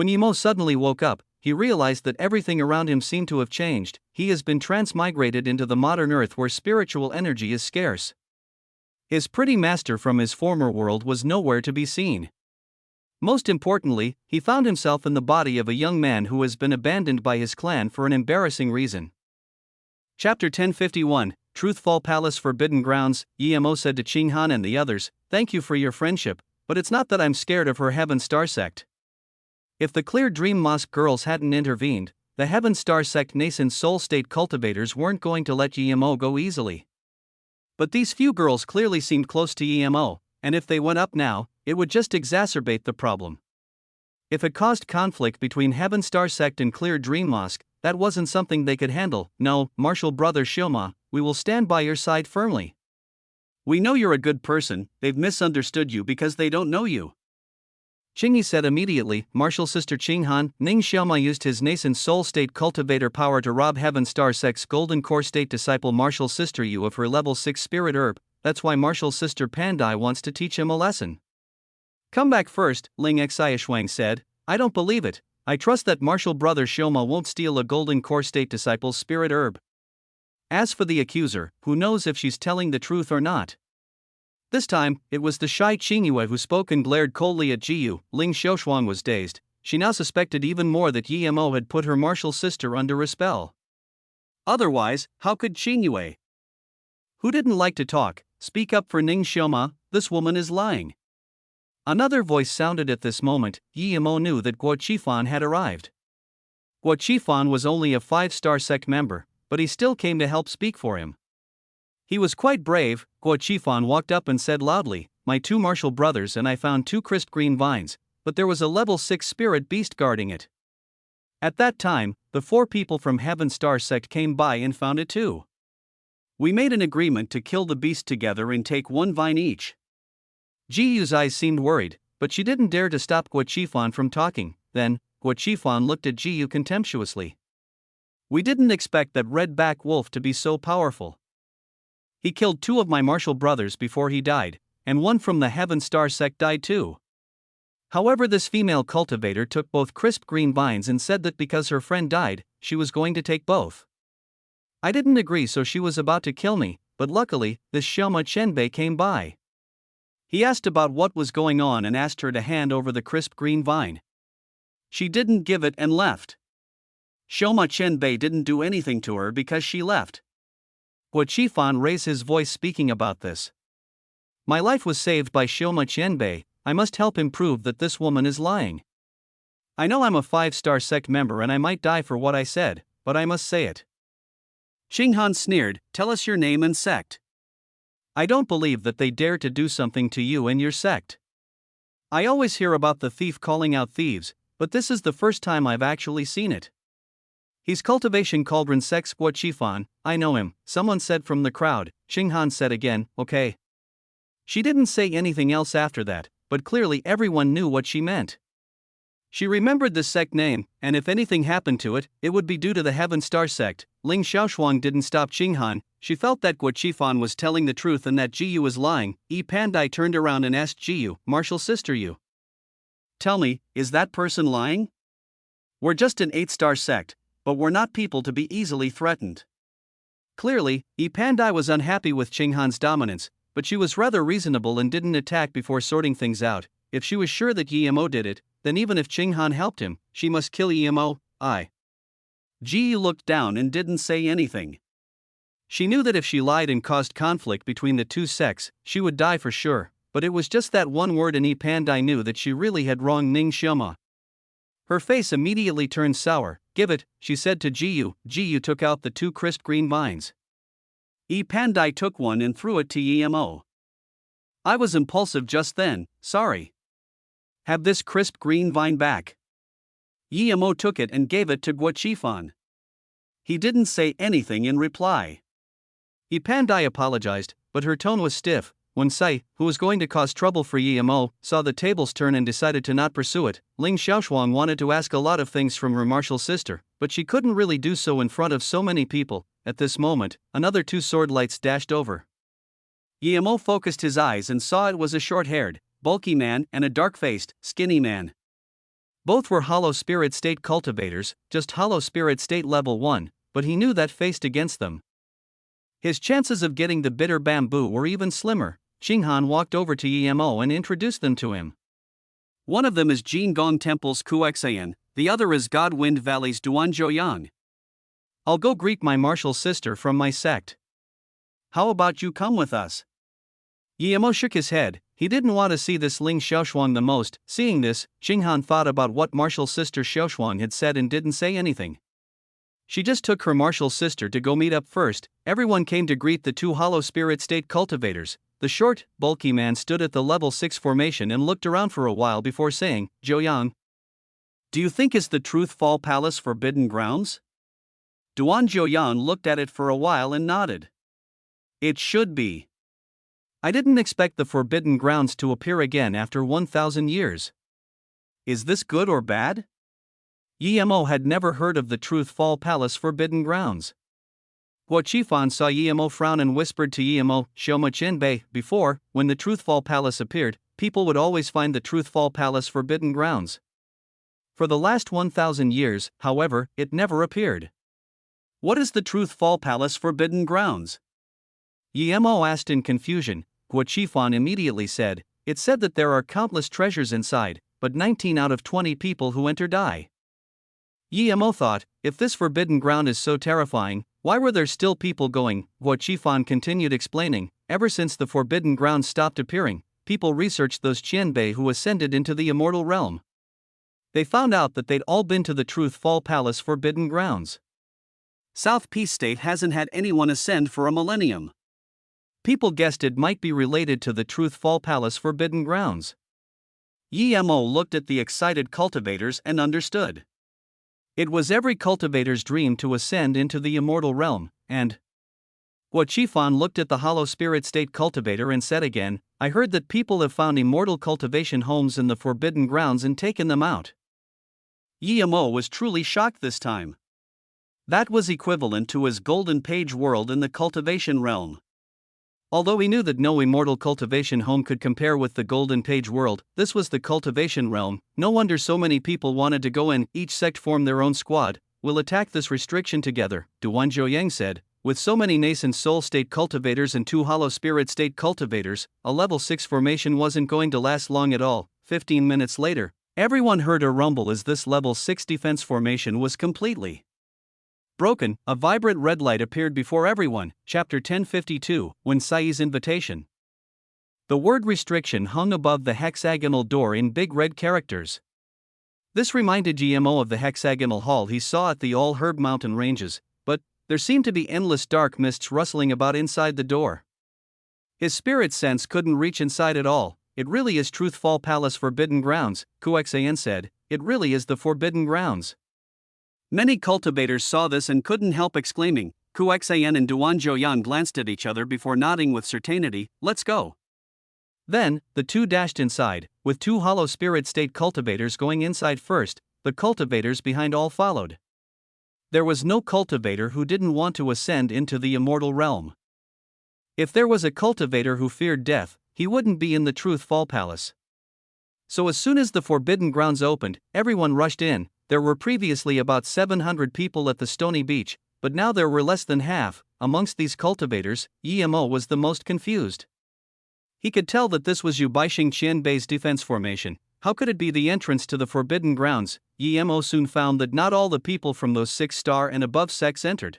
When Yimo suddenly woke up, he realized that everything around him seemed to have changed. He has been transmigrated into the modern earth where spiritual energy is scarce. His pretty master from his former world was nowhere to be seen. Most importantly, he found himself in the body of a young man who has been abandoned by his clan for an embarrassing reason. Chapter 1051, Truthful Palace Forbidden Grounds. Yimo said to Qinghan and the others, "Thank you for your friendship, but it's not that I'm scared of her Heaven Star sect." If the Clear Dream Mosque girls hadn't intervened, the Heaven Star sect nascent soul state cultivators weren't going to let Yimo go easily. But these few girls clearly seemed close to Yimo, and if they went up now, it would just exacerbate the problem. If it caused conflict between Heaven Star sect and Clear Dream Mosque, that wasn't something they could handle. "No, Martial Brother Shoma, we will stand by your side firmly. We know you're a good person, they've misunderstood you because they don't know you." Qingyi said immediately. Martial Sister Qinghan, Ning Xiaoma used his nascent soul state cultivator power to rob Heaven Star sect's golden core state disciple Martial Sister Yu of her level 6 spirit herb. That's why Martial Sister Pandai wants to teach him a lesson. "Come back first," Ling Xiaoshuang said. "I don't believe it. I trust that Martial Brother Shoma won't steal a golden core state disciple's spirit herb. As for the accuser, who knows if she's telling the truth or not?" This time, it was the shy Qingyue who spoke and glared coldly at Jiyu. Ling Xiaoshuang was dazed. She now suspected even more that Yimo had put her martial sister under a spell. Otherwise, how could Qingyue, who didn't like to talk, speak up for Ning Xiaoma? This woman is lying. Another voice sounded at this moment. Yimo knew that Guo Qifan had arrived. Guo Qifan was only a 5-star sect member, but he still came to help speak for him. He was quite brave. Guo Qifan walked up and said loudly, "My 2 martial brothers and I found 2 crisp green vines, but there was a level 6 spirit beast guarding it." At that time, the 4 people from Heaven Star sect came by and found it too. "We made an agreement to kill the beast together and take 1 vine each." Jiyu's eyes seemed worried, but she didn't dare to stop Guo Qifan from talking. Then, Guo Qifan looked at Jiyu contemptuously. "We didn't expect that red-back wolf to be so powerful. He killed 2 of my martial brothers before he died, and 1 from the Heaven Star sect died too." However, this female cultivator took both crisp green vines and said that because her friend died, she was going to take both. "I didn't agree, so she was about to kill me, but luckily, this Xiaoma Chenbei came by. He asked about what was going on and asked her to hand over the crisp green vine. She didn't give it and left. Xiaoma Chenbei didn't do anything to her because she left." Guo Qifan raised his voice speaking about this. "My life was saved by Xiaoma Chenbei. I must help him prove that this woman is lying. I know I'm a 5-star sect member and I might die for what I said, but I must say it." Qinghan sneered, "Tell us your name and sect." "I don't believe that they dare to do something to you and your sect. I always hear about the thief calling out thieves, but this is the first time I've actually seen it. He's Cultivation Cauldron Sect's Guo Qifan. I know him," someone said from the crowd. Qinghan said again, "Okay." She didn't say anything else after that, but clearly everyone knew what she meant. She remembered the sect name, and if anything happened to it, it would be due to the Heaven Star sect. Ling Xiaoshuang didn't stop Qinghan. She felt that Guo Qifan was telling the truth and that Jiyu was lying. Pandai turned around and asked Jiyu, "Martial Sister Yu, tell me, is that person lying? We're just an 8-star sect, but we're not people to be easily threatened." Clearly, Pandai was unhappy with Qinghan's dominance, but she was rather reasonable and didn't attack before sorting things out. If she was sure that Yimo did it, then even if Qinghan helped him, she must kill Yimo. Ji looked down and didn't say anything. She knew that if she lied and caused conflict between the 2 sects, she would die for sure, but it was just that one word and Pandai knew that she really had wronged Ning Xiaoma. Her face immediately turned sour. "Give it," she said to Jiyu. Jiyu took out the 2 crisp green vines. Pandai took one and threw it to Yimo. "I was impulsive just then, sorry. Have this crisp green vine back." Yimo took it and gave it to Guo Qifan. He didn't say anything in reply. Pandai apologized, but her tone was stiff. When Sai, who was going to cause trouble for Yimo, saw the tables turn and decided to not pursue it, Ling Xiaoshuang wanted to ask a lot of things from her martial sister, but she couldn't really do so in front of so many people. At this moment, another 2 sword lights dashed over. Yimo focused his eyes and saw it was a short-haired, bulky man and a dark-faced, skinny man. Both were hollow spirit state cultivators, just hollow spirit state level 1, but he knew that faced against them, his chances of getting the bitter bamboo were even slimmer. Qinghan walked over to Emo and introduced them to him. One of them is Jin Gong Temple's Kuexayan, the other is God Wind Valley's Duanzhou. I'll go greet my martial sister from my sect. How about you come with us? Emo shook his head. He didn't want to see this Ling Xiaoshuang the most. Seeing this, Qinghan thought about what martial sister Xiaoshuang had said and didn't say anything. She just took her martial sister to go meet up first. Everyone came to greet the two hollow spirit state cultivators. The short, bulky man stood at the level 6 formation and looked around for a while before saying, Zhouyang, do you think it's the Truth Fall Palace Forbidden Grounds? Duan Zhouyang looked at it for a while and nodded. It should be. I didn't expect the Forbidden Grounds to appear again after 1,000 years. Is this good or bad? Emo had never heard of the Truth Fall Palace Forbidden Grounds. Guo Qifan saw Emo frown and whispered to Emo, Xiaoma Qinbei, before, when the Truthfall Palace appeared, people would always find the Truthfall Palace Forbidden Grounds. For the last 1,000 years, however, it never appeared. What is the Truthfall Palace Forbidden Grounds? Emo asked in confusion. Guo Qifan immediately said, it said that there are countless treasures inside, but 19 out of 20 people who enter die. Emo thought, if this forbidden ground is so terrifying, why were there still people going? Guo Qifan continued explaining, ever since the forbidden ground stopped appearing, people researched those Qianbei who ascended into the immortal realm. They found out that they'd all been to the Truth Fall Palace Forbidden Grounds. South Peace State hasn't had anyone ascend for a millennium. People guessed it might be related to the Truth Fall Palace Forbidden Grounds. Emo looked at the excited cultivators and understood. It was every cultivator's dream to ascend into the immortal realm, and Guo Qifan looked at the hollow spirit state cultivator and said again, I heard that people have found immortal cultivation homes in the Forbidden Grounds and taken them out. Emo was truly shocked this time. That was equivalent to his golden page world in the cultivation realm. Although he knew that no immortal cultivation home could compare with the Golden Page world, this was the cultivation realm. No wonder so many people wanted to go in. Each sect formed their own squad. We'll attack this restriction together, Duan Zhouyang said. With so many nascent soul state cultivators and 2 hollow spirit state cultivators, a level 6 formation wasn't going to last long at all. 15 minutes later, everyone heard a rumble as this level 6 defense formation was completely broken. A vibrant red light appeared before everyone. Chapter 1052, When Sai's Invitation. The word restriction hung above the hexagonal door in big red characters. This reminded GMO of the hexagonal hall he saw at the All Herb Mountain ranges, but there seemed to be endless dark mists rustling about inside the door. His spirit sense couldn't reach inside at all. It really is Truthfall Palace Forbidden Grounds, Kuexayan said. It really is the Forbidden Grounds. Many cultivators saw this and couldn't help exclaiming. Kuexayan and Duan Zhouyang glanced at each other before nodding with certainty, let's go. Then, the two dashed inside, with 2 hollow spirit state cultivators going inside first. The cultivators behind all followed. There was no cultivator who didn't want to ascend into the immortal realm. If there was a cultivator who feared death, he wouldn't be in the Truthfall Palace. So as soon as the Forbidden Grounds opened, everyone rushed in. There were previously about 700 people at the stony beach, but now there were less than half. Amongst these cultivators, Emo was the most confused. He could tell that this was Yubaixing Qianbei's defense formation. How could it be the entrance to the Forbidden Grounds? Emo soon found that not all the people from those 6-star and above sects entered.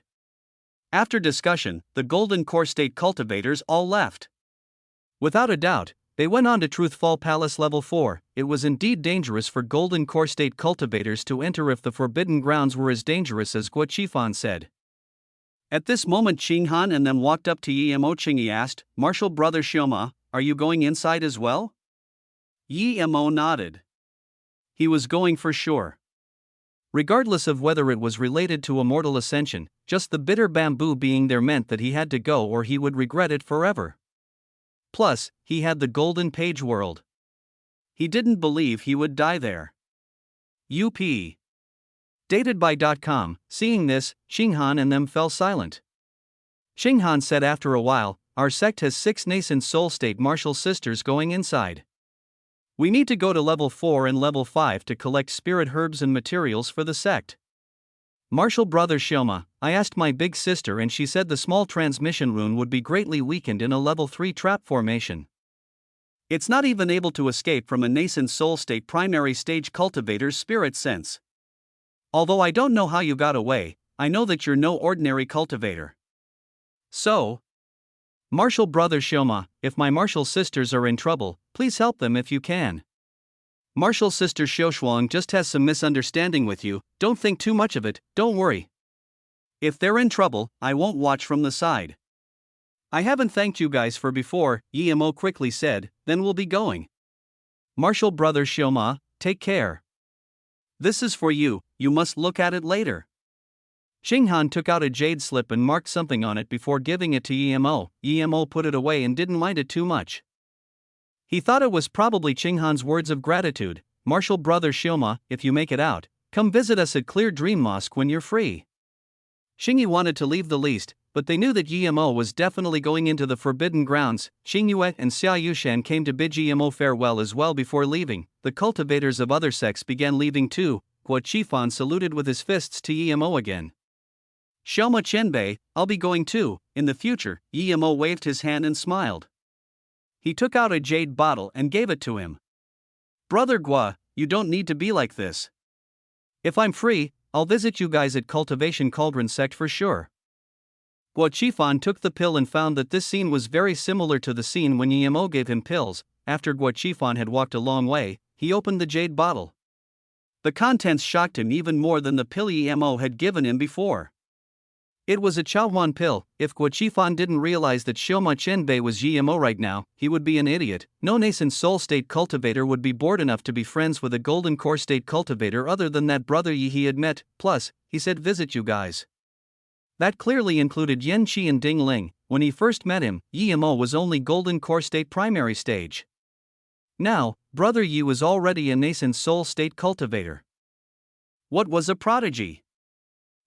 After discussion, the Golden Core State cultivators all left. Without a doubt, they went on to Truthfall Palace Level 4. It was indeed dangerous for Golden Core State cultivators to enter if the Forbidden Grounds were as dangerous as Guo Qifan said. At this moment Qinghan and them walked up to Emo. Qingyi asked, Martial Brother Xioma, are you going inside as well? Emo nodded. He was going for sure. Regardless of whether it was related to immortal ascension, just the bitter bamboo being there meant that he had to go or he would regret it forever. Plus, he had the Golden Page world. He didn't believe he would die there. UP. Datedby.com. Seeing this, Qinghan and them fell silent. Qinghan said after a while, our sect has 6 nascent soul state martial sisters going inside. We need to go to level 4 and level 5 to collect spirit herbs and materials for the sect. Martial brother Shoma, I asked my big sister and she said the small transmission rune would be greatly weakened in a level 3 trap formation. It's not even able to escape from a nascent soul state primary stage cultivator's spirit sense. Although I don't know how you got away, I know that you're no ordinary cultivator. So, martial brother Shoma, if my martial sisters are in trouble, please help them if you can. Martial sister Shoshuang just has some misunderstanding with you, don't think too much of it, don't worry. If they're in trouble, I won't watch from the side. I haven't thanked you guys for before, Yemo quickly said, then we'll be going. Martial brother Shoma, take care. This is for you, you must look at it later. Xinghan took out a jade slip and marked something on it before giving it to Yemo. Yemo put it away and didn't mind it too much. He thought it was probably Qinghan's words of gratitude. Martial brother Shoma, if you make it out, come visit us at Clear Dream Mosque when you're free. Xingyi wanted to leave the least, but they knew that Yemo was definitely going into the forbidden grounds. Xingyue and Xia Yushan came to bid Yemo farewell as well before leaving. The cultivators of other sects began leaving too. Guo Qifan saluted with his fists to Yemo again. Xiaoma Chenbei, I'll be going too, in the future. Yemo waved his hand and smiled. He took out a jade bottle and gave it to him. Brother Guo, you don't need to be like this. If I'm free, I'll visit you guys at Cultivation Cauldron Sect for sure. Guo Qifan took the pill and found that this scene was very similar to the scene when Yemo gave him pills. After Guo Qifan had walked a long way, he opened the jade bottle. The contents shocked him even more than the pill Yemo had given him before. It was a Chaohuan pill. If Guo Qifan didn't realize that Xiaoma Chenbei was Yemo right now, he would be an idiot. No nascent soul state cultivator would be bored enough to be friends with a golden core state cultivator other than that brother Yi he had met. Plus, he said visit you guys. That clearly included Yen Qi and Ding Ling. When he first met him, Yemo was only golden core state primary stage. Now, brother Yi was already a nascent soul state cultivator. What was a prodigy?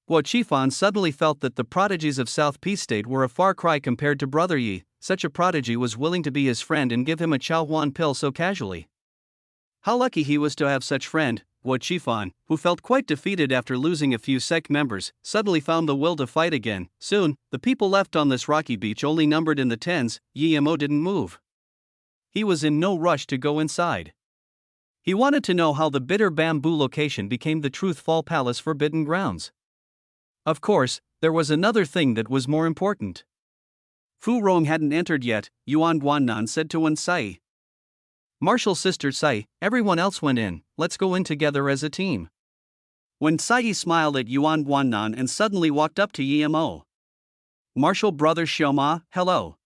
Guo Qifan suddenly felt that the prodigies of South Peace State were a far cry compared to brother Yi. Such a prodigy was willing to be his friend and give him a Chaohuan pill so casually. How lucky he was to have such friend. Guo Qifan, who felt quite defeated after losing a few sect members, suddenly found the will to fight again. Soon, the people left on this rocky beach only numbered in the tens. Yemo didn't move. He was in no rush to go inside. He wanted to know how the bitter bamboo location became the Truth Fall Palace Forbidden Grounds. Of course, there was another thing that was more important. Fu Rong hadn't entered yet, Yuan Guannan said to Wen Sai. Martial sister Sai, everyone else went in, let's go in together as a team. Wen Sai smiled at Yuan Guannan and suddenly walked up to Yemo. Martial brother Xiaoma, hello.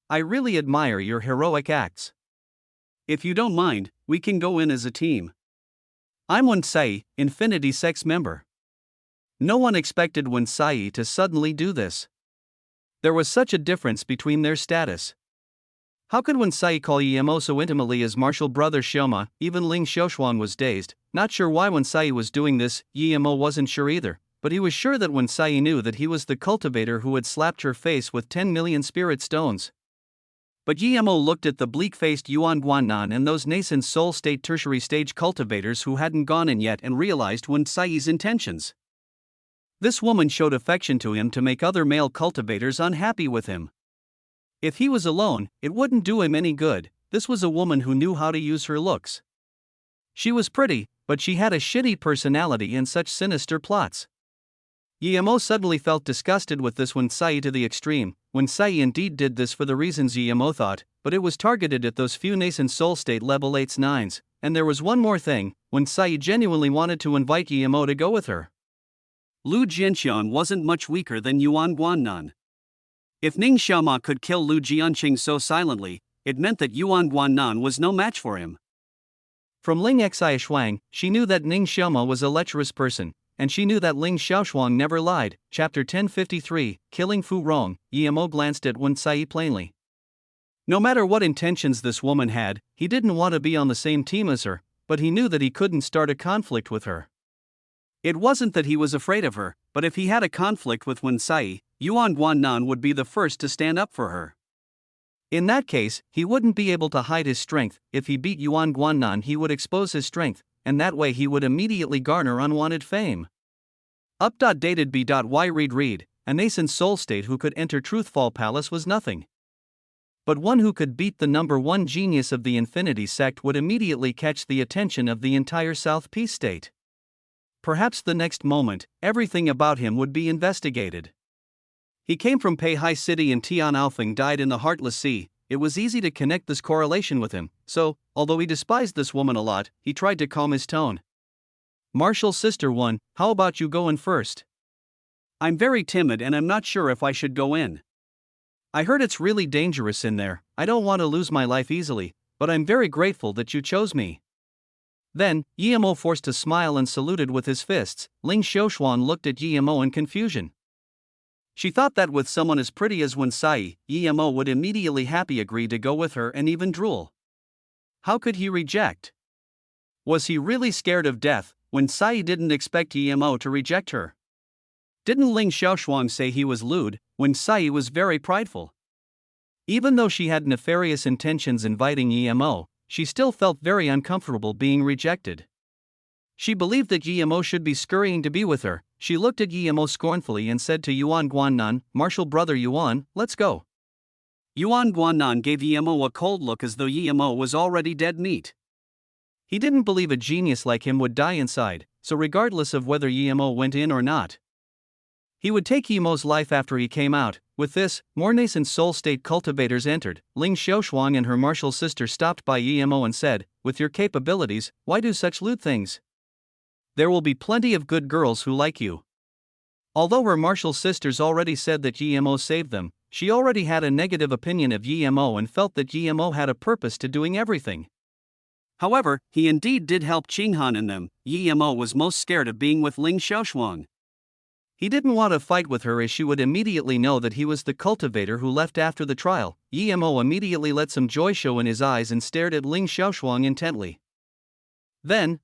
I really admire your heroic acts. If you don't mind, we can go in as a team. I'm Wen Sai, Infinity Sect's member. No one expected Wen Sai to suddenly do this. There was such a difference between their status. How could Wen Sai call Yemo so intimately as martial brother Xiaoma? Even Ling Xiaoshuang was dazed, not sure why Wen Sai was doing this. Yemo wasn't sure either, but he was sure that Wen Sai knew that he was the cultivator who had slapped her face with 10 million spirit stones. But Yemo looked at the bleak-faced Yuan Guannan and those nascent soul state tertiary stage cultivators who hadn't gone in yet and realized Wen Sai's intentions. This woman showed affection to him to make other male cultivators unhappy with him. If he was alone, it wouldn't do him any good. This was a woman who knew how to use her looks. She was pretty, but she had a shitty personality and such sinister plots. Yemo suddenly felt disgusted with this Wen Sai to the extreme. Wen Sai indeed did this for the reasons Yemo thought, but it was targeted at those few nascent soul state level 8s 9s, and there was one more thing, Wen Sai genuinely wanted to invite Yemo to go with her. Lu Jianxian wasn't much weaker than Yuan Guannan. If Ning Xiaoma could kill Lu Jianqing so silently, it meant that Yuan Guannan was no match for him. From Ling Xiaoshuang, she knew that Ning Xiaoma was a lecherous person, and she knew that Ling Xiaoshuang never lied. Chapter 1053, Killing Fu Rong. Yemo glanced at Wen Sai plainly. No matter what intentions this woman had, he didn't want to be on the same team as her, but he knew that he couldn't start a conflict with her. It wasn't that he was afraid of her, but if he had a conflict with Wen Sai, Yuan Guannan would be the first to stand up for her. In that case, he wouldn't be able to hide his strength. If he beat Yuan Guannan, he would expose his strength, and that way he would immediately garner unwanted fame. Up.dated B.Y read, a nascent soul state who could enter Truthfall Palace was nothing. But one who could beat the number one genius of the Infinity Sect would immediately catch the attention of the entire South Peace State. Perhaps the next moment, everything about him would be investigated. He came from Peihai City and Tian Alfeng died in the Heartless Sea. It was easy to connect this correlation with him, so, although he despised this woman a lot, he tried to calm his tone. Marshal Sister 1, how about you go in first? I'm very timid and I'm not sure if I should go in. I heard it's really dangerous in there. I don't want to lose my life easily, but I'm very grateful that you chose me. Then, Yimo forced a smile and saluted with his fists. Ling Xiaoshuan looked at Yimo in confusion. She thought that with someone as pretty as Wen Sai, Yimo would immediately happy agree to go with her and even drool. How could he reject? Was he really scared of death? Wen Sai didn't expect Yimo to reject her. Didn't Ling Xiaoshuang say he was lewd? Wen Sai was very prideful. Even though she had nefarious intentions inviting Yimo, she still felt very uncomfortable being rejected. She believed that Yimo should be scurrying to be with her. She looked at Yimo scornfully and said to Yuan Guannan, Marshal Brother Yuan, let's go. Yuan Guannan gave Yimo a cold look as though Yimo was already dead meat. He didn't believe a genius like him would die inside, so regardless of whether Yimo went in or not, he would take Yimo's life after he came out. With this, more nascent soul state cultivators entered. Ling Xiaoshuang and her martial sister stopped by Yimo and said, with your capabilities, why do such lewd things? There will be plenty of good girls who like you. Although her martial sisters already said that Yimo saved them, she already had a negative opinion of Yimo and felt that Yimo had a purpose to doing everything. However, he indeed did help Qinghan and them. Yimo was most scared of being with Ling Xiaoshuang. He didn't want to fight with her as she would immediately know that he was the cultivator who left after the trial. Yimo immediately let some joy show in his eyes and stared at Ling Xiaoshuang intently. Then,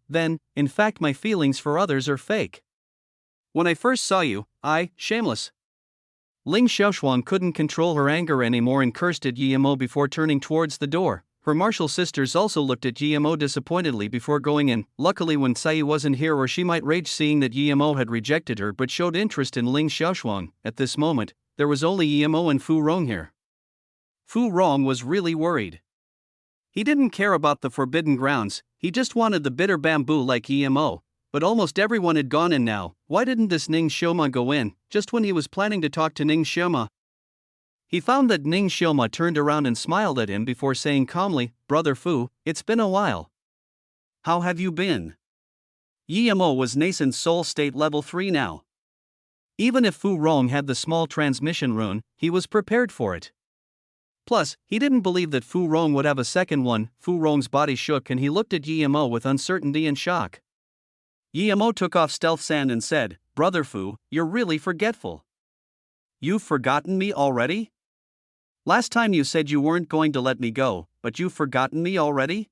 in fact my feelings for others are fake. When I first saw you, shameless. Ling Xiaoshuang couldn't control her anger anymore and cursed at Yimo before turning towards the door. Her martial sisters also looked at Yimo disappointedly before going in. Luckily Wen Sai wasn't here or she might rage seeing that Yimo had rejected her but showed interest in Ling Xiaoshuang. At this moment, there was only Yimo and Fu Rong here. Fu Rong was really worried. He didn't care about the forbidden grounds, he just wanted the bitter bamboo like Yimo, but almost everyone had gone in now. Why didn't this Ning Xioma go in, just when he was planning to talk to Ning Xioma? He found that Ning Xioma turned around and smiled at him before saying calmly, Brother Fu, it's been a while. How have you been? Yimo was nascent soul state level 3 now. Even if Fu Rong had the small transmission rune, he was prepared for it. Plus, he didn't believe that Fu Rong would have a second one. Fu Rong's body shook and he looked at Yimo with uncertainty and shock. Yimo took off stealth sand and said, Brother Fu, you're really forgetful. You've forgotten me already? Last time you said you weren't going to let me go, but you've forgotten me already?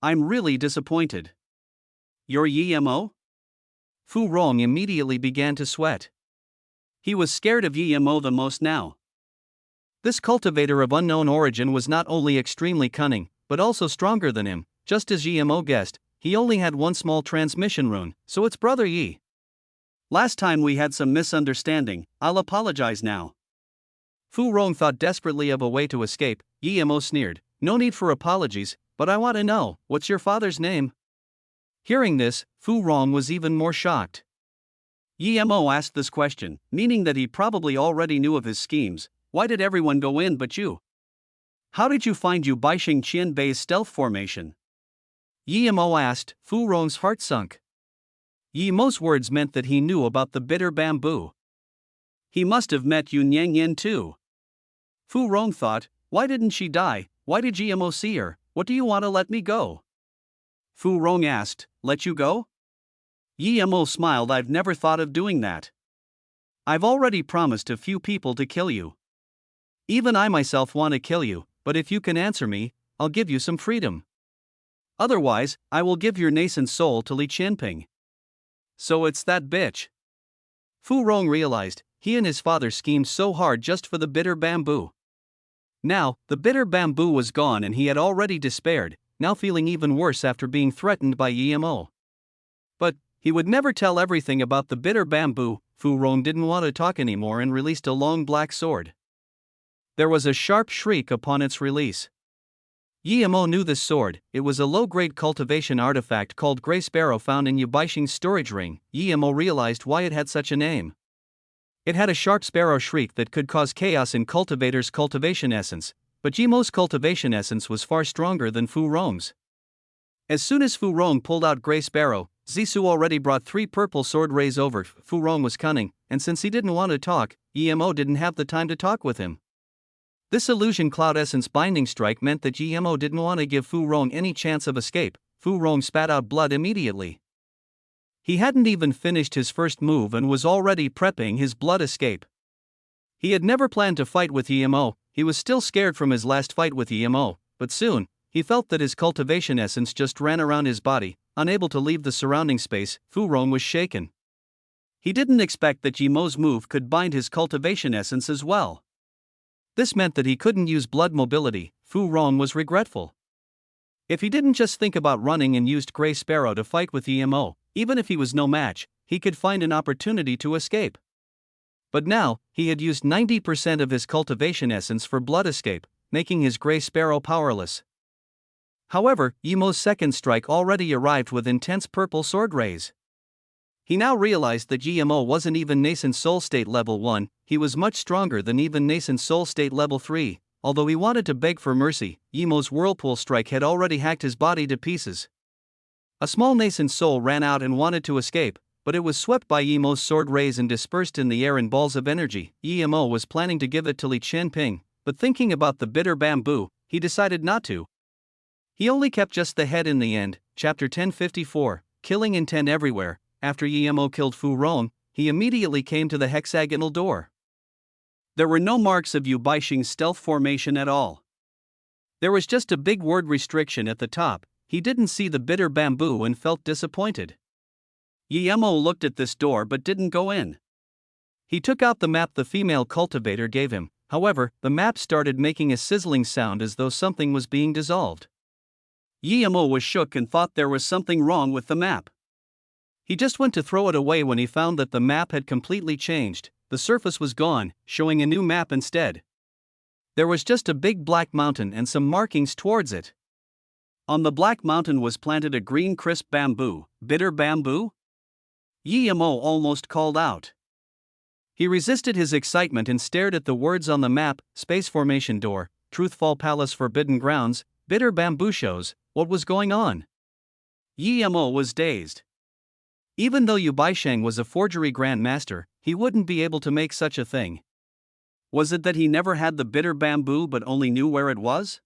I'm really disappointed. You're Yimo? Fu Rong immediately began to sweat. He was scared of Yimo the most now. This cultivator of unknown origin was not only extremely cunning, but also stronger than him. Just as Yimo guessed, he only had one small transmission rune, so it's Brother Yi. Last time we had some misunderstanding, I'll apologize now. Fu Rong thought desperately of a way to escape. Yimo sneered, no need for apologies, but I want to know, what's your father's name? Hearing this, Fu Rong was even more shocked. Yimo asked this question, meaning that he probably already knew of his schemes. Why did everyone go in but you? How did you find Yu Baixing Qian Bei's stealth formation? Yimo asked. Fu Rong's heart sunk. Yimo's words meant that he knew about the bitter bamboo. He must have met Yu Nyangyin too. Fu Rong thought, why didn't she die? Why did Yimo see her? What do you want to let me go? Fu Rong asked, let you go? Yimo smiled. I've never thought of doing that. I've already promised a few people to kill you. Even I myself want to kill you, but if you can answer me, I'll give you some freedom. Otherwise, I will give your nascent soul to Li Qianping. So it's that bitch. Fu Rong realized, he and his father schemed so hard just for the bitter bamboo. Now, the bitter bamboo was gone and he had already despaired, now feeling even worse after being threatened by Emo. But he would never tell everything about the bitter bamboo. Fu Rong didn't want to talk anymore and released a long black sword. There was a sharp shriek upon its release. Emo knew this sword. It was a low-grade cultivation artifact called Grey Sparrow found in Yu Baixing's storage ring. Emo realized why it had such a name. It had a sharp sparrow shriek that could cause chaos in cultivators' cultivation essence, but Emo's cultivation essence was far stronger than Fu Rong's. As soon as Fu Rong pulled out Grey Sparrow, Zisu already brought 3 purple sword rays over. Fu Rong was cunning, and since he didn't want to talk, Emo didn't have the time to talk with him. This illusion cloud essence binding strike meant that Emo didn't want to give Fu Rong any chance of escape. Fu Rong spat out blood immediately. He hadn't even finished his first move and was already prepping his blood escape. He had never planned to fight with Emo. He was still scared from his last fight with Emo, but soon, he felt that his cultivation essence just ran around his body, unable to leave the surrounding space. Fu Rong was shaken. He didn't expect that Emo's move could bind his cultivation essence as well. This meant that he couldn't use blood mobility. Fu Rong was regretful. If he didn't just think about running and used Grey Sparrow to fight with Emo, even if he was no match, he could find an opportunity to escape. But now, he had used 90% of his cultivation essence for blood escape, making his Grey Sparrow powerless. However, Emo's second strike already arrived with intense purple sword rays. He now realized that Emo wasn't even nascent soul state level 1, he was much stronger than even nascent soul state level 3. Although he wanted to beg for mercy, Emo's whirlpool strike had already hacked his body to pieces. A small nascent soul ran out and wanted to escape, but it was swept by Emo's sword rays and dispersed in the air in balls of energy. Emo was planning to give it to Li Qianping, but thinking about the bitter bamboo, he decided not to. He only kept just the head in the end. Chapter 1054, Killing Intent Everywhere. After Emo killed Fu Rong, he immediately came to the hexagonal door. There were no marks of Yu Baixing's stealth formation at all. There was just a big word restriction at the top. He didn't see the bitter bamboo and felt disappointed. Emo looked at this door but didn't go in. He took out the map the female cultivator gave him. However, the map started making a sizzling sound as though something was being dissolved. Emo was shook and thought there was something wrong with the map. He just went to throw it away when he found that the map had completely changed. The surface was gone, showing a new map instead. There was just a big black mountain and some markings towards it. On the black mountain was planted a green crisp bamboo. Bitter bamboo? Emo almost called out. He resisted his excitement and stared at the words on the map: Space Formation Door, Truthful Palace, Forbidden Grounds, Bitter Bamboo Shows. What was going on? Emo was dazed. Even though Yu Baixing was a forgery grandmaster, he wouldn't be able to make such a thing. Was it that he never had the bitter bamboo but only knew where it was?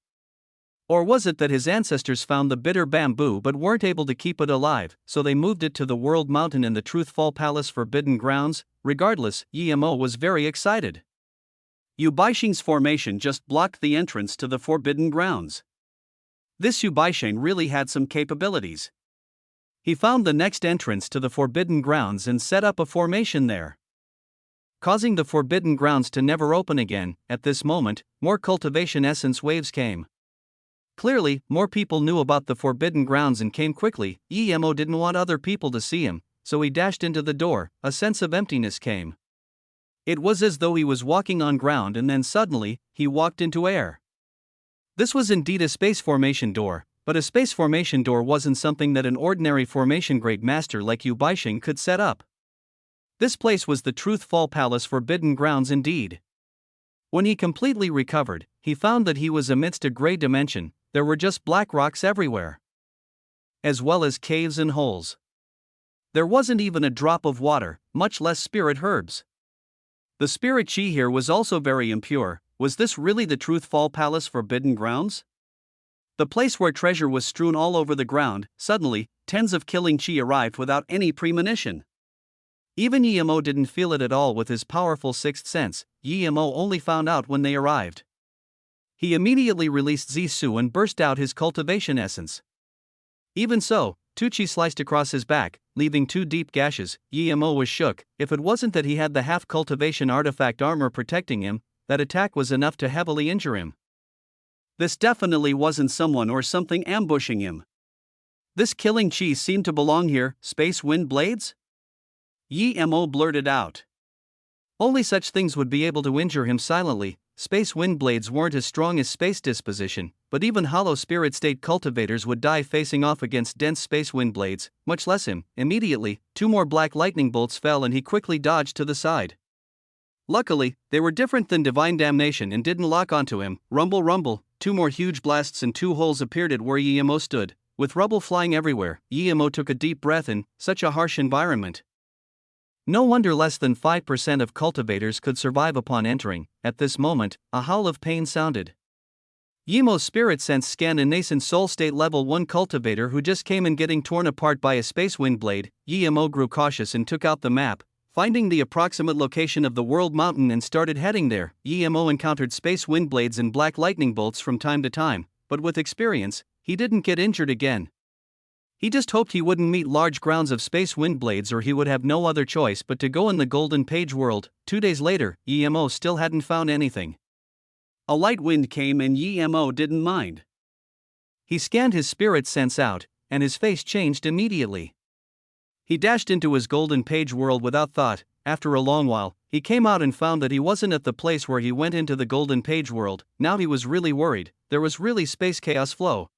Or was it that his ancestors found the bitter bamboo but weren't able to keep it alive, so they moved it to the World Mountain in the Truthful Palace Forbidden Grounds? Regardless, Emo was very excited. Yu Baixing's formation just blocked the entrance to the Forbidden Grounds. This Yu Baixing really had some capabilities. He found the next entrance to the Forbidden Grounds and set up a formation there, causing the Forbidden Grounds to never open again. At this moment, more cultivation essence waves came. Clearly, more people knew about the Forbidden Grounds and came quickly. Emo didn't want other people to see him, so he dashed into the door. A sense of emptiness came. It was as though he was walking on ground and then suddenly, he walked into air. This was indeed a space formation door. But a space formation door wasn't something that an ordinary formation grade master like Yu Baixing could set up. This place was the Truthful Palace Forbidden Grounds indeed. When he completely recovered, he found that he was amidst a gray dimension. There were just black rocks everywhere, as well as caves and holes. There wasn't even a drop of water, much less spirit herbs. The spirit chi here was also very impure. Was this really the Truthful Palace Forbidden Grounds? The place where treasure was strewn all over the ground. Suddenly, tens of killing chi arrived without any premonition. Even Emo didn't feel it at all with his powerful sixth sense. Emo only found out when they arrived. He immediately released Zisu and burst out his cultivation essence. Even so, two chi sliced across his back, leaving 2 deep gashes. Emo was shook. If it wasn't that he had the half cultivation artifact armor protecting him, that attack was enough to heavily injure him. This definitely wasn't someone or something ambushing him. This killing cheese seemed to belong here. Space wind blades? Yemo blurted out. Only such things would be able to injure him silently. Space wind blades weren't as strong as space disposition, but even hollow spirit state cultivators would die facing off against dense space wind blades, much less him. Immediately, 2 more black lightning bolts fell and he quickly dodged to the side. Luckily, they were different than divine damnation and didn't lock onto him. Rumble rumble, 2 more huge blasts and 2 holes appeared at where Yemo stood. With rubble flying everywhere, Yemo took a deep breath in such a harsh environment. No wonder less than 5% of cultivators could survive upon entering. At this moment, a howl of pain sounded. Yemo's spirit sense scanned a nascent soul state level 1 cultivator who just came in getting torn apart by a space wind blade. Yemo grew cautious and took out the map, finding the approximate location of the world mountain and started heading there. Yemo encountered space wind blades and black lightning bolts from time to time, but with experience, he didn't get injured again. He just hoped he wouldn't meet large grounds of space wind blades or he would have no other choice but to go in the golden page world. 2 days later, Yemo still hadn't found anything. A light wind came and Yemo didn't mind. He scanned his spirit sense out, and his face changed immediately. He dashed into his golden page world without thought. After a long while, he came out and found that he wasn't at the place where he went into the golden page world. Now he was really worried. There was really space chaos flow.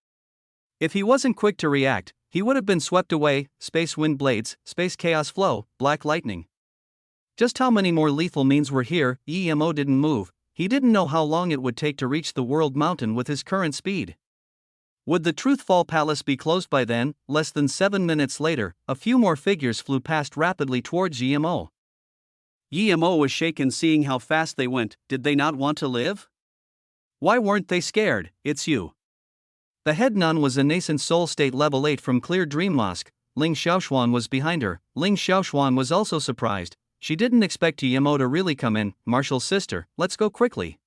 If he wasn't quick to react, he would have been swept away. Space wind blades, space chaos flow, black lightning. Just how many more lethal means were here? Yemo didn't move. He didn't know how long it would take to reach the world mountain with his current speed. Would the Truthfall Palace be closed by then? Less than 7 minutes later, a few more figures flew past rapidly towards Yemo. Yemo was shaken seeing how fast they went. Did they not want to live? Why weren't they scared? It's you. The head nun was a nascent soul state level 8 from Clear Dream Mosque. Ling Xiaoshuan was behind her. Ling Xiaoshuan was also surprised. She didn't expect Yemo to really come in. Marshall's sister, let's go quickly.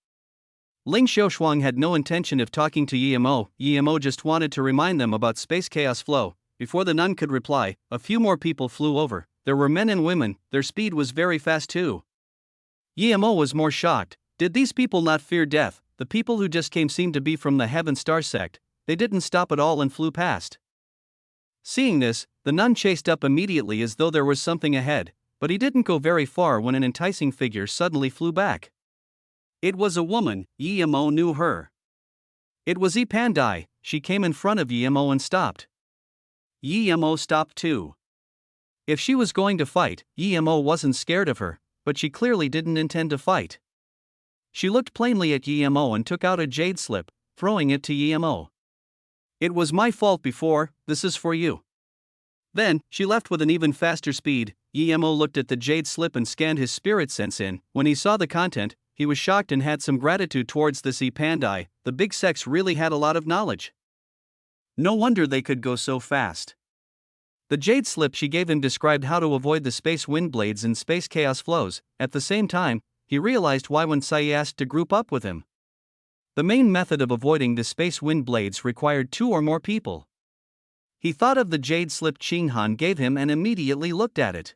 Ling Xiaoshuan had no intention of talking to Yemo. Yemo just wanted to remind them about space chaos flow. Before the nun could reply, a few more people flew over. There were men and women. Their speed was very fast too. Yemo was more shocked. Did these people not fear death? The people who just came seemed to be from the Heaven Star sect. They didn't stop at all and flew past. Seeing this, the nun chased up immediately as though there was something ahead, but he didn't go very far when an enticing figure suddenly flew back. It was a woman. Yemo knew her. It was Pandai. She came in front of Yemo and stopped. Yemo stopped too. If she was going to fight, Yemo wasn't scared of her, but she clearly didn't intend to fight. She looked plainly at Yemo and took out a jade slip, throwing it to Yemo. It was my fault before, this is for you. Then, she left with an even faster speed. Yemo looked at the jade slip and scanned his spirit sense in. When he saw the content, he was shocked and had some gratitude towards this Pandai. The big sex really had a lot of knowledge. No wonder they could go so fast. The jade slip she gave him described how to avoid the space wind blades and space chaos flows. At the same time, he realized why when Sai asked to group up with him. The main method of avoiding the space wind blades required 2 or more people. He thought of the jade slip Qing Han gave him and immediately looked at it.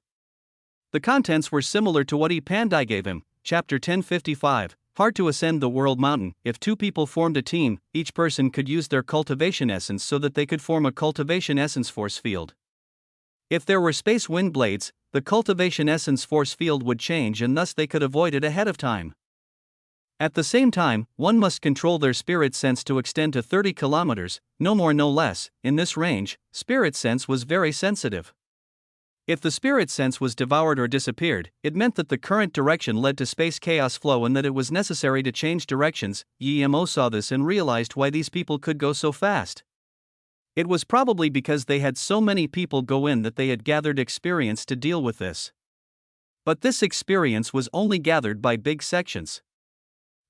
The contents were similar to what Pandai gave him. Chapter 1055, Hard to ascend the world mountain. If 2 people formed a team, each person could use their cultivation essence so that they could form a cultivation essence force field. If there were space wind blades, the cultivation essence force field would change and thus they could avoid it ahead of time. At the same time, one must control their spirit sense to extend to 30 kilometers, no more no less. In this range, spirit sense was very sensitive. If the spirit sense was devoured or disappeared, it meant that the current direction led to space chaos flow and that it was necessary to change directions. Yemo saw this and realized why these people could go so fast. It was probably because they had so many people go in that they had gathered experience to deal with this. But this experience was only gathered by big sections.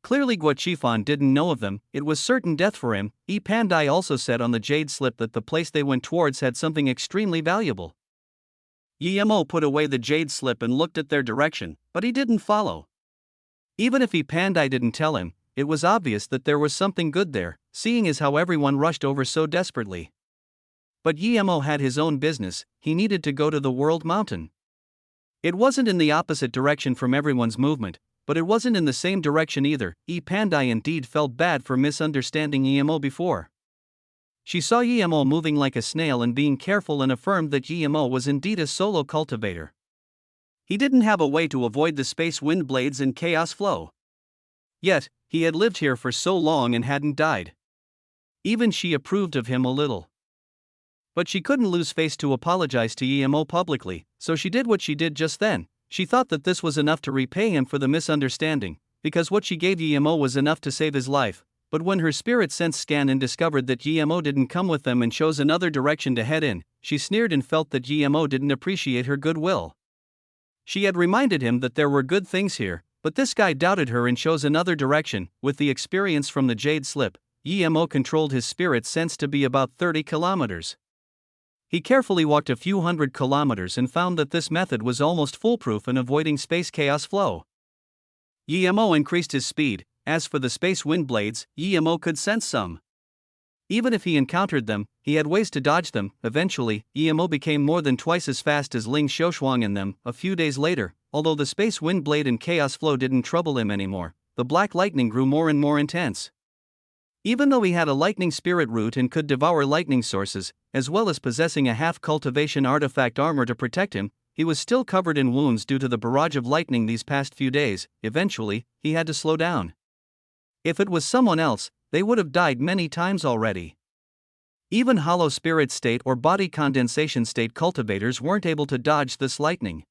Clearly Guachifan didn't know of them. It was certain death for him. Pandai also said on the jade slip that the place they went towards had something extremely valuable. Yemo put away the jade slip and looked at their direction, but he didn't follow. Even if Pandai didn't tell him, it was obvious that there was something good there, seeing as how everyone rushed over so desperately. But Yemo had his own business. He needed to go to the world mountain. It wasn't in the opposite direction from everyone's movement, but it wasn't in the same direction either. Pandai indeed felt bad for misunderstanding EMO before. She saw EMO moving like a snail and being careful and affirmed that EMO was indeed a solo cultivator. He didn't have a way to avoid the space wind blades and chaos flow. Yet, he had lived here for so long and hadn't died. Even she approved of him a little. But she couldn't lose face to apologize to EMO publicly, so she did what she did just then. She thought that this was enough to repay him for the misunderstanding, because what she gave EMO was enough to save his life. But when her spirit sense scanned and discovered that EMO didn't come with them and chose another direction to head in, she sneered and felt that EMO didn't appreciate her goodwill. She had reminded him that there were good things here, but this guy doubted her and chose another direction. With the experience from the Jade Slip, EMO controlled his spirit sense to be about 30 kilometers. He carefully walked a few hundred kilometers and found that this method was almost foolproof in avoiding space chaos flow. EMO increased his speed. As for the space wind blades, EMO could sense some. Even if he encountered them, he had ways to dodge them. Eventually, EMO became more than twice as fast as Ling Xiaoshuang in them. A few days later, although the space wind blade and chaos flow didn't trouble him anymore, the black lightning grew more and more intense. Even though he had a lightning spirit root and could devour lightning sources, as well as possessing a half-cultivation artifact armor to protect him, he was still covered in wounds due to the barrage of lightning these past few days. Eventually, he had to slow down. If it was someone else, they would have died many times already. Even hollow spirit state or body condensation state cultivators weren't able to dodge this lightning.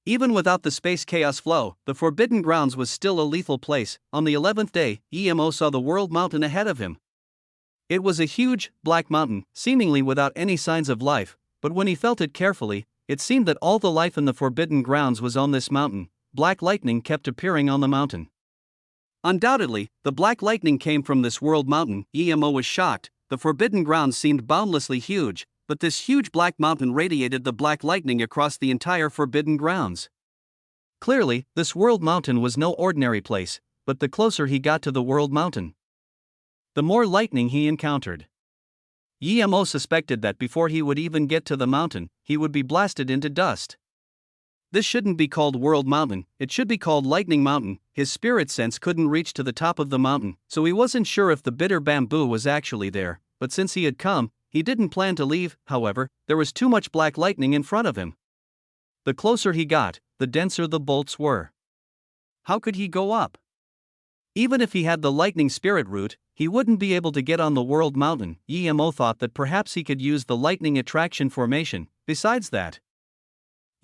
Even without the space chaos flow, the Forbidden Grounds was still a lethal place. On the 11th day, EMO saw the World Mountain ahead of him. It was a huge, black mountain, seemingly without any signs of life, but when he felt it carefully, it seemed that all the life in the Forbidden Grounds was on this mountain. Black lightning kept appearing on the mountain. Undoubtedly, the black lightning came from this World Mountain. EMO was shocked. The Forbidden Grounds seemed boundlessly huge, but this huge black mountain radiated the black lightning across the entire Forbidden Grounds. Clearly, this World Mountain was no ordinary place, but the closer he got to the World Mountain, the more lightning he encountered. EMO suspected that before he would even get to the mountain, he would be blasted into dust. This shouldn't be called World Mountain, it should be called Lightning Mountain. His spirit sense couldn't reach to the top of the mountain, so he wasn't sure if the bitter bamboo was actually there, but since he had come, he didn't plan to leave. However, there was too much black lightning in front of him. The closer he got, the denser the bolts were. How could he go up? Even if he had the lightning spirit root, he wouldn't be able to get on the World Mountain. EMO thought that perhaps he could use the lightning attraction formation. Besides that,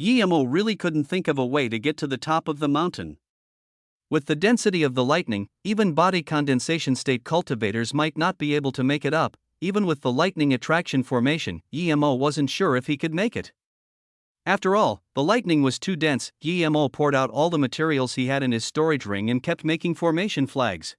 EMO really couldn't think of a way to get to the top of the mountain. With the density of the lightning, even body condensation state cultivators might not be able to make it up. Even with the lightning attraction formation, EMO wasn't sure if he could make it. After all, the lightning was too dense. EMO poured out all the materials he had in his storage ring and kept making formation flags.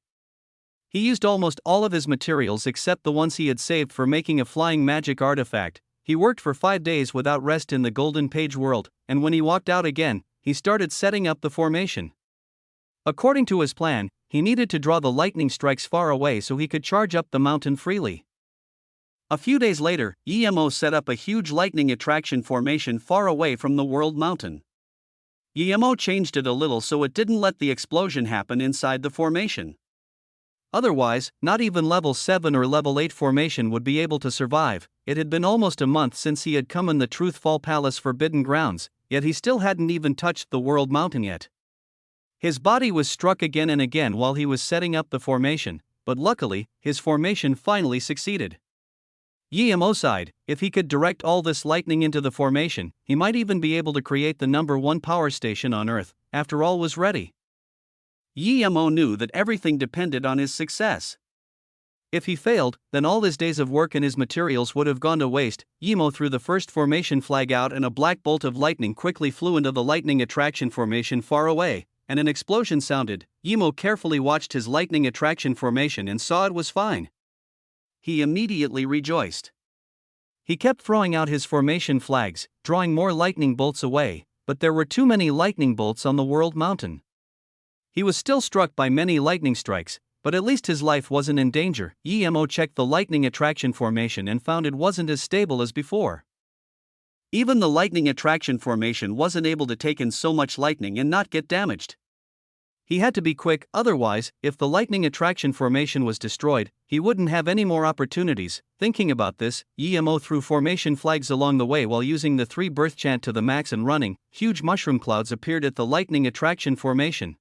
He used almost all of his materials except the ones he had saved for making a flying magic artifact. He worked for 5 days without rest in the Golden Page world, and when he walked out again, he started setting up the formation. According to his plan, he needed to draw the lightning strikes far away so he could charge up the mountain freely. A few days later, EMO set up a huge lightning attraction formation far away from the World Mountain. EMO changed it a little so it didn't let the explosion happen inside the formation. Otherwise, not even level 7 or level 8 formation would be able to survive. It had been almost a month since he had come in the Truthfall Palace Forbidden Grounds, yet he still hadn't even touched the World Mountain yet. His body was struck again and again while he was setting up the formation, but luckily, his formation finally succeeded. EMO sighed. If he could direct all this lightning into the formation, he might even be able to create the number 1 power station on Earth. After all was ready. EMO knew that everything depended on his success. If he failed, then all his days of work and his materials would have gone to waste. EMO threw the first formation flag out and a black bolt of lightning quickly flew into the lightning attraction formation far away, and an explosion sounded. EMO carefully watched his lightning attraction formation and saw it was fine. He immediately rejoiced. He kept throwing out his formation flags, drawing more lightning bolts away, but there were too many lightning bolts on the World Mountain. He was still struck by many lightning strikes, but at least his life wasn't in danger. EMO checked the lightning attraction formation and found it wasn't as stable as before. Even the lightning attraction formation wasn't able to take in so much lightning and not get damaged. He had to be quick, otherwise, if the lightning attraction formation was destroyed, he wouldn't have any more opportunities. Thinking about this, Yemo threw formation flags along the way while using the 3 birth chant to the max and running. Huge mushroom clouds appeared at the lightning attraction formation.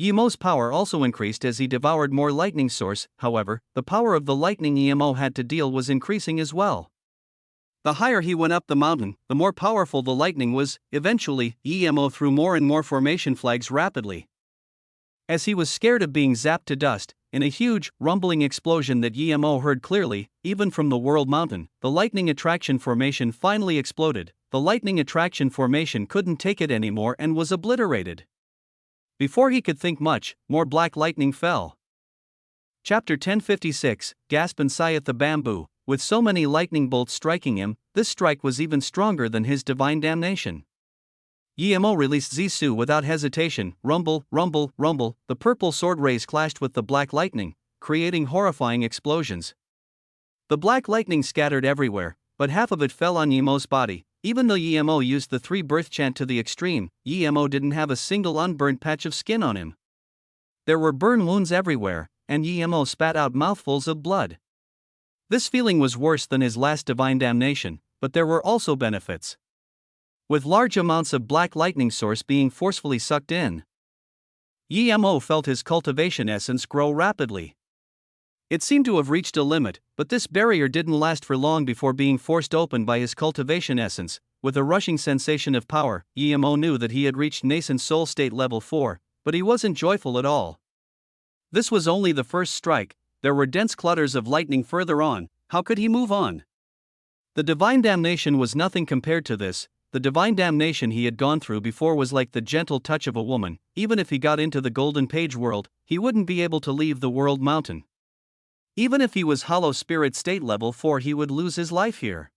Yemo's power also increased as he devoured more lightning source. However, the power of the lightning Yemo had to deal was increasing as well. The higher he went up the mountain, the more powerful the lightning was. Eventually, Yemo threw more and more formation flags rapidly. As he was scared of being zapped to dust, in a huge, rumbling explosion that Yemo heard clearly, even from the world mountain, the lightning attraction formation finally exploded. The lightning attraction formation couldn't take it anymore and was obliterated. Before he could think much, more black lightning fell. Chapter 1056, Gasp and sigh at the bamboo. With so many lightning bolts striking him, this strike was even stronger than his divine damnation. Yemo released Zisu without hesitation. Rumble, rumble, rumble, the purple sword rays clashed with the black lightning, creating horrifying explosions. The black lightning scattered everywhere, but half of it fell on Yemo's body. Even though Yemo used the 3 birth chant to the extreme, Yemo didn't have a single unburned patch of skin on him. There were burn wounds everywhere, and Yemo spat out mouthfuls of blood. This feeling was worse than his last divine damnation, but there were also benefits. With large amounts of black lightning source being forcefully sucked in, Yemo felt his cultivation essence grow rapidly. It seemed to have reached a limit, but this barrier didn't last for long before being forced open by his cultivation essence. With a rushing sensation of power, Yemo knew that he had reached nascent soul state level 4, but he wasn't joyful at all. This was only the first strike. There were dense clutters of lightning further on. How could he move on? The divine damnation was nothing compared to this. The divine damnation he had gone through before was like the gentle touch of a woman. Even if he got into the golden page world, he wouldn't be able to leave the world mountain. Even if he was hollow spirit state level 4, he would lose his life here.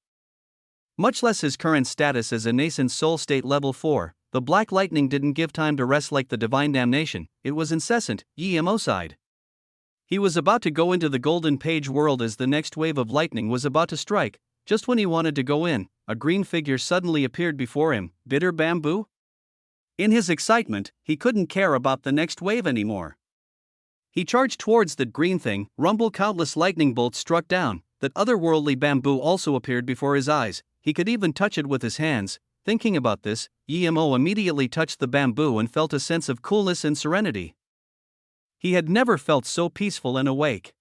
Much less his current status as a nascent soul state level 4. The black lightning didn't give time to rest like the divine damnation. It was incessant. Yemo sighed. He was about to go into the golden page world as the next wave of lightning was about to strike. Just when he wanted to go in, a green figure suddenly appeared before him. Bitter bamboo? In his excitement, he couldn't care about the next wave anymore. He charged towards that green thing. Rumble, countless lightning bolts struck down. That otherworldly bamboo also appeared before his eyes. He could even touch it with his hands. Thinking about this, Yemo immediately touched the bamboo and felt a sense of coolness and serenity. He had never felt so peaceful and awake.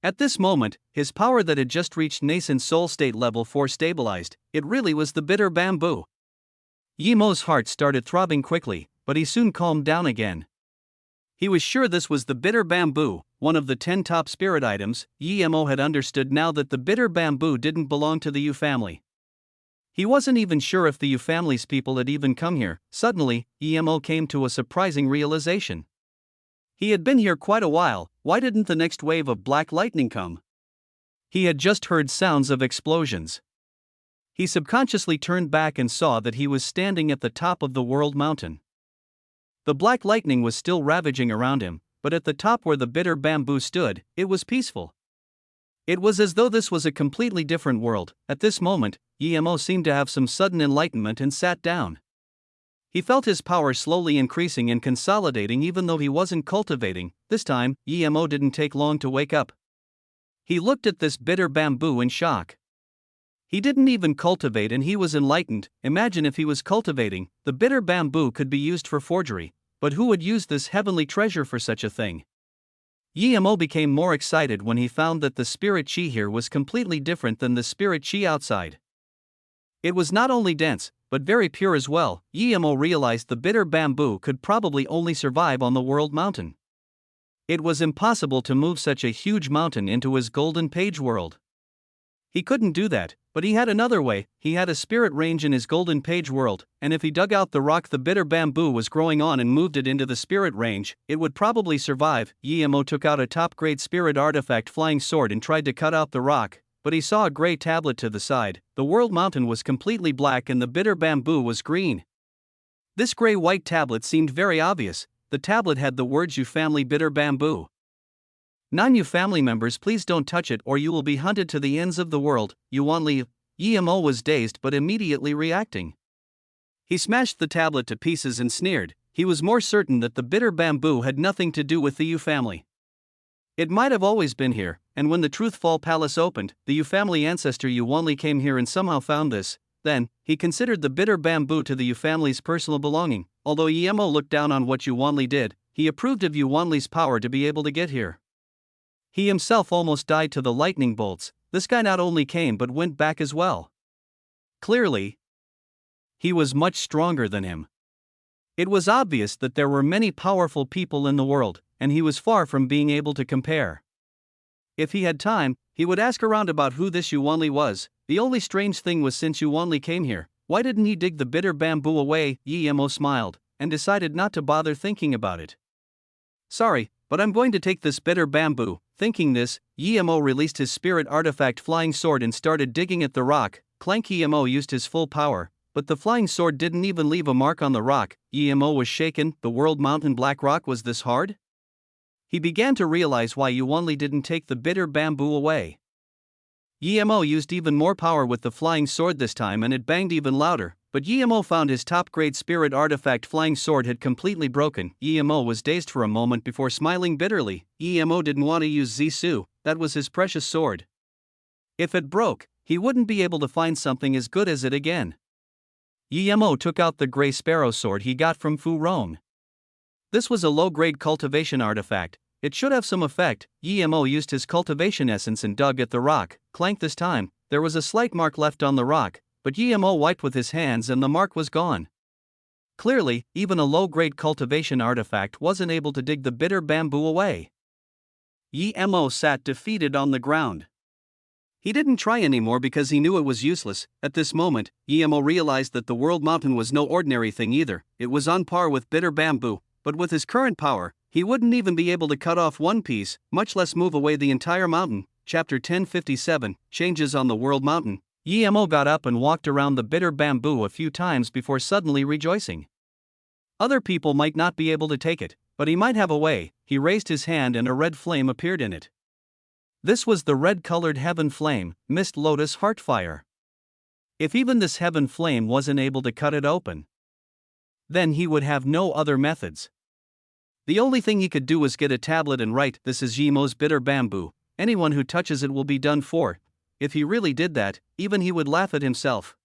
At this moment, his power that had just reached nascent soul state level 4 stabilized. It really was the bitter bamboo. Yemo's heart started throbbing quickly, but he soon calmed down again. He was sure this was the bitter bamboo, one of the 10 top spirit items. Yemo had understood now that the bitter bamboo didn't belong to the Yu family. He wasn't even sure if the Yu family's people had even come here. Suddenly, Yemo came to a surprising realization. He had been here quite a while. Why didn't the next wave of black lightning come? He had just heard sounds of explosions. He subconsciously turned back and saw that he was standing at the top of the world mountain. The black lightning was still ravaging around him, but at the top where the bitter bamboo stood, it was peaceful. It was as though this was a completely different world. At this moment, Yemo seemed to have some sudden enlightenment and sat down. He felt his power slowly increasing and consolidating even though he wasn't cultivating. This time, Yemo didn't take long to wake up. He looked at this bitter bamboo in shock. He didn't even cultivate and he was enlightened. Imagine if he was cultivating. The bitter bamboo could be used for forgery, but who would use this heavenly treasure for such a thing? Yemo became more excited when he found that the spirit chi here was completely different than the spirit chi outside. It was not only dense, but very pure as well. Yemo realized the bitter bamboo could probably only survive on the world mountain. It was impossible to move such a huge mountain into his golden page world. He couldn't do that, but he had another way. He had a spirit range in his golden page world, and if he dug out the rock the bitter bamboo was growing on and moved it into the spirit range, it would probably survive. Yemo took out a top-grade spirit artifact flying sword and tried to cut out the rock, but he saw a gray tablet to the side. The world mountain was completely black and the bitter bamboo was green. This gray-white tablet seemed very obvious. The tablet had the words "Yu family bitter bamboo." Non-Yu family members, please don't touch it or you will be hunted to the ends of the world. You won't leave. Yemo was dazed but immediately reacting. He smashed the tablet to pieces and sneered, he was more certain that the bitter bamboo had nothing to do with the Yu family. It might have always been here, and when the Truthful Palace opened, the Yu family ancestor Yu Wanli came here and somehow found this. Then, he considered the bitter bamboo to the Yu family's personal belonging. Although Emo looked down on what Yu Wanli did, he approved of Yu Wanli's power to be able to get here. He himself almost died to the lightning bolts. This guy not only came but went back as well. Clearly, he was much stronger than him. It was obvious that there were many powerful people in the world, and he was far from being able to compare. If he had time, he would ask around about who this Yu Wanli was. The only strange thing was, since Yu Wanli came here, why didn't he dig the bitter bamboo away? Emo smiled, and decided not to bother thinking about it. Sorry, but I'm going to take this bitter bamboo. Thinking this, Emo released his spirit artifact flying sword and started digging at the rock. Clank. Emo used his full power, but the flying sword didn't even leave a mark on the rock. Emo was shaken. The world mountain black rock was this hard? He began to realize why Yu Wanli didn't take the bitter bamboo away. Emo used even more power with the flying sword this time, and it banged even louder, but Emo found his top-grade spirit artifact flying sword had completely broken. Emo was dazed for a moment before smiling bitterly. Emo didn't want to use Zisu, that was his precious sword. If it broke, he wouldn't be able to find something as good as it again. Emo took out the gray sparrow sword he got from Fu Rong. This was a low-grade cultivation artifact. It should have some effect. Emo used his cultivation essence and dug at the rock. Clank. This time, there was a slight mark left on the rock, but Emo wiped with his hands and the mark was gone. Clearly, even a low-grade cultivation artifact wasn't able to dig the bitter bamboo away. Emo sat defeated on the ground. He didn't try anymore because he knew it was useless. At this moment, Emo realized that the world mountain was no ordinary thing either. It was on par with bitter bamboo, but with his current power, he wouldn't even be able to cut off one piece, much less move away the entire mountain. Chapter 1057, Changes on the World Mountain. Emo got up and walked around the bitter bamboo a few times before suddenly rejoicing. Other people might not be able to take it, but he might have a way. He raised his hand and a red flame appeared in it. This was the red-colored heaven flame, Mist Lotus Heartfire. If even this heaven flame wasn't able to cut it open, then he would have no other methods. The only thing he could do was get a tablet and write, "This is Emo's bitter bamboo. Anyone who touches it will be done for." If he really did that, even he would laugh at himself.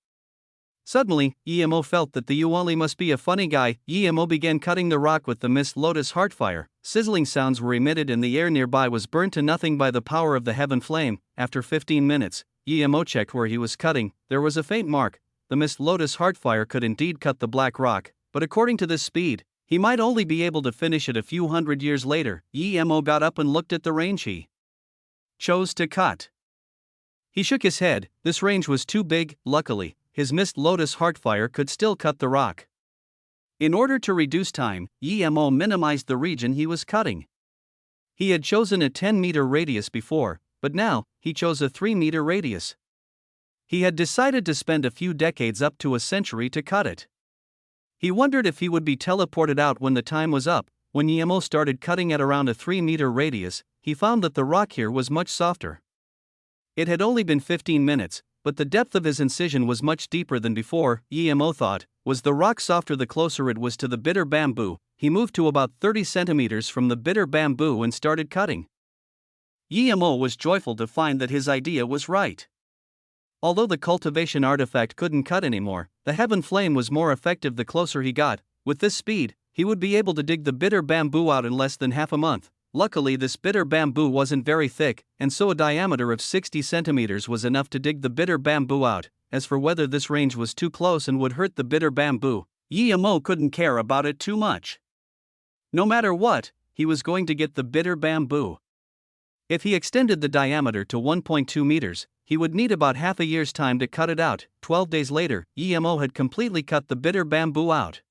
Suddenly, Emo felt that the Yu Wanli must be a funny guy. Emo began cutting the rock with the Mist Lotus Heartfire. Sizzling sounds were emitted and the air nearby was burnt to nothing by the power of the heaven flame. After 15 minutes, Emo checked where he was cutting. There was a faint mark. The Mist Lotus Heartfire could indeed cut the black rock, but according to this speed, he might only be able to finish it a few hundred years later. Emo got up and looked at the range he chose to cut. He shook his head. This range was too big. Luckily, his Mist Lotus Heartfire could still cut the rock. In order to reduce time, Emo minimized the region he was cutting. He had chosen a 10-meter radius before, but now, he chose a 3-meter radius. He had decided to spend a few decades up to a century to cut it. He wondered if he would be teleported out when the time was up. When Emo started cutting at around a 3-meter radius, he found that the rock here was much softer. It had only been 15 minutes, but the depth of his incision was much deeper than before. Emo thought, was the rock softer the closer it was to the bitter bamboo? He moved to about 30 centimeters from the bitter bamboo and started cutting. Emo was joyful to find that his idea was right. Although the cultivation artifact couldn't cut anymore, the heaven flame was more effective the closer he got. With this speed, he would be able to dig the bitter bamboo out in less than half a month. Luckily, this bitter bamboo wasn't very thick, and so a diameter of 60 centimeters was enough to dig the bitter bamboo out. As for whether this range was too close and would hurt the bitter bamboo, Emo couldn't care about it too much. No matter what, he was going to get the bitter bamboo. If he extended the diameter to 1.2 meters, he would need about half a year's time to cut it out. 12 days later, Emo had completely cut the bitter bamboo out.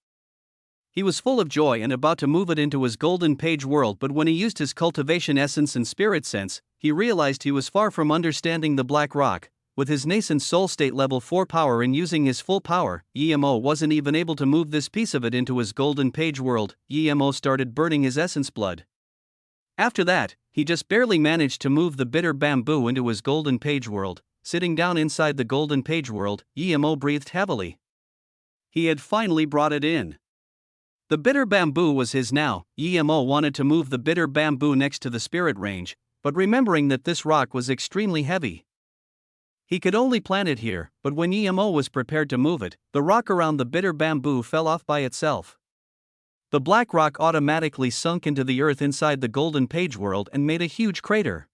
He was full of joy and about to move it into his golden page world, but when he used his cultivation essence and spirit sense, he realized he was far from understanding the black rock. With his nascent soul state level 4 power and using his full power, Emo wasn't even able to move this piece of it into his golden page world. Emo started burning his essence blood. After that, he just barely managed to move the bitter bamboo into his golden page world. Sitting down inside the golden page world, Emo breathed heavily. He had finally brought it in. The bitter bamboo was his now. Emo wanted to move the bitter bamboo next to the spirit range, but remembering that this rock was extremely heavy, he could only plant it here. But when Emo was prepared to move it, the rock around the bitter bamboo fell off by itself. The black rock automatically sunk into the earth inside the golden page world and made a huge crater.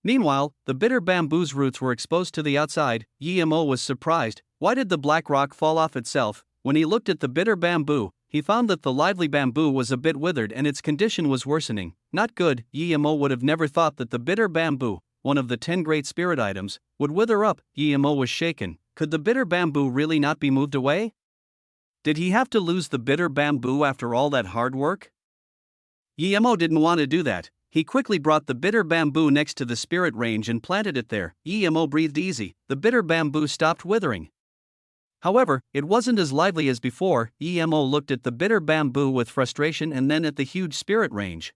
Meanwhile, the bitter bamboo's roots were exposed to the outside. Emo was surprised. Why did the black rock fall off itself? When he looked at the bitter bamboo, he found that the lively bamboo was a bit withered and its condition was worsening. Not good. Emo would have never thought that the bitter bamboo, one of the 10 great spirit items, would wither up. Emo was shaken. Could the bitter bamboo really not be moved away? Did he have to lose the bitter bamboo after all that hard work? Emo didn't want to do that. He quickly brought the bitter bamboo next to the spirit range and planted it there. Emo breathed easy. The bitter bamboo stopped withering. However, it wasn't as lively as before. Emo looked at the bitter bamboo with frustration and then at the huge spirit range.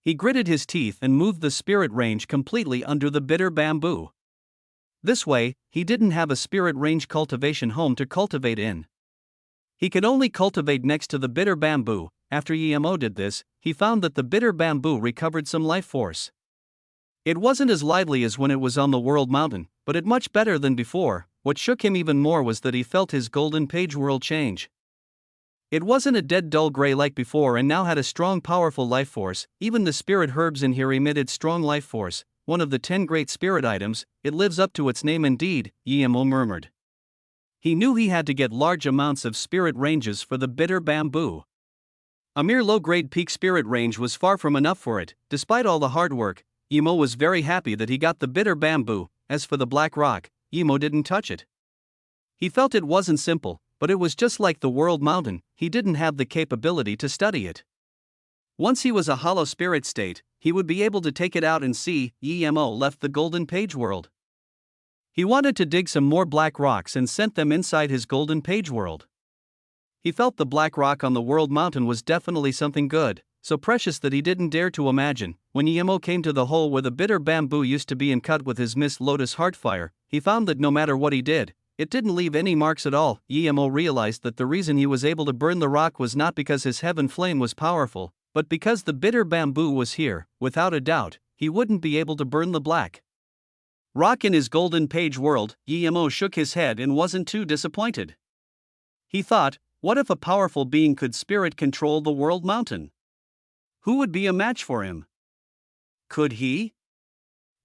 He gritted his teeth and moved the spirit range completely under the bitter bamboo. This way, he didn't have a spirit range cultivation home to cultivate in. He could only cultivate next to the bitter bamboo. After Emo did this, he found that the bitter bamboo recovered some life force. It wasn't as lively as when it was on the world mountain, but it much better than before. What shook him even more was that he felt his golden page world change. It wasn't a dead dull gray like before and now had a strong powerful life force. Even the spirit herbs in here emitted strong life force. One of the 10 great spirit items, it lives up to its name indeed, Emo murmured. He knew he had to get large amounts of spirit ranges for the bitter bamboo. A mere low-grade peak spirit range was far from enough for it. Despite all the hard work, Emo was very happy that he got the bitter bamboo. As for the black rock, Emo didn't touch it. He felt it wasn't simple, but it was just like the world mountain. He didn't have the capability to study it. Once he was a hollow spirit state, he would be able to take it out and see. Emo left the golden page world. He wanted to dig some more black rocks and sent them inside his golden page world. He felt the black rock on the world mountain was definitely something good, so precious that he didn't dare to imagine. When Emo came to the hole where the bitter bamboo used to be and cut with his Miss Lotus Heartfire, he found that no matter what he did, it didn't leave any marks at all. Emo realized that the reason he was able to burn the rock was not because his heaven flame was powerful, but because the bitter bamboo was here. Without a doubt, he wouldn't be able to burn the black rock in his golden page world. Emo shook his head and wasn't too disappointed. He thought, what if a powerful being could spirit control the world mountain? Who would be a match for him? Could he?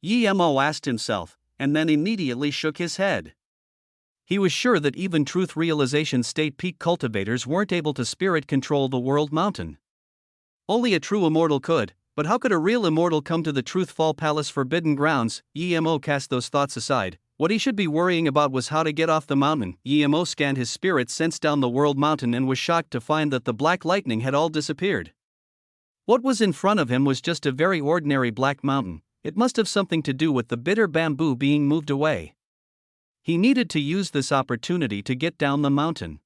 Emo asked himself, and then immediately shook his head. He was sure that even truth realization state peak cultivators weren't able to spirit control the world mountain. Only a true immortal could. But how could a real immortal come to the Truthfall Palace Forbidden Grounds? Emo cast those thoughts aside. What he should be worrying about was how to get off the mountain. Emo scanned his spirit sense down the world mountain and was shocked to find that the black lightning had all disappeared. What was in front of him was just a very ordinary black mountain. It must have something to do with the bitter bamboo being moved away. He needed to use this opportunity to get down the mountain.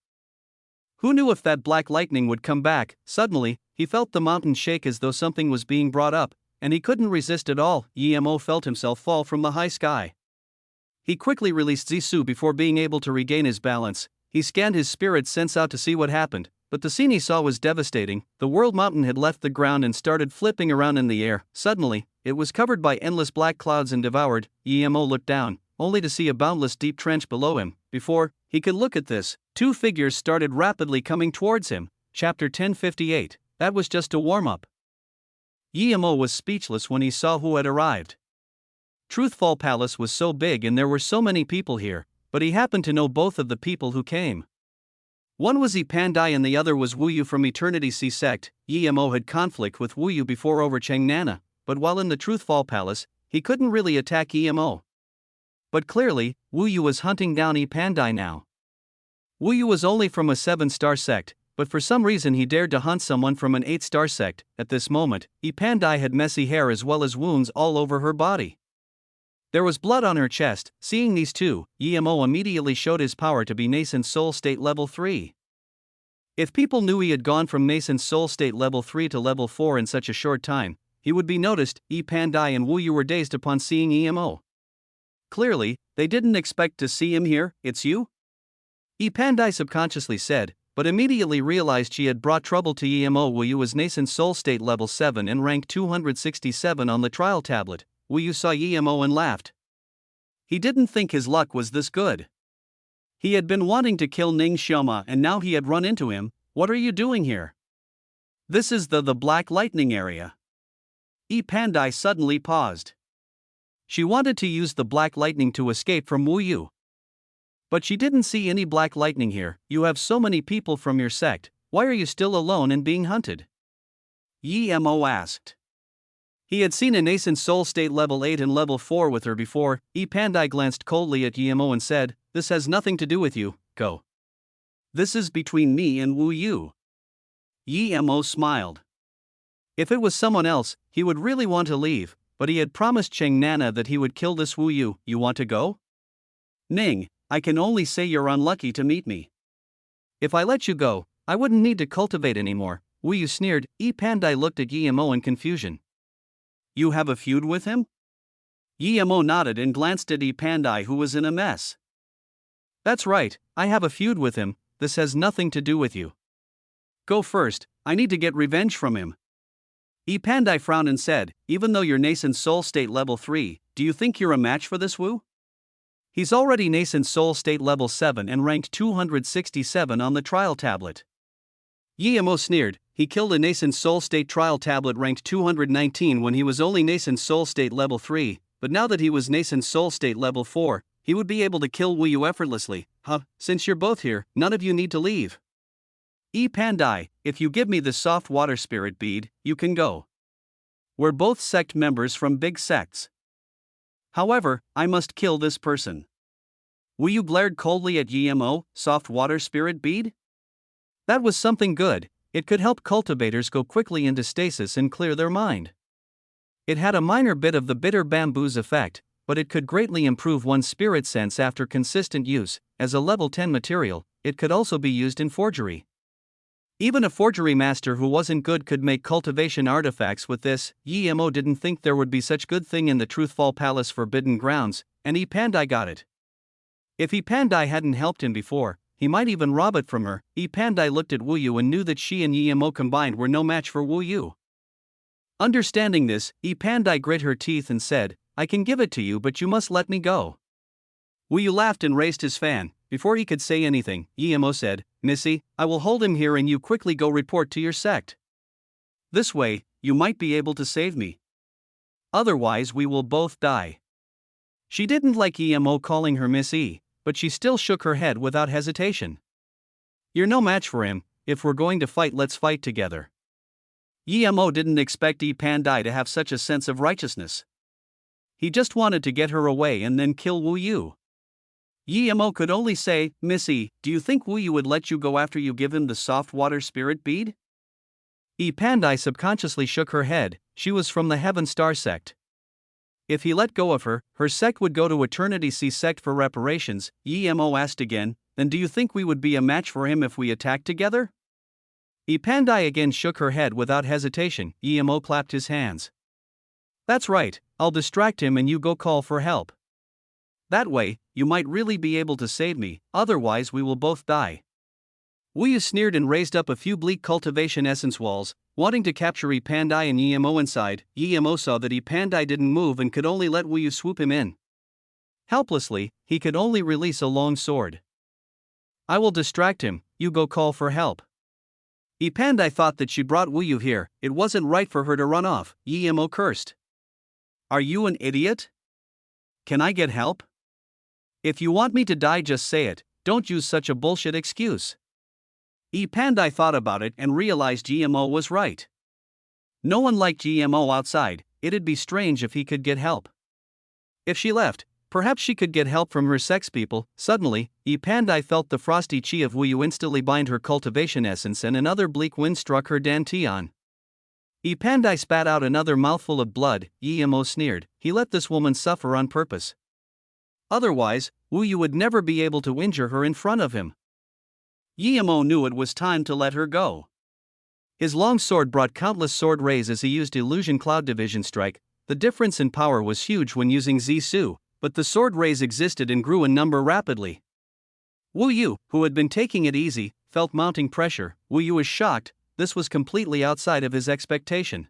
Who knew if that black lightning would come back? Suddenly, he felt the mountain shake as though something was being brought up, and he couldn't resist at all. Emo felt himself fall from the high sky. He quickly released Zisu before being able to regain his balance. He scanned his spirit sense out to see what happened, but the scene he saw was devastating. The world mountain had left the ground and started flipping around in the air. Suddenly, it was covered by endless black clouds and devoured. Emo looked down, only to see a boundless deep trench below him. Before he could look at this, 2 figures started rapidly coming towards him. Chapter 1058. That was just a warm-up. Emo was speechless when he saw who had arrived. Truthfall Palace was so big and there were so many people here, but he happened to know both of the people who came. One was Pandai and the other was Wuyu from Eternity Sea Sect. Emo had conflict with Wuyu before over Nana, but while in the Truthfall Palace, he couldn't really attack Emo. But clearly, Wuyu was hunting down Pandai now. Wuyu was only from a 7-star sect, but for some reason he dared to hunt someone from an 8-star sect. At this moment, Pandai had messy hair as well as wounds all over her body. There was blood on her chest. Seeing these two, Emo immediately showed his power to be nascent soul state level 3. If people knew he had gone from nascent soul state level 3 to level 4 in such a short time, he would be noticed. Pandai and Wuyu were dazed upon seeing Emo. Clearly, they didn't expect to see him here. It's you? Pandai subconsciously said, but immediately realized she had brought trouble to Emo. Wu Yu was nascent soul state level 7 and rank 267 on the trial tablet. Wu Yu saw Emo and laughed. He didn't think his luck was this good. He had been wanting to kill Ning Xioma and now he had run into him. What are you doing here? This is the Black Lightning area. Yi Pandai suddenly paused. She wanted to use the Black Lightning to escape from Wu Yu. But she didn't see any Black Lightning here. You have so many people from your sect, why are you still alone and being hunted? Yi Mo asked. He had seen a nascent soul state level 8 and level 4 with her before. Yi Pandai glanced coldly at Yi Mo and said, "This has nothing to do with you, go. This is between me and Wu Yu." Yi Mo smiled. If it was someone else, he would really want to leave, but he had promised Cheng Nana that he would kill this Wu Yu. You want to go? Ning, I can only say you're unlucky to meet me. If I let you go, I wouldn't need to cultivate anymore. Wu Yu sneered. Yi Pandai looked at Yi Mo in confusion. You have a feud with him? Yi Mo nodded and glanced at Yi Pandai, who was in a mess. That's right, I have a feud with him. This has nothing to do with you. Go first, I need to get revenge from him. Yi Pandai frowned and said, even though you're nascent soul state level 3, do you think you're a match for this Wu? He's already nascent soul state level 7 and ranked 267 on the trial tablet. Yi Mo sneered. He killed a nascent soul state trial tablet ranked 219 when he was only nascent soul state level 3, but now that he was nascent soul state level 4, he would be able to kill Wu Yu effortlessly. Since you're both here, none of you need to leave. Yi Pandai, if you give me the soft water spirit bead, you can go. We're both sect members from big sects. However, I must kill this person. Wu Yu glared coldly at Yi Mo. Soft water spirit bead? That was something good. It could help cultivators go quickly into stasis and clear their mind. It had a minor bit of the bitter bamboos effect, but it could greatly improve one's spirit sense after consistent use. As a level 10 material, it could also be used in forgery. Even a forgery master who wasn't good could make cultivation artifacts with this. Yi Mo didn't think there would be such good thing in the Truthful Palace Forbidden Grounds, and Yi Pandai got it. If Yi Pandai hadn't helped him before, he might even rob it from her. Yi Pandai looked at Wu Yu and knew that she and Yi Mo combined were no match for Wu Yu. Understanding this, Yi Pandai grit her teeth and said, I can give it to you, but you must let me go. Wu Yu laughed and raised his fan. Before he could say anything, Yi Mo said, Missy, I will hold him here and you quickly go report to your sect. This way, you might be able to save me. Otherwise we will both die. She didn't like Yi Mo calling her Missy, but she still shook her head without hesitation. You're no match for him. If we're going to fight, let's fight together. Yi Mo didn't expect Yi Pandai to have such a sense of righteousness. He just wanted to get her away and then kill Wu Yu. Yi Mo could only say, Missy, do you think Wu Yu would let you go after you give him the soft water spirit bead? Yi Pandai subconsciously shook her head. She was from the Heaven Star sect. If he let go of her, her sect would go to Eternity Sea sect for reparations. Yi Mo asked again, then do you think we would be a match for him if we attacked together? Yi Pandai again shook her head without hesitation. Yi Mo clapped his hands. That's right, I'll distract him and you go call for help. That way, you might really be able to save me, otherwise we will both die. Wu Yu sneered and raised up a few bleak cultivation essence walls, wanting to capture Yi Pandai and Yi Mo inside. Yi Mo saw that Yi Pandai didn't move and could only let Wu Yu swoop him in. Helplessly, he could only release a long sword. I will distract him, you go call for help. Yi Pandai thought that she brought Wu Yu here, it wasn't right for her to run off. Yi Mo cursed. Are you an idiot? Can I get help? If you want me to die, just say it, don't use such a bullshit excuse. Yi Pandai thought about it and realized Yi Mo was right. No one liked Yi Mo outside, it'd be strange if he could get help. If she left, perhaps she could get help from her sex people. Suddenly, Yi Pandai felt the frosty chi of Wu Yu instantly bind her cultivation essence and another bleak wind struck her dantian. Yi Pandai spat out another mouthful of blood. Yi Mo sneered, he let this woman suffer on purpose. Otherwise, Wu Yu would never be able to injure her in front of him. Yi Mo knew it was time to let her go. His long sword brought countless sword rays as he used Illusion Cloud Division Strike. The difference in power was huge when using Zisu, but the sword rays existed and grew in number rapidly. Wu Yu, who had been taking it easy, felt mounting pressure. Wu Yu was shocked, this was completely outside of his expectation.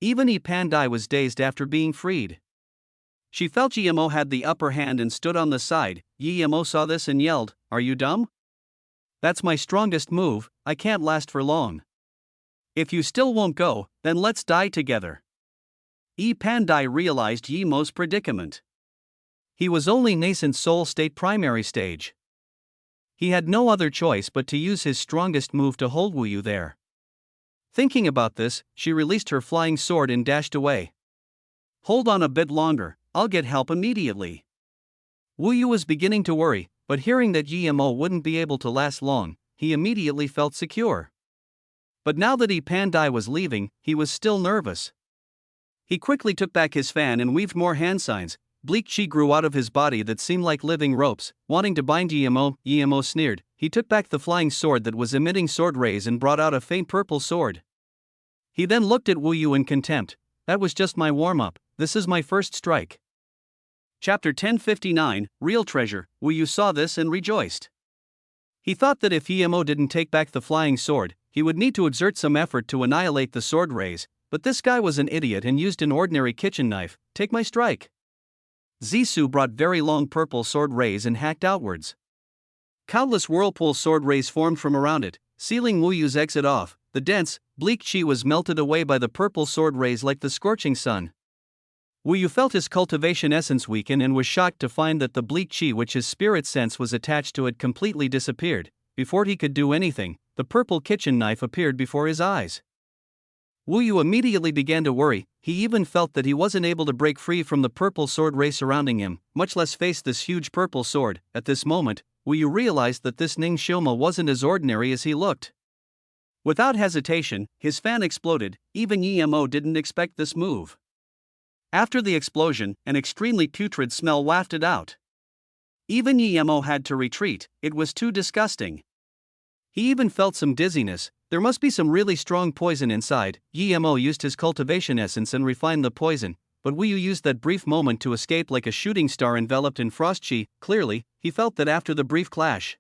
Even Yi Pandai was dazed after being freed. She felt GMO had the upper hand and stood on the side. GMO saw this and yelled, "Are you dumb? That's my strongest move, I can't last for long. If you still won't go, then let's die together." Yi Pandai realized Yemo's predicament. He was only nascent soul state primary stage. He had no other choice but to use his strongest move to hold Wu Yu there. Thinking about this, she released her flying sword and dashed away. "Hold on a bit longer, I'll get help immediately." Wu Yu was beginning to worry, but hearing that GMO wouldn't be able to last long, he immediately felt secure. But now that Yi Pandai was leaving, he was still nervous. He quickly took back his fan and weaved more hand signs. Bleak chi grew out of his body that seemed like living ropes, wanting to bind Yemo. Yemo sneered. He took back the flying sword that was emitting sword rays and brought out a faint purple sword. He then looked at Wu Yu in contempt. "That was just my warm-up, this is my first strike." Chapter 1059, Real Treasure. Wu Yu saw this and rejoiced. He thought that if Yemo didn't take back the flying sword, he would need to exert some effort to annihilate the sword rays, but this guy was an idiot and used an ordinary kitchen knife. "Take my strike." Zisu brought very long purple sword rays and hacked outwards. Countless whirlpool sword rays formed from around it, sealing Wu Yu's exit off. The dense, bleak chi was melted away by the purple sword rays like the scorching sun. Wu Yu felt his cultivation essence weaken and was shocked to find that the bleak chi which his spirit sense was attached to had completely disappeared. Before he could do anything, the purple kitchen knife appeared before his eyes. Wu Yu immediately began to worry. He even felt that he wasn't able to break free from the purple sword ray surrounding him, much less face this huge purple sword. At this moment, Wu Yu realized that this Ning Shilma wasn't as ordinary as he looked. Without hesitation, his fan exploded. Even Yemo didn't expect this move. After the explosion, an extremely putrid smell wafted out. Even Yemo had to retreat, it was too disgusting. He even felt some dizziness. There must be some really strong poison inside. Yemo used his cultivation essence and refined the poison, but Wu Yu used that brief moment to escape like a shooting star enveloped in frost chi. Clearly, he felt that after the brief clash,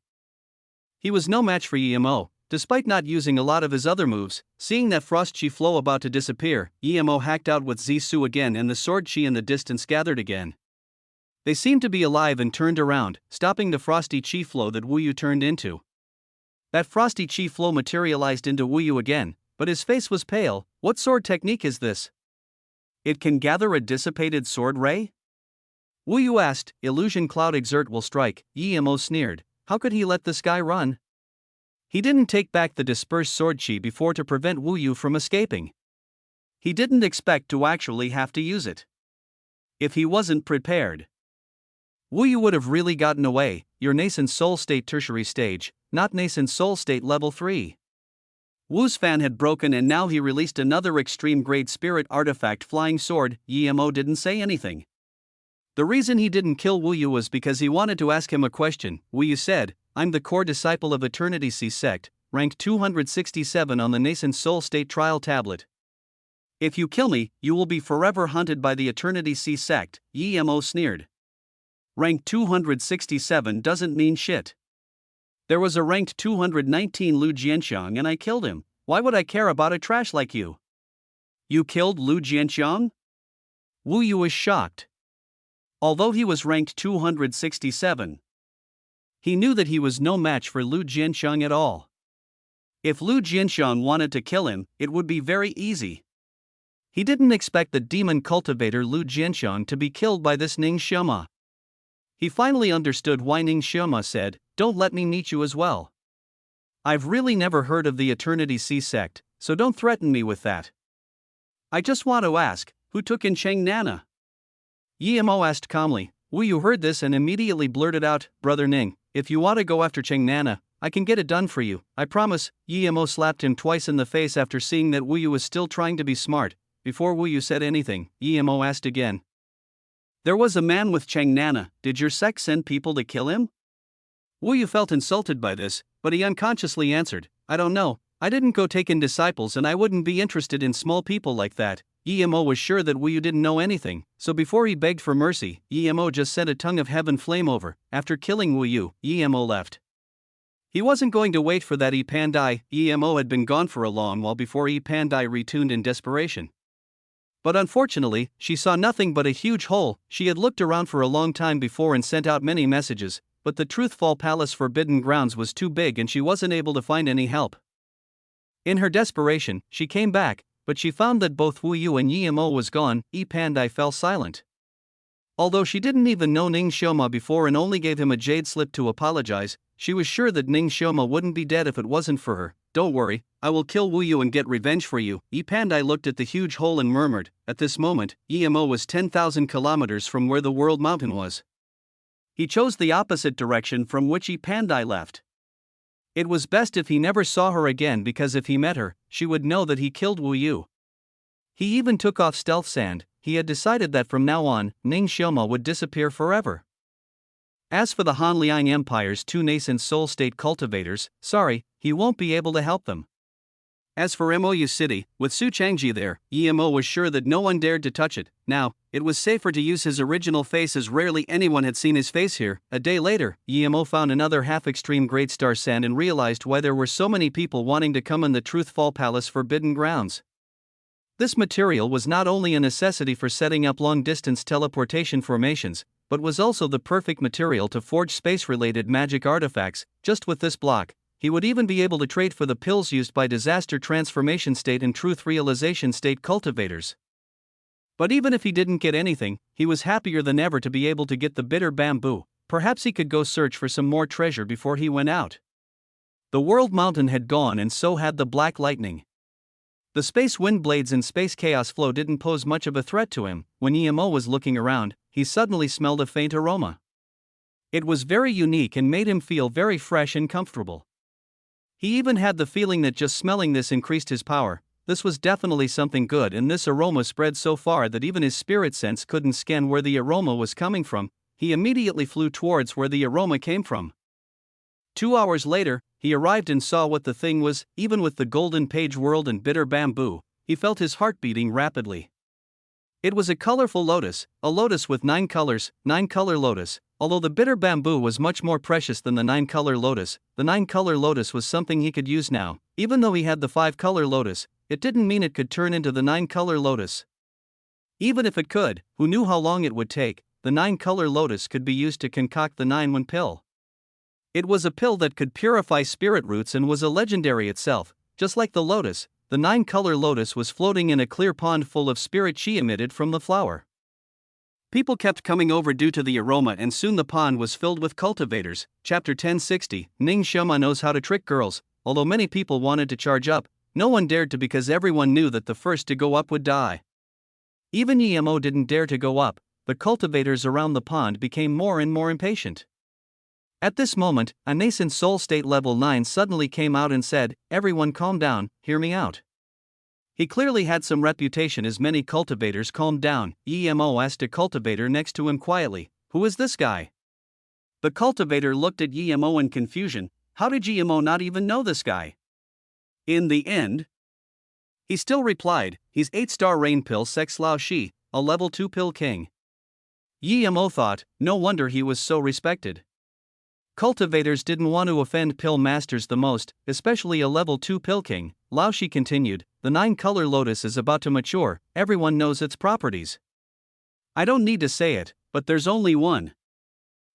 he was no match for Yemo. Despite not using a lot of his other moves, seeing that frost chi flow about to disappear, Yemo hacked out with Zisu again and the sword chi in the distance gathered again. They seemed to be alive and turned around, stopping the frosty chi flow that Wu Yu turned into. That frosty chi flow materialized into Wu Yu again, but his face was pale. "What sword technique is this? It can gather a dissipated sword ray?" Wu Yu asked. "Illusion cloud exert will strike." Yemo sneered. How could he let this guy run? He didn't take back the dispersed sword chi before to prevent Wu Yu from escaping. He didn't expect to actually have to use it. If he wasn't prepared, Wu Yu would have really gotten away. Your nascent soul state tertiary stage, not nascent soul state level 3. Wu's fan had broken and now he released another extreme grade spirit artifact flying sword. Yemo didn't say anything. The reason he didn't kill Wu Yu was because he wanted to ask him a question. Wu Yu said, "I'm the core disciple of Eternity C sect, rank 267 on the nascent soul state trial tablet. If you kill me, you will be forever hunted by the Eternity C sect." Yemo sneered. Rank 267 doesn't mean shit. There was a ranked 219 Lu Jianxiang and I killed him. Why would I care about a trash like you? You killed Lu Jianxiang? Wu Yu was shocked. Although he was ranked 267, he knew that he was no match for Lu Jianxiang at all. If Lu Jianxiang wanted to kill him, it would be very easy. He didn't expect the demon cultivator Lu Jianxiang to be killed by this Ning Shima. He finally understood why Ning Shima said, "Don't let me meet you as well. I've really never heard of the Eternity C sect, so don't threaten me with that. I just want to ask, who took in Cheng Nana?" Yemo asked calmly. Wu Yu heard this and immediately blurted out, "Brother Ning, if you want to go after Cheng Nana, I can get it done for you, I promise." Yemo slapped him twice in the face after seeing that Wu Yu was still trying to be smart. Before Wu Yu said anything, Yemo asked again. "There was a man with Cheng Nana, did your sect send people to kill him?" Wu Yu felt insulted by this, but he unconsciously answered, "I don't know, I didn't go take in disciples and I wouldn't be interested in small people like that." Yemo was sure that Wu Yu didn't know anything, so before he begged for mercy, Yemo just sent a tongue of heaven flame over. After killing Wu Yu, Yemo left. He wasn't going to wait for that Pandai. EMO had been gone for a long while before Pandai retuned in desperation. But unfortunately, she saw nothing but a huge hole. She had looked around for a long time before and sent out many messages, but the Truthful Palace Forbidden Grounds was too big and she wasn't able to find any help. In her desperation, she came back, but she found that both Wu Yu and Yimo was gone. Pandai fell silent. Although she didn't even know Ning Xioma before and only gave him a jade slip to apologize, she was sure that Ning Xioma wouldn't be dead if it wasn't for her. Don't worry, I will kill Wu Yu and get revenge for you. Pandai looked at the huge hole and murmured. At this moment, Yimo was 10,000 kilometers from where the world mountain was. He chose the opposite direction from which Pandai left. It was best if he never saw her again because if he met her, she would know that he killed Wu Yu. He even took off stealth sand. He had decided that from now on, Ning Xioma would disappear forever. As for the Han Liang Empire's two nascent soul state cultivators, sorry, he won't be able to help them. As for Mou City, with Su Changji there, Yimo was sure that no one dared to touch it. Now, it was safer to use his original face as rarely anyone had seen his face here. A day later, Yimo found another half-extreme great star sand and realized why there were so many people wanting to come in the Truthful Palace Forbidden Grounds. This material was not only a necessity for setting up long-distance teleportation formations, but was also the perfect material to forge space-related magic artifacts. Just with this block, he would even be able to trade for the pills used by disaster transformation state and truth realization state cultivators. But even if he didn't get anything, he was happier than ever to be able to get the bitter bamboo. Perhaps he could go search for some more treasure before he went out. The world mountain had gone and so had the black lightning. The space wind blades and space chaos flow didn't pose much of a threat to him. When Yimo was looking around, he suddenly smelled a faint aroma. It was very unique and made him feel very fresh and comfortable. He even had the feeling that just smelling this increased his power. This was definitely something good, and this aroma spread so far that even his spirit sense couldn't scan where the aroma was coming from. He immediately flew towards where the aroma came from. 2 hours later, he arrived and saw what the thing was. Even with the golden page world and bitter bamboo, he felt his heart beating rapidly. It was a colorful lotus, a lotus with 9 colors, 9-color lotus. Although the bitter bamboo was much more precious than the 9-color lotus, the 9-color lotus was something he could use now. Even though he had the 5-color lotus, it didn't mean it could turn into the 9-color lotus. Even if it could, who knew how long it would take, the 9-color lotus could be used to concoct the 9-1 pill. It was a pill that could purify spirit roots and was a legendary itself. Just like the lotus, the 9-color lotus was floating in a clear pond full of spirit chi emitted from the flower. People kept coming over due to the aroma and soon the pond was filled with cultivators. Chapter 1060, Ning Xioma knows how to trick girls. Although many people wanted to charge up, no one dared to because everyone knew that the first to go up would die. Even Yimo didn't dare to go up. The cultivators around the pond became more and more impatient. At this moment, a nascent soul state level 9 suddenly came out and said, "Everyone calm down, hear me out." He clearly had some reputation as many cultivators calmed down. Yimo asked a cultivator next to him quietly, "Who is this guy?" The cultivator looked at Yimo in confusion. How did Yimo not even know this guy? In the end, he still replied, "He's 8-star rain pill Sex Lao Shi, a level 2 pill king." Yimo thought, no wonder he was so respected. Cultivators didn't want to offend pill masters the most, especially a level 2 pill king. Lao Shi continued, "The 9-color lotus is about to mature, everyone knows its properties. I don't need to say it, but there's only one.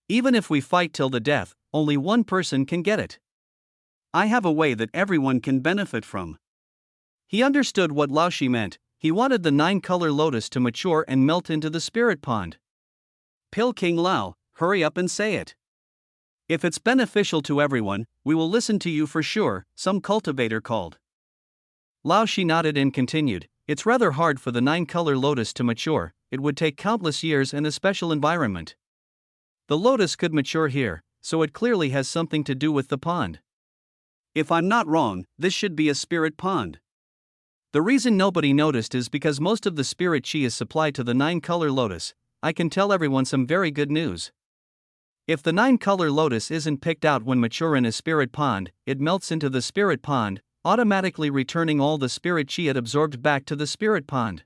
Even if we fight till the death, only one person can get it. I have a way that everyone can benefit from." He understood what Lao Shi meant. He wanted the 9-color lotus to mature and melt into the spirit pond. "Pill King Lao, hurry up and say it. If it's beneficial to everyone, we will listen to you for sure," some cultivator called. Lao Shi nodded and continued, "It's rather hard for the 9-color lotus to mature, it would take countless years and a special environment. The lotus could mature here, so it clearly has something to do with the pond. If I'm not wrong, this should be a spirit pond. The reason nobody noticed is because most of the spirit chi is supplied to the 9-color lotus. I can tell everyone some very good news. If the 9-color lotus isn't picked out when mature in a spirit pond, it melts into the spirit pond, automatically returning all the spirit chi it absorbed back to the spirit pond.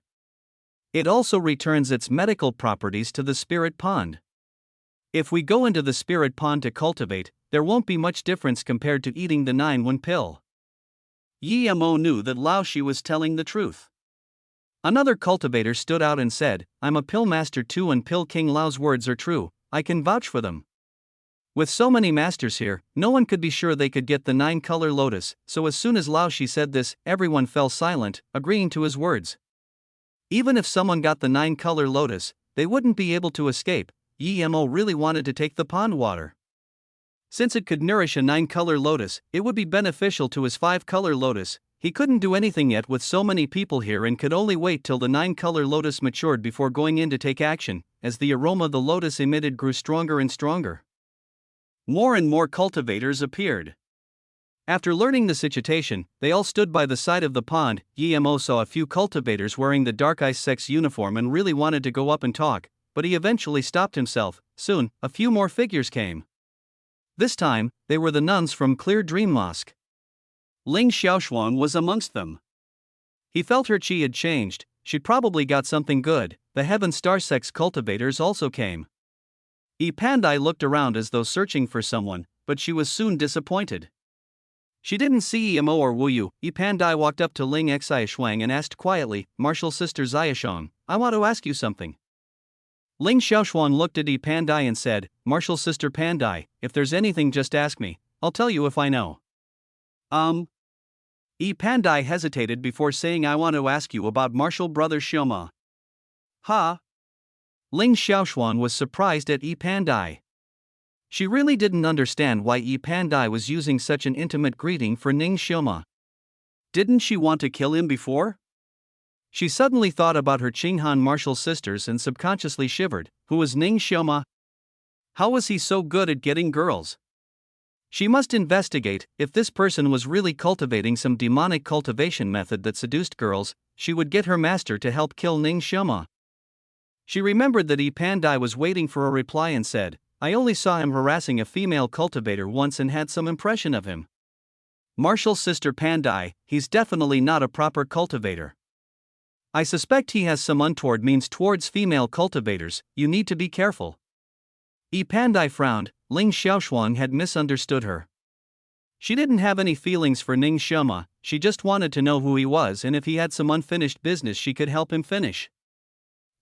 It also returns its medical properties to the spirit pond. If we go into the spirit pond to cultivate, there won't be much difference compared to eating the 9-1 pill. Yemo knew that Lao Shi was telling the truth. Another cultivator stood out and said, I'm a pill master too, and Pill King Lao's words are true, I can vouch for them. With so many masters here, no one could be sure they could get the 9-color lotus, so as soon as Lao Shi said this, everyone fell silent, agreeing to his words. Even if someone got the 9-color lotus, they wouldn't be able to escape. Yemo really wanted to take the pond water. Since it could nourish a 9-color lotus, it would be beneficial to his 5-color lotus. He couldn't do anything yet with so many people here and could only wait till the 9-color lotus matured before going in to take action, as the aroma the lotus emitted grew stronger and stronger. More and more cultivators appeared. After learning the situation, they all stood by the side of the pond. Yemo saw a few cultivators wearing the dark ice sex uniform and really wanted to go up and talk, but he eventually stopped himself. Soon, a few more figures came. This time, they were the nuns from Clear Dream Mosque. Ling Xiaoshuang was amongst them. He felt her chi had changed, she'd probably got something good. The Heaven Star sex cultivators also came. Yi Pandai looked around as though searching for someone, but she was soon disappointed. She didn't see Yemo or Wu Yu. Yi Pandai walked up to Ling Xiaoshuang and asked quietly, Martial Sister Xiaoshang, I want to ask you something. Ling Xiaoshuang looked at Yi Pandai and said, Martial Sister Pandai, if there's anything just ask me, I'll tell you if I know. Yi Pandai hesitated before saying, I want to ask you about Martial Brother Xioma. Ha! Ling Xiaoshuang was surprised at Yi Pandai. She really didn't understand why Yi Pandai was using such an intimate greeting for Ning Xioma. Didn't she want to kill him before? She suddenly thought about her Qinghan martial sisters and subconsciously shivered. Who was Ning Xioma? How was he so good at getting girls? She must investigate. If this person was really cultivating some demonic cultivation method that seduced girls, she would get her master to help kill Ning Xioma. She remembered that Yi Pandai was waiting for a reply and said, I only saw him harassing a female cultivator once and had some impression of him. Martial Sister Pandai, he's definitely not a proper cultivator. I suspect he has some untoward means towards female cultivators, you need to be careful. Yi Pandai frowned. Ling Xiaoshuang had misunderstood her. She didn't have any feelings for Ning Xioma, she just wanted to know who he was and if he had some unfinished business she could help him finish.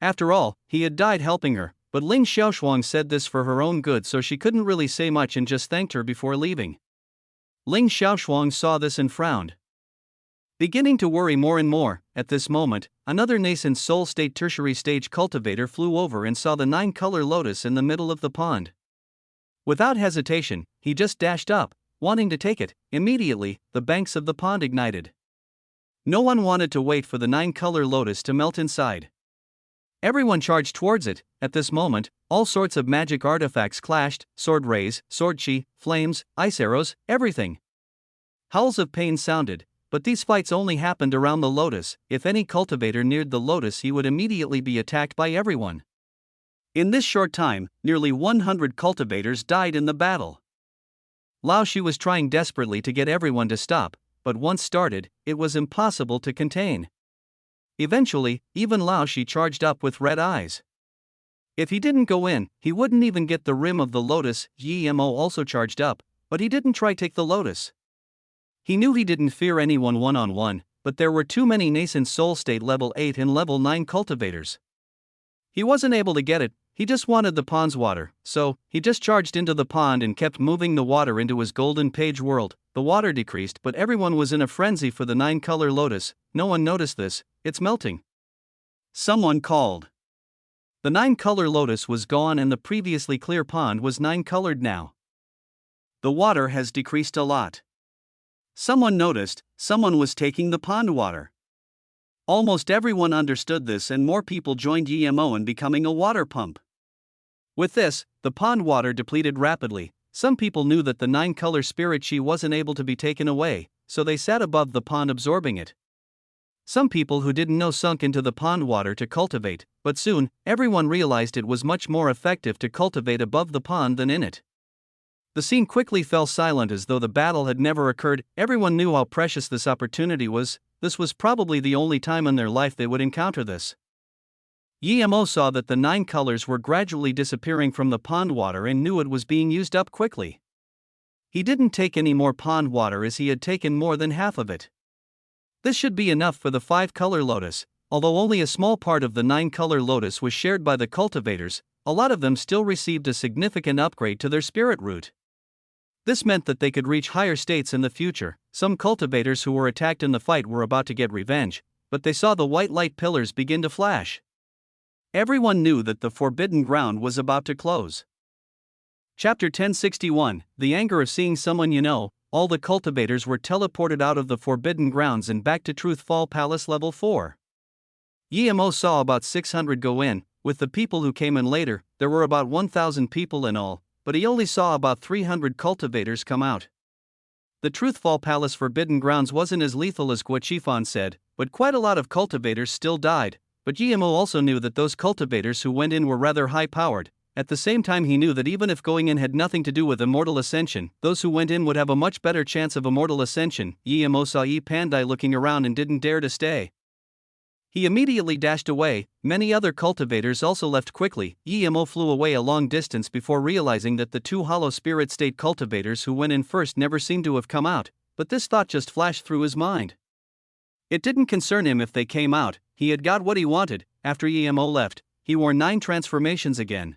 After all, he had died helping her, but Ling Xiaoshuang said this for her own good, so she couldn't really say much and just thanked her before leaving. Ling Xiaoshuang saw this and frowned. Beginning to worry more and more, at this moment, another nascent soul state tertiary stage cultivator flew over and saw the 9-color lotus in the middle of the pond. Without hesitation, he just dashed up, wanting to take it. Immediately, the banks of the pond ignited. No one wanted to wait for the 9-color lotus to melt inside. Everyone charged towards it. At this moment, all sorts of magic artifacts clashed, sword rays, sword chi, flames, ice arrows, everything. Howls of pain sounded, but these fights only happened around the lotus. If any cultivator neared the lotus, he would immediately be attacked by everyone. In this short time, nearly 100 cultivators died in the battle. Lao Shi was trying desperately to get everyone to stop, but once started, it was impossible to contain. Eventually, even Lao Shi charged up with red eyes. If he didn't go in, he wouldn't even get the rim of the lotus. Yemo also charged up, but he didn't try take the lotus. He knew he didn't fear anyone one-on-one, but there were too many nascent soul state level 8 and level 9 cultivators. He wasn't able to get it. He just wanted the pond's water, so he just charged into the pond and kept moving the water into his golden page world. The water decreased, but everyone was in a frenzy for the 9-color lotus. No one noticed this, it's melting. Someone called. The 9-color lotus was gone and the previously clear pond was 9-colored now. The water has decreased a lot. Someone noticed, someone was taking the pond water. Almost everyone understood this and more people joined Yemo in becoming a water pump. With this, the pond water depleted rapidly. Some people knew that the 9-color spirit chi wasn't able to be taken away, so they sat above the pond absorbing it. Some people who didn't know sunk into the pond water to cultivate, but soon, everyone realized it was much more effective to cultivate above the pond than in it. The scene quickly fell silent as though the battle had never occurred. Everyone knew how precious this opportunity was. This was probably the only time in their life they would encounter this. Yemo saw that the 9 colors were gradually disappearing from the pond water and knew it was being used up quickly. He didn't take any more pond water as he had taken more than half of it. This should be enough for the 5-color lotus, although only a small part of the 9-color lotus was shared by the cultivators. A lot of them still received a significant upgrade to their spirit root. This meant that they could reach higher states in the future. Some cultivators who were attacked in the fight were about to get revenge, but they saw the white light pillars begin to flash. Everyone knew that the forbidden ground was about to close. Chapter 1061, The Anger of Seeing Someone You Know. All the cultivators were teleported out of the forbidden grounds and back to Truthfall Palace Level 4. Yemo saw about 600 go in. With the people who came in later, there were about 1,000 people in all, but he only saw about 300 cultivators come out. The Truthfall Palace Forbidden Grounds wasn't as lethal as Guachifan said, but quite a lot of cultivators still died. But Yemo also knew that those cultivators who went in were rather high-powered. At the same time, he knew that even if going in had nothing to do with immortal ascension, those who went in would have a much better chance of immortal ascension. Yemo saw Pandai looking around and didn't dare to stay. He immediately dashed away. Many other cultivators also left quickly. Yemo flew away a long distance before realizing that the 2 hollow spirit state cultivators who went in first never seemed to have come out, but this thought just flashed through his mind. It didn't concern him if they came out. He had got what he wanted. After Yemo left, he wore 9 transformations again.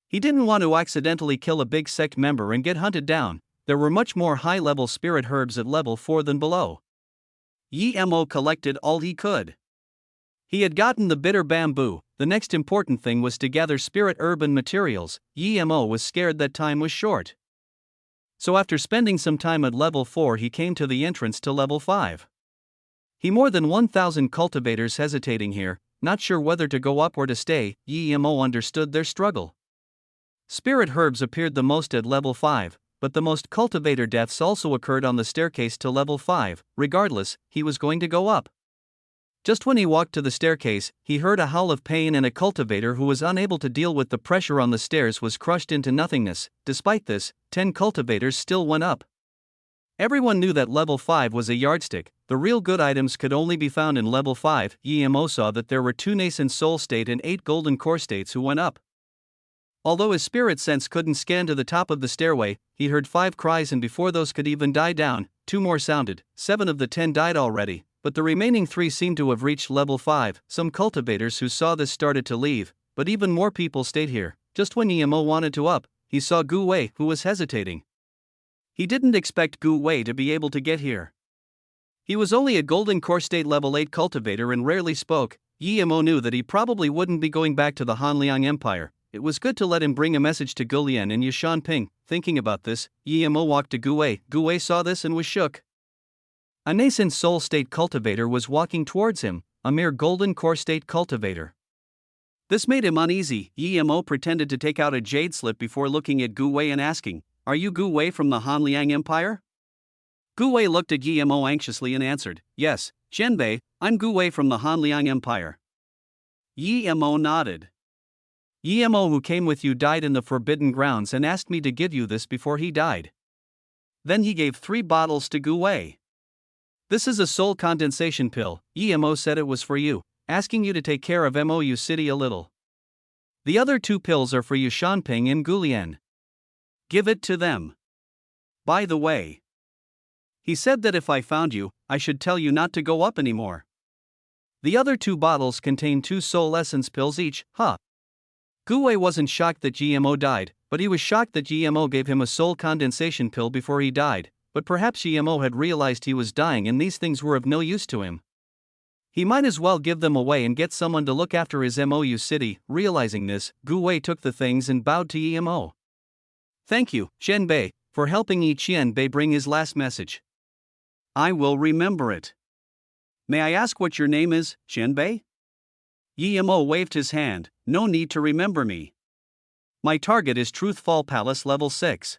He didn't want to accidentally kill a big sect member and get hunted down. There were much more high-level spirit herbs at level 4 than below. Yemo collected all he could. He had gotten the bitter bamboo. The next important thing was to gather spirit herb and materials. Yemo was scared that time was short. So after spending some time at level 4, he came to the entrance to level 5. He more than 1,000 cultivators hesitating here, not sure whether to go up or to stay. Yemo understood their struggle. Spirit herbs appeared the most at level 5, but the most cultivator deaths also occurred on the staircase to level 5. Regardless, he was going to go up. Just when he walked to the staircase, he heard a howl of pain, and a cultivator who was unable to deal with the pressure on the stairs was crushed into nothingness. Despite this, 10 cultivators still went up. Everyone knew that level 5 was a yardstick. The real good items could only be found in level 5. Yemo saw that there were 2 nascent soul state and 8 golden core states who went up. Although his spirit sense couldn't scan to the top of the stairway, he heard 5 cries, and before those could even die down, 2 more sounded. 7 of the 10 died already, but the remaining 3 seemed to have reached level 5. Some cultivators who saw this started to leave, but even more people stayed here. Just when Yemo wanted to up, he saw Gu Wei, who was hesitating. He didn't expect Gu Wei to be able to get here. He was only a golden core state level 8 cultivator and rarely spoke. Yemo knew that he probably wouldn't be going back to the Hanliang Empire. It was good to let him bring a message to Gulian and Yushan Ping. Thinking about this, Yemo walked to Gu Wei. Gu Wei saw this and was shook. A nascent soul state cultivator was walking towards him, a mere golden core state cultivator. This made him uneasy. Yemo pretended to take out a jade slip before looking at Gu Wei and asking, "Are you Gu Wei from the Hanliang Empire?" Gu Wei looked at Yemo anxiously and answered, "Yes, Zhenbei, I'm Gu Wei from the Hanliang Empire." Yemo nodded. "Yemo who came with you died in the Forbidden Grounds and asked me to give you this before he died." Then he gave 3 bottles to Gu Wei. "This is a soul condensation pill. Yemo said it was for you, asking you to take care of Mou City a little. The other 2 pills are for Yushan Ping and Gulian. Give it to them. By the way, he said that if I found you, I should tell you not to go up anymore." The other 2 bottles contain 2 soul essence pills each. Gu Wei wasn't shocked that Yemo died, but he was shocked that Yemo gave him a soul condensation pill before he died. But perhaps Yemo had realized he was dying and these things were of no use to him. He might as well give them away and get someone to look after his Mou City. Realizing this, Gu Wei took the things and bowed to Yemo. "Thank you, Zhenbei, for helping Zhenbei bring his last message. I will remember it. May I ask what your name is, Zhenbei?" Yemo waved his hand. "No need to remember me. My target is Truthfall Palace level 6.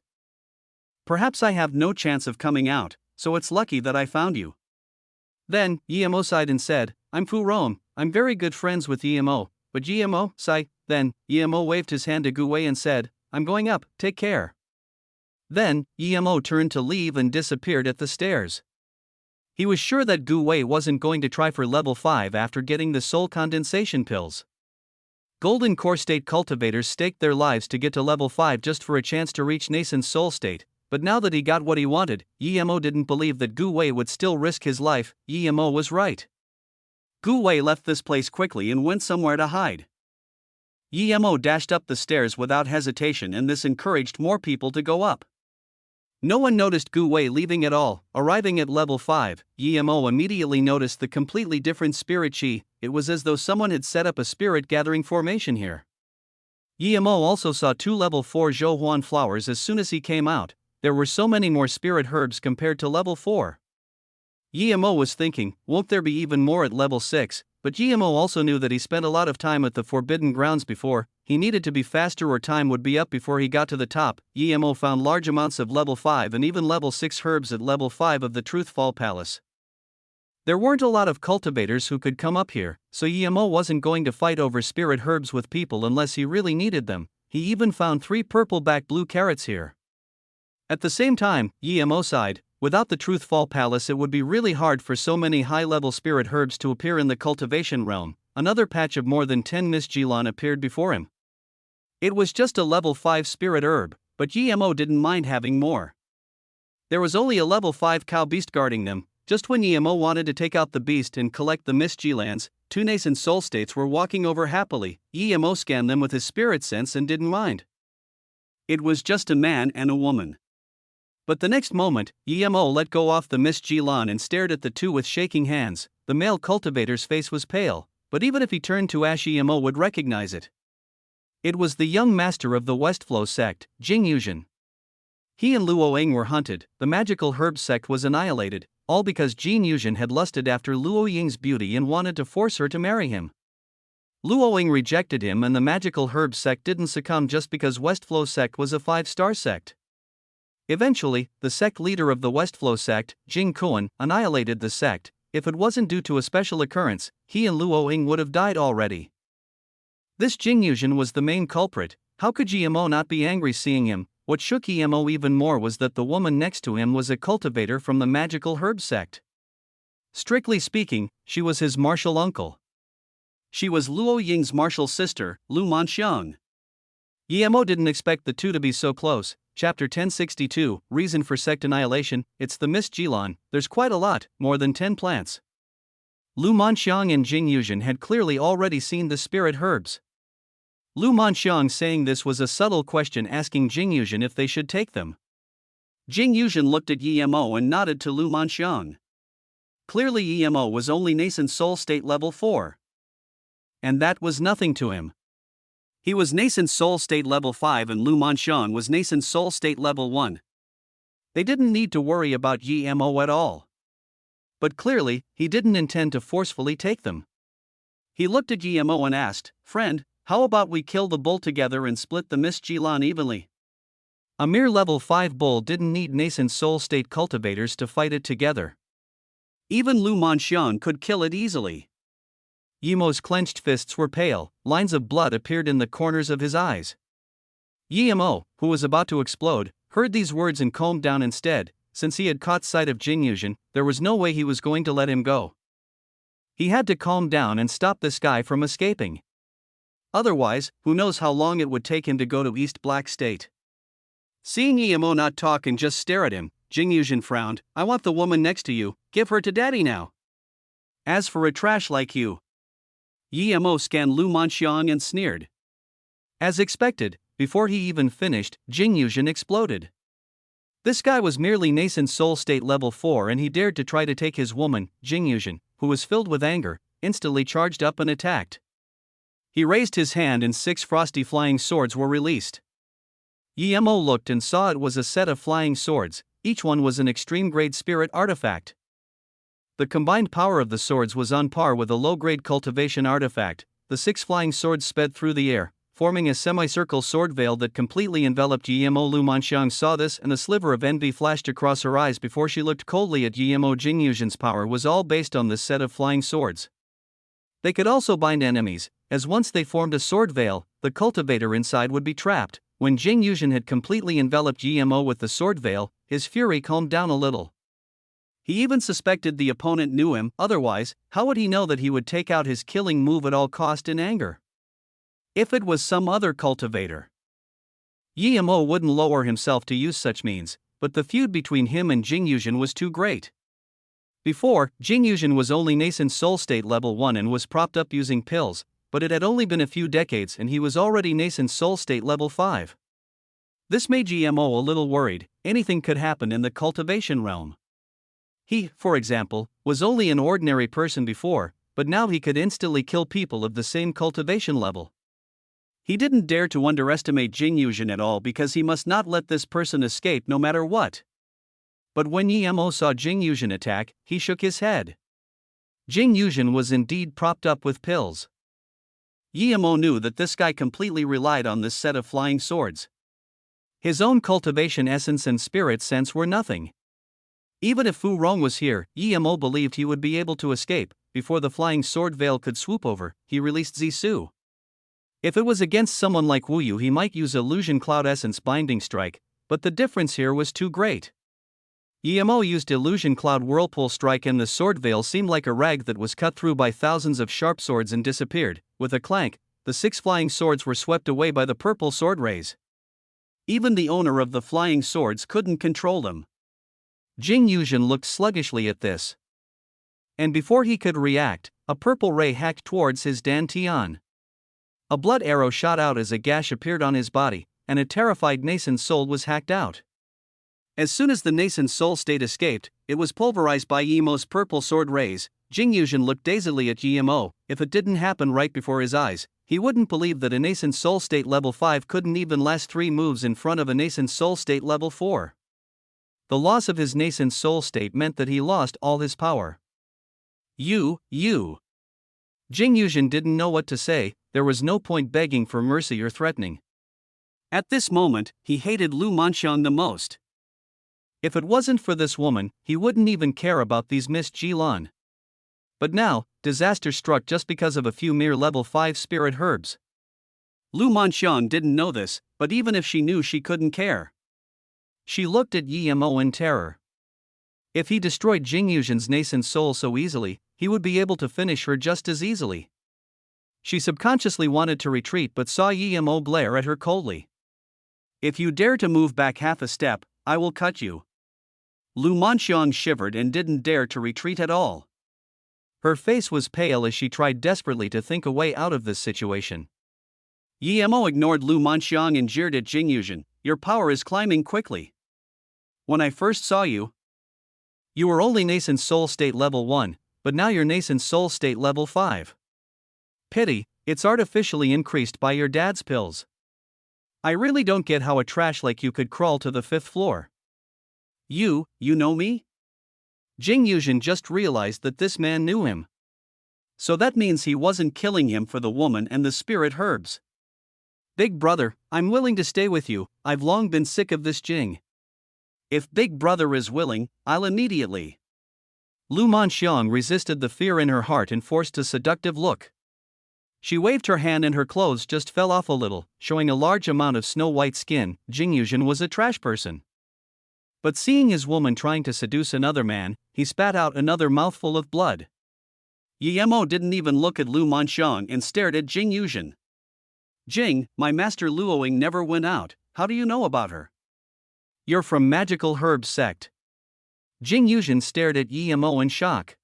Perhaps I have no chance of coming out, so it's lucky that I found you." Then, Yemo sighed and said, "I'm Fu Rome. I'm very good friends with Yemo, but Yemo, sigh." Then, Yemo waved his hand to Gu Wei and said, "I'm going up, take care." Then, Yemo turned to leave and disappeared at the stairs. He was sure that Gu Wei wasn't going to try for level 5 after getting the soul condensation pills. Golden core state cultivators staked their lives to get to level 5 just for a chance to reach nascent soul state. but now that he got what he wanted, Yemo didn't believe that Gu Wei would still risk his life. Yemo was right. Gu Wei left this place quickly and went somewhere to hide. Yemo dashed up the stairs without hesitation, and this encouraged more people to go up. No one noticed Gu Wei leaving at all. Arriving at level 5, Yemo immediately noticed the completely different spirit chi. It was as though someone had set up a spirit gathering formation here. Yemo also saw 2 level 4 Zhouhuan flowers as soon as he came out. There were so many more spirit herbs compared to level 4. Yemo was thinking, won't there be even more at level 6? But Yemo also knew that he spent a lot of time at the Forbidden Grounds before. He needed to be faster or time would be up before he got to the top. Yemo found large amounts of level 5 and even level 6 herbs at level 5 of the Truthfall Palace. There weren't a lot of cultivators who could come up here, so Yemo wasn't going to fight over spirit herbs with people unless he really needed them. He even found 3 purple-back blue carrots here. At the same time, Yemo sighed. Without the Truthfall Palace, it would be really hard for so many high-level spirit herbs to appear in the cultivation realm. Another patch of more than 10 Misjilan appeared before him. It was just a level 5 spirit herb, but Yemo didn't mind having more. There was only a level 5 cow beast guarding them. Just when Yemo wanted to take out the beast and collect the Misjilans, 2 nascent soul states were walking over happily. Yemo scanned them with his spirit sense and didn't mind. It was just a man and a woman. But the next moment, Yemo let go off the Misjilan and stared at the 2 with shaking hands. The male cultivator's face was pale, but even if he turned to ash, Yemo would recognize it. It was the young master of the Westflow sect, Jing Yuzhen. He and Luo Ying were hunted. The magical herb sect was annihilated, all because Jing Yuzhen had lusted after Luo Ying's beauty and wanted to force her to marry him. Luo Ying rejected him, and the magical herb sect didn't succumb just because Westflow sect was a 5-star sect. Eventually, the sect leader of the Westflow sect, Jing Kuan, annihilated the sect. If it wasn't due to a special occurrence, he and Luo Ying would have died already. This Jing Yuzhen was the main culprit. How could Yemo not be angry seeing him? What shook Yemo even more was that the woman next to him was a cultivator from the magical herb sect. Strictly speaking, she was his martial uncle. She was Luo Ying's martial sister, Lu Manxiang. Yemo didn't expect the 2 to be so close. Chapter 1062, Reason for Sect Annihilation. It's the Misjilan. There's quite a lot, more than 10 plants. Lu Manxiang and Jing Yuzhen had clearly already seen the spirit herbs. Lu Manxiang saying this was a subtle question, asking Jing Yuzhen if they should take them. Jing Yuzhen looked at Yemo and nodded to Lu Manxiang. Clearly Yemo was only nascent soul state level 4. And that was nothing to him. He was nascent soul state level 5 and Lu Manxiang was nascent soul state level 1. They didn't need to worry about Yemo at all. But clearly, he didn't intend to forcefully take them. He looked at Yemo and asked, "Friend, how about we kill the bull together and split the Misjilan evenly?" A mere level 5 bull didn't need nascent soul state cultivators to fight it together. Even Lu Manxiang could kill it easily. Yemo's clenched fists were pale, lines of blood appeared in the corners of his eyes. Yemo, who was about to explode, heard these words and calmed down instead. Since he had caught sight of Jing Yuzhen, there was no way he was going to let him go. He had to calm down and stop this guy from escaping. Otherwise, who knows how long it would take him to go to East Black State. Seeing Yemo not talk and just stare at him, Jing Yuzhen frowned. "I want the woman next to you, give her to daddy now. As for a trash like you." Yemo scanned Lu Manxiang and sneered. As expected, before he even finished, Jing Yuzhen exploded. This guy was merely nascent soul state level 4 and he dared to try to take his woman. Jing Yuzhen, who was filled with anger, instantly charged up and attacked. He raised his hand and 6 frosty flying swords were released. Yemo looked and saw it was a set of flying swords. Each one was an extreme grade spirit artifact. The combined power of the swords was on par with a low-grade cultivation artifact. The 6 flying swords sped through the air, forming a semicircle sword veil that completely enveloped Yemo. Lu Manxiang saw this and a sliver of envy flashed across her eyes before she looked coldly at Yemo. Jing Yuzhen's power was all based on this set of flying swords. They could also bind enemies, as once they formed a sword veil, the cultivator inside would be trapped. When Jing Yuzhen had completely enveloped Yemo with the sword veil, his fury calmed down a little. He even suspected the opponent knew him, otherwise, how would he know that he would take out his killing move at all cost in anger? If it was some other cultivator, Yemo wouldn't lower himself to use such means. but the feud between him and Jing Yuzhen was too great. Before, Jing Yuzhen was only nascent soul state level 1 and was propped up using pills, but it had only been a few decades and he was already nascent soul state level 5. This made GMO a little worried. Anything could happen in the cultivation realm. He, for example, was only an ordinary person before, but now he could instantly kill people of the same cultivation level. He didn't dare to underestimate Jing Yuzhen at all because he must not let this person escape no matter what. But when Yemo saw Jing Yuzhen attack, he shook his head. Jing Yuzhen was indeed propped up with pills. Yemo knew that this guy completely relied on this set of flying swords. His own cultivation essence and spirit sense were nothing. Even if Fu Rong was here, Yemo believed he would be able to escape. Before the flying sword veil could swoop over, he released Zisu. If it was against someone like Wu Yu, he might use Illusion Cloud Essence Binding Strike, but the difference here was too great. Yemo used Illusion Cloud Whirlpool Strike and the sword veil seemed like a rag that was cut through by thousands of sharp swords and disappeared. With a clank, the 6 flying swords were swept away by the purple sword rays. Even the owner of the flying swords couldn't control them. Jing Yuzhen looked sluggishly at this. And before he could react, a purple ray hacked towards his dantian. A blood arrow shot out as a gash appeared on his body, and a terrified nascent soul was hacked out. As soon as the nascent soul state escaped, it was pulverized by Yemo's purple sword rays. Jing Yuzhen looked dazedly at Yemo. If it didn't happen right before his eyes, he wouldn't believe that a nascent soul state level 5 couldn't even last 3 moves in front of a nascent soul state level 4. The loss of his nascent soul state meant that he lost all his power. You. Jing Yuzhen didn't know what to say. There was no point begging for mercy or threatening. At this moment, he hated Lu Manxiang the most. If it wasn't for this woman, he wouldn't even care about these Miss Jilan. But now, disaster struck just because of a few mere level 5 spirit herbs. Lu Manxiang didn't know this, but even if she knew, she couldn't care. She looked at Yemo in terror. If he destroyed Jing Yuzhen's nascent soul so easily, he would be able to finish her just as easily. She subconsciously wanted to retreat but saw Yemo glare at her coldly. If you dare to move back half a step, I will cut you. Lu Manxiang shivered and didn't dare to retreat at all. Her face was pale as she tried desperately to think a way out of this situation. Yemo ignored Lu Manxiang and jeered at Jing Yuzhen. Your power is climbing quickly. When I first saw you, you were only nascent soul state level 1, but now you're nascent soul state level 5. Pity, it's artificially increased by your dad's pills. I really don't get how a trash like you could crawl to the 5th floor. You know me? Jing Yuzhen just realized that this man knew him. So that means he wasn't killing him for the woman and the spirit herbs. Big brother, I'm willing to stay with you. I've long been sick of this Jing. If Big Brother is willing, I'll immediately. Lu Manxiang resisted the fear in her heart and forced a seductive look. She waved her hand and her clothes just fell off a little, showing a large amount of snow-white skin. Jing Yuzhen was a trash person. But seeing his woman trying to seduce another man, he spat out another mouthful of blood. Yemo didn't even look at Lu Manxiang and stared at Jing Yuzhen. Jing, my master Luoying never went out. How do you know about her? You're from Magical Herb Sect. Jing Yuzhen stared at Yemo in shock.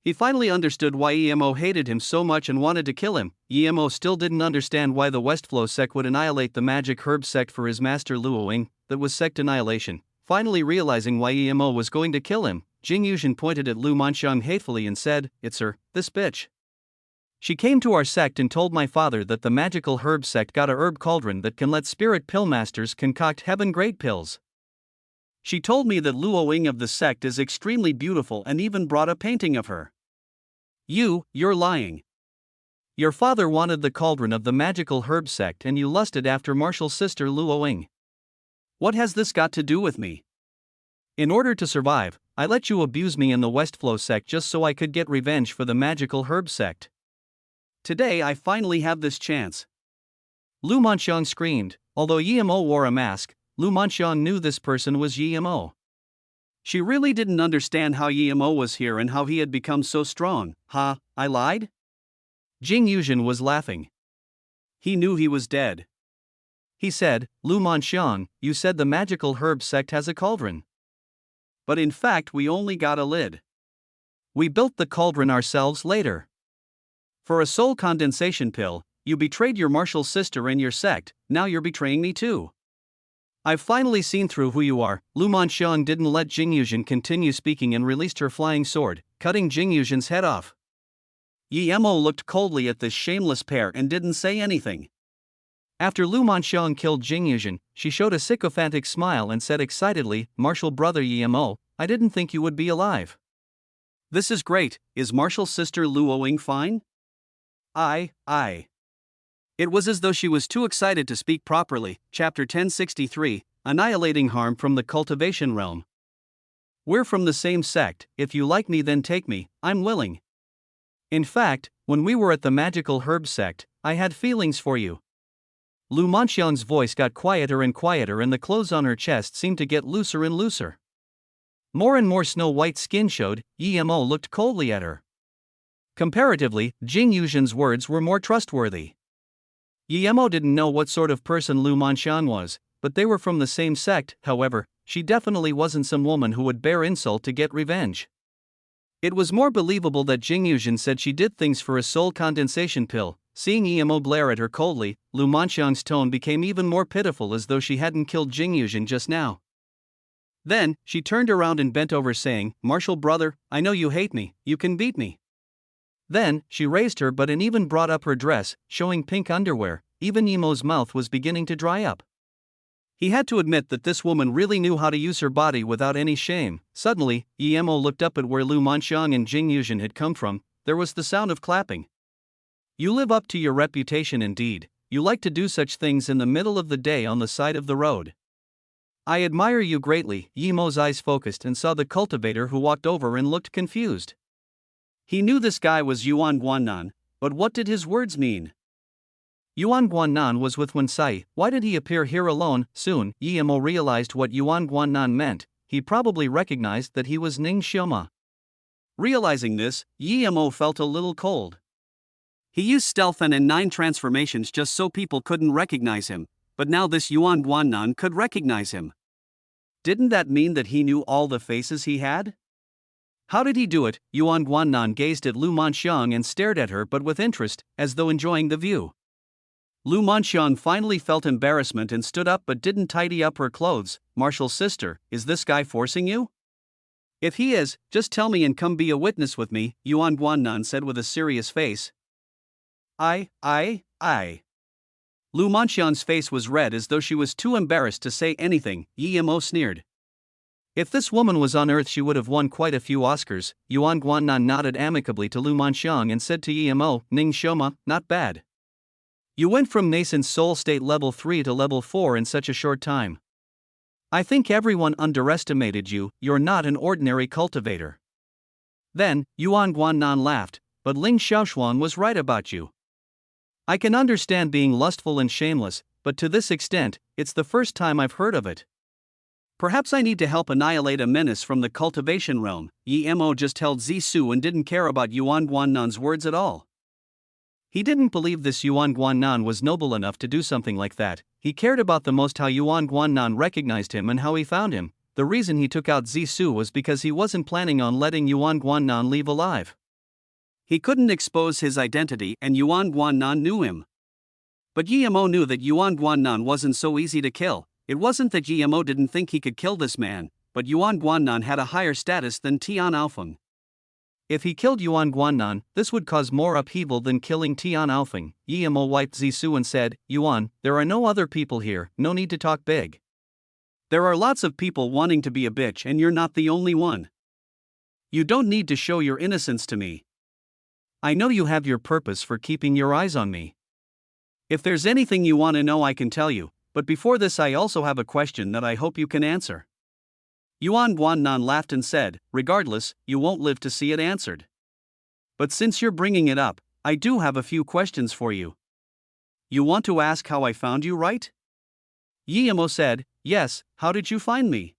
He finally understood why Yemo hated him so much and wanted to kill him. Yemo still didn't understand why the Westflow sect would annihilate the Magic Herb Sect for his master Luoying. That was sect annihilation. Finally realizing why Yemo was going to kill him, Jing Yuzhen pointed at Lu Manxiang hatefully and said, "It's her, this bitch. She came to our sect and told my father that the Magical Herb Sect got a herb cauldron that can let spirit pill masters concoct heaven-grade pills. She told me that Luoying of the sect is extremely beautiful and even brought a painting of her. You're lying. Your father wanted the cauldron of the Magical Herb Sect and you lusted after Marshall's sister Luoying. What has this got to do with me? In order to survive, I let you abuse me in the Westflow sect just so I could get revenge for the Magical Herb Sect. Today I finally have this chance." Lu Manxiang screamed. Although Yemo wore a mask, Lu Manxiang knew this person was Yemo. She really didn't understand how Yemo was here and how he had become so strong. Ha, I lied? Jing Yuzhen was laughing. He knew he was dead. He said, Lu Manxiang, you said the magical herb sect has a cauldron. But in fact, we only got a lid. We built the cauldron ourselves later. For a soul condensation pill, you betrayed your martial sister and your sect, now you're betraying me too. I've finally seen through who you are. Lu Manxiang didn't let Jing Yuzhen continue speaking and released her flying sword, cutting Jing Yuzhen's head off. Yi Mo looked coldly at this shameless pair and didn't say anything. After Lu Manxiang killed Jing Yuzhen, she showed a sycophantic smile and said excitedly, Martial brother Yi Mo, I didn't think you would be alive. This is great. Is martial sister Lu Oing fine? I. It was as though she was too excited to speak properly. Chapter 1063, Annihilating Harm from the Cultivation Realm. We're from the same sect, if you like me then take me, I'm willing. In fact, when we were at the magical herb sect, I had feelings for you. Lu Manxiang's voice got quieter and quieter and the clothes on her chest seemed to get looser and looser. More and more snow-white skin showed. Yi Mo looked coldly at her. Comparatively, Jing Yuzhen's words were more trustworthy. Yi Mo didn't know what sort of person Lu Manxiang was, but they were from the same sect. However, she definitely wasn't some woman who would bear insult to get revenge. It was more believable that Jing Yuzhen said she did things for a soul condensation pill. Seeing Yi Mo glare at her coldly, Lu Manxiang's tone became even more pitiful, as though she hadn't killed Jing Yuzhen just now. Then, she turned around and bent over saying, Martial brother, I know you hate me, you can beat me. Then, she raised her butt and even brought up her dress, showing pink underwear. Even Yi Mo's mouth was beginning to dry up. He had to admit that this woman really knew how to use her body without any shame. Suddenly, Yi Mo looked up at where Lu Manxiang and Jing Yuzhen had come from. There was the sound of clapping. You live up to your reputation indeed. You like to do such things in the middle of the day on the side of the road. I admire you greatly. Yi Mo's eyes focused and saw the cultivator who walked over and looked confused. He knew this guy was Yuan Guannan, but what did his words mean? Yuan Guannan was with Wen Sai. Why did he appear here alone? Soon, Yi Mo realized what Yuan Guannan meant. He probably recognized that he was Ning Xioma. Realizing this, Yi Mo felt a little cold. He used stealth and 9 transformations just so people couldn't recognize him, but now this Yuan Guannan could recognize him. Didn't that mean that he knew all the faces he had? How did he do it? Yuan Guannan gazed at Lu Manxiang and stared at her but with interest, as though enjoying the view. Lu Manxiang finally felt embarrassment and stood up but didn't tidy up her clothes. Martial sister, is this guy forcing you? If he is, just tell me and come be a witness with me, Yuan Guannan said with a serious face. I. Lu Manxiang's face was red as though she was too embarrassed to say anything. Yi Mo sneered. If this woman was on Earth, she would have won quite a few Oscars. Yuan Guannan nodded amicably to Lu Manxiang and said to Yi Mo, Ning Xioma, not bad. You went from nascent soul state level 3 to level 4 in such a short time. I think everyone underestimated you. You're not an ordinary cultivator. Then, Yuan Guannan laughed, but Ling Xiaoshuan was right about you. I can understand being lustful and shameless, but to this extent, it's the first time I've heard of it. Perhaps I need to help annihilate a menace from the cultivation realm. Yi Mo just held Zisu and didn't care about Yuan Guannan's words at all. He didn't believe this Yuan Guannan was noble enough to do something like that. He cared about the most how Yuan Guannan recognized him and how he found him. The reason he took out Zisu was because he wasn't planning on letting Yuan Guannan leave alive. He couldn't expose his identity and Yuan Guannan knew him. But Yi Mo knew that Yuan Guannan wasn't so easy to kill. It wasn't that Yi Mo didn't think he could kill this man, but Yuan Guannan had a higher status than Tian Aofeng. If he killed Yuan Guannan, this would cause more upheaval than killing Tian Aofeng. Yi Mo wiped Zisu and said, Yuan, there are no other people here, no need to talk big. There are lots of people wanting to be a bitch and you're not the only one. You don't need to show your innocence to me. I know you have your purpose for keeping your eyes on me. If there's anything you want to know, I can tell you, but before this I also have a question that I hope you can answer. Yuan Guannan laughed and said, regardless, you won't live to see it answered. But since you're bringing it up, I do have a few questions for you. You want to ask how I found you, right? Yi Mo said, yes, how did you find me?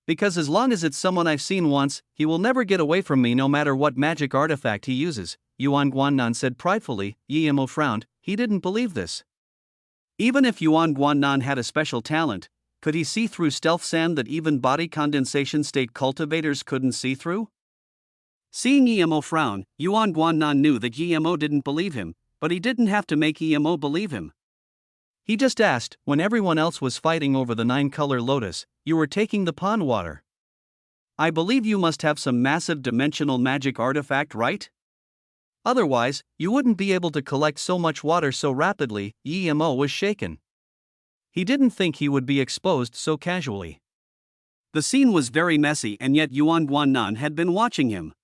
Because as long as it's someone I've seen once, he will never get away from me no matter what magic artifact he uses, Yuan Guannan said pridefully. Yi Mo frowned, he didn't believe this. Even if Yuan Guannan had a special talent, could he see through stealth sand that even body condensation state cultivators couldn't see through? Seeing EMO frown, Yuan Guannan knew that EMO didn't believe him, but he didn't have to make EMO believe him. He just asked, when everyone else was fighting over the 9-color lotus, you were taking the pond water. I believe you must have some massive dimensional magic artifact, right? Otherwise, you wouldn't be able to collect so much water so rapidly. EMO was shaken. He didn't think he would be exposed so casually. The scene was very messy, and yet Yuan Guannan had been watching him.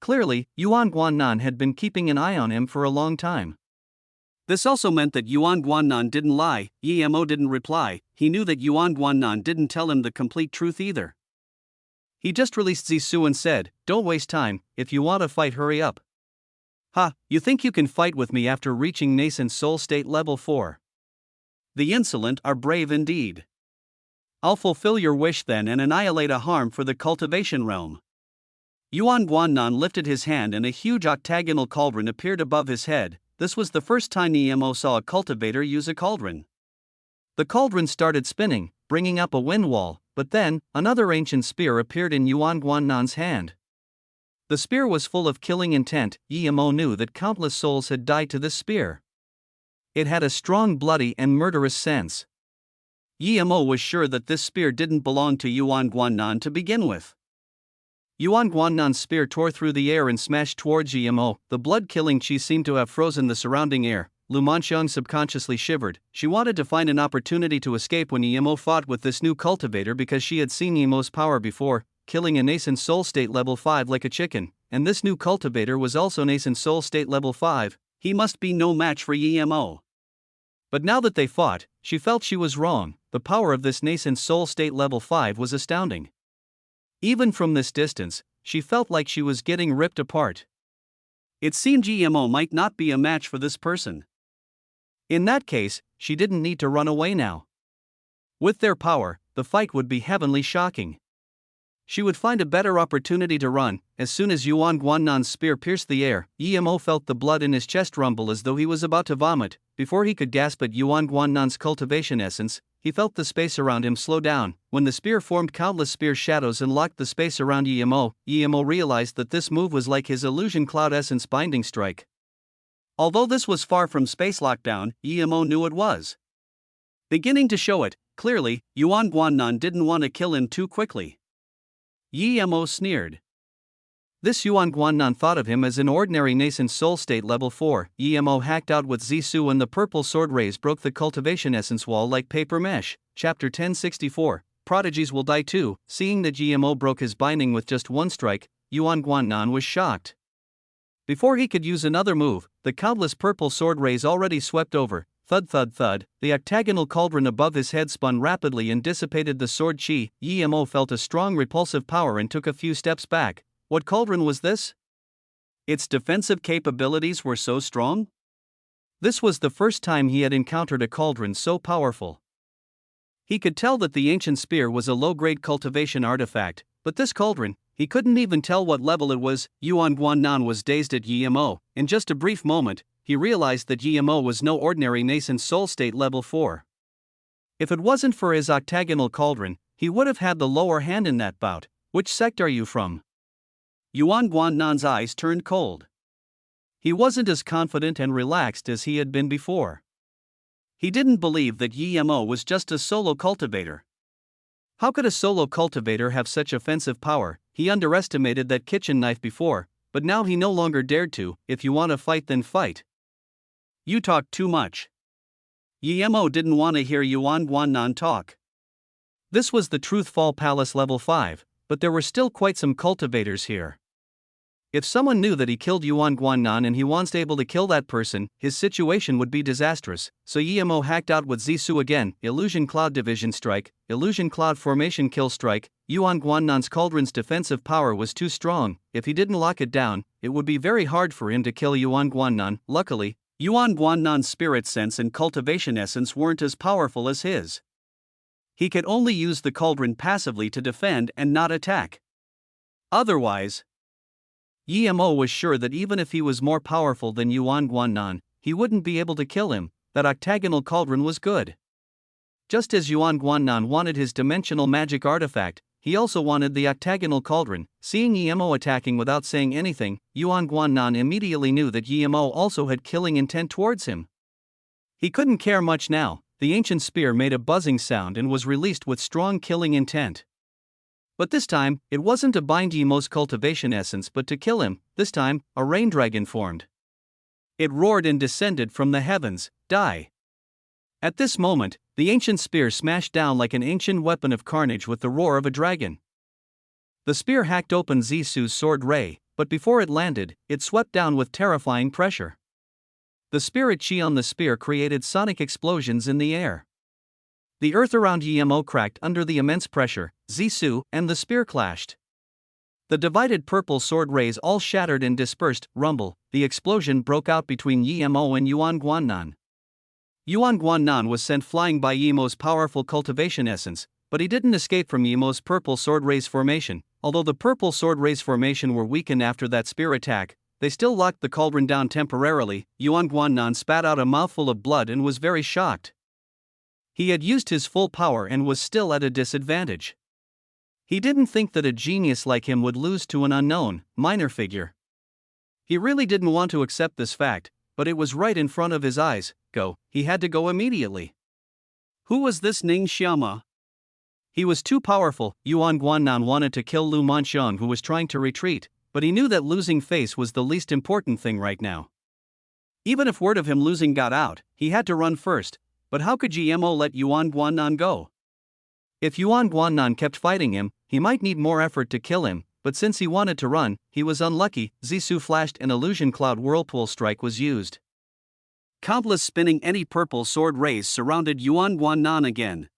Clearly, Yuan Guannan had been keeping an eye on him for a long time. This also meant that Yuan Guannan didn't lie. EMO didn't reply. He knew that Yuan Guannan didn't tell him the complete truth either. He just released Zissou and said, "Don't waste time, if you want to fight, hurry up." "Ha, you think you can fight with me after reaching nascent soul state level 4? The insolent are brave indeed. I'll fulfill your wish then and annihilate a harm for the cultivation realm." Yuan Guannan lifted his hand and a huge octagonal cauldron appeared above his head. This was the first time EMO saw a cultivator use a cauldron. The cauldron started spinning, bringing up a wind wall, but then, another ancient spear appeared in Yuan Guannan's hand. The spear was full of killing intent. EMO knew that countless souls had died to this spear. It had a strong bloody and murderous sense. EMO was sure that this spear didn't belong to Yuan Guannan to begin with. Yuan Guannan's spear tore through the air and smashed towards EMO. The blood-killing chi seemed to have frozen the surrounding air. Lu Manxiang subconsciously shivered. She wanted to find an opportunity to escape when EMO fought with this new cultivator because she had seen EMO's power before, killing a nascent soul state level 5 like a chicken, and this new cultivator was also nascent soul state level 5. He must be no match for EMO. But now that they fought, she felt she was wrong. The power of this nascent soul state level 5 was astounding. Even from this distance, she felt like she was getting ripped apart. It seemed EMO might not be a match for this person. In that case, she didn't need to run away now. With their power, the fight would be heavenly shocking. She would find a better opportunity to run. As soon as Yuan Guannan's spear pierced the air, EMO felt the blood in his chest rumble as though he was about to vomit. Before he could gasp at Yuan Guannan's cultivation essence, he felt the space around him slow down. When the spear formed countless spear shadows and locked the space around EMO realized that this move was like his illusion cloud essence binding strike. Although this was far from space lockdown, EMO knew it was beginning to show it. Clearly, Yuan Guannan didn't want to kill him too quickly. EMO sneered. This Yuan Guannan thought of him as an ordinary nascent soul state level 4. EMO hacked out with Zissou and the purple sword rays broke the cultivation essence wall like paper mesh. Chapter 1064, Prodigies will die too. Seeing that EMO broke his binding with just one strike, Yuan Guannan was shocked. Before he could use another move, the countless purple sword rays already swept over. Thud thud thud, the octagonal cauldron above his head spun rapidly and dissipated the sword chi. EMO felt a strong repulsive power and took a few steps back. What cauldron was this? Its defensive capabilities were so strong? This was the first time he had encountered a cauldron so powerful. He could tell that the ancient spear was a low-grade cultivation artifact, but this cauldron, he couldn't even tell what level it was. Yuan Guannan was dazed at EMO. In just a brief moment, he realized that EMO was no ordinary nascent soul state level 4. If it wasn't for his octagonal cauldron, he would have had the lower hand in that bout. Which sect are you from? Yuan Guannan's eyes turned cold. He wasn't as confident and relaxed as he had been before. He didn't believe that EMO was just a solo cultivator. How could a solo cultivator have such offensive power? He underestimated that kitchen knife before, but now he no longer dared to. If you want to fight, then fight. You talk too much. EMO didn't want to hear Yuan Guannan talk. This was the Truthfall Palace level 5, but there were still quite some cultivators here. If someone knew that he killed Yuan Guannan and he wasn't able to kill that person, his situation would be disastrous. So EMO hacked out with Zissou again. Illusion Cloud Division Strike, Illusion Cloud Formation Kill Strike. Yuan Guannan's cauldron's defensive power was too strong. If he didn't lock it down, it would be very hard for him to kill Yuan Guannan. Luckily, Yuan Guannan's spirit sense and cultivation essence weren't as powerful as his. He could only use the cauldron passively to defend and not attack. Otherwise, EMO was sure that even if he was more powerful than Yuan Guannan, he wouldn't be able to kill him. that octagonal cauldron was good. Just as Yuan Guannan wanted his dimensional magic artifact, he also wanted the octagonal cauldron. Seeing Yemo attacking without saying anything, Yuan Guannan immediately knew that Yemo also had killing intent towards him. He couldn't care much now. The ancient spear made a buzzing sound and was released with strong killing intent. But this time, it wasn't to bind Yemo's cultivation essence but to kill him. This time, a rain dragon formed. It roared and descended from the heavens. Die! At this moment, the ancient spear smashed down like an ancient weapon of carnage with the roar of a dragon. The spear hacked open Zisu's sword ray, but before it landed, it swept down with terrifying pressure. The spirit chi on the spear created sonic explosions in the air. The earth around Yemo cracked under the immense pressure. Zisu and the spear clashed. The divided purple sword rays all shattered and dispersed. Rumble, the explosion broke out between Yemo and Yuan Guannan. Yuan Guannan was sent flying by Yemo's powerful cultivation essence, but he didn't escape from Yemo's purple sword rays formation. Although the purple sword rays formation were weakened after that spear attack, they still locked the cauldron down temporarily. Yuan Guannan spat out a mouthful of blood and was very shocked. He had used his full power and was still at a disadvantage. He didn't think that a genius like him would lose to an unknown, minor figure. He really didn't want to accept this fact, but it was right in front of his eyes. Go, he had to go immediately. Who was this Ning Xiama? He was too powerful. Yuan Guannan wanted to kill Lu Manxiang, who was trying to retreat, but he knew that losing face was the least important thing right now. Even if word of him losing got out, he had to run first. But how could Yemo let Yuan Guannan go? If Yuan Guannan kept fighting him, he might need more effort to kill him, but since he wanted to run, he was unlucky. Zisu flashed an illusion cloud whirlpool strike was used. Countless spinning eddy purple sword rays surrounded Yuan Guannan again.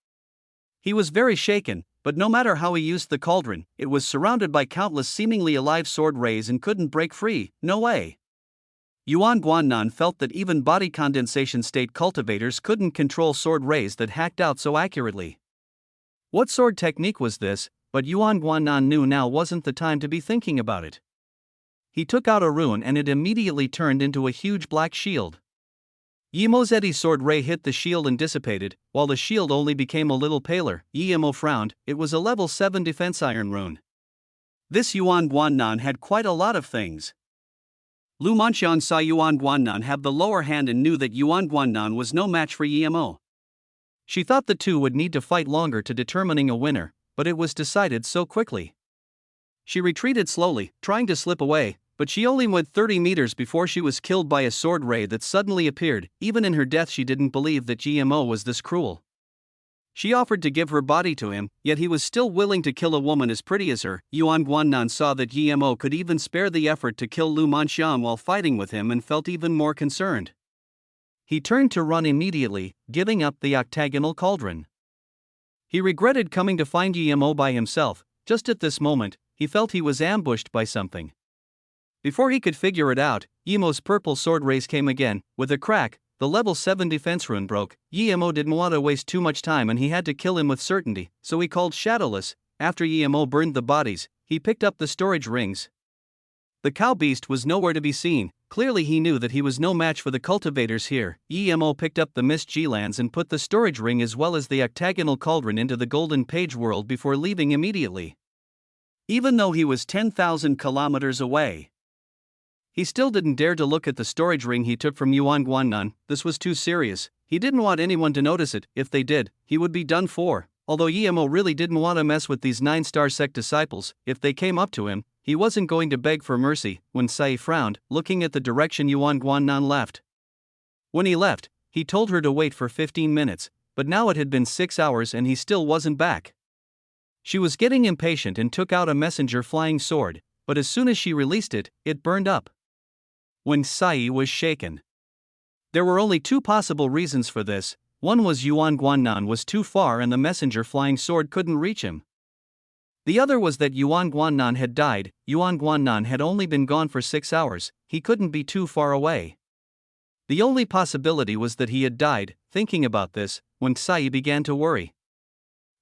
He was very shaken, but no matter how he used the cauldron, it was surrounded by countless seemingly alive sword rays and couldn't break free. No way. Yuan Guannan felt that even body condensation state cultivators couldn't control sword rays that hacked out so accurately. What sword technique was this? But Yuan Guannan knew now wasn't the time to be thinking about it. He took out a rune and it immediately turned into a huge black shield. Yemo's eddy sword ray hit the shield and dissipated, while the shield only became a little paler. Yemo frowned. It was a level 7 defense iron rune. This Yuan Guannan had quite a lot of things. Lu Manxiang saw Yuan Guannan have the lower hand and knew that Yuan Guannan was no match for Yemo. She thought the two would need to fight longer to determining a winner, but it was decided so quickly. She retreated slowly, trying to slip away, but she only went 30 meters before she was killed by a sword ray that suddenly appeared. Even in her death she didn't believe that Yemo was this cruel. She offered to give her body to him, yet he was still willing to kill a woman as pretty as her. Yuan Guannan saw that Yemo could even spare the effort to kill Lu Manxiang while fighting with him and felt even more concerned. He turned to run immediately, giving up the octagonal cauldron. He regretted coming to find Yemo by himself. Just at this moment, he felt he was ambushed by something. Before he could figure it out, Yemo's purple sword rays came again. With a crack, the level 7 defense rune broke. Yemo didn't want to waste too much time and he had to kill him with certainty, so he called Shadowless. After Yemo burned the bodies, he picked up the storage rings. The cow beast was nowhere to be seen. Clearly he knew that he was no match for the cultivators here. Yemo picked up the mist G-lands and put the storage ring as well as the octagonal cauldron into the golden page world before leaving immediately. Even though he was 10,000 kilometers away, he still didn't dare to look at the storage ring he took from Yuan Guannan. This was too serious. He didn't want anyone to notice it. If they did, he would be done for. Although Yemo really didn't want to mess with these 9-star sect disciples, if they came up to him, he wasn't going to beg for mercy. When Sai frowned, looking at the direction Yuan Guannan left. When he left, he told her to wait for 15 minutes, but now it had been 6 hours and he still wasn't back. She was getting impatient and took out a messenger flying sword, but as soon as she released it, it burned up. When Sai was shaken. There were only two possible reasons for this. One was Yuan Guannan was too far and the messenger flying sword couldn't reach him. The other was that Yuan Guannan had died. Yuan Guannan had only been gone for 6 hours, he couldn't be too far away. The only possibility was that he had died. Thinking about this, when Sai began to worry.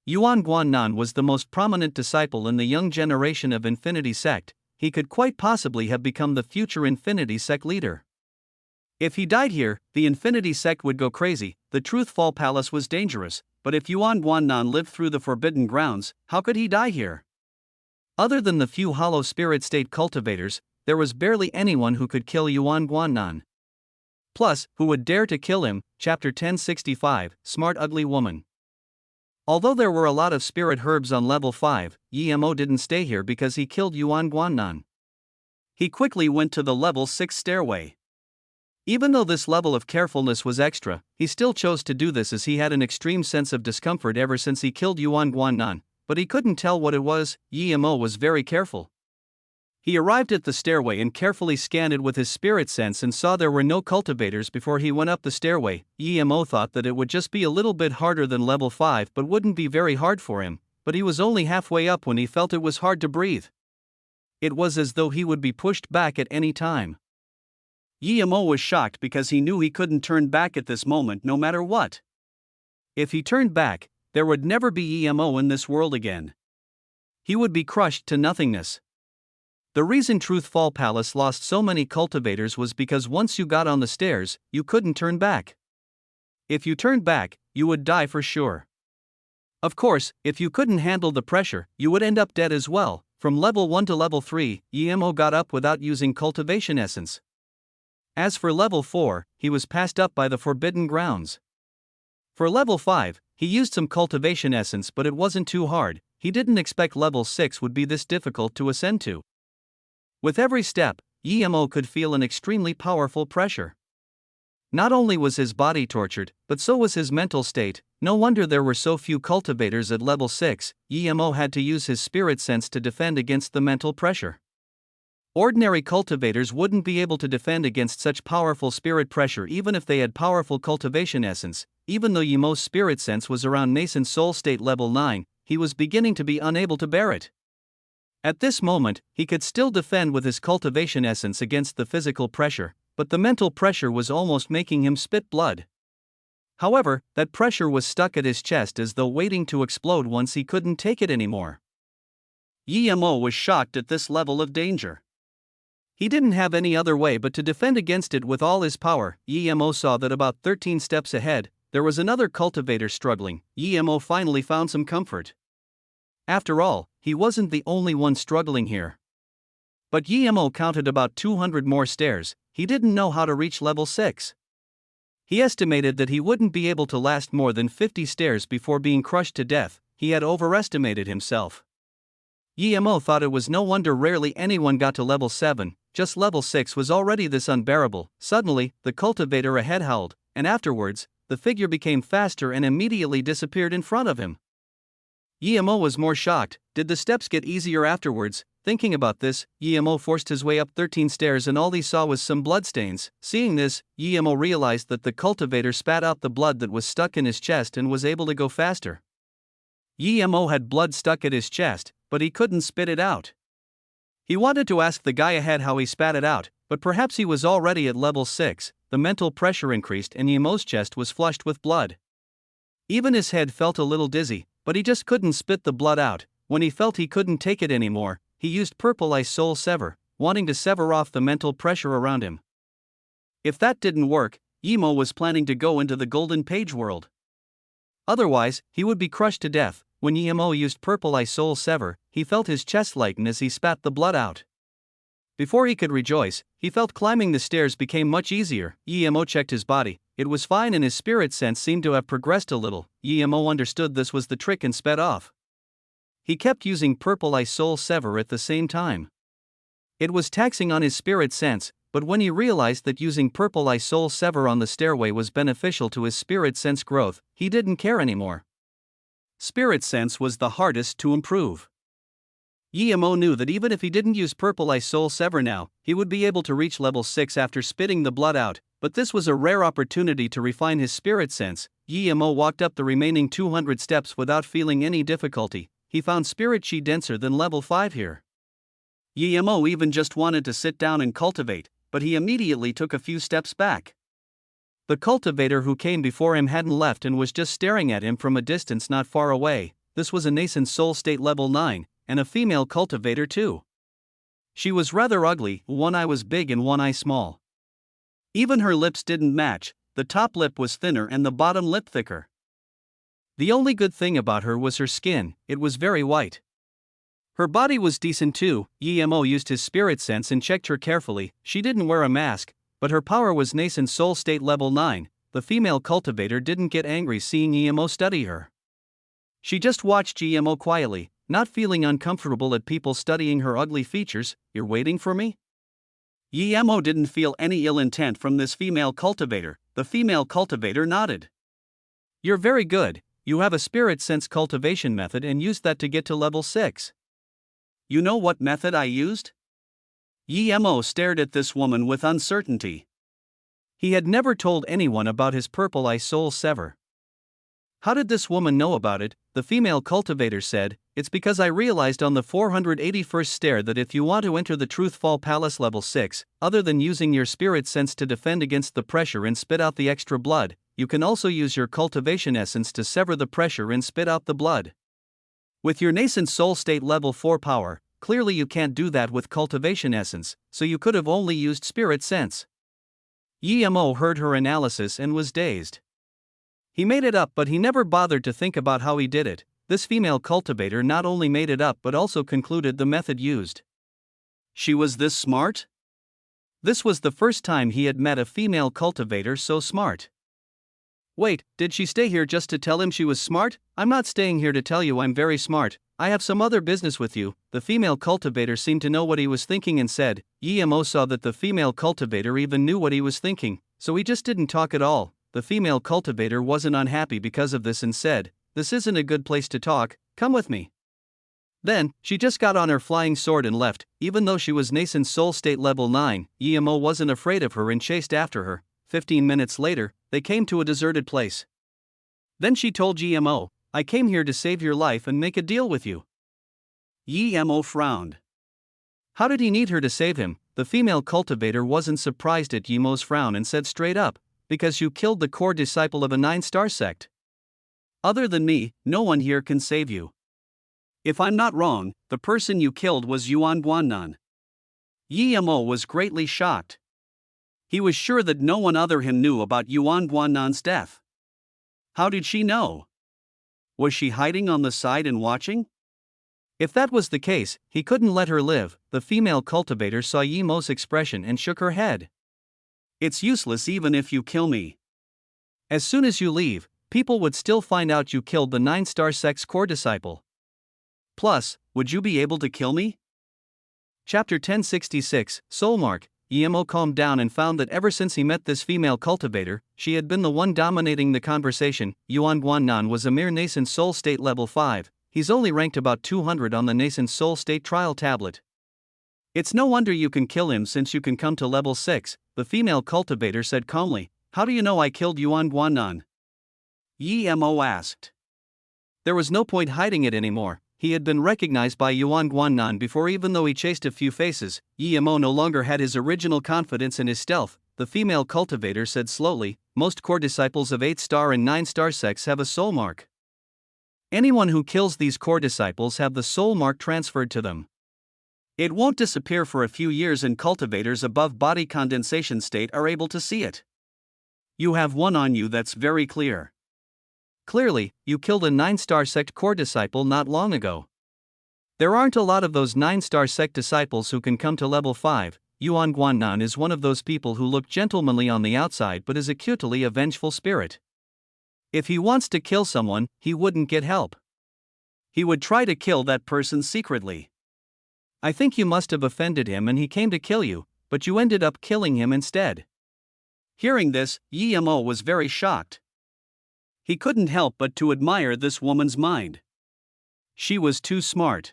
Yuan Guannan was the most prominent disciple in the young generation of Infinity Sect. He could quite possibly have become the future Infinity Sect leader. If he died here, the Infinity Sect would go crazy. The Truthful Palace was dangerous, but if Yuan Guannan lived through the Forbidden Grounds, how could he die here? Other than the few hollow spirit state cultivators, there was barely anyone who could kill Yuan Guannan. Plus, who would dare to kill him? Chapter 1065, Smart Ugly Woman. Although there were a lot of spirit herbs on level 5, Yemo didn't stay here because he killed Yuan Guannan. He quickly went to the level 6 stairway. Even though this level of carefulness was extra, he still chose to do this as he had an extreme sense of discomfort ever since he killed Yuan Guannan, but he couldn't tell what it was. Yemo was very careful. He arrived at the stairway and carefully scanned it with his spirit sense and saw there were no cultivators before he went up the stairway. Yemo thought that it would just be a little bit harder than level 5 but wouldn't be very hard for him, but he was only halfway up when he felt it was hard to breathe. It was as though he would be pushed back at any time. Yemo was shocked because he knew he couldn't turn back at this moment no matter what. If he turned back, there would never be Yemo in this world again. He would be crushed to nothingness. The reason Truthful Palace lost so many cultivators was because once you got on the stairs, you couldn't turn back. If you turned back, you would die for sure. Of course, if you couldn't handle the pressure, you would end up dead as well. From level 1 to level 3, Yemo got up without using cultivation essence. As for level 4, he was passed up by the Forbidden Grounds. For level 5, he used some cultivation essence but it wasn't too hard. He didn't expect level 6 would be this difficult to ascend to. With every step, Yemo could feel an extremely powerful pressure. Not only was his body tortured, but so was his mental state. No wonder there were so few cultivators at level 6. Yemo had to use his spirit sense to defend against the mental pressure. Ordinary cultivators wouldn't be able to defend against such powerful spirit pressure even if they had powerful cultivation essence. Even though Yemo's spirit sense was around nascent soul state level 9, he was beginning to be unable to bear it. At this moment, he could still defend with his cultivation essence against the physical pressure, but the mental pressure was almost making him spit blood. However, that pressure was stuck at his chest as though waiting to explode once he couldn't take it anymore. Yemo was shocked at this level of danger. He didn't have any other way but to defend against it with all his power. Yemo saw that about 13 steps ahead, there was another cultivator struggling. Yemo finally found some comfort. After all, he wasn't the only one struggling here. But Yemo counted about 200 more stairs. He didn't know how to reach level 6. He estimated that he wouldn't be able to last more than 50 stairs before being crushed to death. He had overestimated himself. Yemo thought it was no wonder rarely anyone got to level 7, just level 6 was already this unbearable. Suddenly, the cultivator ahead howled, and afterwards, the figure became faster and immediately disappeared in front of him. Yemo was more shocked. Did the steps get easier afterwards? Thinking about this, Yemo forced his way up 13 stairs and all he saw was some bloodstains. Seeing this, Yemo realized that the cultivator spat out the blood that was stuck in his chest and was able to go faster. Yemo had blood stuck at his chest, but he couldn't spit it out. He wanted to ask the guy ahead how he spat it out, but perhaps he was already at level 6. The mental pressure increased and Yemo's chest was flushed with blood. Even his head felt a little dizzy, but he just couldn't spit the blood out. When he felt he couldn't take it anymore, he used Purple Ice Soul Sever, wanting to sever off the mental pressure around him. If that didn't work, Yemo was planning to go into the Golden Page world. Otherwise, he would be crushed to death. When Yemo used Purple Ice Soul Sever, he felt his chest lighten as he spat the blood out. Before he could rejoice, he felt climbing the stairs became much easier. Yemo checked his body. It was fine and his spirit sense seemed to have progressed a little. Yemo understood this was the trick and sped off. He kept using Purple Ice Soul Sever at the same time. It was taxing on his spirit sense, but when he realized that using Purple Ice Soul Sever on the stairway was beneficial to his spirit sense growth, he didn't care anymore. Spirit sense was the hardest to improve. Yemo knew that even if he didn't use Purple Ice Soul Sever now, he would be able to reach level 6 after spitting the blood out, but this was a rare opportunity to refine his spirit sense. Yemo walked up the remaining 200 steps without feeling any difficulty. He found spirit chi denser than level 5 here. Yemo even just wanted to sit down and cultivate, but he immediately took a few steps back. The cultivator who came before him hadn't left and was just staring at him from a distance not far away. This was a nascent soul state level 9, and a female cultivator too. She was rather ugly, one eye was big and one eye small. Even her lips didn't match, the top lip was thinner and the bottom lip thicker. The only good thing about her was her skin, it was very white. Her body was decent too. Emo used his spirit sense and checked her carefully. She didn't wear a mask, but her power was nascent soul state level 9. The female cultivator didn't get angry seeing Emo study her. She just watched Emo quietly, not feeling uncomfortable at people studying her ugly features. You're waiting for me? Emo didn't feel any ill intent from this female cultivator. The female cultivator nodded. You're very good. You have a spirit sense cultivation method and used that to get to level 6. You know what method I used? Emo stared at this woman with uncertainty. He had never told anyone about his purple eye soul sever. How did this woman know about it? The female cultivator said, it's because I realized on the 481st stair that if you want to enter the Truthfall Palace level 6, other than using your spirit sense to defend against the pressure and spit out the extra blood, you can also use your cultivation essence to sever the pressure and spit out the blood. With your nascent soul state level 4 power, clearly you can't do that with cultivation essence, so you could have only used spirit sense. Emo heard her analysis and was dazed. He made it up, but he never bothered to think about how he did it. This female cultivator not only made it up but also concluded the method used. She was this smart? This was the first time he had met a female cultivator so smart. Wait, did she stay here just to tell him she was smart? I'm not staying here to tell you I'm very smart. I have some other business with you. The female cultivator seemed to know what he was thinking and said. Emo saw that the female cultivator even knew what he was thinking, so he just didn't talk at all. The female cultivator wasn't unhappy because of this and said, this isn't a good place to talk, come with me. Then, she just got on her flying sword and left. Even though she was nascent soul state level 9, Emo wasn't afraid of her and chased after her. 15 minutes later, they came to a deserted place. Then she told Emo, I came here to save your life and make a deal with you. Emo frowned. How did he need her to save him? The female cultivator wasn't surprised at Emo's frown and said straight up, because you killed the core disciple of a 9-star sect. Other than me, no one here can save you. If I'm not wrong, the person you killed was Yuan Guannan. Emo was greatly shocked. He was sure that no one other him knew about Yuan Guannan's death. How did she know? Was she hiding on the side and watching? If that was the case, he couldn't let her live. The female cultivator saw Emo's expression and shook her head. It's useless even if you kill me. As soon as you leave, people would still find out you killed the 9-star sect's core disciple. Plus, would you be able to kill me? Chapter 1066, Soulmark. Emo calmed down and found that ever since he met this female cultivator, she had been the one dominating the conversation. Yuan Guannan was a mere nascent soul state level 5, he's only ranked about 200 on the nascent soul state trial tablet. It's no wonder you can kill him since you can come to level 6, the female cultivator said calmly. How do you know I killed Yuan Guannan? Emo asked. There was no point hiding it anymore. He had been recognized by Yuan Guannan before, even though he chased a few faces. Emo no longer had his original confidence in his stealth. The female cultivator said slowly, most core disciples of 8-star and 9-star sects have a soul mark. Anyone who kills these core disciples have the soul mark transferred to them. It won't disappear for a few years and cultivators above body condensation state are able to see it. You have one on you that's very clear. Clearly, you killed a 9-star sect core disciple not long ago. There aren't a lot of those 9-star sect disciples who can come to level 5. Yuan Guannan is one of those people who look gentlemanly on the outside but is acutely a vengeful spirit. If he wants to kill someone, he wouldn't get help. He would try to kill that person secretly. I think you must have offended him and he came to kill you, but you ended up killing him instead. Hearing this, Emo was very shocked. He couldn't help but to admire this woman's mind. She was too smart.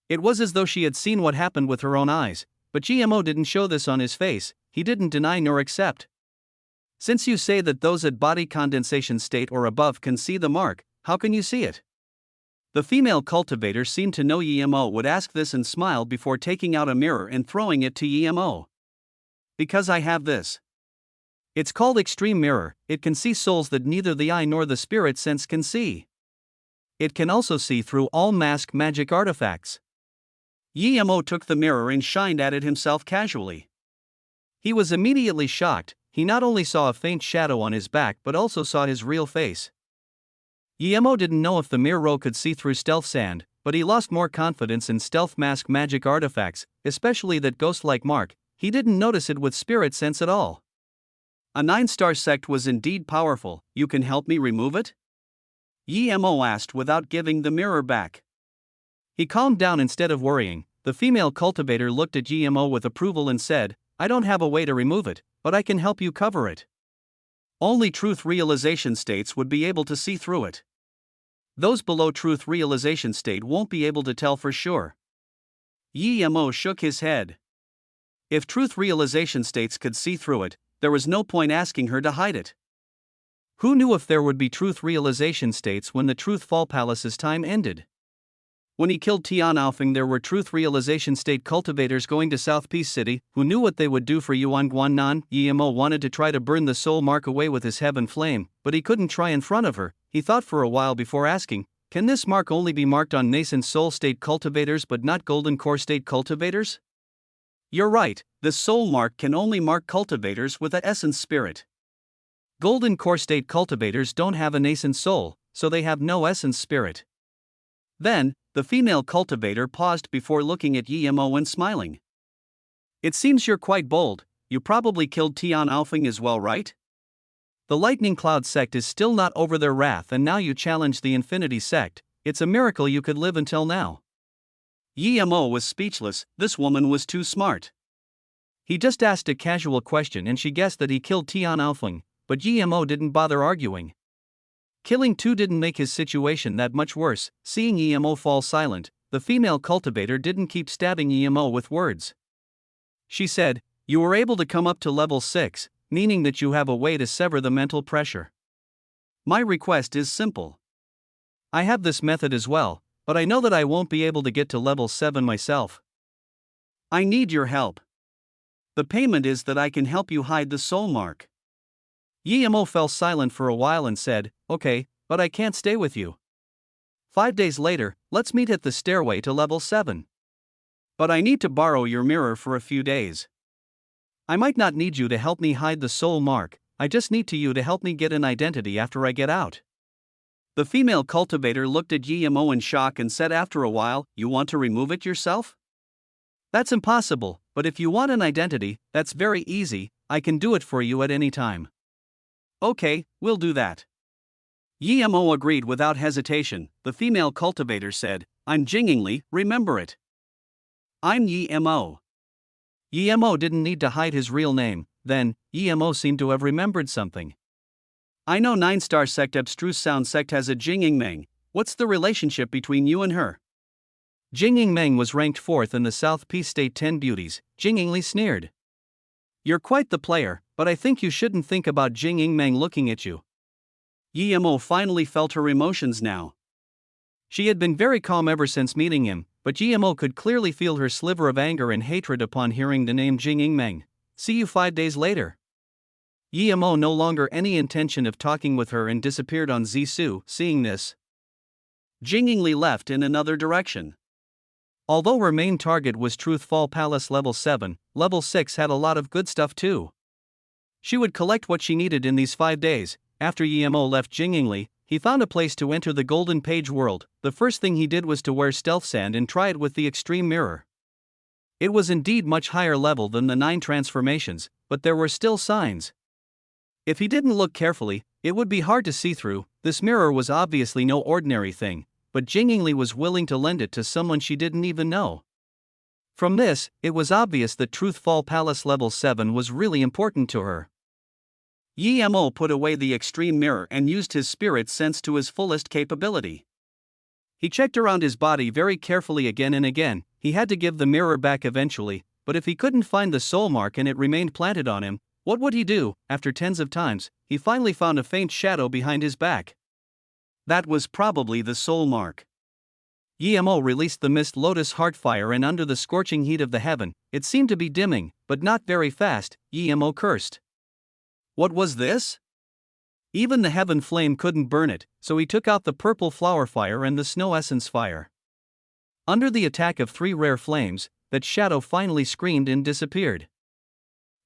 It was as though she had seen what happened with her own eyes, but GMO didn't show this on his face. He didn't deny nor accept. Since you say that those at body condensation state or above can see the mark, how can you see it? The female cultivator seemed to know Emo would ask this and smiled before taking out a mirror and throwing it to Emo. Because I have this. It's called Extreme Mirror. It can see souls that neither the eye nor the spirit sense can see. It can also see through all mask magic artifacts. Emo took the mirror and shined at it himself casually. He was immediately shocked. He not only saw a faint shadow on his back but also saw his real face. Guillermo didn't know if the mirror could see through stealth sand, but he lost more confidence in stealth mask magic artifacts, especially that ghost-like mark. He didn't notice it with spirit sense at all. A 9-star sect was indeed powerful. You can help me remove it? Guillermo asked without giving the mirror back. He calmed down instead of worrying. The female cultivator looked at Guillermo with approval and said, I don't have a way to remove it, but I can help you cover it. Only truth realization states would be able to see through it. Those below truth realization state won't be able to tell for sure. Guillermo shook his head. If truth realization states could see through it, there was no point asking her to hide it. Who knew if there would be truth realization states when the Truth Fall Palace's time ended? When he killed Tian Alfing, there were truth realization state cultivators going to South Peace City who knew what they would do for Yuan Guannan. Guillermo wanted to try to burn the soul mark away with his heaven flame, but he couldn't try in front of her. He thought for a while before asking, can this mark only be marked on nascent soul state cultivators but not golden core state cultivators? You're right, the soul mark can only mark cultivators with a essence spirit. Golden core state cultivators don't have a nascent soul, so they have no essence spirit. Then, the female cultivator paused before looking at Guillermo and smiling. It seems you're quite bold. You probably killed Tian Alfing as well, right? The Lightning Cloud sect is still not over their wrath, and now you challenge the Infinity sect. It's a miracle you could live until now. Guillermo was speechless. This woman was too smart. He just asked a casual question and she guessed that he killed Tian Alfing, but Guillermo didn't bother arguing. Killing two didn't make his situation that much worse. Seeing Guillermo fall silent, the female cultivator didn't keep stabbing Guillermo with words. She said, you were able to come up to level 6, meaning that you have a way to sever the mental pressure. My request is simple. I have this method as well, but I know that I won't be able to get to level 7 myself. I need your help. The payment is that I can help you hide the soul mark. Guillermo fell silent for a while and said, okay, but I can't stay with you. 5 days later, let's meet at the stairway to level 7. But I need to borrow your mirror for a few days. I might not need you to help me hide the soul mark, I just need you to help me get an identity after I get out. The female cultivator looked at Guillermo in shock and said after a while, you want to remove it yourself? That's impossible, but if you want an identity, that's very easy, I can do it for you at any time. Okay, we'll do that. Guillermo agreed without hesitation. The female cultivator said, I'm Jingingli, remember it. I'm Guillermo. Guillermo didn't need to hide his real name. Then, Guillermo seemed to have remembered something. I know 9-star sect Abstruse Sound sect has a Jinging Meng. What's the relationship between you and her? Jinging Meng was ranked 4th in the South Peace State 10 Beauties. Jingingli sneered. You're quite the player, but I think you shouldn't think about Jinging Meng looking at you. Guillermo finally felt her emotions now. She had been very calm ever since meeting him, but Guillermo could clearly feel her sliver of anger and hatred upon hearing the name Jinging Meng. See you 5 days later. Guillermo no longer any intention of talking with her and disappeared on Zisu. Seeing this, Jingingli left in another direction. Although her main target was Truth Fall Palace level 7, level 6 had a lot of good stuff too. She would collect what she needed in these 5 days. After Guillermo left Jingingli, he found a place to enter the Golden Page world. The first thing he did was to wear stealth sand and try it with the extreme mirror. It was indeed much higher level than the 9 transformations, but there were still signs. If he didn't look carefully, it would be hard to see through. This mirror was obviously no ordinary thing, but Jingingli was willing to lend it to someone she didn't even know. From this, it was obvious that Truth Fall Palace level 7 was really important to her. Guillermo put away the extreme mirror and used his spirit sense to his fullest capability. He checked around his body very carefully again and again. He had to give the mirror back eventually, but if he couldn't find the soul mark and it remained planted on him, what would he do? After tens of times, he finally found a faint shadow behind his back. That was probably the soul mark. Guillermo released the mist lotus heartfire, and under the scorching heat of the heaven, it seemed to be dimming, but not very fast. Guillermo cursed. What was this? Even the heaven flame couldn't burn it, so he took out the purple flower fire and the snow essence fire. Under the attack of 3 rare flames, that shadow finally screamed and disappeared.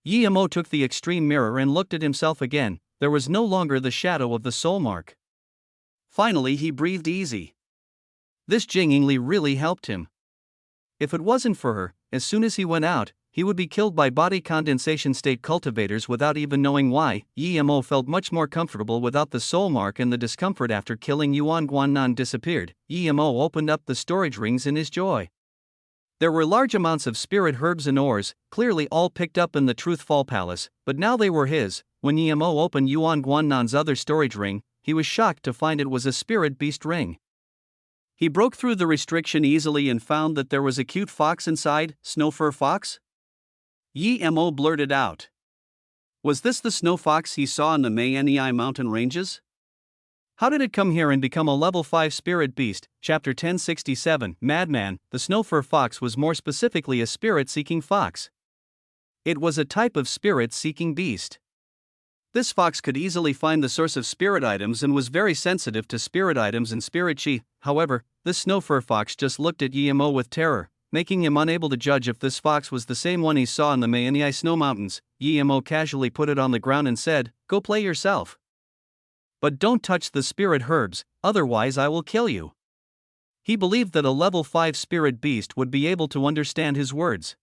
Yemo took the extreme mirror and looked at himself again. There was no longer the shadow of the soul mark. Finally, he breathed easy. This Jingli really helped him. If it wasn't for her, as soon as he went out, he would be killed by body condensation state cultivators without even knowing why. Yemo felt much more comfortable without the soul mark, and the discomfort after killing Yuan Guannan disappeared. Yemo opened up the storage rings in his joy. There were large amounts of spirit herbs and ores, clearly all picked up in the Truthfall Palace, but now they were his. When Yemo opened Yuan Guannan's other storage ring, he was shocked to find it was a spirit beast ring. He broke through the restriction easily and found that there was a cute fox inside. Snow fur fox? Yemo blurted out. Was this the snow fox he saw in the Mayani mountain ranges? How did it come here and become a level 5 spirit beast? Chapter 1067. Madman. The snow fur fox was more specifically a spirit-seeking fox. It was a type of spirit-seeking beast. This fox could easily find the source of spirit items and was very sensitive to spirit items and spirit chi. However, this snow fur fox just looked at Yemo with terror, making him unable to judge if this fox was the same one he saw in the Mayani snow mountains. Yemo casually put it on the ground and said, "Go play yourself. But don't touch the spirit herbs, otherwise I will kill you." He believed that a level 5 spirit beast would be able to understand his words.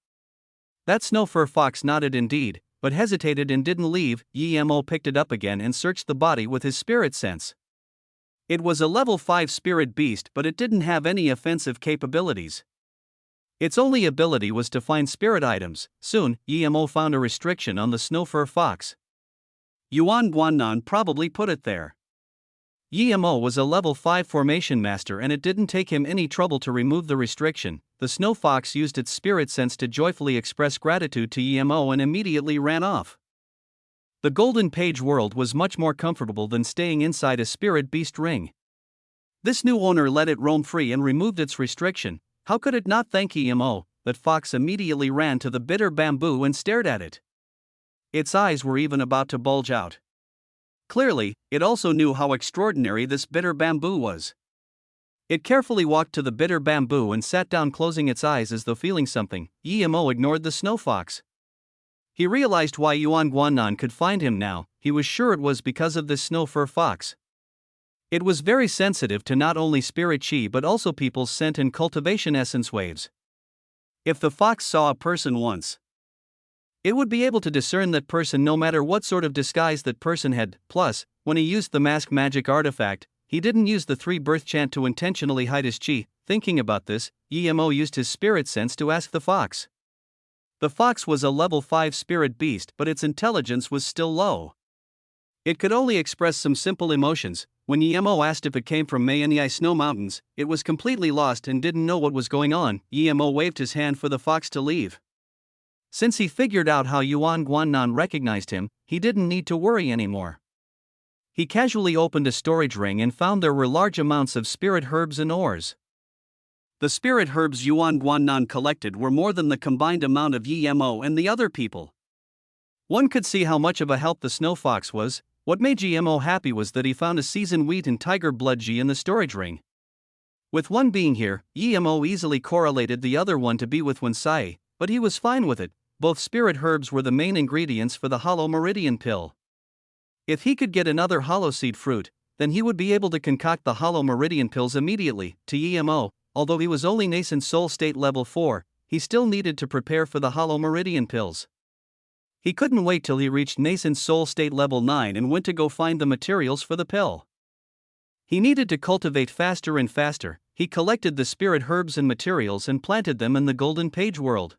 That snow fur fox nodded indeed, but hesitated and didn't leave. Yemo picked it up again and searched the body with his spirit sense. It was a level 5 spirit beast, but it didn't have any offensive capabilities. Its only ability was to find spirit items. Soon, Yemo found a restriction on the snow fur fox. Yuan Guannan probably put it there. Yemo was a level 5 formation master, and it didn't take him any trouble to remove the restriction. The snow fox used its spirit sense to joyfully express gratitude to Yemo and immediately ran off. The Golden Page world was much more comfortable than staying inside a spirit beast ring. This new owner let it roam free and removed its restriction. How could it not thank Yemo? That fox immediately ran to the bitter bamboo and stared at it. Its eyes were even about to bulge out. Clearly, it also knew how extraordinary this bitter bamboo was. It carefully walked to the bitter bamboo and sat down, closing its eyes as though feeling something. Yemo ignored the snow fox. He realized why Yuan Guannan could find him now. He was sure it was because of this snow fur fox. It was very sensitive to not only spirit chi but also people's scent and cultivation essence waves. If the fox saw a person once, it would be able to discern that person no matter what sort of disguise that person had. Plus, when he used the mask magic artifact, he didn't use the 3 birth chant to intentionally hide his chi. Thinking about this, Yemo used his spirit sense to ask the fox. The fox was a level 5 spirit beast, but its intelligence was still low. It could only express some simple emotions. When Yemo asked if it came from Mayani snow mountains, it was completely lost and didn't know what was going on. Yemo waved his hand for the fox to leave. Since he figured out how Yuan Guannan recognized him, he didn't need to worry anymore. He casually opened a storage ring and found there were large amounts of spirit herbs and ores. The spirit herbs Yuan Guannan collected were more than the combined amount of Yemo and the other people. One could see how much of a help the snow fox was. What made Yemo happy was that he found a seasoned wheat and tiger blood G in the storage ring. With one being here, Yemo easily correlated the other one to be with Wansai, but he was fine with it. Both spirit herbs were the main ingredients for the hollow meridian pill. If he could get another hollow seed fruit, then he would be able to concoct the hollow meridian pills immediately. To Yemo, although he was only nascent soul state level 4, he still needed to prepare for the hollow meridian pills. He couldn't wait till he reached nascent soul state level 9 and went to go find the materials for the pill. He needed to cultivate faster and faster. He collected the spirit herbs and materials and planted them in the Golden Page world.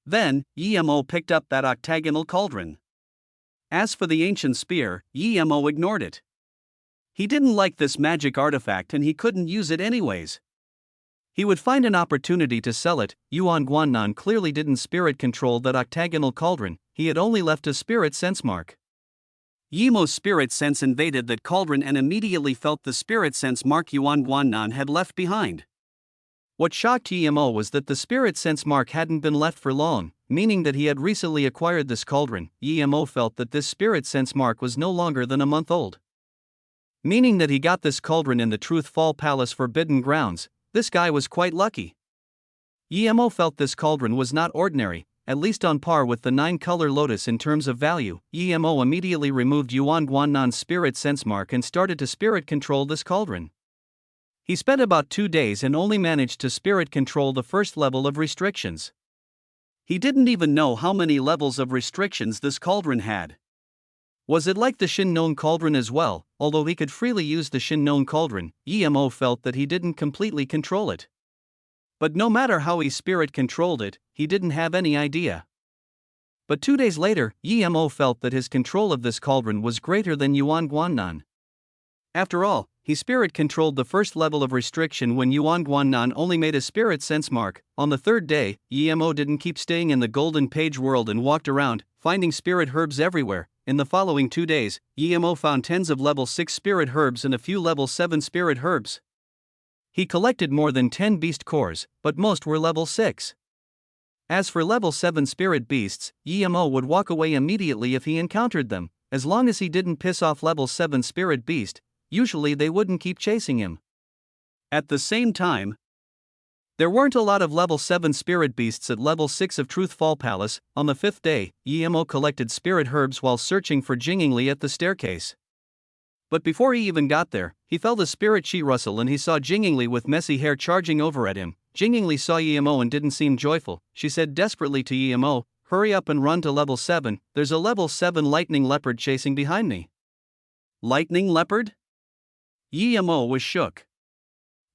Then, Yemo picked up that octagonal cauldron. As for the ancient spear, Yemo ignored it. He didn't like this magic artifact and he couldn't use it anyways. He would find an opportunity to sell it. Yuan Guannan clearly didn't spirit control that octagonal cauldron, he had only left a spirit sense mark. Yemo's spirit sense invaded that cauldron and immediately felt the spirit sense mark Yuan Guannan had left behind. What shocked Yemo was that the spirit sense mark hadn't been left for long, meaning that he had recently acquired this cauldron. Yemo felt that this spirit sense mark was no longer than a month old. Meaning that he got this cauldron in the Truthfall Palace Forbidden Grounds. This guy was quite lucky. Yemo felt this cauldron was not ordinary. at least on par with the 9-color lotus in terms of value. EMO immediately removed Yuan Guannan's spirit sense mark and started to spirit control this cauldron. He spent about 2 days and only managed to spirit control the first level of restrictions. He didn't even know how many levels of restrictions this cauldron had. Was it like the Shin-known cauldron as well? Although he could freely use the Shin-known cauldron, EMO felt that he didn't completely control it. But no matter how he spirit controlled it, he didn't have any idea. But 2 days later, EMO felt that his control of this cauldron was greater than Yuan Guannan. After all, he spirit controlled the first level of restriction when Yuan Guannan only made a spirit sense mark. On the third day, EMO didn't keep staying in the golden page world and walked around, finding spirit herbs everywhere. In the following 2 days, EMO found tens of level 6 spirit herbs and a few level 7 spirit herbs. He collected more than 10 beast cores, but most were level 6. As for level 7 spirit beasts, EMO would walk away immediately if he encountered them. As long as he didn't piss off level 7 spirit beast, usually they wouldn't keep chasing him. At the same time, there weren't a lot of level 7 spirit beasts at level 6 of Truthfall Palace. On the 5th day, EMO collected spirit herbs while searching for Jingingli at the staircase. But before he even got there, he felt a spirit chi rustle and he saw Jingingli with messy hair charging over at him. Jingingli saw EMO and didn't seem joyful. She said desperately to EMO, "Hurry up and run to level 7, there's a level 7 lightning leopard chasing behind me." Lightning leopard? EMO was shook.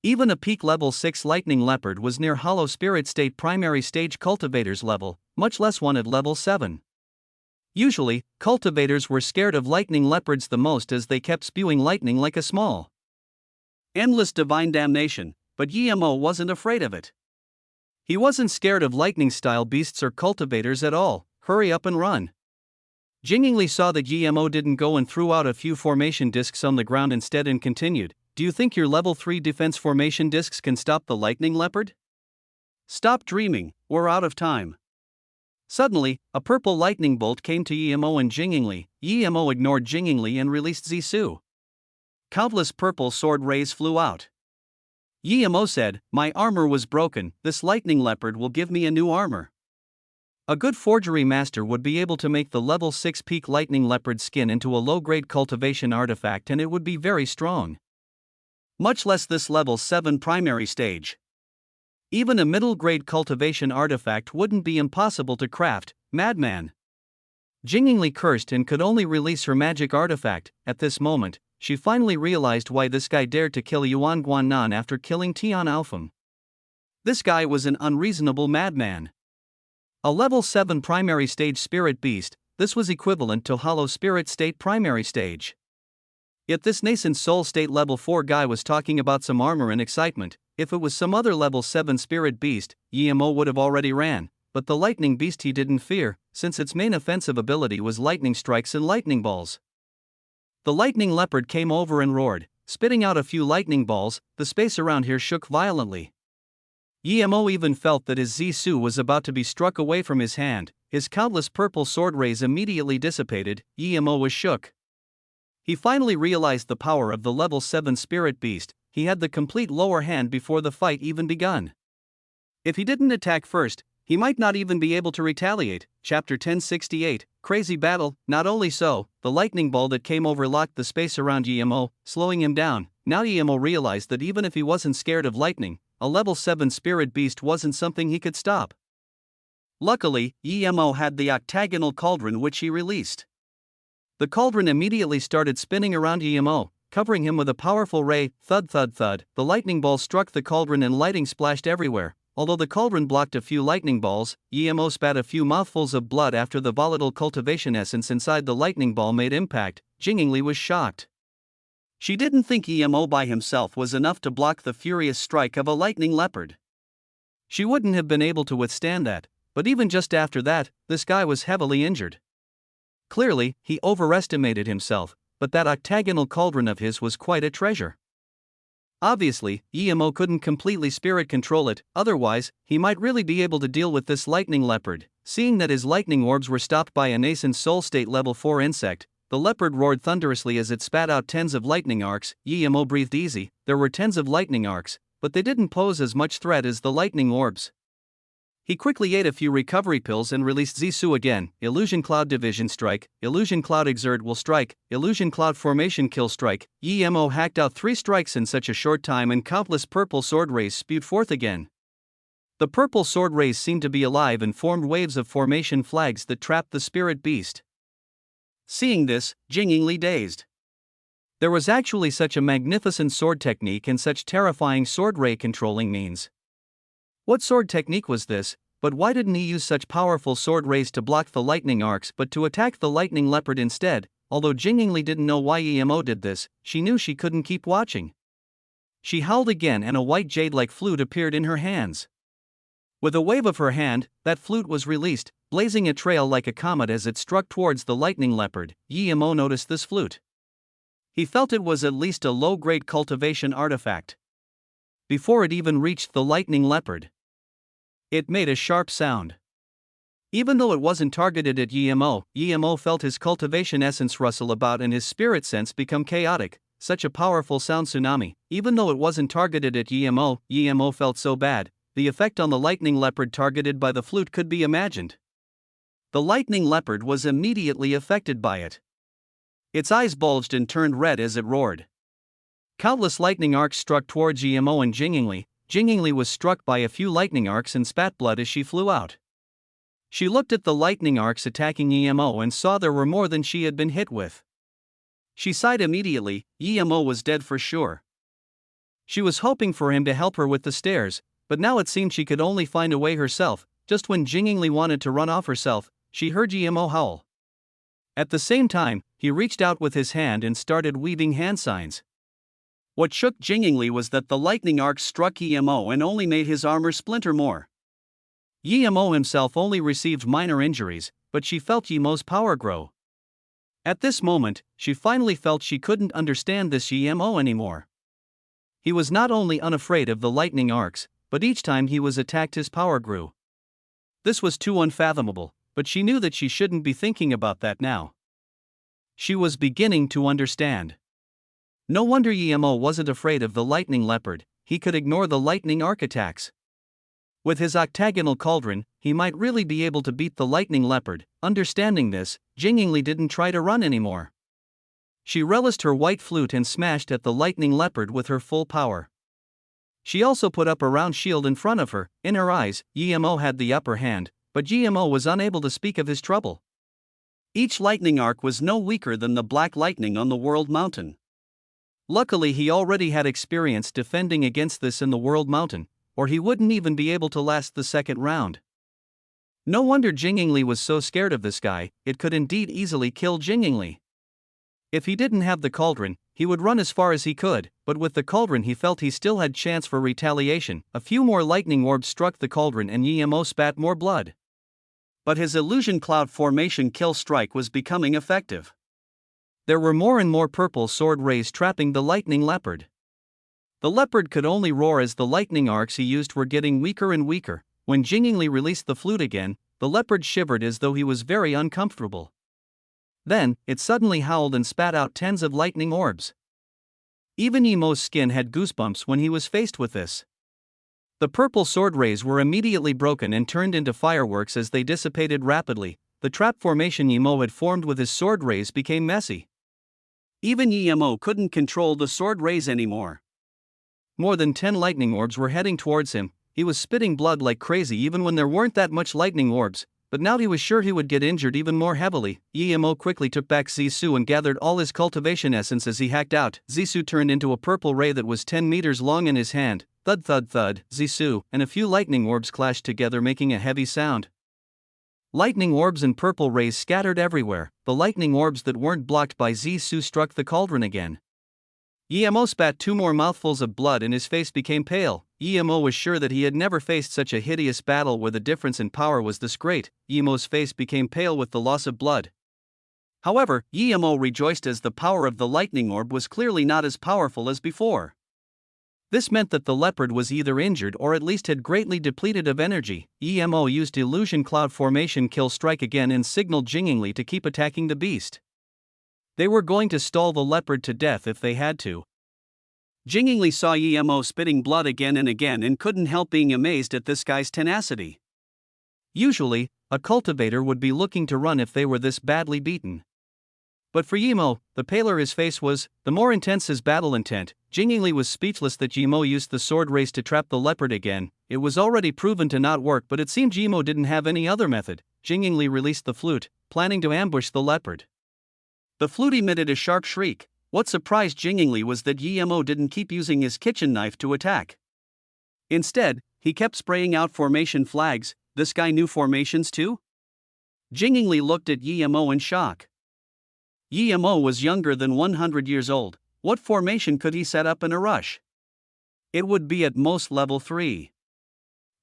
Even a peak level 6 lightning leopard was near hollow spirit state primary stage cultivators level, much less one at level 7. Usually, cultivators were scared of lightning leopards the most as they kept spewing lightning like a small, endless divine damnation, but EMO wasn't afraid of it. He wasn't scared of lightning-style beasts or cultivators at all. Hurry up and run. Jingingli saw that EMO didn't go and threw out a few formation discs on the ground instead and continued, "Do you think your level 3 defense formation discs can stop the lightning leopard? Stop dreaming, we're out of time." Suddenly, a purple lightning bolt came to EMO and Jingingli. EMO ignored Jingingli and released Zisu. Countless purple sword rays flew out. EMO said, "My armor was broken, this lightning leopard will give me a new armor." A good forgery master would be able to make the level 6 peak lightning leopard skin into a low-grade cultivation artifact and it would be very strong. Much less this level 7 primary stage. Even a middle-grade cultivation artifact wouldn't be impossible to craft, madman. Jingingli cursed and could only release her magic artifact. At this moment, she finally realized why this guy dared to kill Yuan Guannan after killing Tian Alpham. This guy was an unreasonable madman. A level 7 primary stage spirit beast, this was equivalent to hollow spirit state primary stage. Yet this nascent soul state level 4 guy was talking about some armor and excitement. If it was some other level 7 spirit beast, EMO would have already ran, but the lightning beast he didn't fear, since its main offensive ability was lightning strikes and lightning balls. The lightning leopard came over and roared, spitting out a few lightning balls. The space around here shook violently. EMO even felt that his Zisu was about to be struck away from his hand. His countless purple sword rays immediately dissipated. EMO was shook. He finally realized the power of the level 7 spirit beast. He had the complete lower hand before the fight even begun. If he didn't attack first, he might not even be able to retaliate. Chapter 1068, Crazy Battle. Not only so, the lightning ball that came over locked the space around EMO, slowing him down. Now EMO realized that even if he wasn't scared of lightning, a level 7 spirit beast wasn't something he could stop. Luckily, EMO had the octagonal cauldron which he released. The cauldron immediately started spinning around EMO, covering him with a powerful ray. Thud thud thud, the lightning ball struck the cauldron and lighting splashed everywhere. Although the cauldron blocked a few lightning balls, EMO spat a few mouthfuls of blood after the volatile cultivation essence inside the lightning ball made impact. Jingingli was shocked. She didn't think EMO by himself was enough to block the furious strike of a lightning leopard. She wouldn't have been able to withstand that, but even just after that, this guy was heavily injured. Clearly, he overestimated himself, but that octagonal cauldron of his was quite a treasure. Obviously, EMO couldn't completely spirit control it, otherwise, he might really be able to deal with this lightning leopard. Seeing that his lightning orbs were stopped by a nascent soul state level 4 insect, the leopard roared thunderously as it spat out tens of lightning arcs. EMO breathed easy. There were tens of lightning arcs, but they didn't pose as much threat as the lightning orbs. He quickly ate a few recovery pills and released Zissou again. Illusion Cloud Division Strike, Illusion Cloud Exert will strike, Illusion Cloud Formation Kill Strike. EMO hacked out 3 strikes in such a short time and countless purple sword rays spewed forth again. The purple sword rays seemed to be alive and formed waves of formation flags that trapped the spirit beast. Seeing this, Jing Yingli dazed. There was actually such a magnificent sword technique and such terrifying sword ray controlling means. What sword technique was this? But why didn't he use such powerful sword rays to block the lightning arcs but to attack the lightning leopard instead? Although Jing Yingli didn't know why EMO did this, she knew she couldn't keep watching. She howled again and a white jade-like flute appeared in her hands. With a wave of her hand, that flute was released, blazing a trail like a comet as it struck towards the lightning leopard. EMO noticed this flute. He felt it was at least a low-grade cultivation artifact. Before it even reached the lightning leopard, it made a sharp sound. Even though it wasn't targeted at EMO felt his cultivation essence rustle about and his spirit sense become chaotic. Such a powerful sound tsunami. Even though it wasn't targeted at EMO felt so bad. The effect on the lightning leopard targeted by the flute could be imagined. The lightning leopard was immediately affected by it. Its eyes bulged and turned red as it roared. Countless lightning arcs struck towards EMO and Jing Yingli. Jing Yingli was struck by a few lightning arcs and spat blood as she flew out. She looked at the lightning arcs attacking EMO and saw there were more than she had been hit with. She sighed immediately. EMO was dead for sure. She was hoping for him to help her with the stairs, but now it seemed she could only find a way herself. Just when Jing Yingli wanted to run off herself, she heard EMO howl. At the same time, he reached out with his hand and started weaving hand signs. What shook Jing Yingli was that the lightning arcs struck EMO and only made his armor splinter more. EMO himself only received minor injuries, but she felt EMO's power grow. At this moment, she finally felt she couldn't understand this EMO anymore. He was not only unafraid of the lightning arcs, but each time he was attacked his power grew. This was too unfathomable, but she knew that she shouldn't be thinking about that now. She was beginning to understand. No wonder EMO wasn't afraid of the lightning leopard, he could ignore the lightning arc attacks. With his octagonal cauldron, he might really be able to beat the lightning leopard. Understanding this, Jing Yingli didn't try to run anymore. She relished her white flute and smashed at the lightning leopard with her full power. She also put up a round shield in front of her. In her eyes, EMO had the upper hand, but EMO was unable to speak of his trouble. Each lightning arc was no weaker than the black lightning on the World Mountain. Luckily he already had experience defending against this in the World Mountain, or he wouldn't even be able to last the second round. No wonder Jing Yingli was so scared of this guy, it could indeed easily kill Jing Yingli. If he didn't have the cauldron, he would run as far as he could, but with the cauldron he felt he still had chance for retaliation. A few more lightning orbs struck the cauldron and EMO spat more blood. But his illusion cloud formation kill strike was becoming effective. There were more and more purple sword rays trapping the lightning leopard. The leopard could only roar as the lightning arcs he used were getting weaker and weaker. When Jing Yingli released the flute again, the leopard shivered as though he was very uncomfortable. Then, it suddenly howled and spat out tens of lightning orbs. Even EMO's skin had goosebumps when he was faced with this. The purple sword rays were immediately broken and turned into fireworks as they dissipated rapidly. The trap formation EMO had formed with his sword rays became messy. Even EMO couldn't control the sword rays anymore. More than 10 lightning orbs were heading towards him. He was spitting blood like crazy even when there weren't that much lightning orbs, but now he was sure he would get injured even more heavily. EMO quickly took back Zissou and gathered all his cultivation essence as he hacked out. Zissou turned into a purple ray that was 10 meters long in his hand. Thud thud thud, Zissou and a few lightning orbs clashed together making a heavy sound. Lightning orbs and purple rays scattered everywhere. The lightning orbs that weren't blocked by Zissou struck the cauldron again. EMO spat 2 more mouthfuls of blood and his face became pale. EMO was sure that he had never faced such a hideous battle where the difference in power was this great. EMO's face became pale with the loss of blood. However, EMO rejoiced as the power of the lightning orb was clearly not as powerful as before. This meant that the leopard was either injured or at least had greatly depleted of energy. EMO used illusion cloud formation kill strike again and signaled Jing Yingli to keep attacking the beast. They were going to stall the leopard to death if they had to. Jing Yingli saw EMO spitting blood again and couldn't help being amazed at this guy's tenacity. Usually, a cultivator would be looking to run if they were this badly beaten. But for Yimo, the paler his face was, the more intense his battle intent. Jingli was speechless that Yimo used the sword race to trap the leopard again. It was already proven to not work, but it seemed Yimo didn't have any other method. Jingli released the flute, planning to ambush the leopard. The flute emitted a sharp shriek. What surprised Jingli was that Yimo didn't keep using his kitchen knife to attack. Instead, he kept spraying out formation flags. This guy knew formations too? Jingli looked at Yimo in shock. Yimo was younger than 100 years old. What formation could he set up in a rush? It would be at most level 3.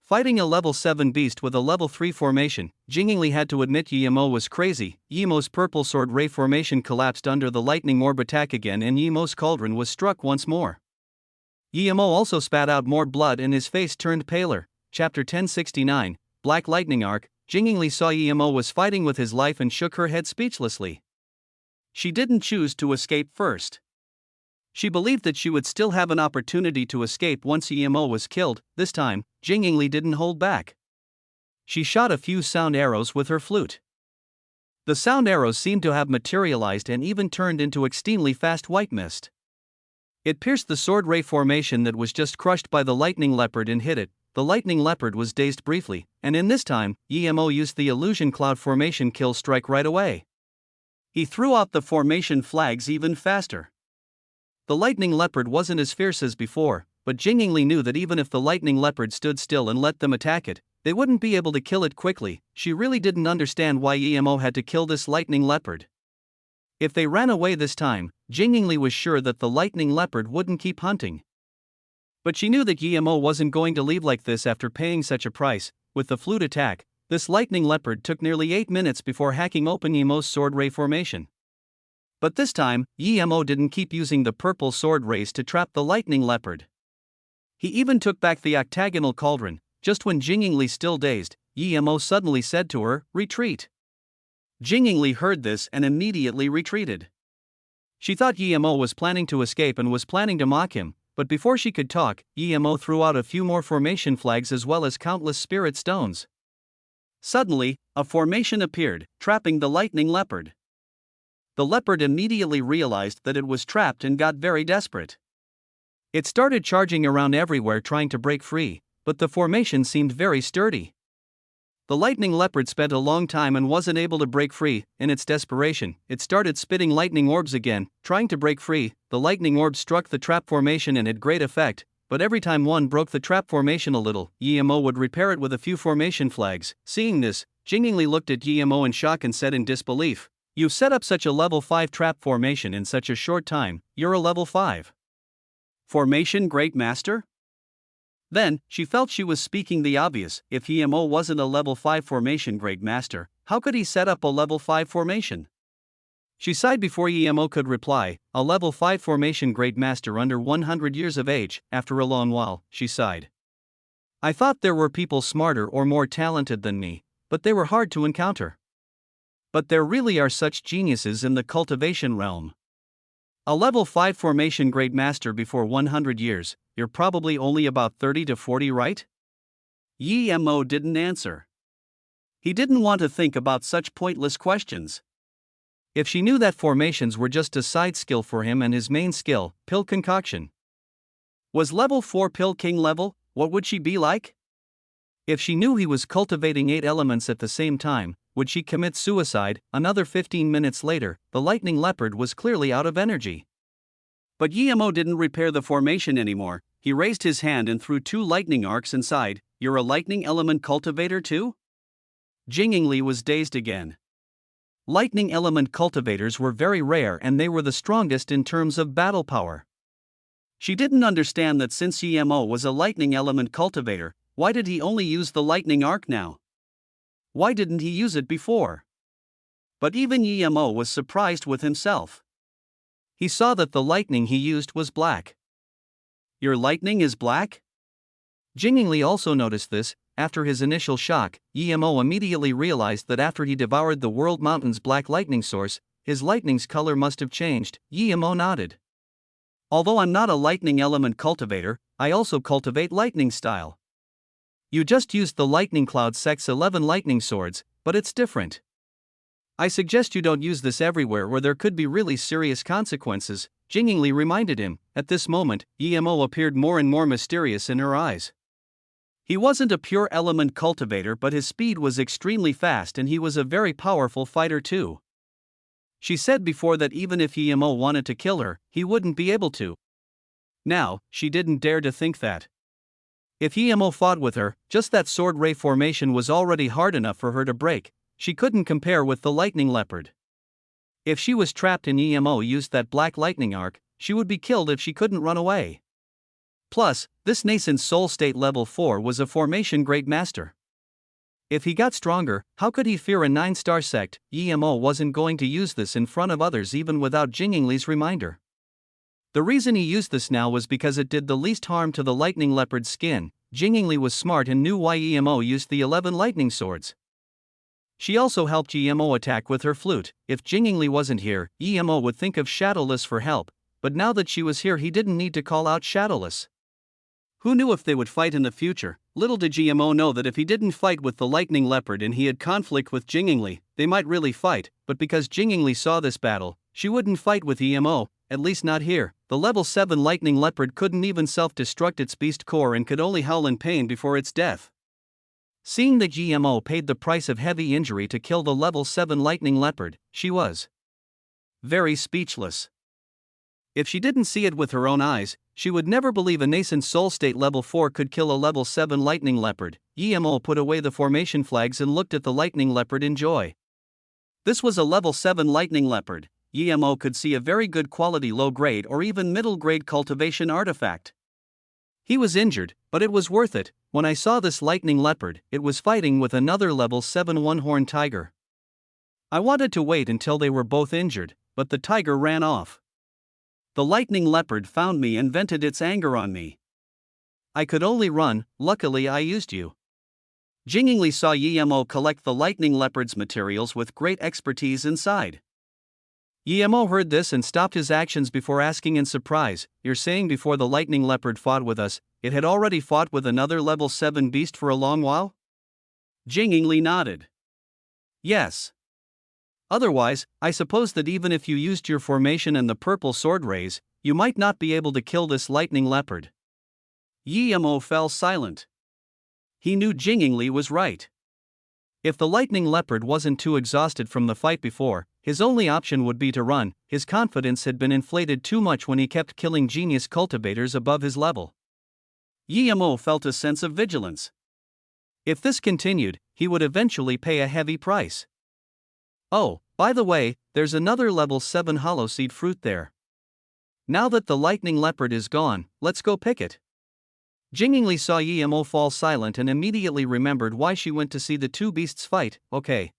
Fighting a level 7 beast with a level 3 formation, Jingli had to admit Yimo was crazy. Yimo's purple sword ray formation collapsed under the lightning orb attack again, and Yimo's cauldron was struck once more. Yimo also spat out more blood and his face turned paler. Chapter 1069, Black Lightning Arc. Jingli saw Yimo was fighting with his life and shook her head speechlessly. She didn't choose to escape first. She believed that she would still have an opportunity to escape once Yimo was killed. This time, Jingli didn't hold back. She shot a few sound arrows with her flute. The sound arrows seemed to have materialized and even turned into extremely fast white mist. It pierced the sword ray formation that was just crushed by the lightning leopard and hit it. The lightning leopard was dazed briefly, and in this time, Yimo used the illusion cloud formation kill strike right away. He threw out the formation flags even faster. The lightning leopard wasn't as fierce as before, but Jingli knew that even if the lightning leopard stood still and let them attack it, they wouldn't be able to kill it quickly. She really didn't understand why Yimo had to kill this lightning leopard. If they ran away this time, Jingli was sure that the lightning leopard wouldn't keep hunting. But she knew that Yimo wasn't going to leave like this after paying such a price. With the flute attack, this lightning leopard took nearly 8 minutes before hacking open Yimo's sword ray formation. But this time, Yimo didn't keep using the purple sword rays to trap the lightning leopard. He even took back the octagonal cauldron. Just when Jingli still dazed, Yimo suddenly said to her, "Retreat." Jingli heard this and immediately retreated. She thought Yimo was planning to escape and was planning to mock him, but before she could talk, Yimo threw out a few more formation flags as well as countless spirit stones. Suddenly, a formation appeared, trapping the lightning leopard. The leopard immediately realized that it was trapped and got very desperate. It started charging around everywhere trying to break free, but the formation seemed very sturdy. The lightning leopard spent a long time and wasn't able to break free. In its desperation, it started spitting lightning orbs again, trying to break free. The lightning orbs struck the trap formation and had great effect, but every time one broke the trap formation a little, Yimo would repair it with a few formation flags. Seeing this, Jingli looked at Yimo in shock and said in disbelief, "You've set up such a level 5 trap formation in such a short time. You're a level 5 formation great master?" Then, she felt she was speaking the obvious. If Yimo wasn't a level 5 formation great master, how could he set up a level 5 formation? She sighed before Yimo could reply. "A level 5 formation great master under 100 years of age." After a long while, she sighed. "I thought there were people smarter or more talented than me, but they were hard to encounter. But there really are such geniuses in the cultivation realm. A level 5 formation great master before 100 years, you're probably only about 30 to 40, right?" Yimo didn't answer. He didn't want to think about such pointless questions. If she knew that formations were just a side skill for him and his main skill, pill concoction. Was level 4 pill king level? What would she be like? If she knew he was cultivating 8 elements at the same time, would she commit suicide? Another 15 minutes later, the lightning leopard was clearly out of energy. But Yimo didn't repair the formation anymore. He raised his hand and threw 2 lightning arcs inside. "You're a lightning element cultivator too?" Jingli was dazed again. Lightning element cultivators were very rare and they were the strongest in terms of battle power. She didn't understand that since Yimo was a lightning element cultivator, why did he only use the lightning arc now? Why didn't he use it before? But even Yimo was surprised with himself. He saw that the lightning he used was black. "Your lightning is black?" Jingli also noticed this. After his initial shock, Yimo immediately realized that after he devoured the World Mountain's black lightning source, his lightning's color must have changed. Yimo nodded. "Although I'm not a lightning element cultivator, I also cultivate lightning style. You just used the lightning cloud sec's 11 lightning swords, but it's different. I suggest you don't use this everywhere where there could be really serious consequences, Jingingli reminded him. At this moment, Emo appeared more and more mysterious in her eyes. He wasn't a pure element cultivator, but his speed was extremely fast and he was a very powerful fighter too. She said before that even if Emo wanted to kill her, he wouldn't be able to. Now, she didn't dare to think that. If Emo fought with her, just that sword ray formation was already hard enough for her to break. She couldn't compare with the lightning leopard. If she was trapped and Emo used that black lightning arc, she would be killed if she couldn't run away. Plus, this nascent soul state level 4 was a formation great master. If he got stronger, how could he fear a 9-star sect? Emo wasn't going to use this in front of others even without Jingingli's reminder. The reason he used this now was because it did the least harm to the lightning leopard's skin. Jingingli was smart and knew why Emo used the 11 lightning swords. She also helped Emo attack with her flute. If Jingingli wasn't here, Emo would think of Shadowless for help, but now that she was here he didn't need to call out Shadowless. Who knew if they would fight in the future? Little did Emo know that if he didn't fight with the lightning leopard and he had conflict with Jingingli, they might really fight, but because Jingingli saw this battle, she wouldn't fight with Emo, at least not here. The level 7 lightning leopard couldn't even self-destruct its beast core and could only howl in pain before its death. Seeing that Emo paid the price of heavy injury to kill the level 7 lightning leopard, she was very speechless. If she didn't see it with her own eyes, she would never believe a nascent soul state level 4 could kill a level 7 lightning leopard. Emo put away the formation flags and looked at the lightning leopard in joy. This was a level 7 lightning leopard. Emo could see a very good quality low-grade or even middle-grade cultivation artifact. He was injured, but it was worth it. When I saw this lightning leopard, it was fighting with another level 7 one-horned tiger. I wanted to wait until they were both injured, but the tiger ran off. The lightning leopard found me and vented its anger on me. I could only run. Luckily I used you. Jingingli saw Emo collect the lightning leopard's materials with great expertise inside. Emo heard this and stopped his actions before asking in surprise, "You're saying before the lightning leopard fought with us, it had already fought with another level 7 beast for a long while?" Jingingli nodded. "Yes. Otherwise, I suppose that even if you used your formation and the purple sword rays, you might not be able to kill this lightning leopard." Emo fell silent. He knew Jingingli was right. If the lightning leopard wasn't too exhausted from the fight before, his only option would be to run. His confidence had been inflated too much when he kept killing genius cultivators above his level. Emo felt a sense of vigilance. If this continued, he would eventually pay a heavy price. Oh, by the way, there's another level 7 hollow seed fruit there. Now that the lightning leopard is gone, let's go pick it. Jingingli saw Emo fall silent and immediately remembered why she went to see the two beasts fight. Okay.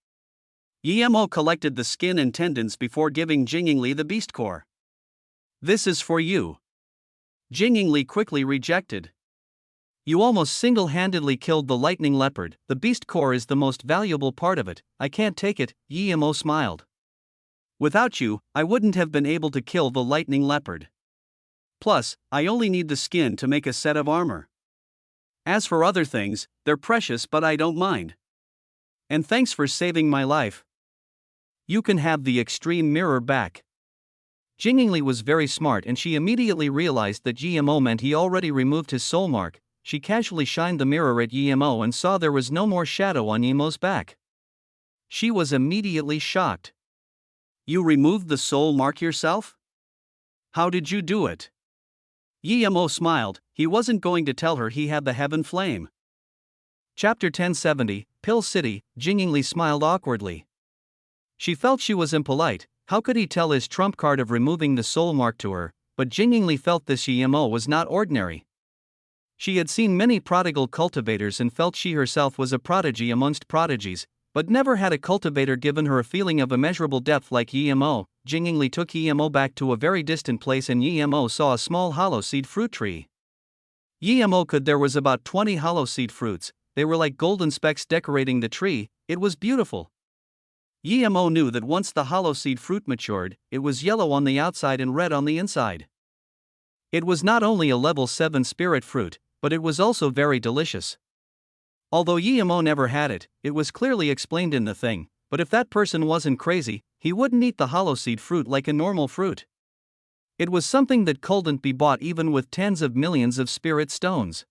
Emo collected the skin and tendons before giving Jingingli the beast core. "This is for you." Jingingli quickly rejected. "You almost single-handedly killed the lightning leopard. The beast core is the most valuable part of it. I can't take it." Emo smiled. "Without you, I wouldn't have been able to kill the lightning leopard. Plus, I only need the skin to make a set of armor. As for other things, they're precious but I don't mind. And thanks for saving my life. You can have the extreme mirror back." Jingingli was very smart and she immediately realized that Emo meant he already removed his soul mark. She casually shined the mirror at Emo and saw there was no more shadow on Emo's back. She was immediately shocked. "You removed the soul mark yourself? How did you do it?" Emo smiled. He wasn't going to tell her he had the heaven flame. Chapter 1070, Pill City. Jingingli smiled awkwardly. She felt she was impolite. How could he tell his trump card of removing the soul mark to her? But Jingingli felt this Emo was not ordinary. She had seen many prodigal cultivators and felt she herself was a prodigy amongst prodigies, but never had a cultivator given her a feeling of immeasurable depth like Emo. Jingingli took Emo back to a very distant place and Emo saw a small hollow seed fruit tree. Emo could there was about 20 hollow seed fruits. They were like golden specks decorating the tree. It was beautiful. Emo knew that once the hollow seed fruit matured, it was yellow on the outside and red on the inside. It was not only a level 7 spirit fruit, but it was also very delicious. Although Yemo never had it, it was clearly explained in the thing, but if that person wasn't crazy, he wouldn't eat the hollow seed fruit like a normal fruit. It was something that couldn't be bought even with tens of millions of spirit stones.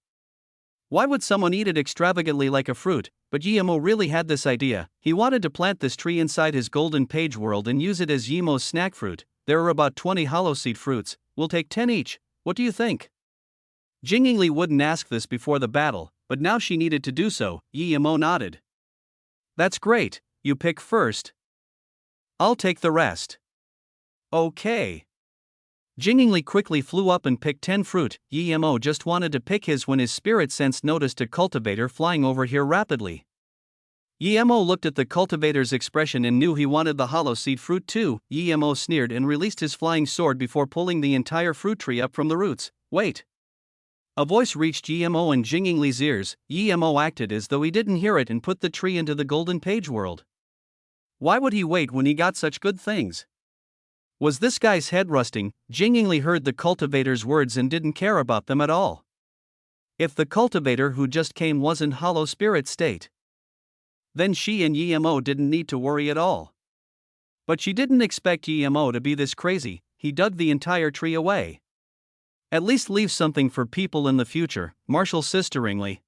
Why would someone eat it extravagantly like a fruit? But Yemo really had this idea. He wanted to plant this tree inside his golden page world and use it as Yemo's snack fruit. There are about 20 hollow seed fruits, we'll take 10 each, what do you think? Jingli wouldn't ask this before the battle, but now she needed to do so. Yemo nodded. That's great, you pick first. I'll take the rest. Okay. Jingli quickly flew up and picked 10 fruit. Yemo just wanted to pick his when his spirit sense noticed a cultivator flying over here rapidly. Yemo looked at the cultivator's expression and knew he wanted the hollow seed fruit too. Yemo sneered and released his flying sword before pulling the entire fruit tree up from the roots. Wait. A voice reached Yemo and Jingli's ears. Yemo acted as though he didn't hear it and put the tree into the golden page world. Why would he wait when he got such good things? Was this guy's head rusting? Jingli heard the cultivator's words and didn't care about them at all. If the cultivator who just came wasn't hollow spirit state, then she and Yemo didn't need to worry at all. But she didn't expect Yemo to be this crazy. He dug the entire tree away. At least leave something for people in the future, Marshall sisteringly.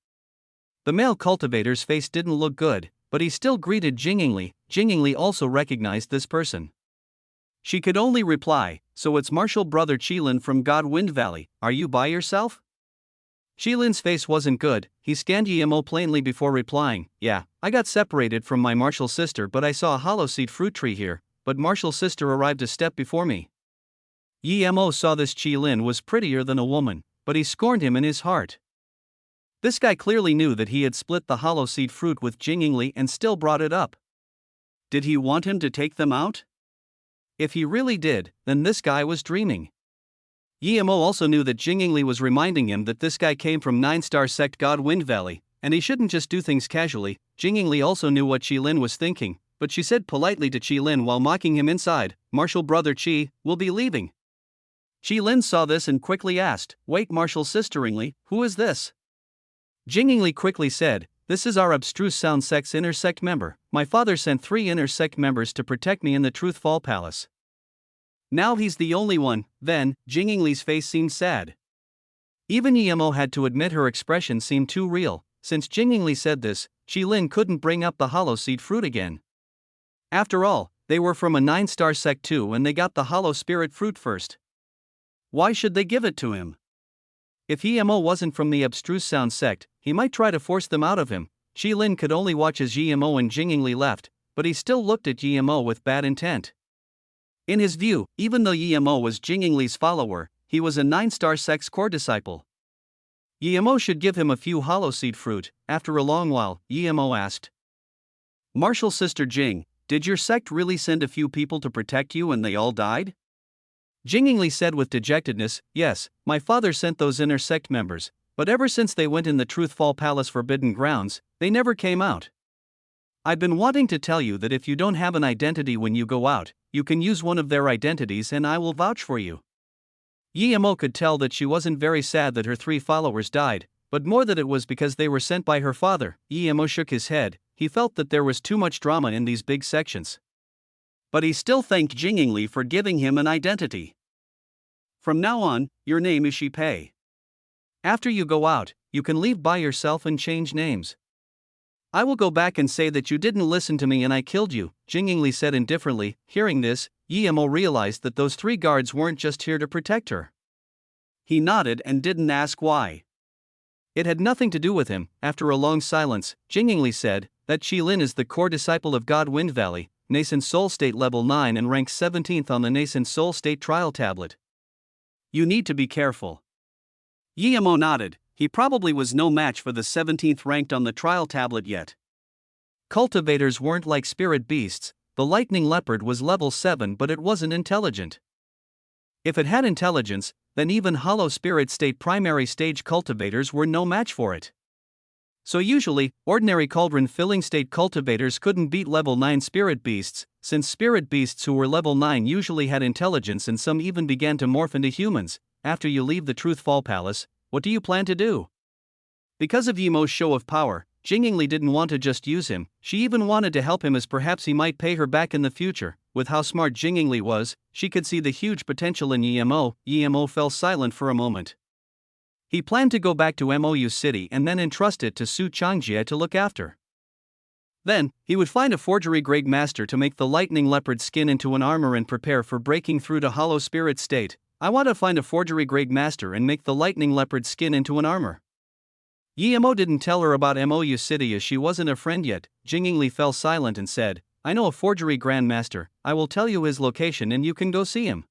The male cultivator's face didn't look good, but he still greeted Jingli. Jingli also recognized this person. She could only reply, so it's Marshall brother Qilin from God Wind Valley, are you by yourself? Qilin's face wasn't good, he scanned Yemo plainly before replying, yeah, I got separated from my Marshall sister but I saw a hollow seed fruit tree here, but Marshall's sister arrived a step before me. Yemo saw this Qilin was prettier than a woman, but he scorned him in his heart. This guy clearly knew that he had split the hollow seed fruit with Jingli and still brought it up. Did he want him to take them out? If he really did, then this guy was dreaming. Yemo also knew that Jingli was reminding him that this guy came from 9-star sect God Wind Valley, and he shouldn't just do things casually. Jingli also knew what Qilin was thinking, but she said politely to Qilin while mocking him inside, Marshall brother Qi, we'll be leaving. Qilin saw this and quickly asked, wait Marshall sisteringly, who is this? Jingli quickly said, this is our abstruse sound sect's inner sect member. My father sent 3 inner sect members to protect me in the Truthfall Palace. Now he's the only one. Then, Jingli's face seemed sad. Even Yemo had to admit her expression seemed too real. Since Jingli said this, Qilin couldn't bring up the hollow seed fruit again. After all, they were from a 9-star sect too and they got the hollow spirit fruit first. Why should they give it to him? If Yemo wasn't from the abstruse sound sect, he might try to force them out of him. Qilin could only watch as Yemo and Jingli left, but he still looked at Yemo with bad intent. In his view, even though Yemo was Jingli's follower, he was a 9-star sect's core disciple. Yemo should give him a few hollow seed fruit. After a long while, Yemo asked, Marshall sister Jing, did your sect really send a few people to protect you and they all died? Jingli said with dejectedness, yes, my father sent those inner sect members, but ever since they went in the Truthfall Palace Forbidden Grounds, they never came out. I've been wanting to tell you that if you don't have an identity when you go out, you can use one of their identities and I will vouch for you. Yemo could tell that she wasn't very sad that her 3 followers died, but more that it was because they were sent by her father. Yemo shook his head, he felt that there was too much drama in these big sections. But he still thanked Jingli for giving him an identity. From now on, your name is Shipei. After you go out, you can leave by yourself and change names. I will go back and say that you didn't listen to me and I killed you, Jingli said indifferently. Hearing this, Yemo realized that those 3 guards weren't just here to protect her. He nodded and didn't ask why. It had nothing to do with him. After a long silence, Jingli said that Qilin is the core disciple of God Wind Valley, Nascent Soul State Level 9 and ranks 17th on the Nascent Soul State Trial Tablet. You need to be careful. Yemo nodded, he probably was no match for the 17th ranked on the trial tablet yet. Cultivators weren't like spirit beasts, the lightning leopard was level 7 but it wasn't intelligent. If it had intelligence, then even hollow spirit state primary stage cultivators were no match for it. So usually, ordinary cauldron filling state cultivators couldn't beat level 9 spirit beasts, since spirit beasts who were level 9 usually had intelligence and some even began to morph into humans. After you leave the Truthfall Palace, what do you plan to do? Because of Yemo's show of power, Jingli didn't want to just use him, she even wanted to help him, as perhaps he might pay her back in the future. With how smart Jingli was, she could see the huge potential in Yemo. Yemo fell silent for a moment. He planned to go back to Mou City and then entrust it to Su Changjie to look after. Then, he would find a forgery grade master to make the lightning leopard skin into an armor and prepare for breaking through to hollow spirit state. I want to find a forgery grade master and make the lightning leopard skin into an armor. Yemo didn't tell her about Mou City as she wasn't a friend yet. Jingli fell silent and said, I know a forgery grandmaster, I will tell you his location and you can go see him.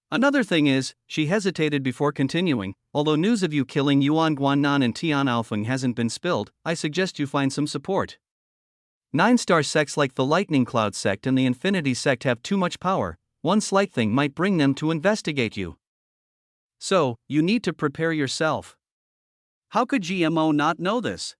Another thing is, she hesitated before continuing, although news of you killing Yuan Guannan and Tian Alfeng hasn't been spilled, I suggest you find some support. 9-star sects like the Lightning Cloud sect and the Infinity sect have too much power. One slight thing might bring them to investigate you. So, you need to prepare yourself. How could GMO not know this?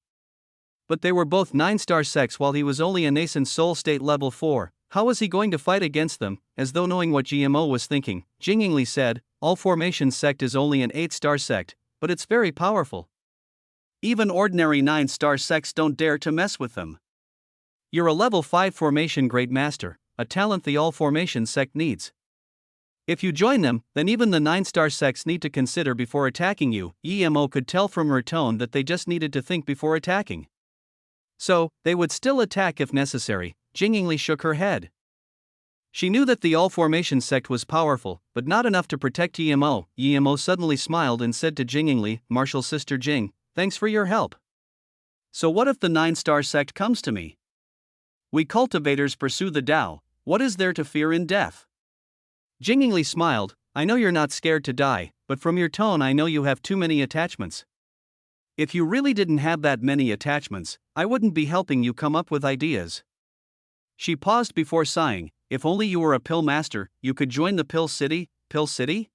But they were both 9-star sects while he was only a nascent soul state level 4. How was he going to fight against them? As though knowing what GMO was thinking, Jingli said, All Formation sect is only an 8-star sect, but it's very powerful. Even ordinary 9-star sects don't dare to mess with them. You're a level 5 formation grade master, a talent the All Formation sect needs. If you join them, then even the 9-star sects need to consider before attacking you. Emo could tell from her tone that they just needed to think before attacking. So, they would still attack if necessary. Jingli shook her head. She knew that the All Formation sect was powerful, but not enough to protect Emo. Emo suddenly smiled and said to Jingli, Martial Sister Jing, thanks for your help. So what if the 9-star sect comes to me? We cultivators pursue the Tao, what is there to fear in death? Jingli smiled, I know you're not scared to die, but from your tone I know you have too many attachments. If you really didn't have that many attachments, I wouldn't be helping you come up with ideas. She paused before sighing, if only you were a pill master, you could join the Pill City. Pill City?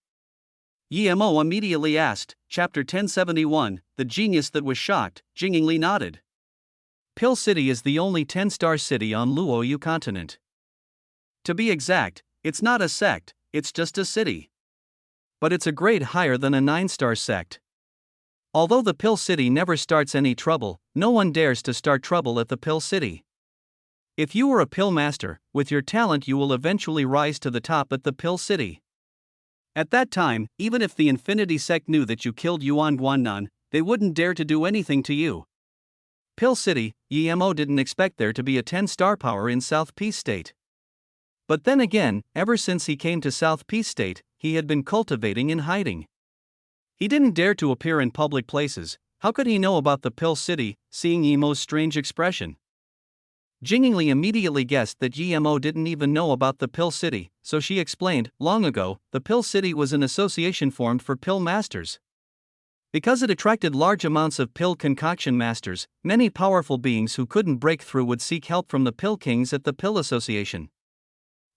Emo immediately asked, Chapter 1071, The Genius That Was Shocked. Jingli nodded. Pill City is the only 10-star city on Luoyu continent. To be exact, it's not a sect, it's just a city. But it's a grade higher than a 9-star sect. Although the Pill City never starts any trouble, no one dares to start trouble at the Pill City. If you were a pill master, with your talent you will eventually rise to the top at the Pill City. At that time, even if the Infinity sect knew that you killed Yuan Guannan, they wouldn't dare to do anything to you. Pill City, Emo didn't expect there to be a 10-star power in South Peace State. But then again, ever since he came to South Peace State, he had been cultivating in hiding. He didn't dare to appear in public places. How could he know about the Pill City, seeing Emo's strange expression? Jingli immediately guessed that Emo didn't even know about the Pill City, so she explained, long ago, the Pill City was an association formed for pill masters. Because it attracted large amounts of pill concoction masters, many powerful beings who couldn't break through would seek help from the Pill Kings at the Pill Association.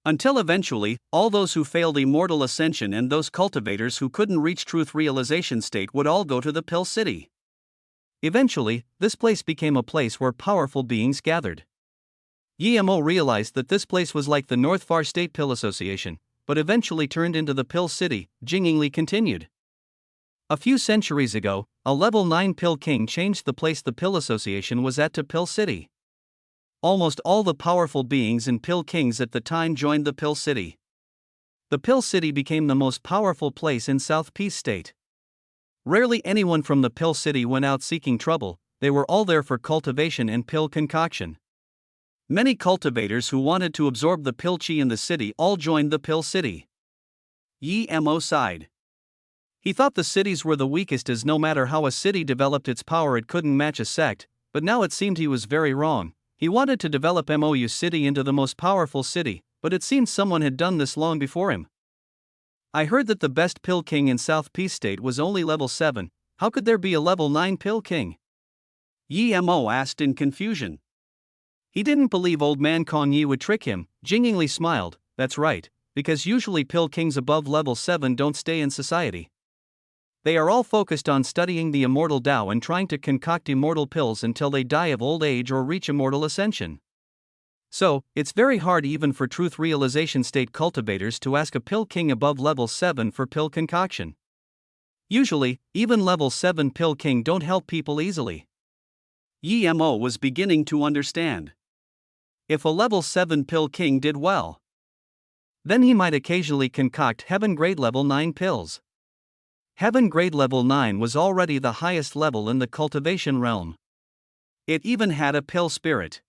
Until eventually, all those who failed immortal ascension and those cultivators who couldn't reach truth realization state would all go to the Pill City. Eventually, this place became a place where powerful beings gathered. Emo realized that this place was like the North Far State Pill Association, but eventually turned into the Pill City. Jingli continued. A few centuries ago, a level 9 Pill King changed the place the Pill Association was at to Pill City. Almost all the powerful beings and Pill Kings at the time joined the Pill City. The Pill City became the most powerful place in South Peace State. Rarely anyone from the Pill City went out seeking trouble, they were all there for cultivation and pill concoction. Many cultivators who wanted to absorb the pill chi in the city all joined the Pill City. Emo sighed. He thought the cities were the weakest, as no matter how a city developed its power it couldn't match a sect, but now it seemed he was very wrong. He wanted to develop Mou City into the most powerful city, but it seemed someone had done this long before him. I heard that the best Pill King in South Peace State was only level 7, how could there be a level 9 Pill King? Emo asked in confusion. He didn't believe old man Kong Yi would trick him. Jingli smiled, that's right, because usually Pill Kings above level 7 don't stay in society. They are all focused on studying the immortal Tao and trying to concoct immortal pills until they die of old age or reach immortal ascension. So, it's very hard even for truth realization state cultivators to ask a Pill King above level 7 for pill concoction. Usually, even level 7 Pill King don't help people easily. Emo was beginning to understand. If a level 7 pill king did well, then he might occasionally concoct heaven grade level 9 pills. Heaven grade level 9 was already the highest level in the cultivation realm. It even had a pill spirit.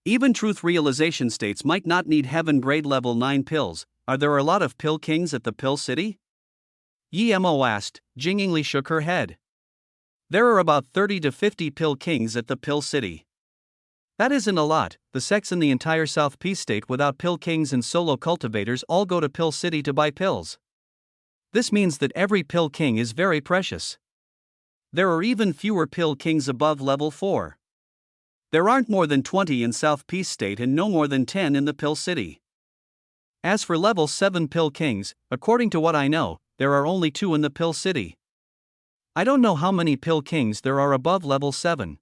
Even truth realization states might not need heaven grade level 9 pills. Are there a lot of pill kings at the pill city? Emo asked. Jingli shook her head. There are about 30 to 50 pill kings at the pill city. That isn't a lot. The sects in the entire South Peace state without pill kings and solo cultivators all go to pill city to buy pills. This means that every pill king is very precious. There are even fewer pill kings above level 4. There aren't more than 20 in South Peace state and no more than 10 in the pill city. As for level 7 pill kings, according to what I know, there are only 2 in the pill city. I don't know how many pill kings there are above level 7.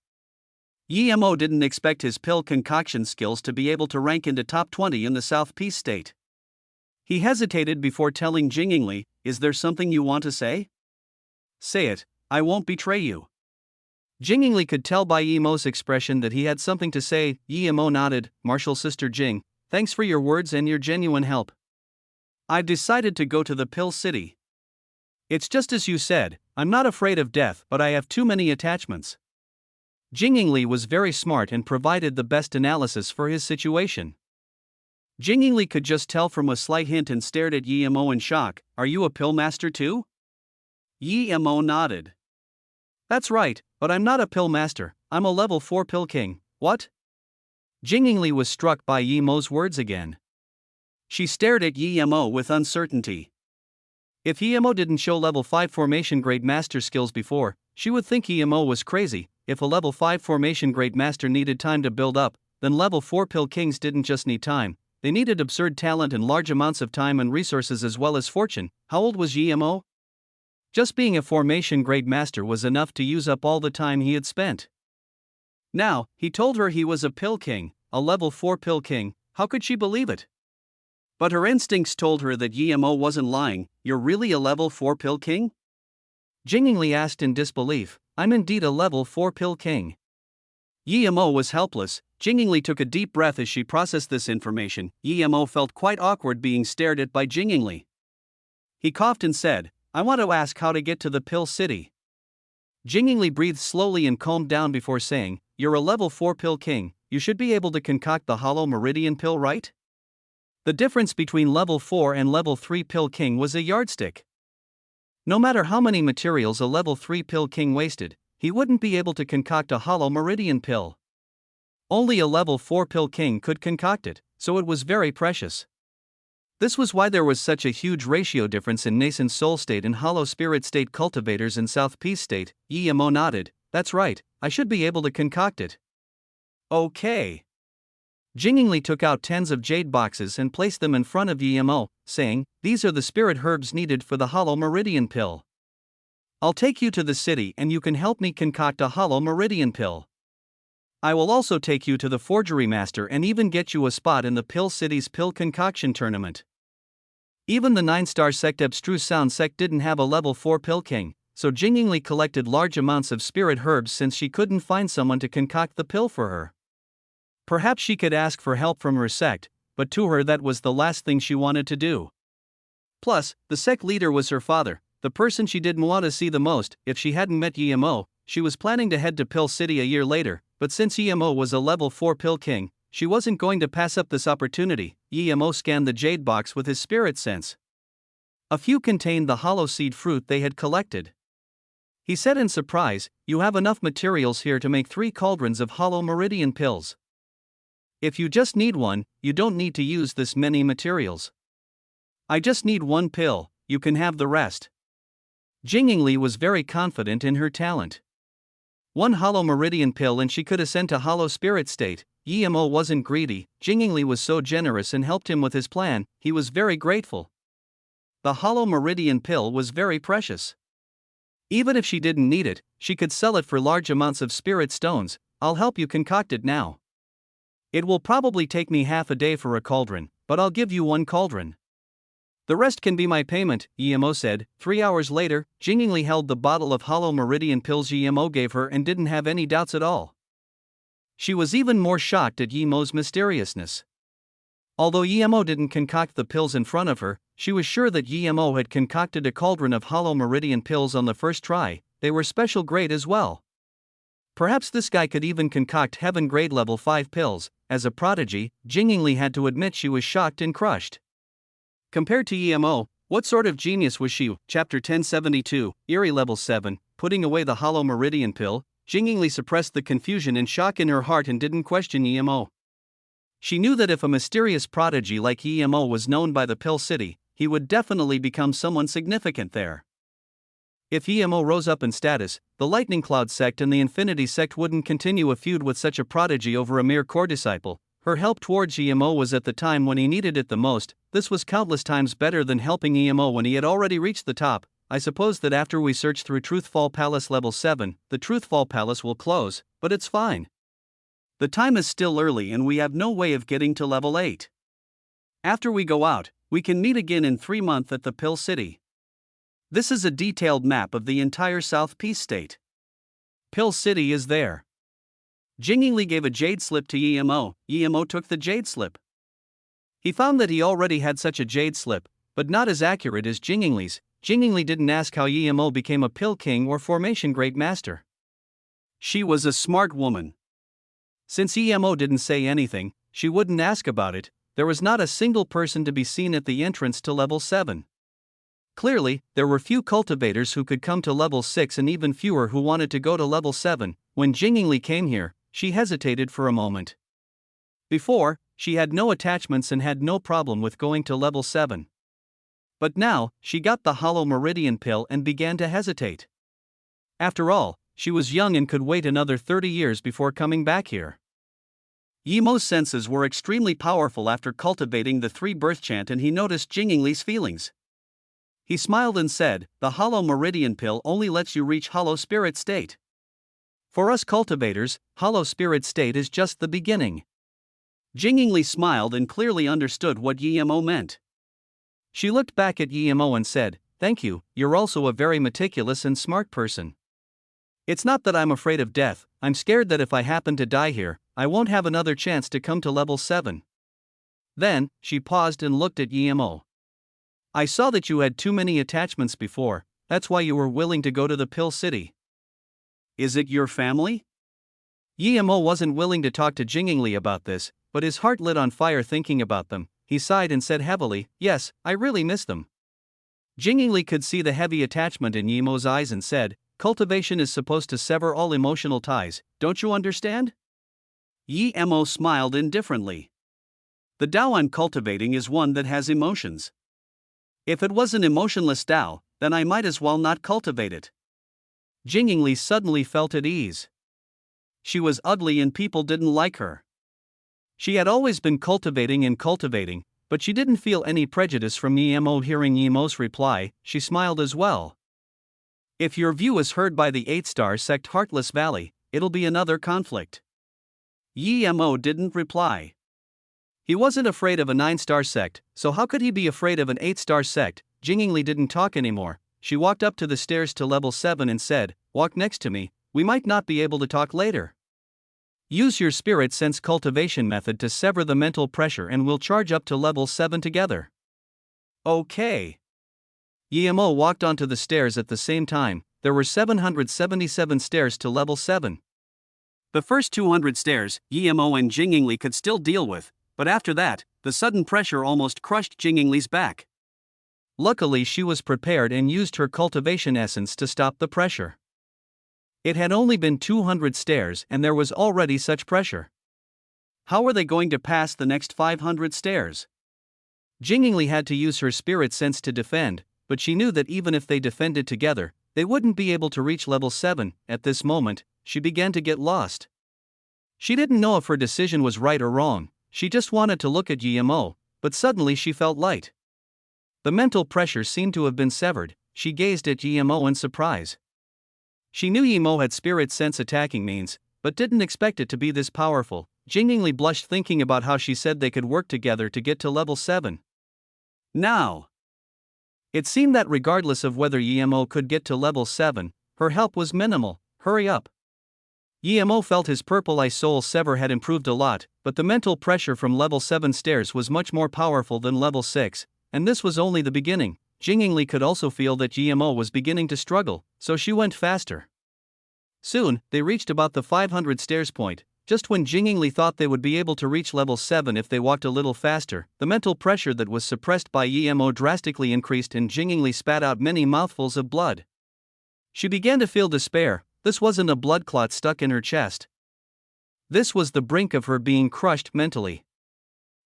Emo didn't expect his pill concoction skills to be able to rank into top 20 in the South Peace state. He hesitated before telling Jingli, "Is there something you want to say?" "Say it, I won't betray you." Jingli could tell by Emo's expression that he had something to say. Emo nodded. "Martial Sister Jing, thanks for your words and your genuine help. I've decided to go to the pill city. It's just as you said, I'm not afraid of death, but I have too many attachments." Jingli was very smart and provided the best analysis for his situation. Jingli could just tell from a slight hint and stared at Emo in shock. "Are you a pill master too?" Emo nodded. "That's right, but I'm not a pill master, I'm a level 4 pill king." "What?" Jingli was struck by Emo's words again. She stared at Emo with uncertainty. If Emo didn't show level 5 formation grade master skills before, she would think Emo was crazy. If a level 5 formation grade master needed time to build up, then level 4 pill kings didn't just need time, they needed absurd talent and large amounts of time and resources as well as fortune. How old was Emo? Just being a formation grade master was enough to use up all the time he had spent. Now, he told her he was a pill king, a level 4 pill king. How could she believe it? But her instincts told her that Emo wasn't lying. "You're really a level 4 pill king?" Jingli asked in disbelief. "I'm indeed a level 4 pill king." Emo was helpless. Jingli took a deep breath as she processed this information. Emo felt quite awkward being stared at by Jingli. He coughed and said, "I want to ask how to get to the pill city." Jingli breathed slowly and calmed down before saying, "You're a level 4 pill king, you should be able to concoct the hollow meridian pill, right?" The difference between level 4 and level 3 pill king was a yardstick. No matter how many materials a level 3 pill king wasted, he wouldn't be able to concoct a hollow meridian pill. Only a level 4 pill king could concoct it, so it was very precious. This was why there was such a huge ratio difference in nascent soul state and hollow spirit state cultivators in South Peace state. Emo nodded. "That's right, I should be able to concoct it." "Okay." Jingli took out tens of jade boxes and placed them in front of Emo, saying, "These are the spirit herbs needed for the hollow meridian pill. I'll take you to the city and you can help me concoct a hollow meridian pill. I will also take you to the forgery master and even get you a spot in the pill city's pill concoction tournament." Even the 9-star sect Abstruse Sound sect didn't have a level 4 pill king, so Jingli collected large amounts of spirit herbs since she couldn't find someone to concoct the pill for her. Perhaps she could ask for help from her sect, but to her that was the last thing she wanted to do. Plus, the sect leader was her father, the person she didn't want to see the most. If she hadn't met Emo, she was planning to head to Pill City a year later, but since Emo was a level 4 pill king, she wasn't going to pass up this opportunity. Emo scanned the jade box with his spirit sense. A few contained the hollow seed fruit they had collected. He said in surprise, "You have enough materials here to make 3 cauldrons of hollow meridian pills. If you just need one, you don't need to use this many materials. I just need 1 pill, you can have the rest." Jingli was very confident in her talent. 1 hollow meridian pill and she could ascend to hollow spirit state. Emo wasn't greedy. Jingli was so generous and helped him with his plan, he was very grateful. The hollow meridian pill was very precious. Even if she didn't need it, she could sell it for large amounts of spirit stones. "I'll help you concoct it now. It will probably take me half a day for a cauldron, but I'll give you 1 cauldron. The rest can be my payment," Emo said. 3 hours later, Jingli held the bottle of hollow meridian pills Emo gave her and didn't have any doubts at all. She was even more shocked at Yimo's mysteriousness. Although Yimo didn't concoct the pills in front of her, she was sure that Yimo had concocted a cauldron of hollow meridian pills on the first try. They were special grade as well. Perhaps this guy could even concoct heaven grade level 5 pills. As a prodigy, Jingyingli had to admit she was shocked and crushed. Compared to Yimo, what sort of genius was she? Chapter 1072, Eerie Level 7, putting away the hollow meridian pill. Jingyingli suppressed the confusion and shock in her heart and didn't question Yimo. She knew that if a mysterious prodigy like Yimo was known by the Pill City, he would definitely become someone significant there. If Yimo rose up in status, the Lightning Cloud sect and the Infinity sect wouldn't continue a feud with such a prodigy over a mere core disciple. Her help towards Yimo was at the time when he needed it the most. This was countless times better than helping Yimo when he had already reached the top. I suppose that after we search through Truthfall Palace level 7, the Truthfall Palace will close, but it's fine. The time is still early and we have no way of getting to level 8. After we go out, we can meet again in 3 months at the Pill City. This is a detailed map of the entire South Peace State. Pill City is there. Jingyingli gave a jade slip to Yimo. Yimo took the jade slip. He found that he already had such a jade slip, but not as accurate as Jingyingli's. Jingyingli didn't ask how Yimo became a Pill King or Formation Grade Master. She was a smart woman. Since Yimo didn't say anything, she wouldn't ask about it. There was not a single person to be seen at the entrance to level 7. Clearly, there were few cultivators who could come to level 6 and even fewer who wanted to go to level 7. When Jingyingli came here, she hesitated for a moment. Before, she had no attachments and had no problem with going to level 7. But now, she got the hollow meridian pill and began to hesitate. After all, she was young and could wait another 30 years before coming back here. Yimo's senses were extremely powerful after cultivating the 3 birth chant and he noticed Jingyingli's feelings. He smiled and said, "The hollow meridian pill only lets you reach hollow spirit state. For us cultivators, hollow spirit state is just the beginning." Jingyingli smiled and clearly understood what Yimo meant. She looked back at Yimo and said, "Thank you, you're also a very meticulous and smart person. It's not that I'm afraid of death, I'm scared that if I happen to die here, I won't have another chance to come to level 7. Then, she paused and looked at Yimo. "I saw that you had too many attachments before, that's why you were willing to go to the Pill City. Is it your family?" Yimo wasn't willing to talk to Jingyingli about this, but his heart lit on fire thinking about them. He sighed and said heavily, "Yes, I really miss them." Jingyingli could see the heavy attachment in Yimo's eyes and said, "Cultivation is supposed to sever all emotional ties, don't you understand?" Yimo smiled indifferently. The Tao I'm cultivating is one that has emotions. If it was an emotionless Tao, then I might as well not cultivate it. Jingyingli suddenly felt at ease. She was ugly and people didn't like her. She had always been cultivating, but she didn't feel any prejudice from Yimo. Hearing Yimo's reply, she smiled as well. "If your view is heard by the 8-star sect Heartless Valley, it'll be another conflict." Yimo didn't reply. He wasn't afraid of a 9-star sect, so how could he be afraid of an 8-star sect? Jingyingli didn't talk anymore. She walked up to the stairs to level 7 and said, "Walk next to me, we might not be able to talk later. Use your spirit sense cultivation method to sever the mental pressure and we'll charge up to level 7 together." Okay. Yimo walked onto the stairs at the same time. There were 777 stairs to level 7. The first 200 stairs, Yimo and Jingyingli could still deal with, but after that, the sudden pressure almost crushed Jingyingli's back. Luckily she was prepared and used her cultivation essence to stop the pressure. It had only been 200 stairs and there was already such pressure. How were they going to pass the next 500 stairs? Jingyingli had to use her spirit sense to defend, but she knew that even if they defended together, they wouldn't be able to reach level 7. At this moment, she began to get lost. She didn't know if her decision was right or wrong. She just wanted to look at Yimo, but suddenly she felt light. The mental pressure seemed to have been severed. She gazed at Yimo in surprise. She knew Yimo had spirit sense attacking means, but didn't expect it to be this powerful. Jingyingli blushed thinking about how she said they could work together to get to level 7. Now, it seemed that regardless of whether Yimo could get to level 7, her help was minimal. Hurry up. Emo felt his purple ice soul sever had improved a lot, but the mental pressure from level 7 stairs was much more powerful than level 6, and this was only the beginning. Jingli could also feel that Emo was beginning to struggle, so she went faster. Soon, they reached about the 500 stairs point. Just when Jingli thought they would be able to reach level 7 if they walked a little faster, the mental pressure that was suppressed by Emo drastically increased and Jingli spat out many mouthfuls of blood. She began to feel despair. This wasn't a blood clot stuck in her chest. This was the brink of her being crushed mentally.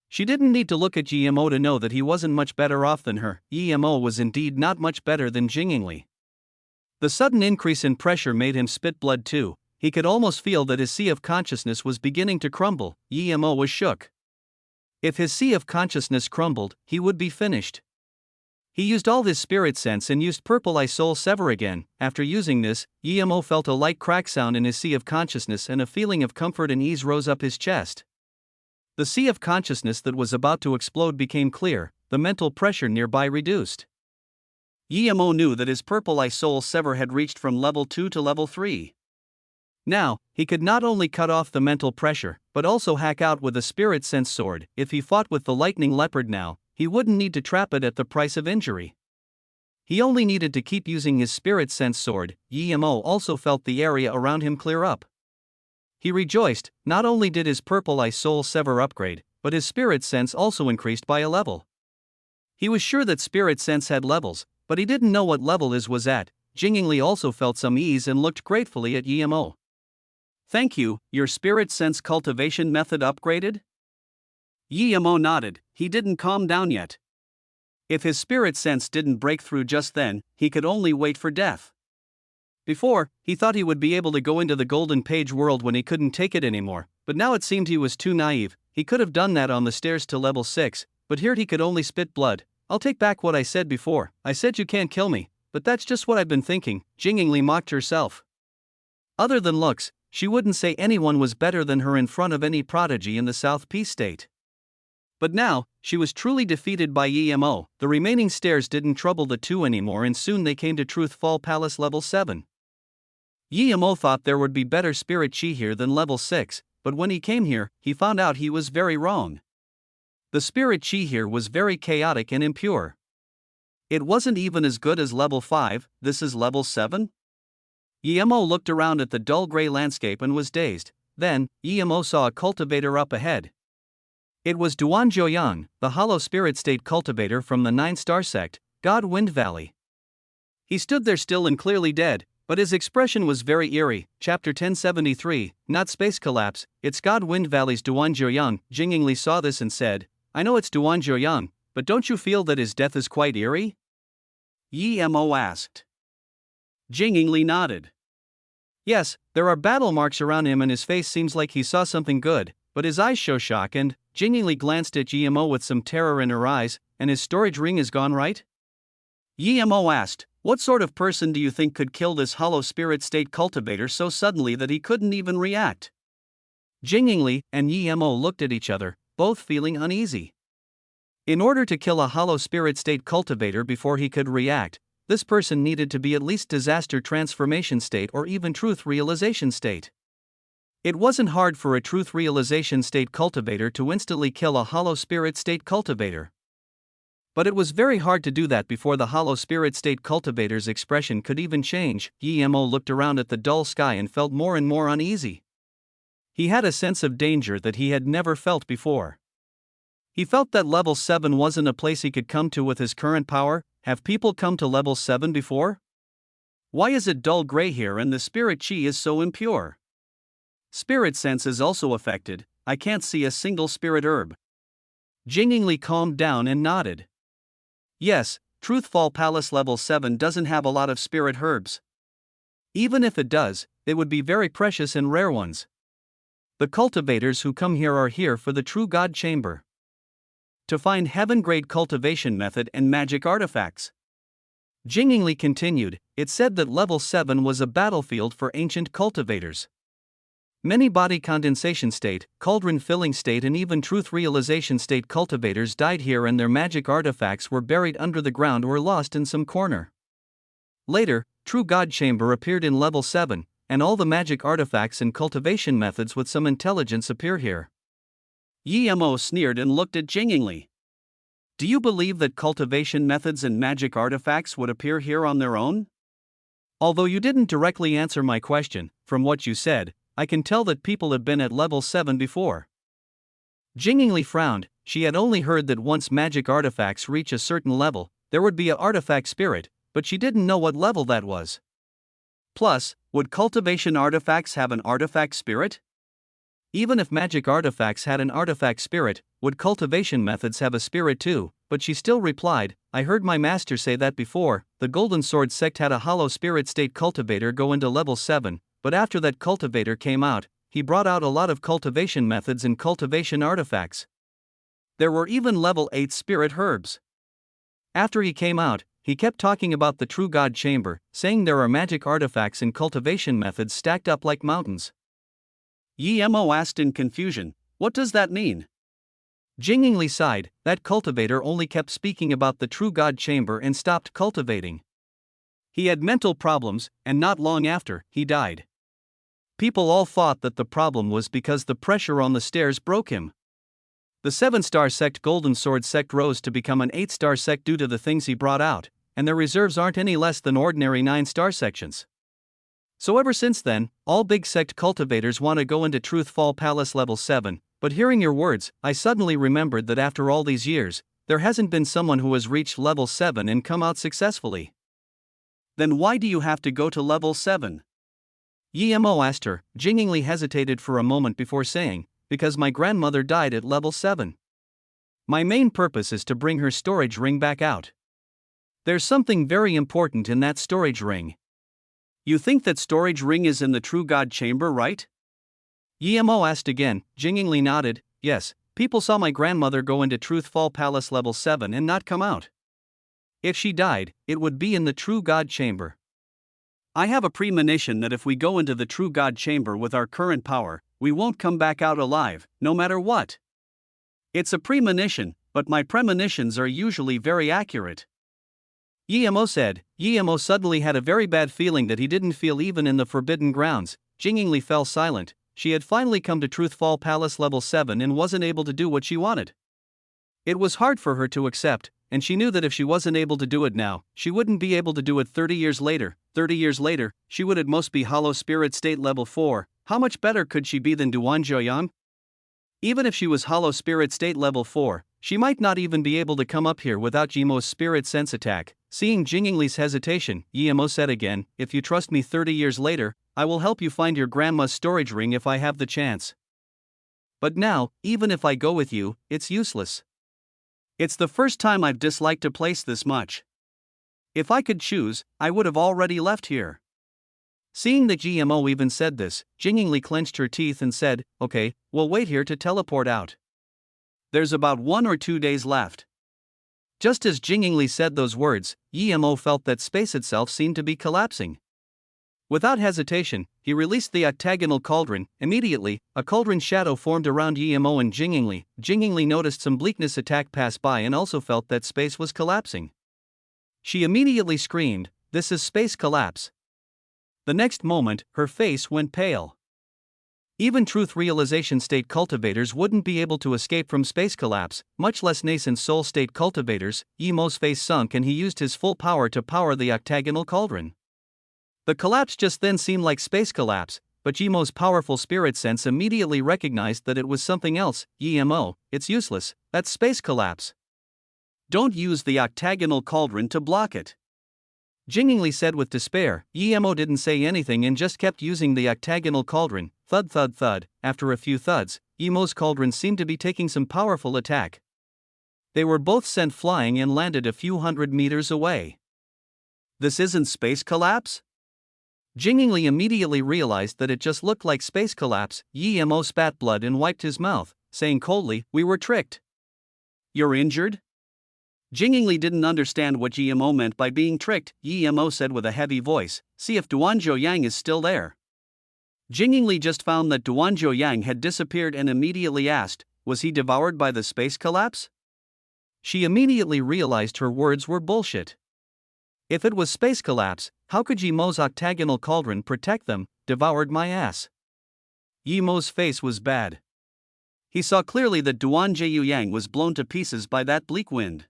She didn't need to look at Emo to know that he wasn't much better off than her. Emo was indeed not much better than Jingli. The sudden increase in pressure made him spit blood too. He could almost feel that his sea of consciousness was beginning to crumble. Emo was shook. If his sea of consciousness crumbled, he would be finished. He used all his spirit sense and used Purple Eye Soul Sever again. After using this, Emo felt a light crack sound in his sea of consciousness and a feeling of comfort and ease rose up his chest. The sea of consciousness that was about to explode became clear, the mental pressure nearby reduced. Emo knew that his Purple Eye Soul Sever had reached from level 2 to level 3. Now, he could not only cut off the mental pressure, but also hack out with a spirit sense sword. If he fought with the lightning leopard now, he wouldn't need to trap it at the price of injury. He only needed to keep using his spirit sense sword. Emo also felt the area around him clear up. He rejoiced. Not only did his Purple Eye Soul Sever upgrade, but his spirit sense also increased by a level. He was sure that spirit sense had levels, but he didn't know what level his was at. Jingli also felt some ease and looked gratefully at Emo. "Thank you, your spirit sense cultivation method upgraded?" Emo nodded. He didn't calm down yet. If his spirit sense didn't break through just then, he could only wait for death. Before, he thought he would be able to go into the golden page world when he couldn't take it anymore, but now it seemed he was too naive. He could have done that on the stairs to level 6, but here he could only spit blood. "I'll take back what I said before. I said you can't kill me, but that's just what I've been thinking," Jingli mocked herself. Other than looks, she wouldn't say anyone was better than her in front of any prodigy in the South Peace State. But now, she was truly defeated by Emo. The remaining stairs didn't trouble the two anymore and soon they came to Truth Fall Palace level 7. Emo thought there would be better spirit chi here than level 6, but when he came here, he found out he was very wrong. The spirit chi here was very chaotic and impure. It wasn't even as good as level 5, this is level 7? Emo looked around at the dull gray landscape and was dazed. Then, Emo saw a cultivator up ahead. It was Duan Joyang, the hollow spirit state cultivator from the 9-star sect, God Wind Valley. He stood there still and clearly dead, but his expression was very eerie. Chapter 1073, not space collapse, it's God Wind Valley's Duan Joyang. Jingli saw this and said, "I know it's Duan Joyang, but don't you feel that his death is quite eerie?" Emo asked. Jingli nodded. "Yes, there are battle marks around him and his face seems like he saw something good, but his eyes show shock and..." Jingli glanced at Emo with some terror in her eyes. "And his storage ring is gone, right?" Emo asked, "What sort of person do you think could kill this hollow spirit state cultivator so suddenly that he couldn't even react?" Jingli and Emo looked at each other, both feeling uneasy. In order to kill a hollow spirit state cultivator before he could react, this person needed to be at least disaster transformation state or even truth realization state. It wasn't hard for a truth realization state cultivator to instantly kill a hollow spirit state cultivator. But it was very hard to do that before the hollow spirit state cultivator's expression could even change. Emo looked around at the dull sky and felt more and more uneasy. He had a sense of danger that he had never felt before. He felt that level 7 wasn't a place he could come to with his current power. Have people come to level 7 before? Why is it dull gray here and the spirit chi is so impure? Spirit sense is also affected. I can't see a single spirit herb. Jingli calmed down and nodded. Yes, Truthfall Palace level 7 doesn't have a lot of spirit herbs. Even if it does, it would be very precious and rare ones. The cultivators who come here are here for the true God chamber. To find heaven-grade cultivation method and magic artifacts. Jingli continued, it said that level 7 was a battlefield for ancient cultivators. Many body condensation state, cauldron filling state and even truth realization state cultivators died here and their magic artifacts were buried under the ground or lost in some corner. Later, True God Chamber appeared in level 7, and all the magic artifacts and cultivation methods with some intelligence appear here. Yemo sneered and looked at Jingling. Do you believe that cultivation methods and magic artifacts would appear here on their own? Although you didn't directly answer my question, from what you said, I can tell that people have been at level 7 before. Jingling frowned. She had only heard that once magic artifacts reach a certain level, there would be an artifact spirit, but she didn't know what level that was. Plus, would cultivation artifacts have an artifact spirit? Even if magic artifacts had an artifact spirit, would cultivation methods have a spirit too? But she still replied, I heard my master say that before. The Golden Sword sect had a hollow spirit state cultivator go into level 7, but after that cultivator came out, he brought out a lot of cultivation methods and cultivation artifacts. There were even level 8 spirit herbs. After he came out, he kept talking about the True God Chamber, saying there are magic artifacts and cultivation methods stacked up like mountains. Yemo asked in confusion, what does that mean? Jingling sighed. That cultivator only kept speaking about the True God Chamber and stopped cultivating. He had mental problems, and not long after, he died. People all thought that the problem was because the pressure on the stairs broke him. The 7-star sect Golden Sword sect rose to become an 8-star sect due to the things he brought out, and their reserves aren't any less than ordinary 9-star sections. So ever since then, all big sect cultivators want to go into Truthfall Palace level 7, but hearing your words, I suddenly remembered that after all these years, there hasn't been someone who has reached level 7 and come out successfully. Then why do you have to go to level 7? Yemo asked her. Jingling hesitated for a moment before saying, because my grandmother died at level 7. My main purpose is to bring her storage ring back out. There's something very important in that storage ring. You think that storage ring is in the True God Chamber, right? Yemo asked again. Jingling nodded. Yes, people saw my grandmother go into Truthfall Palace level 7 and not come out. If she died, it would be in the True God Chamber. I have a premonition that if we go into the True God Chamber with our current power, we won't come back out alive, no matter what. It's a premonition, but my premonitions are usually very accurate. Yemo said. Yemo suddenly had a very bad feeling that he didn't feel even in the Forbidden Grounds. Jingling fell silent. She had finally come to Truthfall Palace level 7 and wasn't able to do what she wanted. It was hard for her to accept, and she knew that if she wasn't able to do it now, she wouldn't be able to do it 30 years later. 30 years later, she would at most be Hollow Spirit State level 4. How much better could she be than Duanzhouyan? Even if she was Hollow Spirit State level 4, she might not even be able to come up here without Yemo's Spirit Sense attack. Seeing Jingling's hesitation, Yemo said again, if you trust me 30 years later, I will help you find your grandma's storage ring if I have the chance. But now, even if I go with you, it's useless. It's the first time I've disliked a place this much. If I could choose, I would have already left here. Seeing that GMO even said this, Jingling clenched her teeth and said, okay, we'll wait here to teleport out. There's about 1 or 2 days left. Just as Jingling said those words, Yemo felt that space itself seemed to be collapsing. Without hesitation, he released the octagonal cauldron. Immediately, a cauldron shadow formed around Yemo and Jingling. Jingling noticed some bleakness attack pass by and also felt that space was collapsing. She immediately screamed, this is space collapse. The next moment, her face went pale. Even truth realization state cultivators wouldn't be able to escape from space collapse, much less nascent soul state cultivators. Yemo's face sunk and he used his full power to power the octagonal cauldron. The collapse just then seemed like space collapse, but Yemo's powerful spirit sense immediately recognized that it was something else. Yemo, it's useless, that's space collapse. Don't use the octagonal cauldron to block it. Jingling said with despair. Yemo didn't say anything and just kept using the octagonal cauldron. Thud thud thud. After a few thuds, Yemo's cauldron seemed to be taking some powerful attack. They were both sent flying and landed a few hundred meters away. This isn't space collapse? Jingling immediately realized that it just looked like space collapse. Yemo spat blood and wiped his mouth, saying coldly, we were tricked. You're injured? Jingling didn't understand what Yemo meant by being tricked. Yemo said with a heavy voice, see if Duanzhouyan is still there. Jingling just found that Duanzhouyan had disappeared and immediately asked, was he devoured by the space collapse? She immediately realized her words were bullshit. If it was space collapse, How could Yimo's octagonal cauldron protect them? Devoured my ass. Yimo's face was bad. He saw clearly that Duan Yang was blown to pieces by that bleak wind.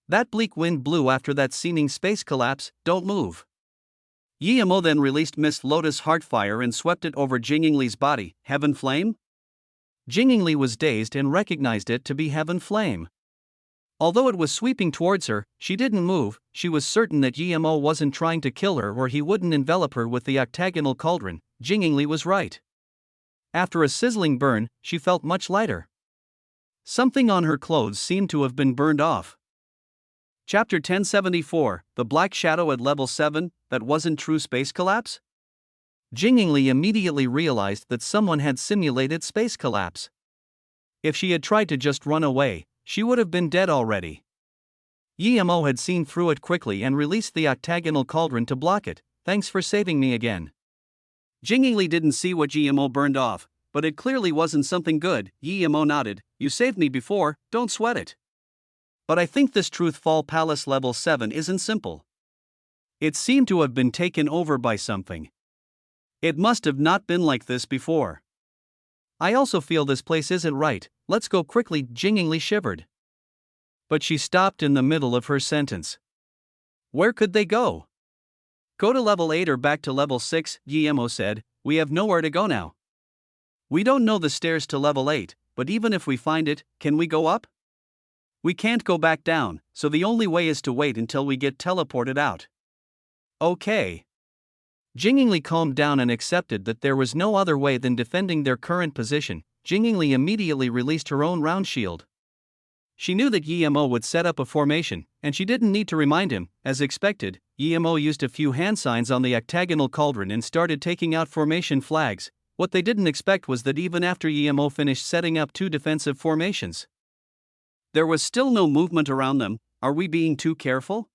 That bleak wind blew after that seeming space collapse. Don't move. Yimo then released Mist Lotus Heartfire and swept it over Jingingli's body. Heaven Flame? Jingingli was dazed and recognized it to be Heaven Flame. Although it was sweeping towards her, she didn't move. She was certain that Yimo wasn't trying to kill her or he wouldn't envelop her with the octagonal cauldron. Jingingli was right. After a sizzling burn, she felt much lighter. Something on her clothes seemed to have been burned off. Chapter 1074, The Black Shadow at Level 7, That Wasn't True Space Collapse? Jingingli immediately realized that someone had simulated space collapse. If she had tried to just run away, she would have been dead already. Yimo had seen through it quickly and released the octagonal cauldron to block it. Thanks for saving me again. Jingingli didn't see what Yimo burned off, but it clearly wasn't something good. Yimo nodded. You saved me before, don't sweat it. But I think this Truthfall Palace Level 7 isn't simple. It seemed to have been taken over by something. It must have not been like this before. I also feel this place isn't right. Let's go quickly. Jingingli shivered. But she stopped in the middle of her sentence. Where could they go? Go to level 8 or back to level 6, Yimo said. We have nowhere to go now. We don't know the stairs to level 8, but even if we find it, can we go up? We can't go back down, so the only way is to wait until we get teleported out. Okay. Jingingli calmed down and accepted that there was no other way than defending their current position. Jingingli immediately released her own round shield. She knew that Yimo would set up a formation, and she didn't need to remind him. As expected, Yimo used a few hand signs on the octagonal cauldron and started taking out formation flags. What they didn't expect was that even after Yimo finished setting up 2 defensive formations, there was still no movement around them. Are we being too careful?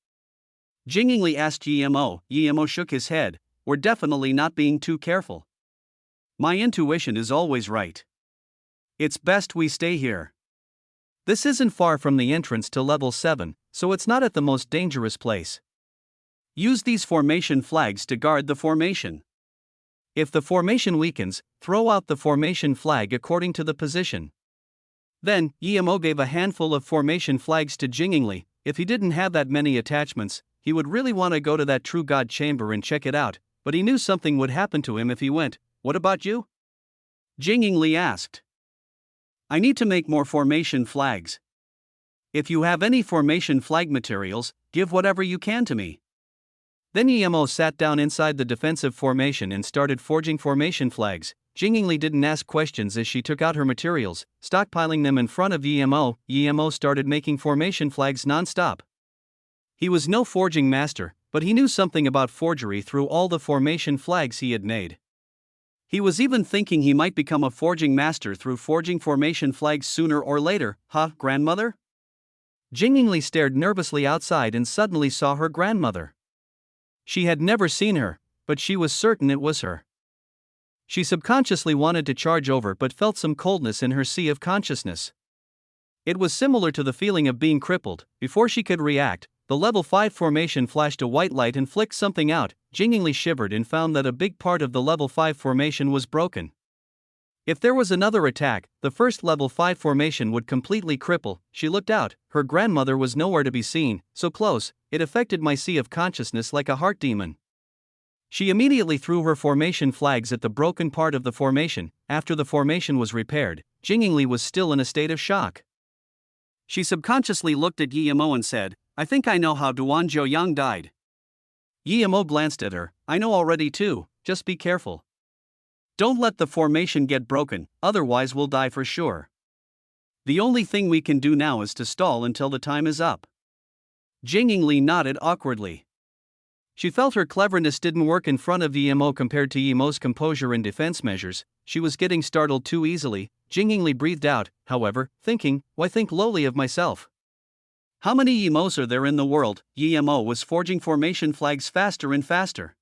Jingingli asked Yimo. Yimo shook his head. We're definitely not being too careful. My intuition is always right. It's best we stay here. This isn't far from the entrance to level 7, so it's not at the most dangerous place. Use these formation flags to guard the formation. If the formation weakens, throw out the formation flag according to the position. Then, Yimo gave a handful of formation flags to Jingingli. If he didn't have that many attachments, he would really want to go to that True God chamber and check it out, but he knew something would happen to him if he went. What about you? Jingingli asked. I need to make more formation flags. If you have any formation flag materials, give whatever you can to me. Then Yimo sat down inside the defensive formation and started forging formation flags. Jingingli didn't ask questions as she took out her materials, stockpiling them in front of Yimo. Yimo started making formation flags non-stop. He was no forging master, but he knew something about forgery through all the formation flags he had made. He was even thinking he might become a forging master through forging formation flags sooner or later. Huh, grandmother? Jingingli stared nervously outside and suddenly saw her grandmother. She had never seen her, but she was certain it was her. She subconsciously wanted to charge over but felt some coldness in her sea of consciousness. It was similar to the feeling of being crippled. Before she could react, the level 5 formation flashed a white light and flicked something out. Jingingli shivered and found that a big part of the level 5 formation was broken. If there was another attack, the first level 5 formation would completely cripple. She looked out. Her grandmother was nowhere to be seen, so close, it affected my sea of consciousness like a heart demon. She immediately threw her formation flags at the broken part of the formation. After the formation was repaired, Jingingli was still in a state of shock. She subconsciously looked at Yimo and said, I think I know how Duan Yang died. Yimo glanced at her. I know already too, just be careful. Don't let the formation get broken, otherwise we'll die for sure. The only thing we can do now is to stall until the time is up. Jingingli nodded awkwardly. She felt her cleverness didn't work in front of Yimo compared to Yimo's composure and defense measures. She was getting startled too easily. Jingingli breathed out, however, thinking, why think lowly of myself? How many Yimos are there in the world? Yimo was forging formation flags faster and faster.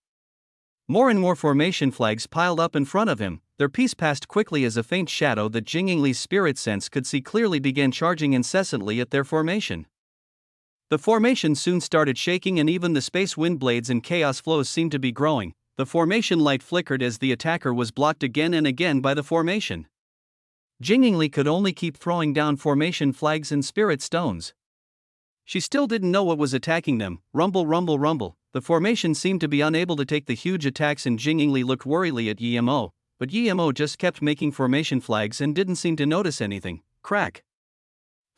More and more formation flags piled up in front of him. Their piece passed quickly as a faint shadow that Jingingli's spirit sense could see clearly began charging incessantly at their formation. The formation soon started shaking, and even the space wind blades and chaos flows seemed to be growing. The formation light flickered as the attacker was blocked again and again by the formation. Jingling could only keep throwing down formation flags and spirit stones. She still didn't know what was attacking them. Rumble, rumble, rumble. The formation seemed to be unable to take the huge attacks, and Jingling looked worriedly at Yemo, but Yemo just kept making formation flags and didn't seem to notice anything. Crack.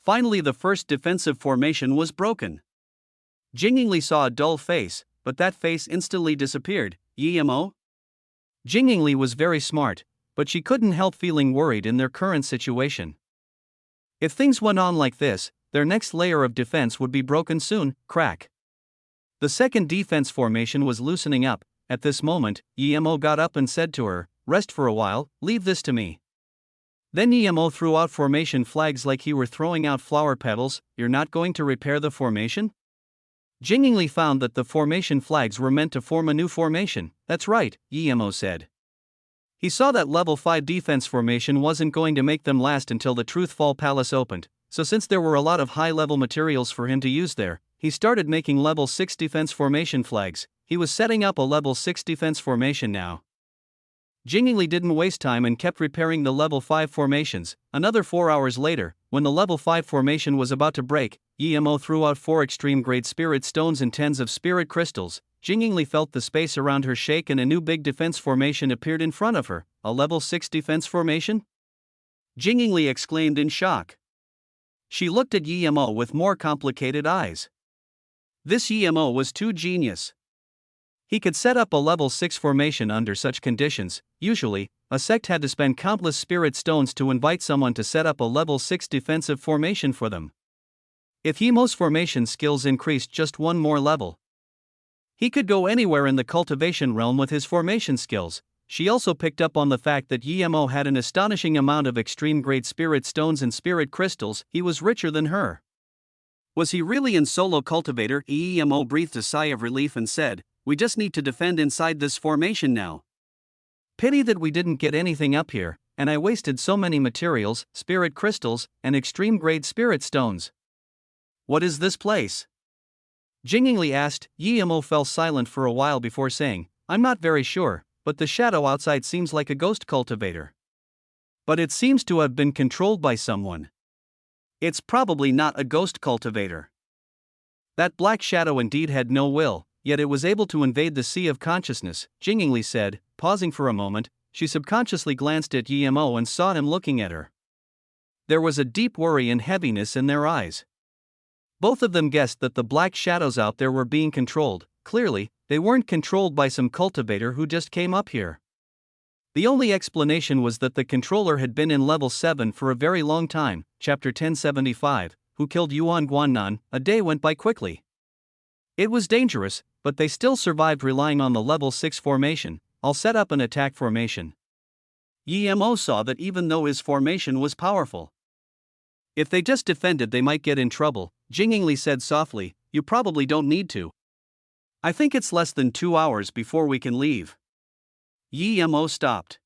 Finally, the first defensive formation was broken. Jingling saw a dull face, but that face instantly disappeared. Yemo? Jingling was very smart, but she couldn't help feeling worried in their current situation. If things went on like this, their next layer of defense would be broken soon. Crack. The second defense formation was loosening up. At this moment, Yemo got up and said to her, "Rest for a while, leave this to me." Then Yemo threw out formation flags like he were throwing out flower petals. "You're not going to repair the formation?" Jingling found that the formation flags were meant to form a new formation. "That's right," Yemo said. He saw that level 5 defense formation wasn't going to make them last until the Truthfall Palace opened, so since there were a lot of high-level materials for him to use there, he started making level 6 defense formation flags. He was setting up a level 6 defense formation now. Jingling didn't waste time and kept repairing the level 5 formations. Another 4 hours later, when the level 5 formation was about to break, Yemo threw out 4 extreme-grade spirit stones and 10s of spirit crystals. Jingling felt the space around her shake, and a new big defense formation appeared in front of her. A level 6 defense formation? Jingling exclaimed in shock. She looked at Yemo with more complicated eyes. This Yemo was too genius. He could set up a level 6 formation under such conditions. Usually, a sect had to spend countless spirit stones to invite someone to set up a level 6 defensive formation for them. If Yemo's formation skills increased just one more level, he could go anywhere in the cultivation realm with his formation skills. She also picked up on the fact that Yemo had an astonishing amount of extreme-grade spirit stones and spirit crystals. He was richer than her. Was he really in solo cultivator? Yemo breathed a sigh of relief and said, "We just need to defend inside this formation now. Pity that we didn't get anything up here, and I wasted so many materials, spirit crystals, and extreme-grade spirit stones." "What is this place?" Jingling asked. Yemo fell silent for a while before saying, "I'm not very sure, but the shadow outside seems like a ghost cultivator. But it seems to have been controlled by someone. It's probably not a ghost cultivator. That black shadow indeed had no will, yet it was able to invade the sea of consciousness," Jingling said. Pausing for a moment, she subconsciously glanced at Yemo and saw him looking at her. There was a deep worry and heaviness in their eyes. Both of them guessed that the black shadows out there were being controlled. Clearly, they weren't controlled by some cultivator who just came up here. The only explanation was that the controller had been in level 7 for a very long time. Chapter 1075, Who Killed Yuan Guannan? A day went by quickly. It was dangerous, but they still survived relying on the level 6 formation. "I'll set up an attack formation." Yemo saw that even though his formation was powerful, if they just defended they might get in trouble. Jingling said softly, "You probably don't need to. I think it's less than 2 hours before we can leave." Yemo stopped.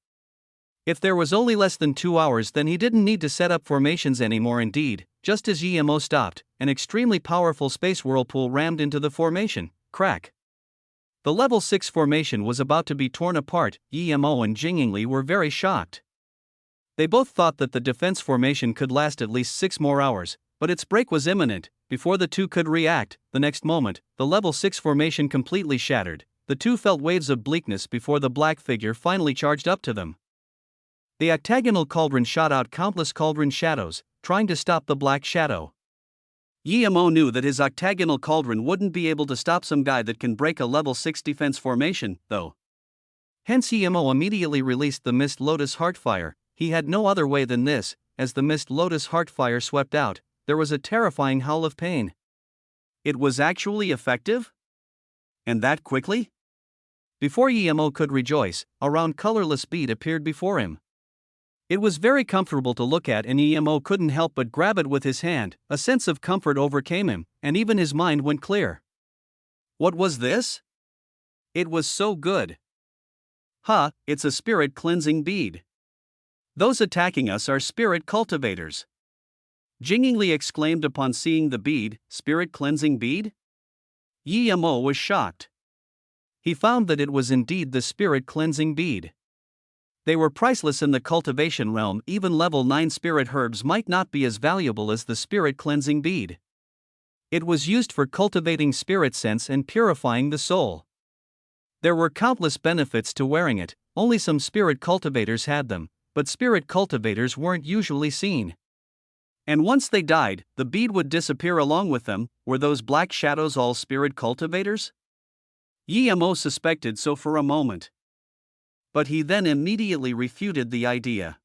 If there was only less than 2 hours, then he didn't need to set up formations anymore. Indeed, just as Yemo stopped, an extremely powerful space whirlpool rammed into the formation. Crack. The level 6 formation was about to be torn apart. Yemo and Jingling were very shocked. They both thought that the defense formation could last at least 6 more hours, but its break was imminent. Before the two could react, the next moment, the level 6 formation completely shattered. The two felt waves of bleakness before the black figure finally charged up to them. The octagonal cauldron shot out countless cauldron shadows, trying to stop the black shadow. Yemo knew that his octagonal cauldron wouldn't be able to stop some guy that can break a level 6 defense formation, though. Hence Yemo immediately released the Mist Lotus Heartfire. He had no other way than this. As the Mist Lotus Heartfire swept out, there was a terrifying howl of pain. It was actually effective? And that quickly? Before Yemo could rejoice, a round colorless bead appeared before him. It was very comfortable to look at, and Yemo couldn't help but grab it with his hand. A sense of comfort overcame him, and even his mind went clear. What was this? It was so good. It's a spirit cleansing bead. Those attacking us are spirit cultivators. Jingingly exclaimed upon seeing the bead. Spirit cleansing bead? Yi Mo was shocked. He found that it was indeed the spirit cleansing bead. They were priceless in the cultivation realm. Even level 9 spirit herbs might not be as valuable as the spirit cleansing bead. It was used for cultivating spirit sense and purifying the soul. There were countless benefits to wearing it. Only some spirit cultivators had them, but spirit cultivators weren't usually seen. And once they died, the bead would disappear along with them. Were those black shadows all spirit cultivators? Yi Mo suspected so for a moment. But he then immediately refuted the idea.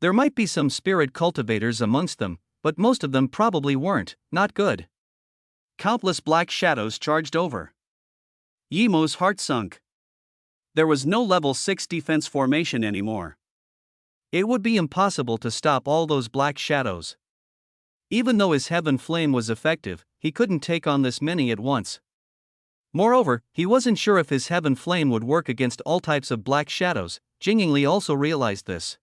There might be some spirit cultivators amongst them, but most of them probably weren't. Not good. Countless black shadows charged over. Yi Mo's heart sunk. There was no level 6 defense formation anymore. It would be impossible to stop all those black shadows. Even though his heaven flame was effective, he couldn't take on this many at once. Moreover, he wasn't sure if his heaven flame would work against all types of black shadows. Jingingli also realized this.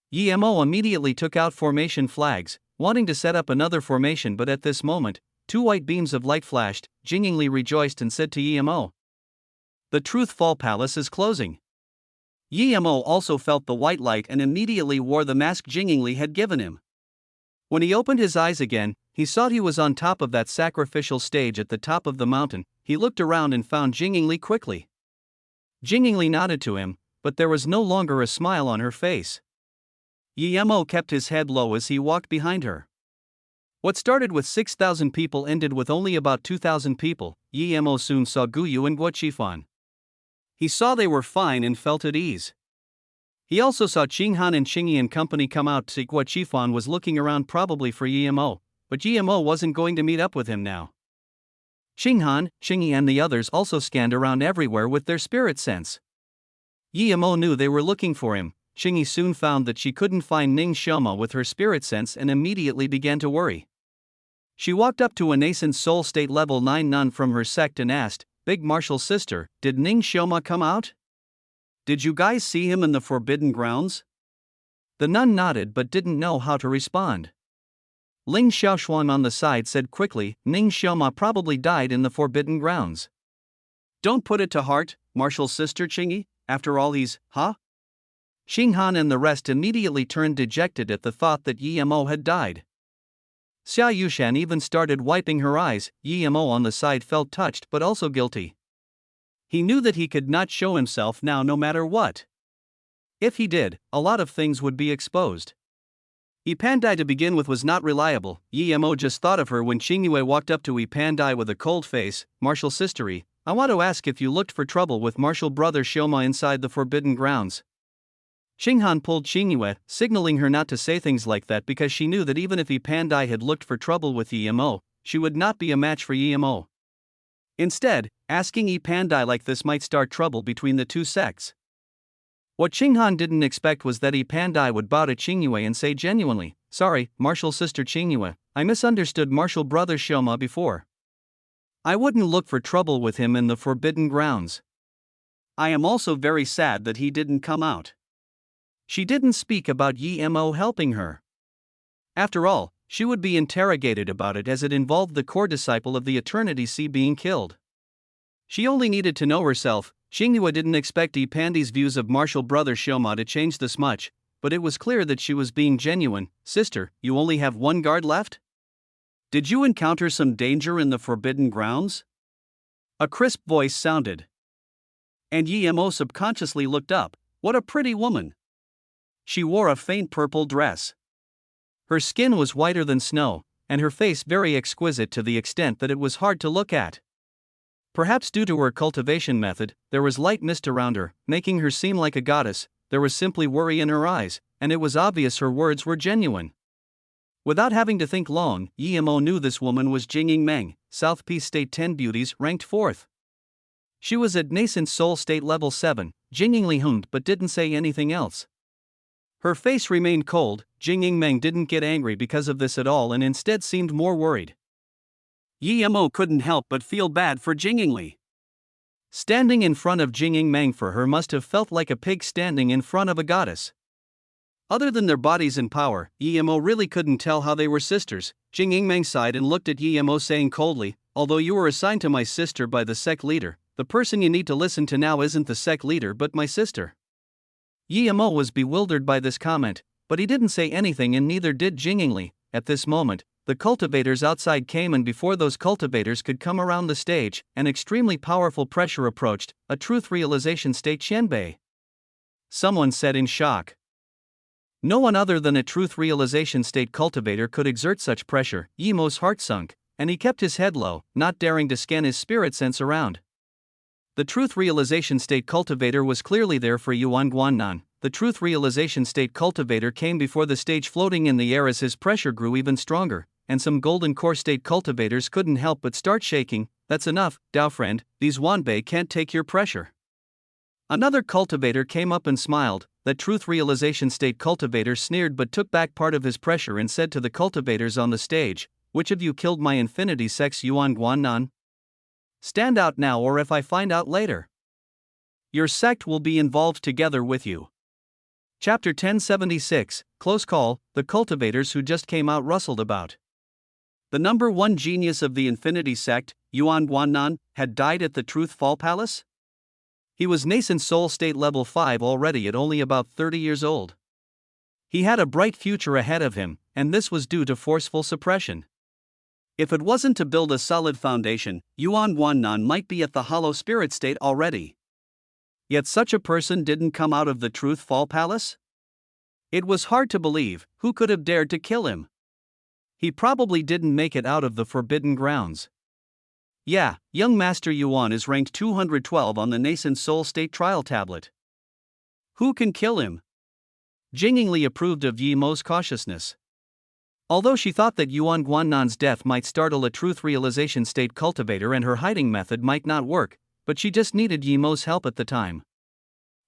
Yi Mo immediately took out formation flags, wanting to set up another formation, but at this moment, 2 white beams of light flashed. Jingingli rejoiced and said to Yi Mo, "The Truth Fall Palace is closing." Yi Mo also felt the white light and immediately wore the mask Jingingli had given him. When he opened his eyes again, he saw he was on top of that sacrificial stage at the top of the mountain. He looked around and found Jingingli quickly. Jingingli nodded to him, but there was no longer a smile on her face. Yi Mo kept his head low as he walked behind her. What started with 6,000 people ended with only about 2,000 people. Yi Mo soon saw Guyu and Guoqifan. He saw they were fine and felt at ease. He also saw Qinghan and Qingyi and company come out. Guoqifan was looking around probably for Yi Mo, but Yi Mo wasn't going to meet up with him now. Qinghan, Qingyi and the others also scanned around everywhere with their spirit sense. Yi Mo knew they were looking for him. Qingyi soon found that she couldn't find Ning Xiaoma with her spirit sense and immediately began to worry. She walked up to a nascent soul state level 9 nun from her sect and asked, "Big Martial Sister, did Ning Xiaoma come out? Did you guys see him in the Forbidden Grounds?" The nun nodded but didn't know how to respond. Ling Xiaoshuan on the side said quickly, "Ning Xiaoma probably died in the Forbidden Grounds." "Don't put it to heart, Martial Sister Qingyi, after all he's, huh?" Qinghan and the rest immediately turned dejected at the thought that Yi Mo had died. Xia Yushan even started wiping her eyes. Yi Mo on the side felt touched but also guilty. He knew that he could not show himself now no matter what. If he did, a lot of things would be exposed. Yi Pandai to begin with was not reliable. Yi Mo just thought of her when Qingyue walked up to Yi Pandai with a cold face. "Martial Sistery, I want to ask if you looked for trouble with Martial Brother Xioma inside the Forbidden Grounds." Qinghan pulled Qingyue, signaling her not to say things like that because she knew that even if Yi Pandai had looked for trouble with Yi Mo, she would not be a match for Yi Mo. Instead, asking Yi Pandai like this might start trouble between the two sects. What Qinghan didn't expect was that Yi Pandai would bow to Qingyue and say genuinely, "Sorry, Martial Sister Qingyue, I misunderstood Martial Brother Xioma before. I wouldn't look for trouble with him in the Forbidden Grounds. I am also very sad that he didn't come out." She didn't speak about Yi Mo helping her. After all, she would be interrogated about it as it involved the core disciple of the Eternity Sea being killed. She only needed to know herself. Qingyue didn't expect Yi Pandai's views of Martial Brother Xioma to change this much, but it was clear that she was being genuine. "Sister, you only have one guard left? Did you encounter some danger in the Forbidden Grounds?" A crisp voice sounded. And Yi Mo subconsciously looked up. What a pretty woman! She wore a faint purple dress. Her skin was whiter than snow, and her face very exquisite to the extent that it was hard to look at. Perhaps due to her cultivation method, there was light mist around her, making her seem like a goddess. There was simply worry in her eyes, and it was obvious her words were genuine. Without having to think long, Yi Mo knew this woman was Jingying Meng, South Peace State 10 Beauties, ranked 4th. She was at nascent soul state level 7, Jingyingli hummed but didn't say anything else. Her face remained cold. Jingying Meng didn't get angry because of this at all and instead seemed more worried. Yi Mo couldn't help but feel bad for Jingyingli. Standing in front of Jingying Meng for her must have felt like a pig standing in front of a goddess. Other than their bodies and power, Emo really couldn't tell how they were sisters. Jing Yingmeng sighed and looked at Emo, saying coldly, "Although you were assigned to my sister by the sect leader, the person you need to listen to now isn't the sect leader but my sister." Emo was bewildered by this comment, but he didn't say anything, and neither did Jing Yingli. At this moment, the cultivators outside came, and before those cultivators could come around the stage, an extremely powerful pressure approached, a truth realization state Qianbei. Someone said in shock. No one other than a truth realization state cultivator could exert such pressure. Emo's heart sunk, and he kept his head low, not daring to scan his spirit sense around. The truth realization state cultivator was clearly there for Yuan Guannan. The truth realization state cultivator came before the stage, floating in the air as his pressure grew even stronger, and some golden core state cultivators couldn't help but start shaking. "That's enough, Dao friend, these Wanbei can't take your pressure." Another cultivator came up and smiled. That truth realization state cultivator sneered but took back part of his pressure and said to the cultivators on the stage, "Which of you killed my infinity sex Yuan Guannan? Stand out now, or if I find out later, your sect will be involved together with you." Chapter 1076, Close Call. The cultivators who just came out rustled about. The number one genius of the infinity sect, Yuan Guannan, had died at the Truth Fall Palace? He was nascent soul state level 5 already at only about 30 years old. He had a bright future ahead of him, and this was due to forceful suppression. If it wasn't to build a solid foundation, Yuan Guannan might be at the hollow spirit state already. Yet such a person didn't come out of the Truth Fall Palace? It was hard to believe. Who could have dared to kill him? He probably didn't make it out of the Forbidden Grounds. Yeah, young Master Yuan is ranked 212 on the nascent soul state trial tablet. Who can kill him? Jing Yingli approved of Emo's cautiousness. Although she thought that Yuan Guannan's death might startle a truth realization state cultivator and her hiding method might not work, but she just needed Emo's help at the time.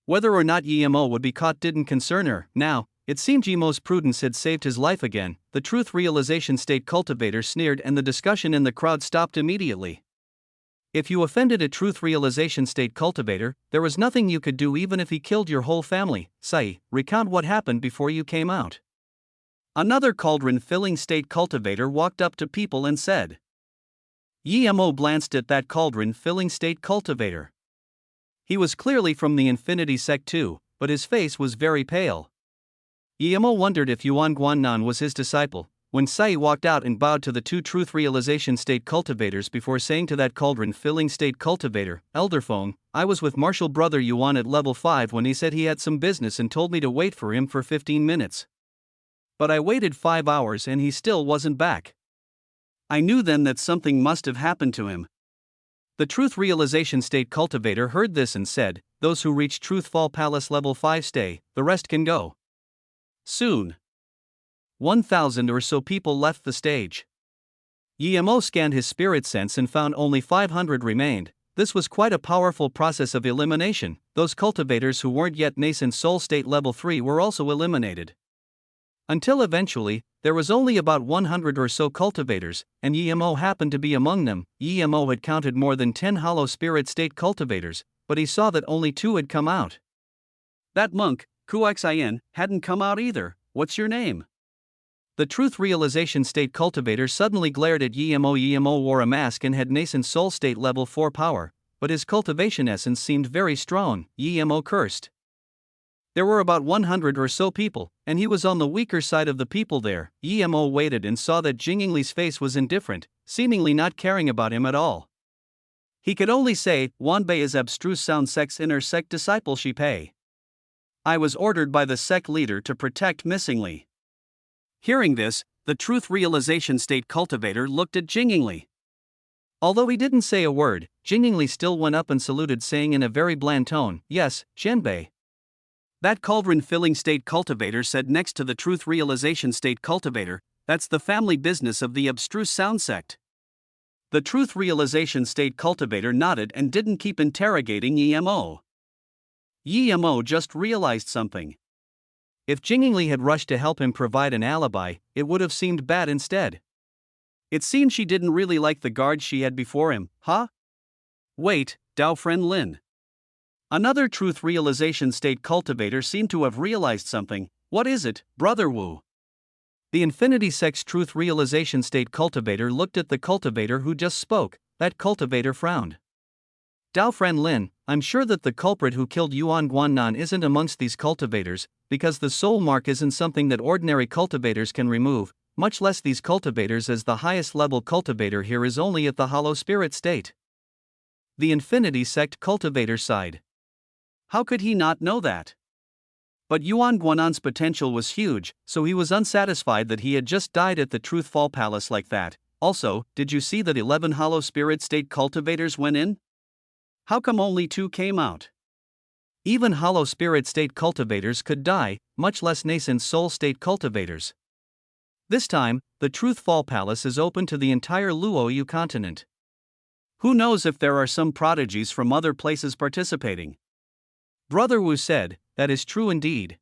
Whether or not Emo would be caught didn't concern her. Now, it seemed Emo's prudence had saved his life again. The truth realization state cultivator sneered, and the discussion in the crowd stopped immediately. If you offended a truth realization state cultivator, there was nothing you could do even if he killed your whole family. Sai, recount what happened before you came out. Another cauldron-filling state cultivator walked up to people and said. Emo glanced at that cauldron-filling state cultivator. He was clearly from the Infinity Sect too, but his face was very pale. Emo wondered if Yuan Guannan was his disciple, when Sai walked out and bowed to the two truth realization state cultivators before saying to that cauldron-filling state cultivator, "Elderphone, I was with Martial Brother Yuan at level 5 when he said he had some business and told me to wait for him for 15 minutes. But I waited 5 hours and he still wasn't back. I knew then that something must have happened to him." The truth realization state cultivator heard this and said, "Those who reach Truth Fall Palace level 5 stay, the rest can go." Soon, 1,000 or so people left the stage. Emo scanned his spirit sense and found only 500 remained. This was quite a powerful process of elimination. Those cultivators who weren't yet nascent soul state level 3 were also eliminated. Until eventually, there was only about 100 or so cultivators, and Emo happened to be among them. Emo had counted more than 10 hollow spirit state cultivators, but he saw that only 2 had come out. That monk, Kuxian, hadn't come out either. "What's your name?" The truth realization state cultivator suddenly glared at Emo. Emo wore a mask and had nascent soul state level 4 power, but his cultivation essence seemed very strong. Emo cursed. There were about 100 or so people, and he was on the weaker side of the people there. Emo waited and saw that Jing Yingli's face was indifferent, seemingly not caring about him at all. He could only say, "Wanbei is abstruse sound sect's inner sect disciple she pay. I was ordered by the sect leader to protect Missingly." Hearing this, the truth realization state cultivator looked at Jing Yingli. Although he didn't say a word, Jing Yingli still went up and saluted, saying in a very bland tone, "Yes, Qianbei." That cauldron-filling state cultivator said next to the truth realization state cultivator, "That's the family business of the abstruse sound sect." The truth realization state cultivator nodded and didn't keep interrogating Emo. Emo just realized something. If Jing Yingli had rushed to help him provide an alibi, it would have seemed bad instead. It seemed she didn't really like the guard she had before him, huh? Wait, Dao friend Lin. Another truth realization state cultivator seemed to have realized something. What is it, Brother Wu? The Infinity Sex Truth Realization State cultivator looked at the cultivator who just spoke. That cultivator frowned. Dao Friend Lin, I'm sure that the culprit who killed Yuan Guannan isn't amongst these cultivators, because the soul mark isn't something that ordinary cultivators can remove, much less these cultivators, as the highest level cultivator here is only at the hollow spirit state. The Infinity Sect cultivator sighed. How could he not know that? But Yuan Guanan's potential was huge, so he was unsatisfied that he had just died at the Truth Fall Palace like that. Also, did you see that 11 hollow spirit state cultivators went in? How come only 2 came out? Even hollow spirit state cultivators could die, much less nascent soul state cultivators. This time, the Truth Fall Palace is open to the entire Luoyu continent. Who knows if there are some prodigies from other places participating? Brother Wu said, that is true indeed.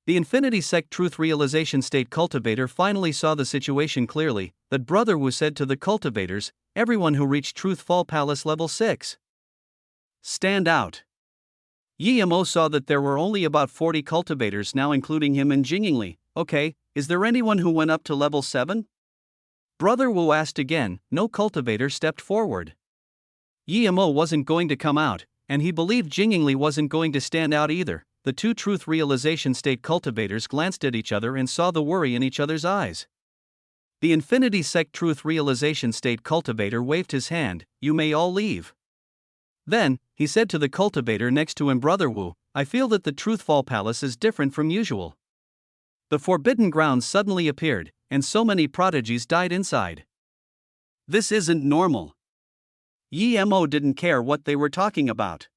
The Infinity Sect Truth Realization State cultivator finally saw the situation clearly, that Brother Wu said to the cultivators, everyone who reached Truth Fall Palace level 6. Stand out. Yi Mo saw that there were only about 40 cultivators now, including him and Jingyingli. Okay, is there anyone who went up to level 7? Brother Wu asked again. No cultivator stepped forward. Yi Mo wasn't going to come out, and he believed Jingyingli wasn't going to stand out either. The 2 Truth Realization State cultivators glanced at each other and saw the worry in each other's eyes. The Infinity Sect Truth Realization State cultivator waved his hand. You may all leave. Then, he said to the cultivator next to him, Brother Wu, I feel that the Truthfall Palace is different from usual. The forbidden grounds suddenly appeared, and so many prodigies died inside. This isn't normal. Yi Mo didn't care what they were talking about.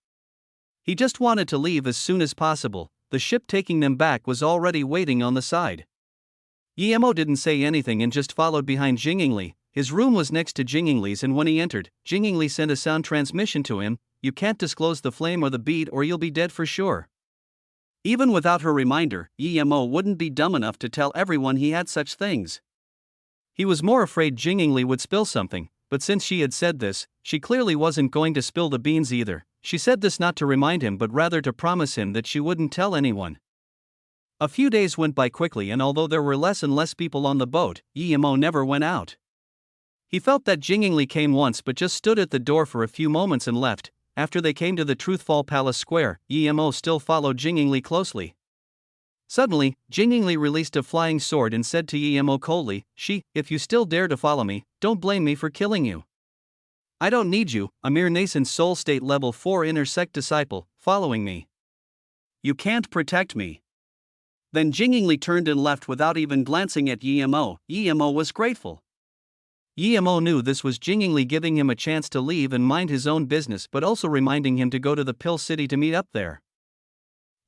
He just wanted to leave as soon as possible. The ship taking them back was already waiting on the side. Yi Mo didn't say anything and just followed behind Jingyingli. His room was next to Jingyingli's, and when he entered, Jingyingli sent a sound transmission to him. You can't disclose the flame or the bead or you'll be dead for sure. Even without her reminder, Yi Mo wouldn't be dumb enough to tell everyone he had such things. He was more afraid Jingyingli would spill something, but since she had said this, she clearly wasn't going to spill the beans either. She said this not to remind him but rather to promise him that she wouldn't tell anyone. A few days went by quickly, and although there were less and less people on the boat, Yi Mo never went out. He felt that Jingyingli came once but just stood at the door for a few moments and left. After they came to the Truthfall Palace Square, Yi Mo still followed Jingyingli closely. Suddenly, Jingyingli released a flying sword and said to Yi Mo coldly, if you still dare to follow me, don't blame me for killing you. I don't need you, a mere nascent soul state level 4 inner sect disciple, following me. You can't protect me. Then Jingyingli turned and left without even glancing at Yi Mo. Yi Mo was grateful. Yi Mo knew this was Jingyingli giving him a chance to leave and mind his own business, but also reminding him to go to the Pill City to meet up there.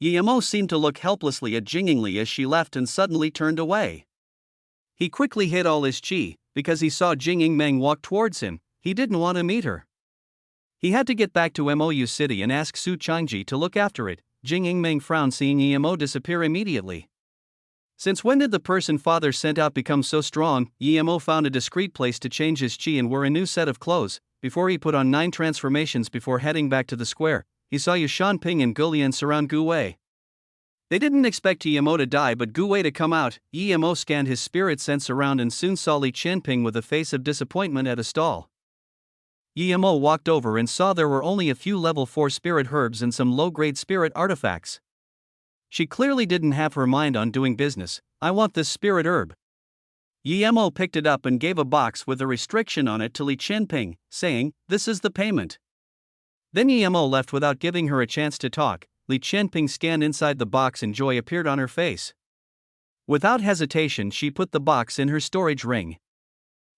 Yi Mo seemed to look helplessly at Jingyingli as she left and suddenly turned away. He quickly hid all his chi, because he saw Jingying Meng walk towards him. He didn't want to meet her. He had to get back to Mou City and ask Su Changji to look after it. Jingying Meng frowned seeing Yi Mo disappear immediately. Since when did the person father sent out become so strong? Yi Mo found a discreet place to change his chi and wore a new set of clothes. Before he put on 9 transformations before heading back to the square, he saw Yu Shanping and Gulian surround Gu Wei. They didn't expect Yi Mo to die but Gu Wei to come out. Yi Mo scanned his spirit sense around and soon saw Li Qianping with a face of disappointment at a stall. Yi Mo walked over and saw there were only a few level 4 spirit herbs and some low-grade spirit artifacts. She clearly didn't have her mind on doing business. I want this spirit herb. Yi Mo picked it up and gave a box with a restriction on it to Li Qianping, saying, this is the payment. Then Yi Mo left without giving her a chance to talk. Li Qianping scanned inside the box and joy appeared on her face. Without hesitation she put the box in her storage ring.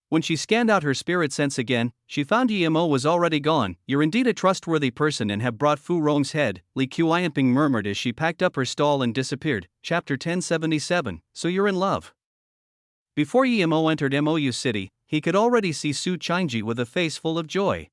When she scanned out her spirit sense again, she found Yi Mo was already gone. You're indeed a trustworthy person and have brought Fu Rong's head, Li Qianping murmured as she packed up her stall and disappeared. Chapter 1077, So you're in love. Before Yi Mo entered Mou City, he could already see Su Changji with a face full of joy.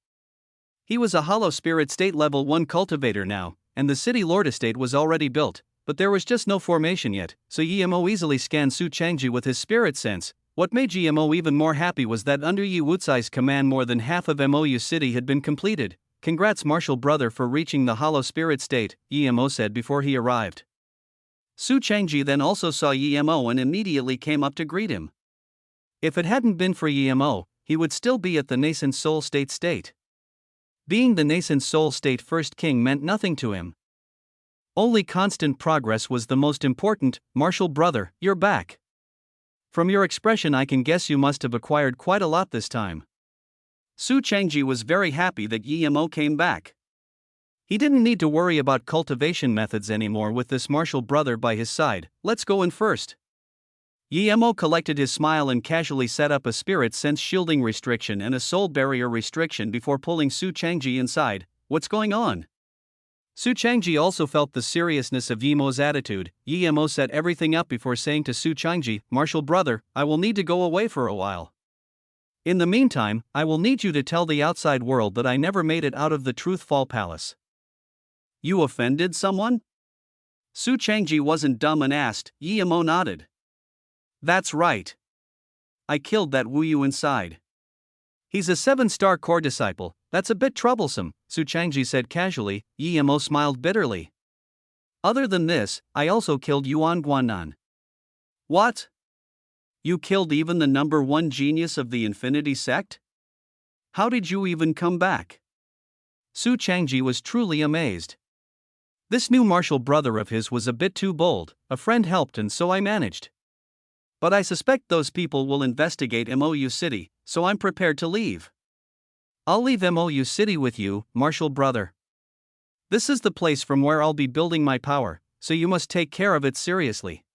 He was a hollow spirit state level 1 cultivator now, and the city lord estate was already built, but there was just no formation yet, so Yi Mo easily scanned Su Changji with his spirit sense. What made Yi Mo even more happy was that under Yi Wucai's command more than half of Mou City had been completed. Congrats Marshal brother for reaching the hollow spirit state, Yi Mo said before he arrived. Su Changji then also saw Yemo and immediately came up to greet him. If it hadn't been for Yemo, he would still be at the nascent soul state. Being the nascent soul state first king meant nothing to him. Only constant progress was the most important. Martial brother, you're back. From your expression I can guess you must have acquired quite a lot this time. Su Changji was very happy that Yemo came back. He didn't need to worry about cultivation methods anymore with this martial brother by his side. Let's go in first. Yemo collected his smile and casually set up a spirit sense shielding restriction and a soul barrier restriction before pulling Su Changji inside. What's going on? Su Changji also felt the seriousness of Yemo's attitude. Yemo set everything up before saying to Su Changji, "Martial brother, I will need to go away for a while. In the meantime, I will need you to tell the outside world that I never made it out of the Truthful Palace." You offended someone? Su Changji wasn't dumb and asked. Yemo nodded. That's right. I killed that Wu Yu inside. He's a 7-star core disciple. That's a bit troublesome, Su Changji said casually. Yemo smiled bitterly. Other than this, I also killed Yuan Guanan. What? You killed even the number 1 genius of the Infinity Sect? How did you even come back? Su Changji was truly amazed. This new martial brother of his was a bit too bold. A friend helped and so I managed. But I suspect those people will investigate MOU City, so I'm prepared to leave. I'll leave MOU City with you, martial brother. This is the place from where I'll be building my power, so you must take care of it seriously.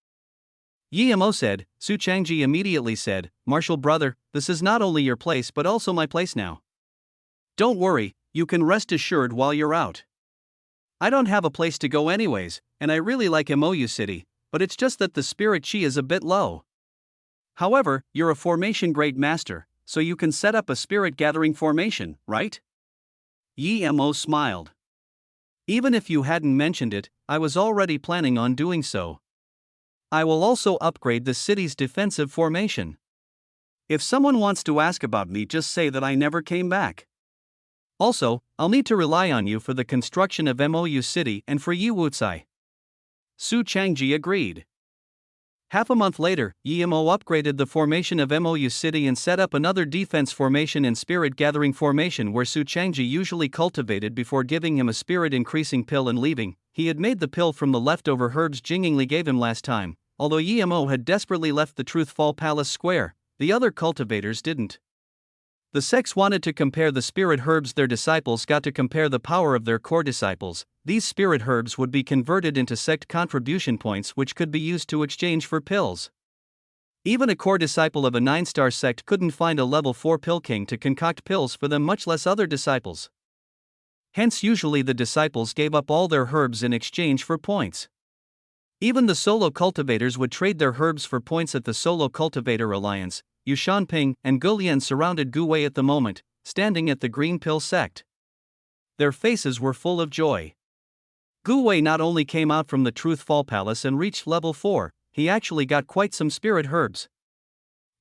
Yemo said. Su Changji immediately said, "Martial brother, this is not only your place but also my place now. Don't worry, you can rest assured while you're out. I don't have a place to go anyways, and I really like MOU City, but it's just that the spirit chi is a bit low. However, you're a formation grade master, so you can set up a spirit gathering formation, right?" Yemo smiled. Even if you hadn't mentioned it, I was already planning on doing so. I will also upgrade the city's defensive formation. If someone wants to ask about me, just say that I never came back. Also, I'll need to rely on you for the construction of MOU City and for Yi Wucai. Su Changji agreed. Half a month later, Yemo upgraded the formation of MOU City and set up another defense formation and spirit gathering formation where Su Changji usually cultivated before giving him a spirit increasing pill and leaving. He had made the pill from the leftover herbs Jingli gave him last time. Although Yemo had desperately left the Truthful Palace Square, the other cultivators didn't. The sects wanted to compare the spirit herbs their disciples got to compare the power of their core disciples. These spirit herbs would be converted into sect contribution points which could be used to exchange for pills. Even a core disciple of a 9-star sect couldn't find a level 4 pill king to concoct pills for them, much less other disciples. Hence usually the disciples gave up all their herbs in exchange for points. Even the solo cultivators would trade their herbs for points at the Solo Cultivator Alliance. Yu Shanping and Gu Lian surrounded Gu Wei at the moment, standing at the Green Pill sect. Their faces were full of joy. Gu Wei not only came out from the Truthful Palace and reached level 4, he actually got quite some spirit herbs.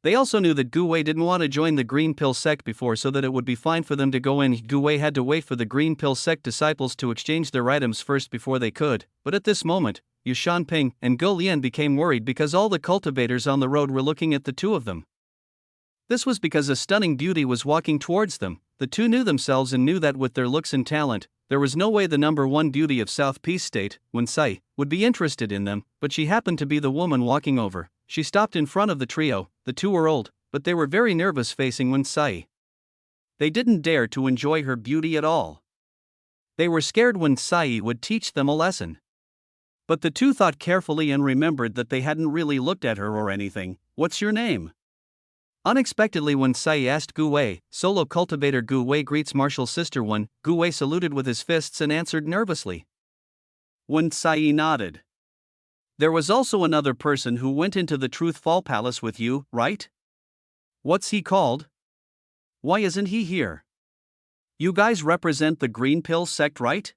They also knew that Gu Wei didn't want to join the Green Pill sect before, so that it would be fine for them to go in. Gu Wei had to wait for the Green Pill sect disciples to exchange their items first before they could, but at this moment, Yu Shanping and Gu Lian became worried because all the cultivators on the road were looking at the two of them. This was because a stunning beauty was walking towards them. The two knew themselves and knew that with their looks and talent, there was no way the number 1 beauty of South Peace State, Wen Sai, would be interested in them, but she happened to be the woman walking over. She stopped in front of the trio. The two were old, but they were very nervous facing Wen Sai. They didn't dare to enjoy her beauty at all. They were scared Wen Sai would teach them a lesson. But the two thought carefully and remembered that they hadn't really looked at her or anything. "What's your name?" Unexpectedly Wen Sai asked Gu Wei. Solo cultivator Gu Wei greets martial sister Wen. Gu Wei saluted with his fists and answered nervously. Wen Sai nodded. "There was also another person who went into the Truthful Palace with you, right? What's he called? Why isn't he here? You guys represent the Green Pill sect, right?"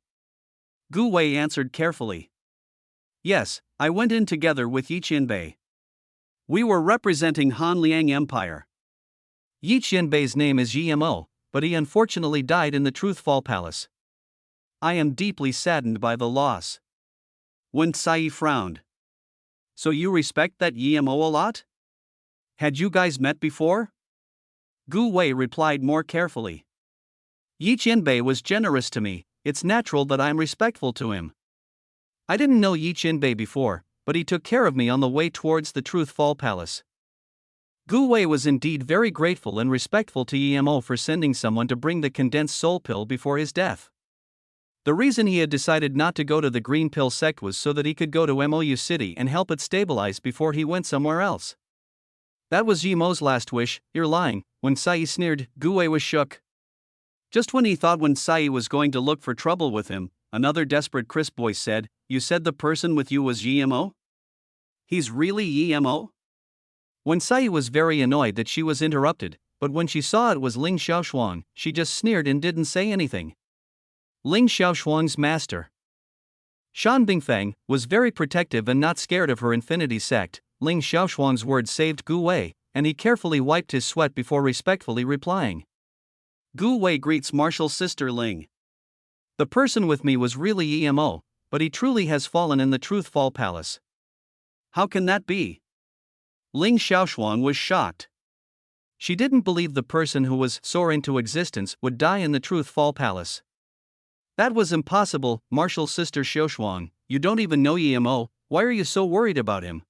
Gu Wei answered carefully. "Yes, I went in together with Yi Qianbei. We were representing Han Liang Empire." Yi Qianbei's name is Yemo, but he unfortunately died in the Truthful Palace. "I am deeply saddened by the loss." Wen Sai frowned. So you respect that Emo a lot? Had you guys met before? Gu Wei replied more carefully. Yi Qianbei was generous to me, it's natural that I'm respectful to him. I didn't know Yi Qianbei before, but he took care of me on the way towards the Truth Fall Palace. Gu Wei was indeed very grateful and respectful to Emo for sending someone to bring the condensed soul pill before his death. The reason he had decided not to go to the Green Pill sect was so that he could go to Mou City and help it stabilize before he went somewhere else. That was Yemo's last wish. You're lying. When Sai sneered, Gu Wei was shook. Just when he thought when Sai was going to look for trouble with him, another desperate crisp voice said, You said the person with you was Emo? He's really Emo? When Sai was very annoyed that she was interrupted, but when she saw it was Ling Xiaoshuang, she just sneered and didn't say anything. Ling Xiaoshuang's master, Shan Bingfeng, was very protective and not scared of her infinity sect. Ling Xiaoshuang's words saved Gu Wei, and he carefully wiped his sweat before respectfully replying. Gu Wei greets martial sister Ling. The person with me was really Emo, but he truly has fallen in the Truth Fall Palace. How can that be? Ling Xiaoshuang was shocked. She didn't believe the person who was soar into existence would die in the Truth Fall Palace. That was impossible, martial sister Xiaoshuang, you don't even know Emo, why are you so worried about him?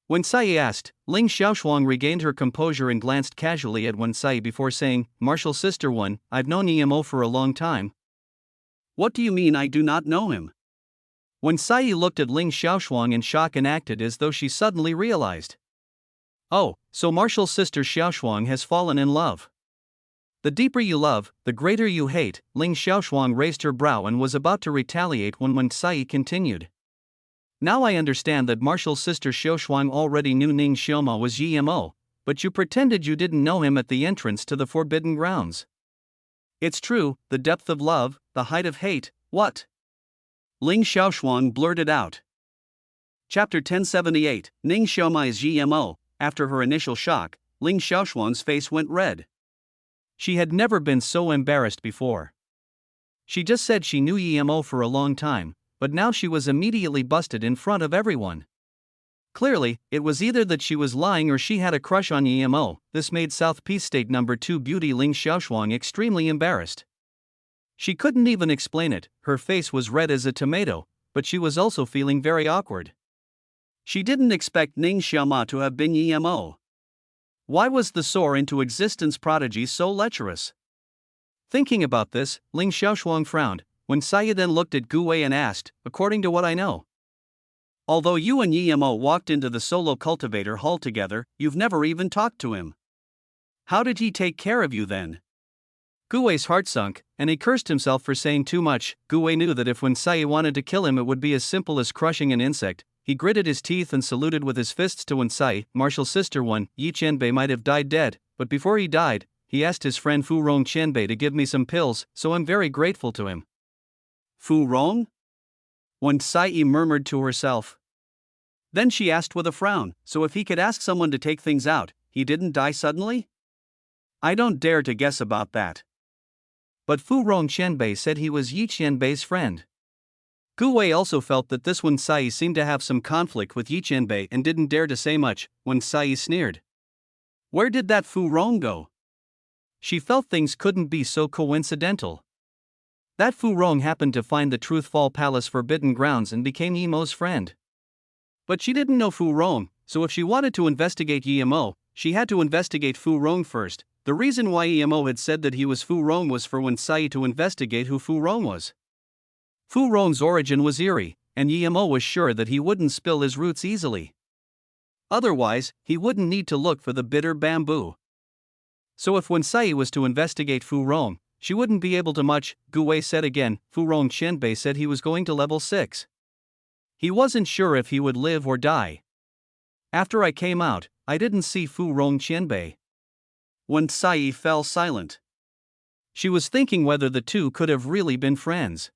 When Sai asked, Ling Xiaoshuang regained her composure and glanced casually at Wen Sai before saying, Martial Sister One, I've known Emo for a long time. What do you mean I do not know him? Wen Sai looked at Ling Xiaoshuang in shock and acted as though she suddenly realized. Oh, so Martial Sister Xiaoshuang has fallen in love. The deeper you love, the greater you hate. Ling Xiaoshuang raised her brow and was about to retaliate when Wen Sai continued. Now I understand that martial sister Xiaoshuang already knew Ning Xiaoma was Emo, but you pretended you didn't know him at the entrance to the Forbidden Grounds. It's true, the depth of love, the height of hate, what? Ling Xiaoshuang blurted out. Chapter 1078, Ning Xiaoma is Emo. After her initial shock, Ling Xiaoshuang's face went red. She had never been so embarrassed before. She just said she knew Emo for a long time, but now she was immediately busted in front of everyone. Clearly, it was either that she was lying or she had a crush on Emo. This made South Peace State No. 2 beauty Ling Xiaoshuang extremely embarrassed. She couldn't even explain it, her face was red as a tomato, but she was also feeling very awkward. She didn't expect Ning Xiaoma to have been Emo. Why was the soar into existence prodigy so lecherous? Thinking about this, Ling Xiaoshuang frowned. When Saya then looked at Gu Wei and asked, according to what I know. Although you and Emo walked into the solo cultivator hall together, you've never even talked to him. How did he take care of you then? Gu Wei's heart sunk, and he cursed himself for saying too much. Gu Wei knew that if when Saya wanted to kill him it would be as simple as crushing an insect. He gritted his teeth and saluted with his fists to Wen Sai, Martial Sister One. Yi Qianbei might have died dead, but before he died, he asked his friend Fu Rong Qianbei to give me some pills, so I'm very grateful to him. Fu Rong? Wen Sai murmured to herself. Then she asked with a frown, so if he could ask someone to take things out, he didn't die suddenly? I don't dare to guess about that. But Fu Rong Qianbei said he was Yi Qianbei's friend. Gu Wei also felt that this Wen Sai seemed to have some conflict with Yi Qianbei and didn't dare to say much. Wen Sai sneered. Where did that Fu Rong go? She felt things couldn't be so coincidental. That Fu Rong happened to find the Truth Fall Palace Forbidden Grounds and became Emo's friend. But she didn't know Fu Rong, so if she wanted to investigate Emo, she had to investigate Fu Rong first. The reason why Emo had said that he was Fu Rong was for Wen Sai to investigate who Fu Rong was. Fu Rong's origin was eerie, and Emo was sure that he wouldn't spill his roots easily. Otherwise, he wouldn't need to look for the bitter bamboo. So if Wen Sai was to investigate Fu Rong, she wouldn't be able to much. Gu Wei said again. Fu Rong Qianbei said he was going to level 6. He wasn't sure if he would live or die. After I came out, I didn't see Fu Rong Qianbei. Wen Sai fell silent. She was thinking whether the two could have really been friends.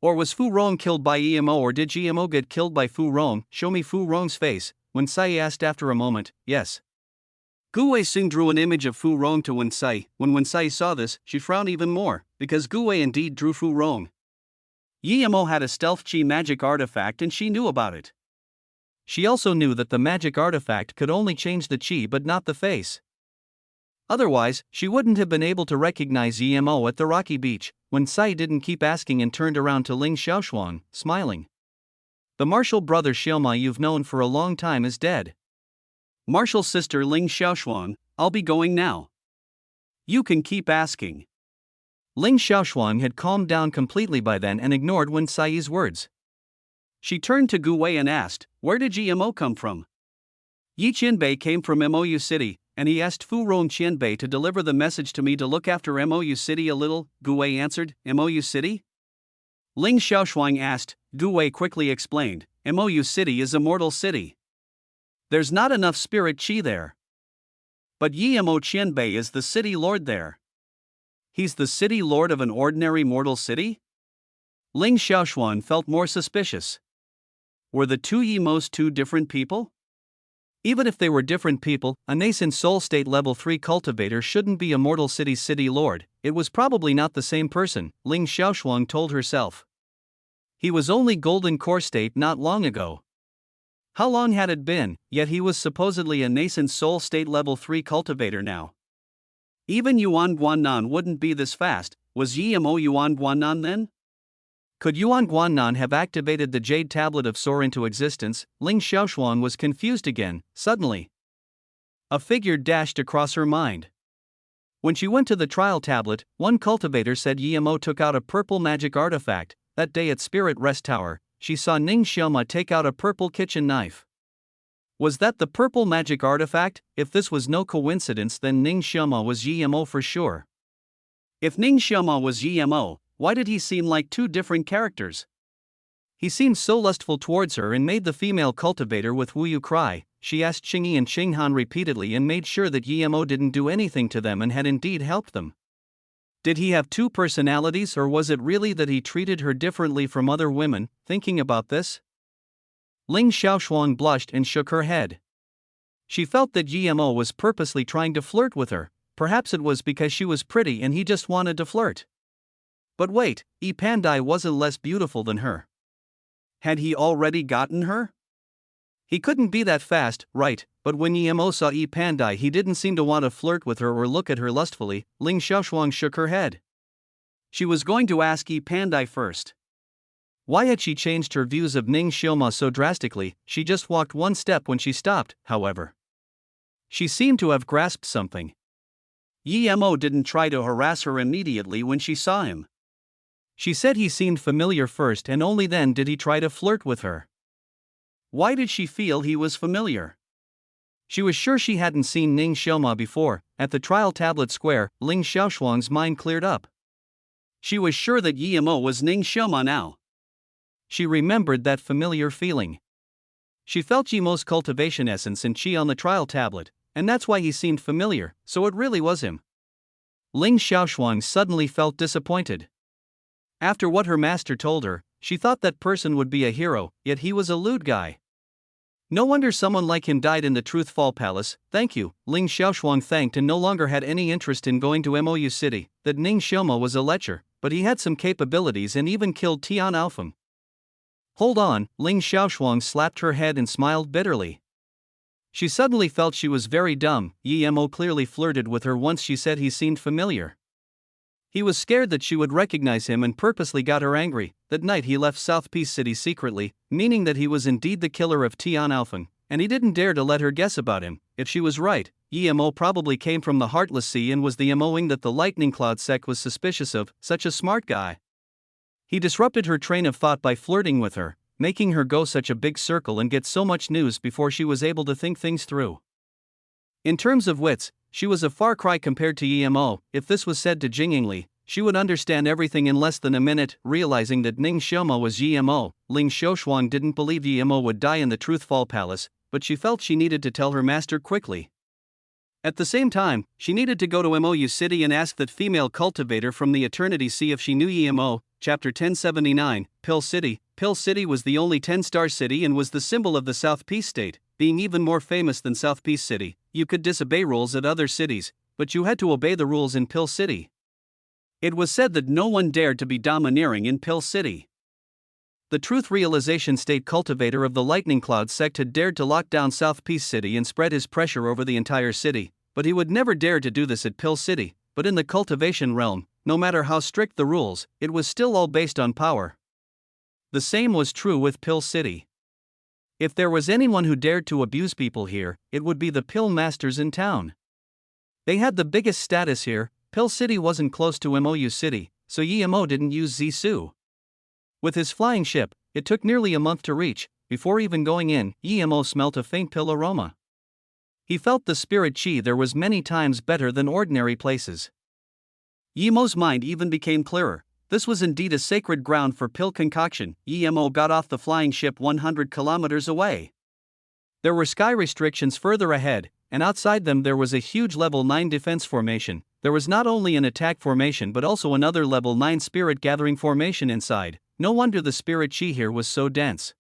Or was Fu Rong killed by Emo, or did Emo get killed by Fu Rong? Show me Fu Rong's face, Wen Sai asked after a moment. Yes. Gu Wei soon drew an image of Fu Rong to Wen Sai. When Wen Sai saw this, she frowned even more, because Gu Wei indeed drew Fu Rong. Emo had a stealth chi magic artifact and she knew about it. She also knew that the magic artifact could only change the chi but not the face. Otherwise, she wouldn't have been able to recognize EMO at the rocky beach, when Sai didn't keep asking and turned around to Ling Xiaoshuang, smiling. The martial brother Xiaoma you've known for a long time is dead. Martial sister Ling Xiaoshuang, I'll be going now. You can keep asking. Ling Xiaoshuang had calmed down completely by then and ignored Wen Sai's words. She turned to Gu Wei and asked, where did EMO come from? Yi Qianbei came from MOU City, and he asked Fu Rong Qianbei to deliver the message to me to look after MOU City a little, Gu Wei answered. MOU City? Ling Xiaoshuang asked. Gu Wei quickly explained, MOU City is a mortal city. There's not enough spirit chi there. But Yimo Qianbei is the city lord there. He's the city lord of an ordinary mortal city? Ling Xiaoshuan felt more suspicious. Were the two Yimos two different people? Even if they were different people, a nascent soul state level 3 cultivator shouldn't be a mortal city's city lord. It was probably not the same person, Ling Xiaoshuang told herself. He was only golden core state not long ago. How long had it been, yet he was supposedly a nascent soul state level 3 cultivator now? Even Yuan Guannan wouldn't be this fast. Was Yimo Yuan Guannan then? Could Yuan Guannan have activated the jade tablet of Soar into existence? Ling Xiaoshuan was confused again, suddenly. A figure dashed across her mind. When she went to the trial tablet, one cultivator said Yimo took out a purple magic artifact. That day at Spirit Rest Tower, she saw Ning Xioma take out a purple kitchen knife. Was that the purple magic artifact? If this was no coincidence, then Ning Xioma was Yimo for sure. If Ning Xioma was Yimo, why did he seem like two different characters? He seemed so lustful towards her and made the female cultivator with Wu Yu cry. She asked Qingyi and Qinghan repeatedly and made sure that Yimo didn't do anything to them and had indeed helped them. Did he have two personalities, or was it really that he treated her differently from other women? Thinking about this, Ling Xiaoshuang blushed and shook her head. She felt that Yimo was purposely trying to flirt with her. Perhaps it was because she was pretty and he just wanted to flirt. But wait, Yi Pandai wasn't less beautiful than her. Had he already gotten her? He couldn't be that fast, right? But when Yimo saw Yi Pandai, he didn't seem to want to flirt with her or look at her lustfully. Ling Xiaoshuang shook her head. She was going to ask Yi Pandai first. Why had she changed her views of Ning Xioma so drastically? She just walked one step when she stopped, however. She seemed to have grasped something. Yimo didn't try to harass her immediately when she saw him. She said he seemed familiar first, and only then did he try to flirt with her. Why did she feel he was familiar? She was sure she hadn't seen Ning Xioma before. At the trial tablet square, Ling Xiaoshuang's mind cleared up. She was sure that Yimo was Ning Xioma now. She remembered that familiar feeling. She felt Yimo's cultivation essence and chi on the trial tablet, and that's why he seemed familiar, so it really was him. Ling Xiaoshuang suddenly felt disappointed. After what her master told her, she thought that person would be a hero, yet he was a lewd guy. No wonder someone like him died in the Truth Fall Palace. Thank you, Ling Xiaoshuang thanked and no longer had any interest in going to MOU City. That Ning Xioma was a lecher, but he had some capabilities and even killed Tian Alpham. Hold on, Ling Xiaoshuang slapped her head and smiled bitterly. She suddenly felt she was very dumb. Yimo clearly flirted with her once. She said he seemed familiar. He was scared that she would recognize him and purposely got her angry. That night he left South Peace City secretly, meaning that he was indeed the killer of Tian Alphon, and he didn't dare to let her guess about him. If she was right, Yimo probably came from the Heartless Sea and was the Yimoing that the Lightning Cloud sect was suspicious of. Such a smart guy. He disrupted her train of thought by flirting with her, making her go such a big circle and get so much news before she was able to think things through. In terms of wits, she was a far cry compared to Yimo. If this was said to Jingyingli, she would understand everything in less than a minute. Realizing that Ning Xioma was Yimo, Ling Xiaoshuang didn't believe Yimo would die in the Truth Fall Palace, but she felt she needed to tell her master quickly. At the same time, she needed to go to MOU City and ask that female cultivator from the Eternity Sea if she knew Yimo. Chapter 1079, Pill City. Pill City was the only 10-star city and was the symbol of the South Peace State. Being even more famous than South Peace City, you could disobey rules at other cities, but you had to obey the rules in Pill City. It was said that no one dared to be domineering in Pill City. the truth realization state cultivator of the lightning cloud sect had dared to lock down South Peace City and spread his pressure over the entire city, but he would never dare to do this at Pill City. But in the cultivation realm, no matter how strict the rules, it was still all based on power. The same was true with Pill City. If there was anyone who dared to abuse people here, it would be the pill masters in town. They had the biggest status here. Pill City wasn't close to MOU City, so Yemo didn't use Zisu. With his flying ship, it took nearly a month to reach. Before even going in, Yemo smelt a faint pill aroma. He felt the spirit chi there was many times better than ordinary places. Yemo's mind even became clearer. This was indeed a sacred ground for pill concoction. Yemo got off the flying ship 100 kilometers away. There were sky restrictions further ahead, and outside them there was a huge level 9 defense formation. There was not only an attack formation but also another level 9 spirit gathering formation inside. No wonder the spirit chi here was so dense.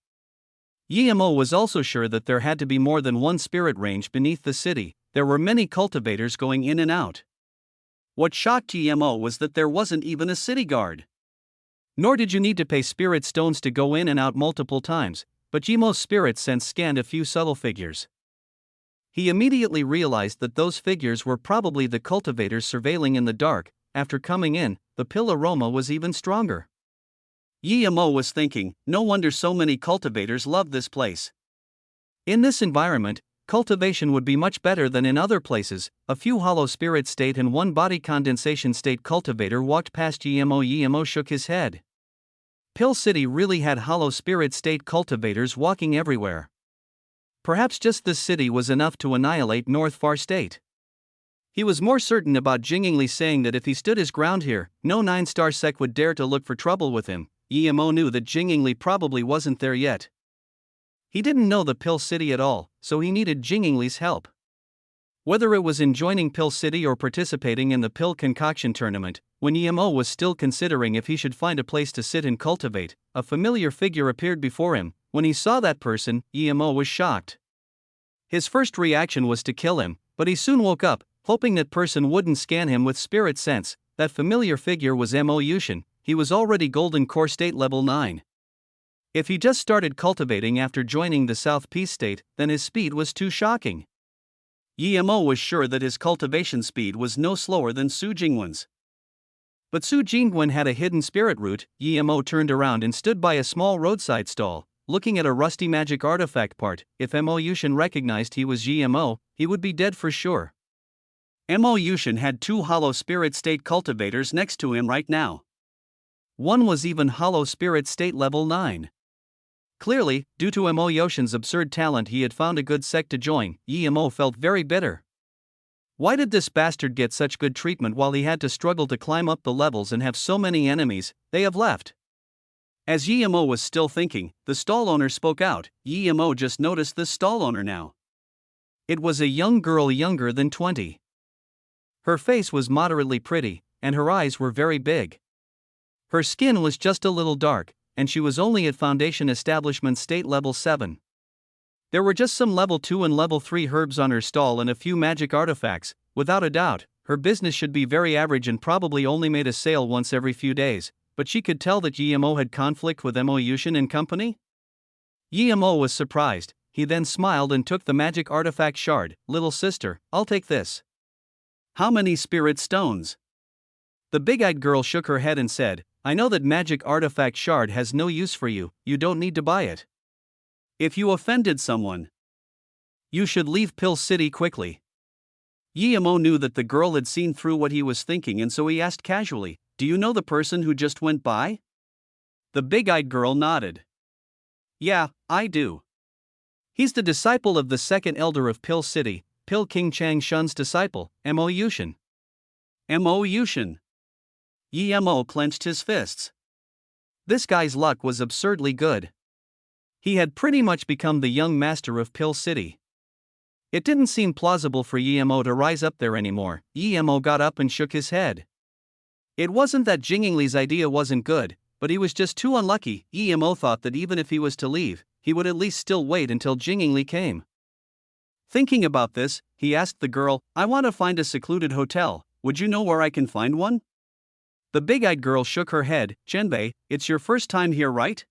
Yemo was also sure that there had to be more than one spirit range beneath the city. There were many cultivators going in and out. What shocked Yemo was that there wasn't even a city guard. Nor did you need to pay spirit stones to go in and out multiple times, but Yemo's spirit sense scanned a few subtle figures. He immediately realized that those figures were probably the cultivators surveilling in the dark. After coming in, the pill aroma was even stronger. Yemo was thinking, no wonder so many cultivators love this place. In this environment, cultivation would be much better than in other places. A few hollow spirit state and one body condensation state cultivator walked past Yemo. Yemo shook his head. Pill City really had hollow spirit state cultivators walking everywhere. Perhaps just this city was enough to annihilate North Far State. He was more certain about Jingingli saying that if he stood his ground here, no 9-star sect would dare to look for trouble with him. Yemo knew that Jingingli probably wasn't there yet. He didn't know the Pill City at all, so he needed Jingingli's help. Whether it was in joining Pill City or participating in the pill concoction tournament, when Yemo was still considering if he should find a place to sit and cultivate, a familiar figure appeared before him. When he saw that person, Yemo was shocked. His first reaction was to kill him, but he soon woke up, hoping that person wouldn't scan him with spirit sense. That familiar figure was Mo Yushin. He was already Golden Core State level 9. If he just started cultivating after joining the South Peace State, then his speed was too shocking. Yemo was sure that his cultivation speed was no slower than Su Jingwen's. But Su Jingwen had a hidden spirit root. Yemo turned around and stood by a small roadside stall, looking at a rusty magic artifact part. If Mo Yushin recognized he was Yemo, he would be dead for sure. Mo Yushin had 2 hollow spirit state cultivators next to him right now. One was even hollow spirit state level 9. Clearly, due to Mo Yoshin's absurd talent, he had found a good sect to join. Yemo felt very bitter. Why did this bastard get such good treatment while he had to struggle to climb up the levels and have so many enemies? They have left. As Yemo was still thinking, the stall owner spoke out. Yemo just noticed the stall owner now. It was a young girl younger than 20. Her face was moderately pretty, and her eyes were very big. Her skin was just a little dark, and she was only at Foundation Establishment State level 7. There were just some level 2 and level 3 herbs on her stall and a few magic artifacts. Without a doubt, her business should be very average and probably only made a sale once every few days, but she could tell that Yemo had conflict with Mo Yushin and company? Yemo was surprised. He then smiled and took the magic artifact shard. Little sister, I'll take this. How many spirit stones? The big-eyed girl shook her head and said, I know that magic artifact shard has no use for you. You don't need to buy it. If you offended someone, you should leave Pill City quickly. Yemo knew that the girl had seen through what he was thinking, and so he asked casually, do you know the person who just went by? The big-eyed girl nodded. Yeah, I do. He's the disciple of the second elder of Pill City, Pill King Chang Shun's disciple, Mo Yushin. Mo Yushin. Yemo clenched his fists. This guy's luck was absurdly good. He had pretty much become the young master of Pill City. It didn't seem plausible for Yemo to rise up there anymore. Yemo got up and shook his head. It wasn't that Jingingli's idea wasn't good, but he was just too unlucky. Yemo thought that even if he was to leave, he would at least still wait until Jingingli came. Thinking about this, he asked the girl, I want to find a secluded hotel. Would you know where I can find one? The big-eyed girl shook her head. Chenbei, it's your first time here, right?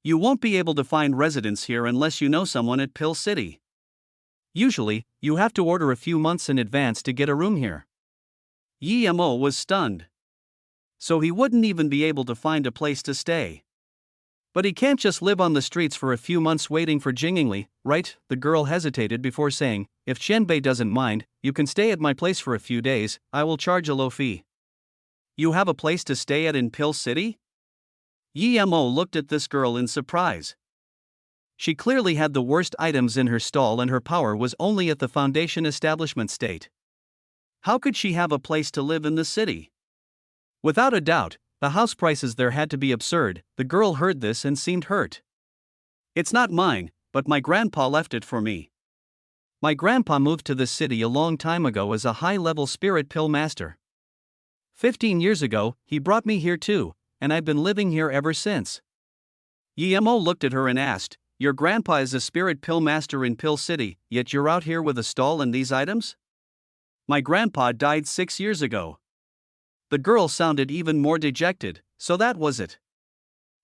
You won't be able to find residence here unless you know someone at Pill City. Usually, you have to order a few months in advance to get a room here. Yemo was stunned. So he wouldn't even be able to find a place to stay. But he can't just live on the streets for a few months waiting for Jingingli, right? The girl hesitated before saying, if Qianbei doesn't mind, you can stay at my place for a few days, I will charge a low fee. You have a place to stay at in Pill City? Yemo looked at this girl in surprise. She clearly had the worst items in her stall and her power was only at the foundation establishment state. How could she have a place to live in the city? Without a doubt, the house prices there had to be absurd. The girl heard this and seemed hurt. It's not mine, but my grandpa left it for me. My grandpa moved to this city a long time ago as a high-level spirit pill master. 15 years ago, he brought me here too, and I've been living here ever since. Yemo looked at her and asked, your grandpa is a spirit pill master in Pill City, yet you're out here with a stall and these items? My grandpa died 6 years ago. The girl sounded even more dejected. So that was it.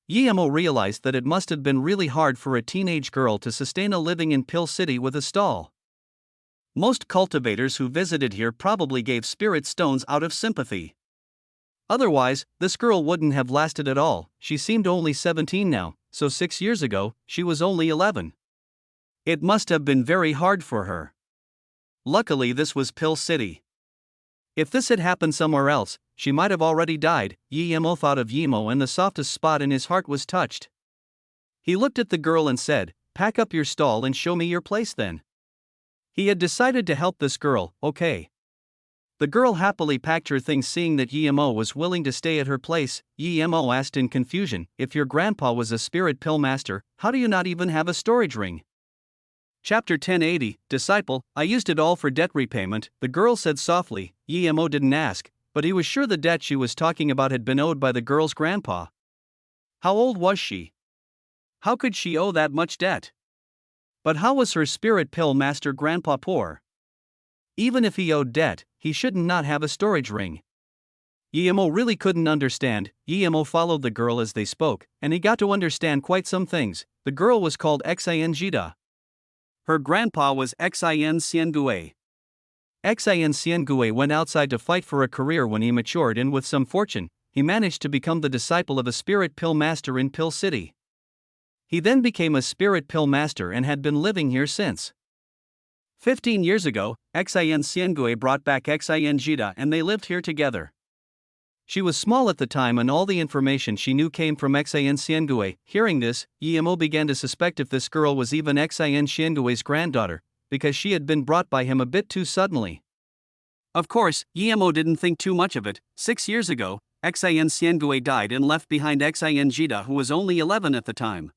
Yemo realized that it must have been really hard for a teenage girl to sustain a living in Pill City with a stall. Most cultivators who visited here probably gave spirit stones out of sympathy. Otherwise, this girl wouldn't have lasted at all. She seemed only 17 now, so 6 years ago, she was only 11. It must have been very hard for her. Luckily, this was Pill City. If this had happened somewhere else, she might have already died. Yemo thought of Yemo and the softest spot in his heart was touched. He looked at the girl and said, pack up your stall and show me your place then. He had decided to help this girl, okay. The girl happily packed her things seeing that Yemo was willing to stay at her place. Yemo asked in confusion, if your grandpa was a spirit pill master, how do you not even have a storage ring? Chapter 1080, Disciple, I used it all for debt repayment, the girl said softly. Yemo didn't ask, but he was sure the debt she was talking about had been owed by the girl's grandpa. How old was she? How could she owe that much debt? But how was her spirit pill master grandpa poor? Even if he owed debt, he shouldn't not have a storage ring. Yemo really couldn't understand. Yemo followed the girl as they spoke, and he got to understand quite some things. The girl was called Xin Jida. Her grandpa was Xin Xiangue. Xin Xiangue went outside to fight for a career when he matured, and with some fortune, he managed to become the disciple of a spirit pill master in Pill City. He then became a spirit pill master and had been living here since. 15 years ago, Xin Xiangue brought back Xin Jida and they lived here together. She was small at the time and all the information she knew came from Xin Xiangue. Hearing this, Yemo began to suspect if this girl was even Xin Xiangue's granddaughter, because she had been brought by him a bit too suddenly. Of course, Yemo didn't think too much of it. 6 years ago, Xin Xiangue died and left behind Xin Jida, who was only 11 at the time.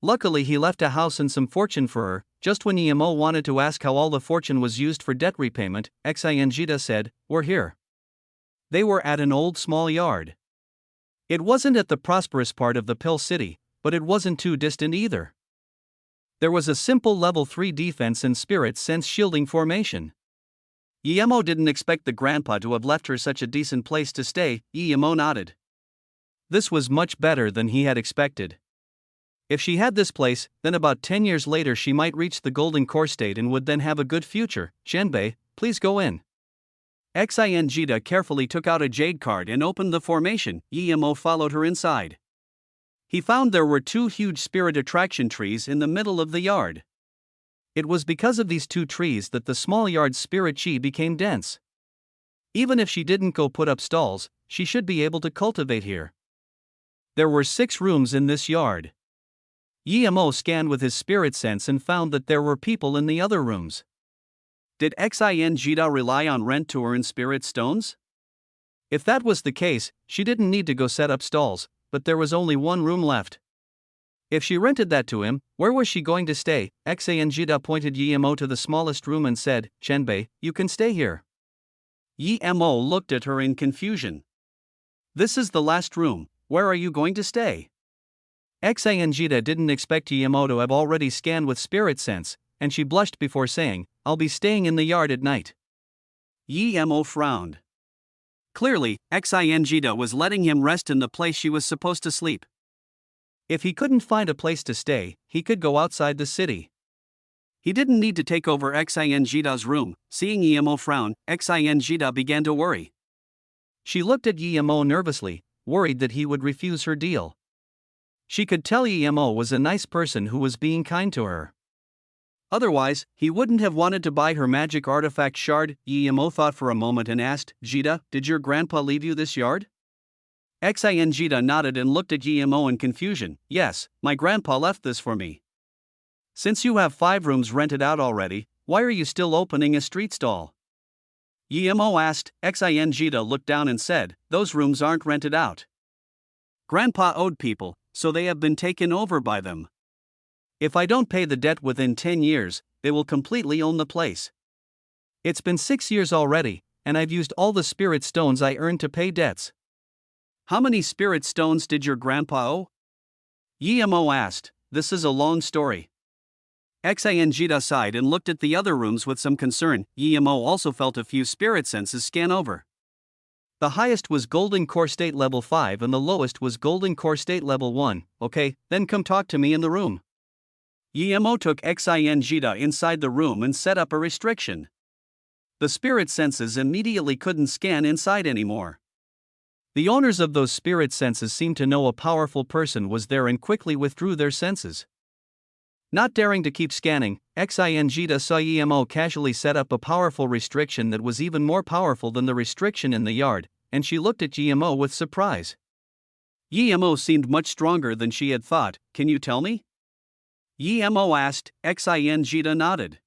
Luckily, he left a house and some fortune for her. Just when Yemo wanted to ask how all the fortune was used for debt repayment, Xin Jida said, we're here. They were at an old small yard. It wasn't at the prosperous part of the Pill City, but it wasn't too distant either. There was a simple level 3 defense and spirit sense shielding formation. Yemo didn't expect the grandpa to have left her such a decent place to stay. Yemo nodded. This was much better than he had expected. If she had this place, then about 10 years later she might reach the golden core state and would then have a good future. Qianbei, please go in. Xin Jida carefully took out a jade card and opened the formation. Yemo followed her inside. He found there were 2 huge spirit attraction trees in the middle of the yard. It was because of these 2 trees that the small yard's spirit chi became dense. Even if she didn't go put up stalls, she should be able to cultivate here. There were 6 rooms in this yard. Yemo scanned with his spirit sense and found that there were people in the other rooms. Did Xin Jida rely on rent to earn spirit stones? If that was the case, she didn't need to go set up stalls, but there was only 1 room left. If she rented that to him, where was she going to stay? Xin Jida pointed Yemo to the smallest room and said, Qianbei, you can stay here. Yemo looked at her in confusion. This is the last room, where are you going to stay? Xin Jida didn't expect Yemo to have already scanned with spirit sense, and she blushed before saying, I'll be staying in the yard at night. Yemo frowned. Clearly, Xin Jida was letting him rest in the place she was supposed to sleep. If he couldn't find a place to stay, he could go outside the city. He didn't need to take over Xingda's room. Seeing Emo frown, Xingda began to worry. She looked at Emo nervously, worried that he would refuse her deal. She could tell Emo was a nice person who was being kind to her. Otherwise, he wouldn't have wanted to buy her magic artifact shard. Emo thought for a moment and asked, Jida, did your grandpa leave you this yard? Xingda nodded and looked at Emo in confusion. Yes, my grandpa left this for me. Since you have 5 rooms rented out already, why are you still opening a street stall? Emo asked. Xingda looked down and said, those rooms aren't rented out. Grandpa owed people, so they have been taken over by them. If I don't pay the debt within 10 years, they will completely own the place. It's been 6 years already, and I've used all the spirit stones I earned to pay debts. How many spirit stones did your grandpa owe? Emo asked. This is a long story. Xingda sighed and looked at the other rooms with some concern. Emo also felt a few spirit senses scan over. The highest was Golden Core State Level 5 and the lowest was Golden Core State Level 1. Okay, then come talk to me in the room. Emo took Xingda inside the room and set up a restriction. The spirit senses immediately couldn't scan inside anymore. The owners of those spirit senses seemed to know a powerful person was there and quickly withdrew their senses. Not daring to keep scanning, Xingda saw Emo casually set up a powerful restriction that was even more powerful than the restriction in the yard, and she looked at Emo with surprise. Emo seemed much stronger than she had thought. Can you tell me? Emo asked. Xingda nodded.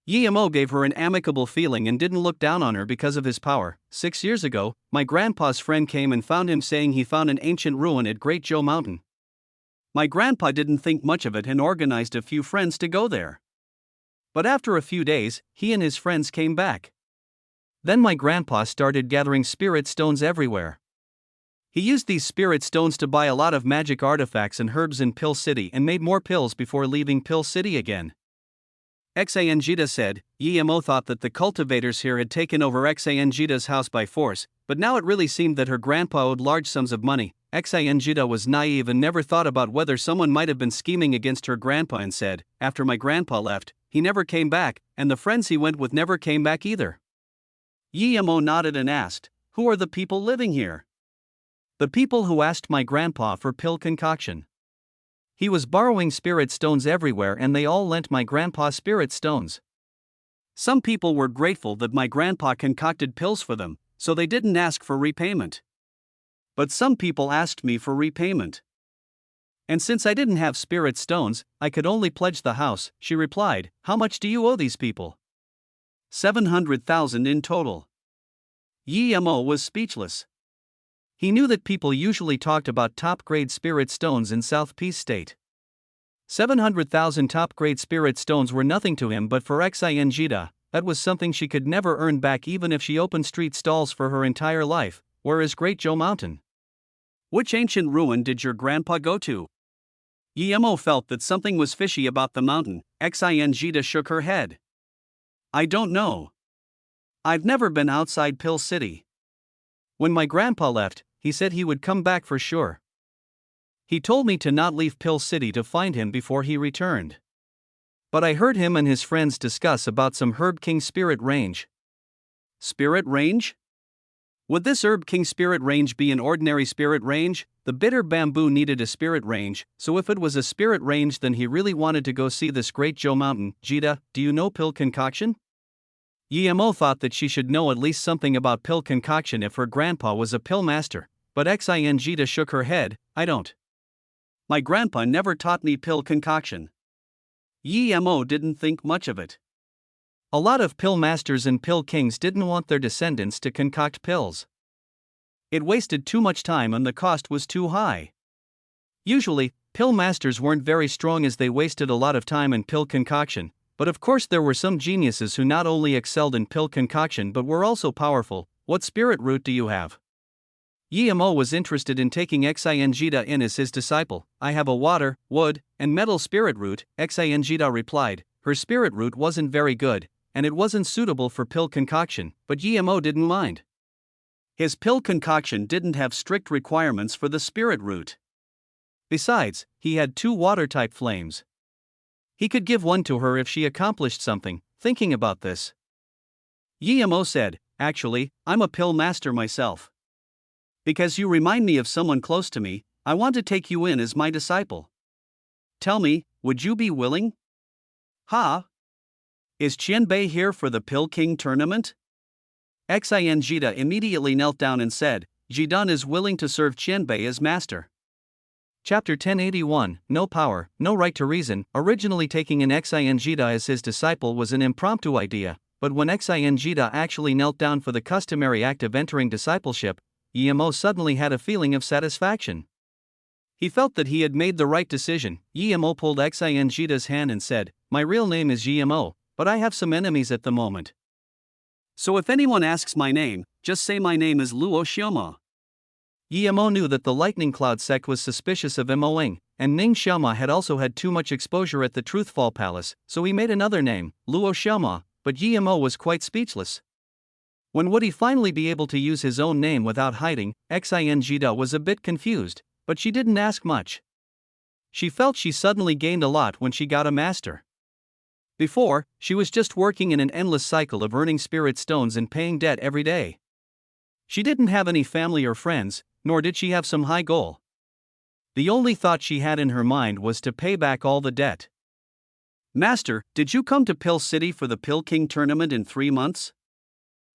Emo gave her an amicable feeling and didn't look down on her because of his power. 6 years ago, my grandpa's friend came and found him saying he found an ancient ruin at Great Joe Mountain. My grandpa didn't think much of it and organized a few friends to go there. But after a few days, he and his friends came back. Then my grandpa started gathering spirit stones everywhere. He used these spirit stones to buy a lot of magic artifacts and herbs in Pill City and made more pills before leaving Pill City again. Xingda said. Emo thought that the cultivators here had taken over Xingda's house by force, but now it really seemed that her grandpa owed large sums of money. Xingda was naive and never thought about whether someone might have been scheming against her grandpa and said, after my grandpa left, he never came back, and the friends he went with never came back either. Emo nodded and asked, who are the people living here? The people who asked my grandpa for pill concoction. He was borrowing spirit stones everywhere and they all lent my grandpa spirit stones. Some people were grateful that my grandpa concocted pills for them, so they didn't ask for repayment. But some people asked me for repayment. And since I didn't have spirit stones, I could only pledge the house, she replied. How much do you owe these people? 700,000 in total. Emo was speechless. He knew that people usually talked about top-grade spirit stones in South Peace State. 700,000 top-grade spirit stones were nothing to him, but for Xingda, that was something she could never earn back even if she opened street stalls for her entire life. Where is Great Joe Mountain? Which ancient ruin did your grandpa go to? Emo felt that something was fishy about the mountain. Xingda shook her head. I don't know. I've never been outside Pill City. When my grandpa left, he said he would come back for sure. He told me to not leave Pill City to find him before he returned. But I heard him and his friends discuss about some Herb King Spirit Range. Spirit Range? Would this Herb King Spirit Range be an ordinary spirit range? The bitter bamboo needed a spirit range, so if it was a spirit range then he really wanted to go see this Great Joe Mountain. Jida, do you know pill concoction? Emo thought that she should know at least something about pill concoction if her grandpa was a pill master, but Xingda shook her head. I don't. My grandpa never taught me pill concoction. Emo didn't think much of it. A lot of pill masters and pill kings didn't want their descendants to concoct pills. It wasted too much time and the cost was too high. Usually, pill masters weren't very strong as they wasted a lot of time in pill concoction, but of course there were some geniuses who not only excelled in pill concoction but were also powerful. What spirit root do you have? Emo was interested in taking Xingda in as his disciple. I have a water, wood, and metal spirit root, Xingda replied. Her spirit root wasn't very good, and it wasn't suitable for pill concoction, but Emo didn't mind. His pill concoction didn't have strict requirements for the spirit root. Besides, he had 2 water-type flames. He could give one to her if she accomplished something. Thinking about this, Yemo said, "Actually, I'm a pill master myself. Because you remind me of someone close to me, I want to take you in as my disciple. Tell me, would you be willing?" "Ha? Is Qianbei here for the Pill King tournament?" Xin Jida immediately knelt down and said, "Jidan is willing to serve Qianbei as master." Chapter 1081, No Power, No Right to Reason. Originally taking in Xin Jida as his disciple was an impromptu idea, but when Xin Jida actually knelt down for the customary act of entering discipleship, Yemo suddenly had a feeling of satisfaction. He felt that he had made the right decision. Yemo pulled Xin Jida's hand and said, "My real name is Yemo, but I have some enemies at the moment. So if anyone asks my name, just say my name is Luo Xiaoma." Yemo knew that the Lightning Cloud sect was suspicious of Moing, and Ning Xiaoma had also had too much exposure at the Truthfall Palace, so he made another name, Luo Xiaoma, but Yemo was quite speechless. When would he finally be able to use his own name without hiding? Xin Jida was a bit confused, but she didn't ask much. She felt she suddenly gained a lot when she got a master. Before, she was just working in an endless cycle of earning spirit stones and paying debt every day. She didn't have any family or friends, nor did she have some high goal. The only thought she had in her mind was to pay back all the debt. "Master, did you come to Pill City for the Pill King tournament in 3 months?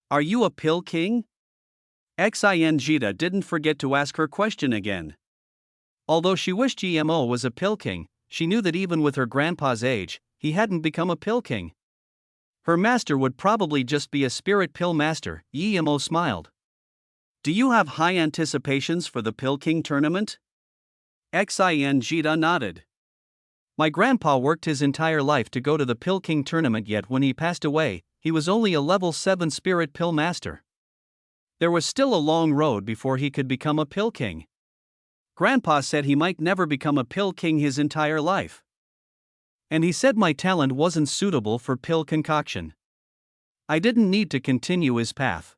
Are you a Pill King?" Xin Jida didn't forget to ask her question again. Although she wished Yemo was a Pill King, she knew that even with her grandpa's age, he hadn't become a Pill King. Her master would probably just be a spirit pill master. Yemo smiled. "Do you have high anticipations for the Pill King tournament?" Xin Jida nodded. "My grandpa worked his entire life to go to the Pill King tournament, yet when he passed away, he was only a level 7 spirit pill master. There was still a long road before he could become a Pill King. Grandpa said he might never become a Pill King his entire life. And he said my talent wasn't suitable for pill concoction. I didn't need to continue his path.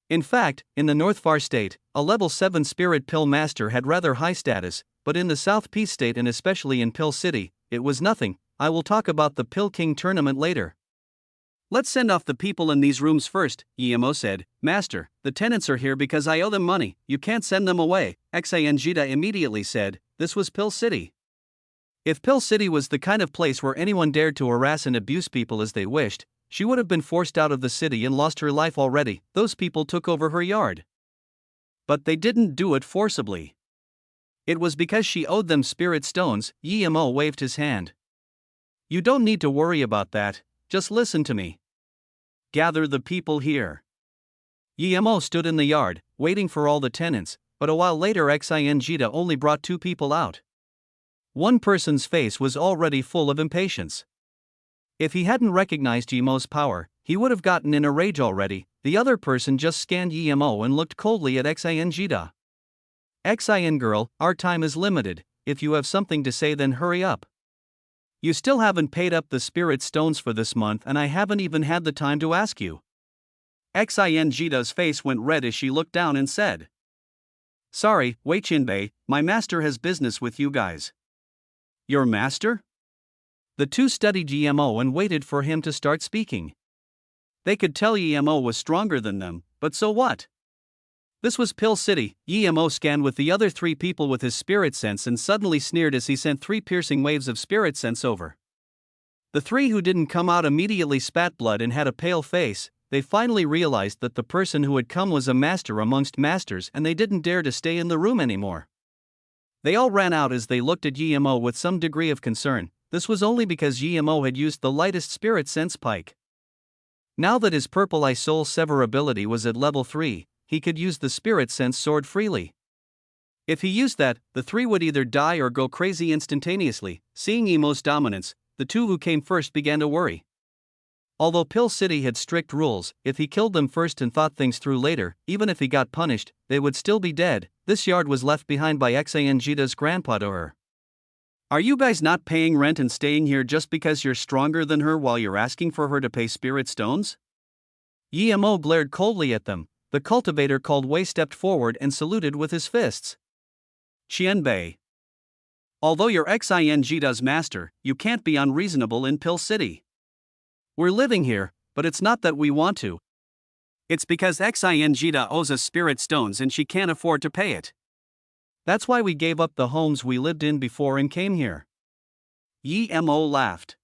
In fact, in the North Far State, a level 7 spirit pill master had rather high status, but in the South Peace State and especially in Pill City, it was nothing. I will talk about the Pill King tournament later. Let's send off the people in these rooms first," Yemo said. "Master, the tenants are here because I owe them money, you can't send them away." Xin Jida immediately said, "This was Pill City. If Pill City was the kind of place where anyone dared to harass and abuse people as they wished, she would have been forced out of the city and lost her life already. Those people took over her yard. But they didn't do it forcibly. It was because she owed them spirit stones." Yemo waved his hand. "You don't need to worry about that, just listen to me. Gather the people here." Yemo stood in the yard, waiting for all the tenants, but a while later Xin Jida only brought 2 people out. One person's face was already full of impatience. If he hadn't recognized Yemo's power, he would have gotten in a rage already. The other person just scanned Yemo and looked coldly at Xin Jida. "Xin girl, our time is limited. If you have something to say, then hurry up. You still haven't paid up the spirit stones for this month and I haven't even had the time to ask you." Xin Jida's face went red as she looked down and said, "Sorry, Wei Qinbei, my master has business with you guys." "Your master?" The 2 studied Yemo and waited for him to start speaking. They could tell Yemo was stronger than them, but so what? This was Pill City. Yemo scanned with the other 3 people with his spirit sense and suddenly sneered as he sent 3 piercing waves of spirit sense over. The 3 who didn't come out immediately spat blood and had a pale face. They finally realized that the person who had come was a master amongst masters and they didn't dare to stay in the room anymore. They all ran out as they looked at Yemo with some degree of concern. This was only because Yemo had used the lightest spirit sense pike. Now that his purple eye soul sever ability was at level 3, he could use the spirit sense sword freely. If he used that, the 3 would either die or go crazy instantaneously. Seeing Yemo's dominance, the 2 who came first began to worry. Although Pill City had strict rules, if he killed them first and thought things through later, even if he got punished, they would still be dead. This yard was left behind by Xin Jida's grandpa to her. "Are you guys not paying rent and staying here just because you're stronger than her while you're asking for her to pay spirit stones?" Yemo glared coldly at them. The cultivator called Wei stepped forward and saluted with his fists. "Qianbei. Although you're Xingda's master, you can't be unreasonable in Pill City. We're living here, but it's not that we want to. It's because Xingda owes us spirit stones and she can't afford to pay it. That's why we gave up the homes we lived in before and came here. Mo laughed.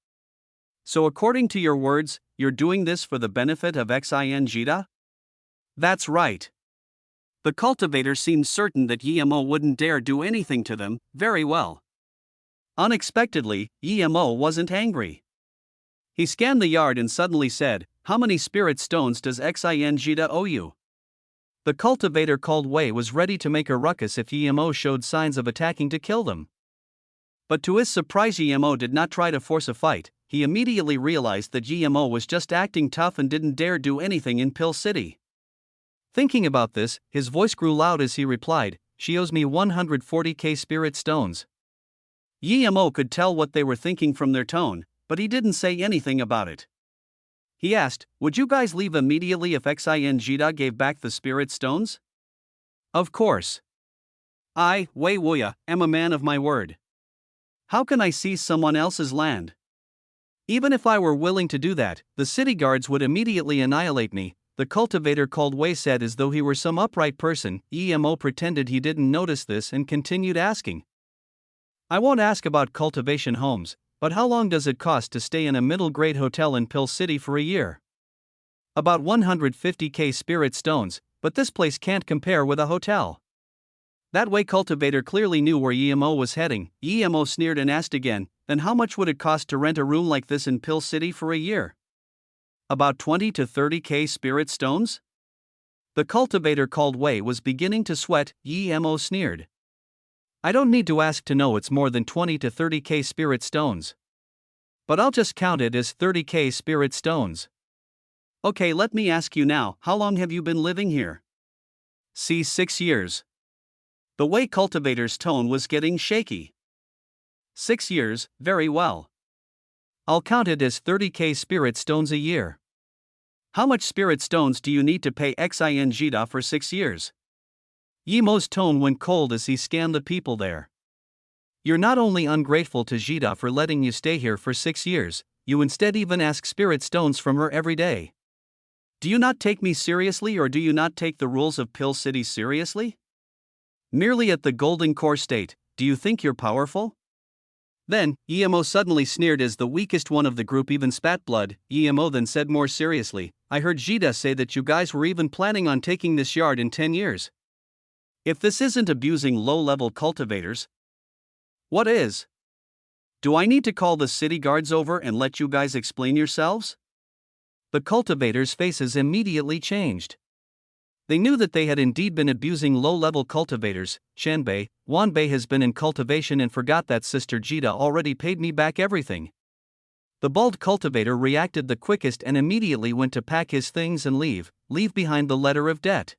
So according to your words, you're doing this for the benefit of Xingda? That's right. The cultivator seemed certain that Mo wouldn't dare do anything to them. Very well. Unexpectedly, Mo wasn't angry. He scanned the yard and suddenly said, "How many spirit stones does Xingda owe you?" The cultivator called Wei was ready to make a ruckus if Mo showed signs of attacking to kill them. But to his surprise, Mo did not try to force a fight. He immediately realized that Mo was just acting tough and didn't dare do anything in Pill City. Thinking about this, his voice grew loud as he replied, "She owes me 140k spirit stones." Mo could tell what they were thinking from their tone, but he didn't say anything about it. He asked, "Would you guys leave immediately if Xingda gave back the spirit stones?" "Of course. I, Wei Wuya, am a man of my word. How can I seize someone else's land? Even if I were willing to do that, the city guards would immediately annihilate me," the cultivator called Wei said as though he were some upright person. Mo pretended he didn't notice this and continued asking. "I won't ask about cultivation homes, but how long does it cost to stay in a middle-grade hotel in Pill City for a year?" "About 150k spirit stones, but this place can't compare with a hotel." That Wei cultivator clearly knew where Mo was heading. Mo sneered and asked again, "Then how much would it cost to rent a room like this in Pill City for a year?" "About 20 to 30k spirit stones?" The cultivator called Wei was beginning to sweat. Mo sneered. "I don't need to ask to know it's more than 20 to 30k spirit stones. But I'll just count it as 30k spirit stones." "Okay, let me ask you now, how long have you been living here?" "See, 6 years. The Wei cultivator's tone was getting shaky. 6 years, very well. I'll count it as 30k spirit stones a year. How much spirit stones do you need to pay Xingda for 6 years? Mo's tone went cold as he scanned the people there. "You're not only ungrateful to Jida for letting you stay here for 6 years, you instead even ask spirit stones from her every day. Do you not take me seriously, or do you not take the rules of Pill City seriously? Merely at the Golden Core State, do you think you're powerful?" Then, Mo suddenly sneered as the weakest one of the group even spat blood. Mo then said more seriously, "I heard Jida say that you guys were even planning on taking this yard in 10 years. If this isn't abusing low-level cultivators, what is? Do I need to call the city guards over and let you guys explain yourselves?" The cultivators' faces immediately changed. They knew that they had indeed been abusing low-level cultivators. "Shanbei, Wanbei has been in cultivation and forgot that Sister Jida already paid me back everything." The bald cultivator reacted the quickest and immediately went to pack his things and leave behind the letter of debt.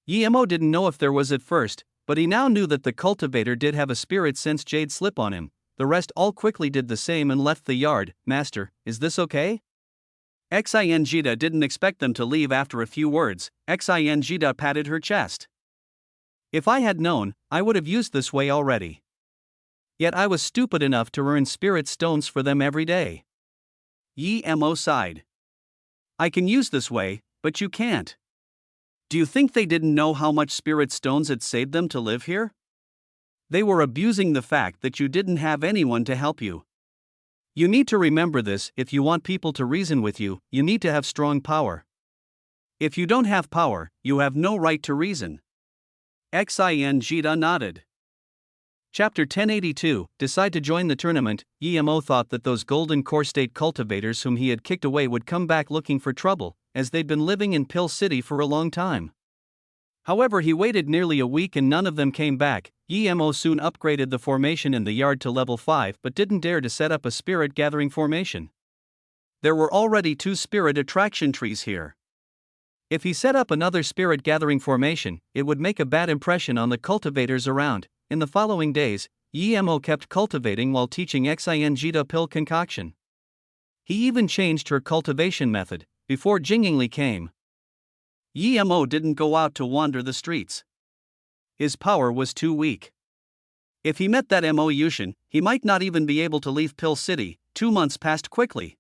Mo didn't know if there was at first, but he now knew that the cultivator did have a spirit sense jade slip on him. The rest all quickly did the same and left the yard. "Master, is this okay?" Xingda didn't expect them to leave after a few words. Xingda patted her chest. "If I had known, I would have used this way already. Yet I was stupid enough to earn spirit stones for them every day." Mo sighed. "I can use this way, but you can't. Do you think they didn't know how much spirit stones it saved them to live here? They were abusing the fact that you didn't have anyone to help you. You need to remember this. If you want people to reason with you, you need to have strong power. If you don't have power, you have no right to reason." Xingda nodded. Chapter 1082, Decide to join the tournament. Mo thought that those Golden Core State cultivators whom he had kicked away would come back looking for trouble, as they'd been living in Pill City for a long time. However, he waited nearly a week and none of them came back. Mo soon upgraded the formation in the yard to level 5 but didn't dare to set up a spirit gathering formation. There were already 2 spirit attraction trees here. If he set up another spirit gathering formation, it would make a bad impression on the cultivators around. In the following days, Mo kept cultivating while teaching Xingda pill concoction. He even changed her cultivation method, before Jingli came. Mo didn't go out to wander the streets. His power was too weak. If he met that Mo Yushin, he might not even be able to leave Pill City. 2 months passed quickly.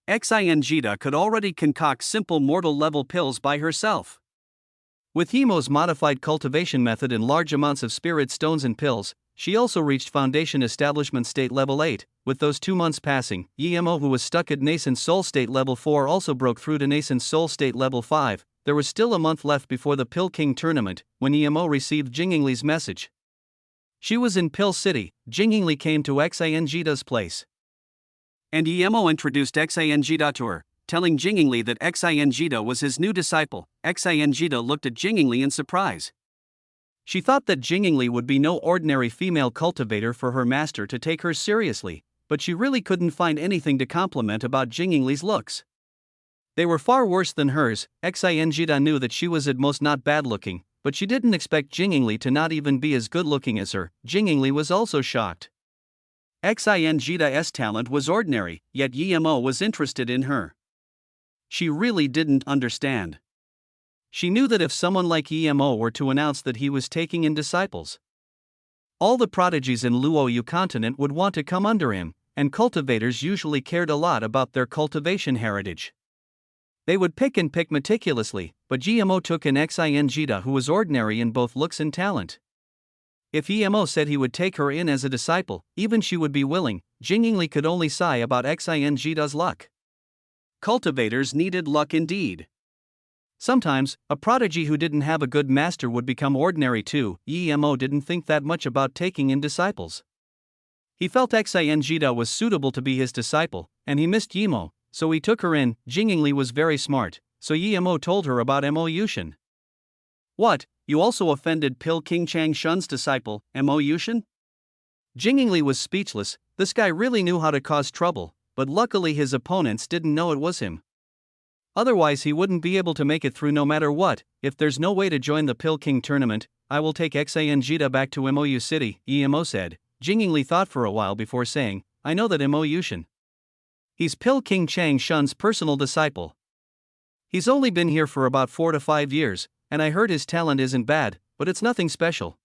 Xingita could already concoct simple mortal level pills by herself. With Hemo's modified cultivation method and large amounts of spirit stones and pills, she also reached Foundation Establishment State Level 8. With those 2 months passing, Yemo, who was stuck at Nascent Soul State Level 4, also broke through to Nascent Soul State Level 5. There was still a month left before the Pill King tournament when Yemo received Jingyingli's message. She was in Pill City. Jingyingli came to Xingita's place. And Yemo introduced Xingita to her, telling Jingyingli that Xingita was his new disciple. Xingita looked at Jingyingli in surprise. She thought that Jingyingli would be no ordinary female cultivator for her master to take her seriously, but she really couldn't find anything to compliment about Jingyingli's looks. They were far worse than hers. Xingita knew that she was at most not bad looking, but she didn't expect Jingyingli to not even be as good looking as her. Jingyingli was also shocked. Xingita's talent was ordinary, yet Yemo was interested in her. She really didn't understand. She knew that if someone like Yemo were to announce that he was taking in disciples, all the prodigies in Luoyu continent would want to come under him, and cultivators usually cared a lot about their cultivation heritage. They would pick meticulously, but Yemo took in Xingita, who was ordinary in both looks and talent. If Yemo said he would take her in as a disciple, even she would be willing. Jingyingli could only sigh about Xingita's luck. Cultivators needed luck indeed. Sometimes, a prodigy who didn't have a good master would become ordinary too. Yemo didn't think that much about taking in disciples. He felt Xingita was suitable to be his disciple, and he missed Yemo, so he took her in. Jingyingli was very smart, so Yemo told her about Mo Yushin. What, you also offended Pill King Chang Shun's disciple, Mo Yushin? Jingyingli was speechless. This guy really knew how to cause trouble, but luckily his opponents didn't know it was him. Otherwise he wouldn't be able to make it through no matter what. If there's no way to join the Pill King tournament, I will take Xingita back to Mou City, Yemo said. Jingyingli thought for a while before saying, I know that Mo Yushin. He's Pill King Chang Shun's personal disciple. He's only been here for about 4 to 5 years, and I heard his talent isn't bad, but it's nothing special.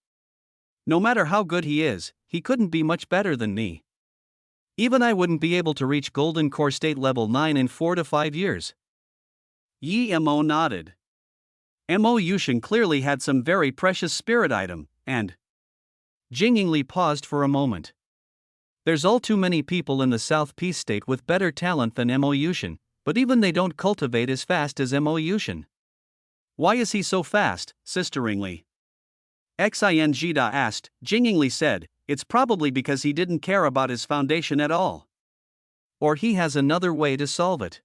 No matter how good he is, he couldn't be much better than me. Even I wouldn't be able to reach Golden Core State Level 9 in 4 to 5 years. Yemo nodded. Mo Yushin clearly had some very precious spirit item, and Jingyingli paused for a moment. There's all too many people in the South Peace State with better talent than Mo Yushin, but even they don't cultivate as fast as Mo Yushin. Why is he so fast, sisteringly? Xingita asked. Jingyingli said, it's probably because he didn't care about his foundation at all. Or he has another way to solve it.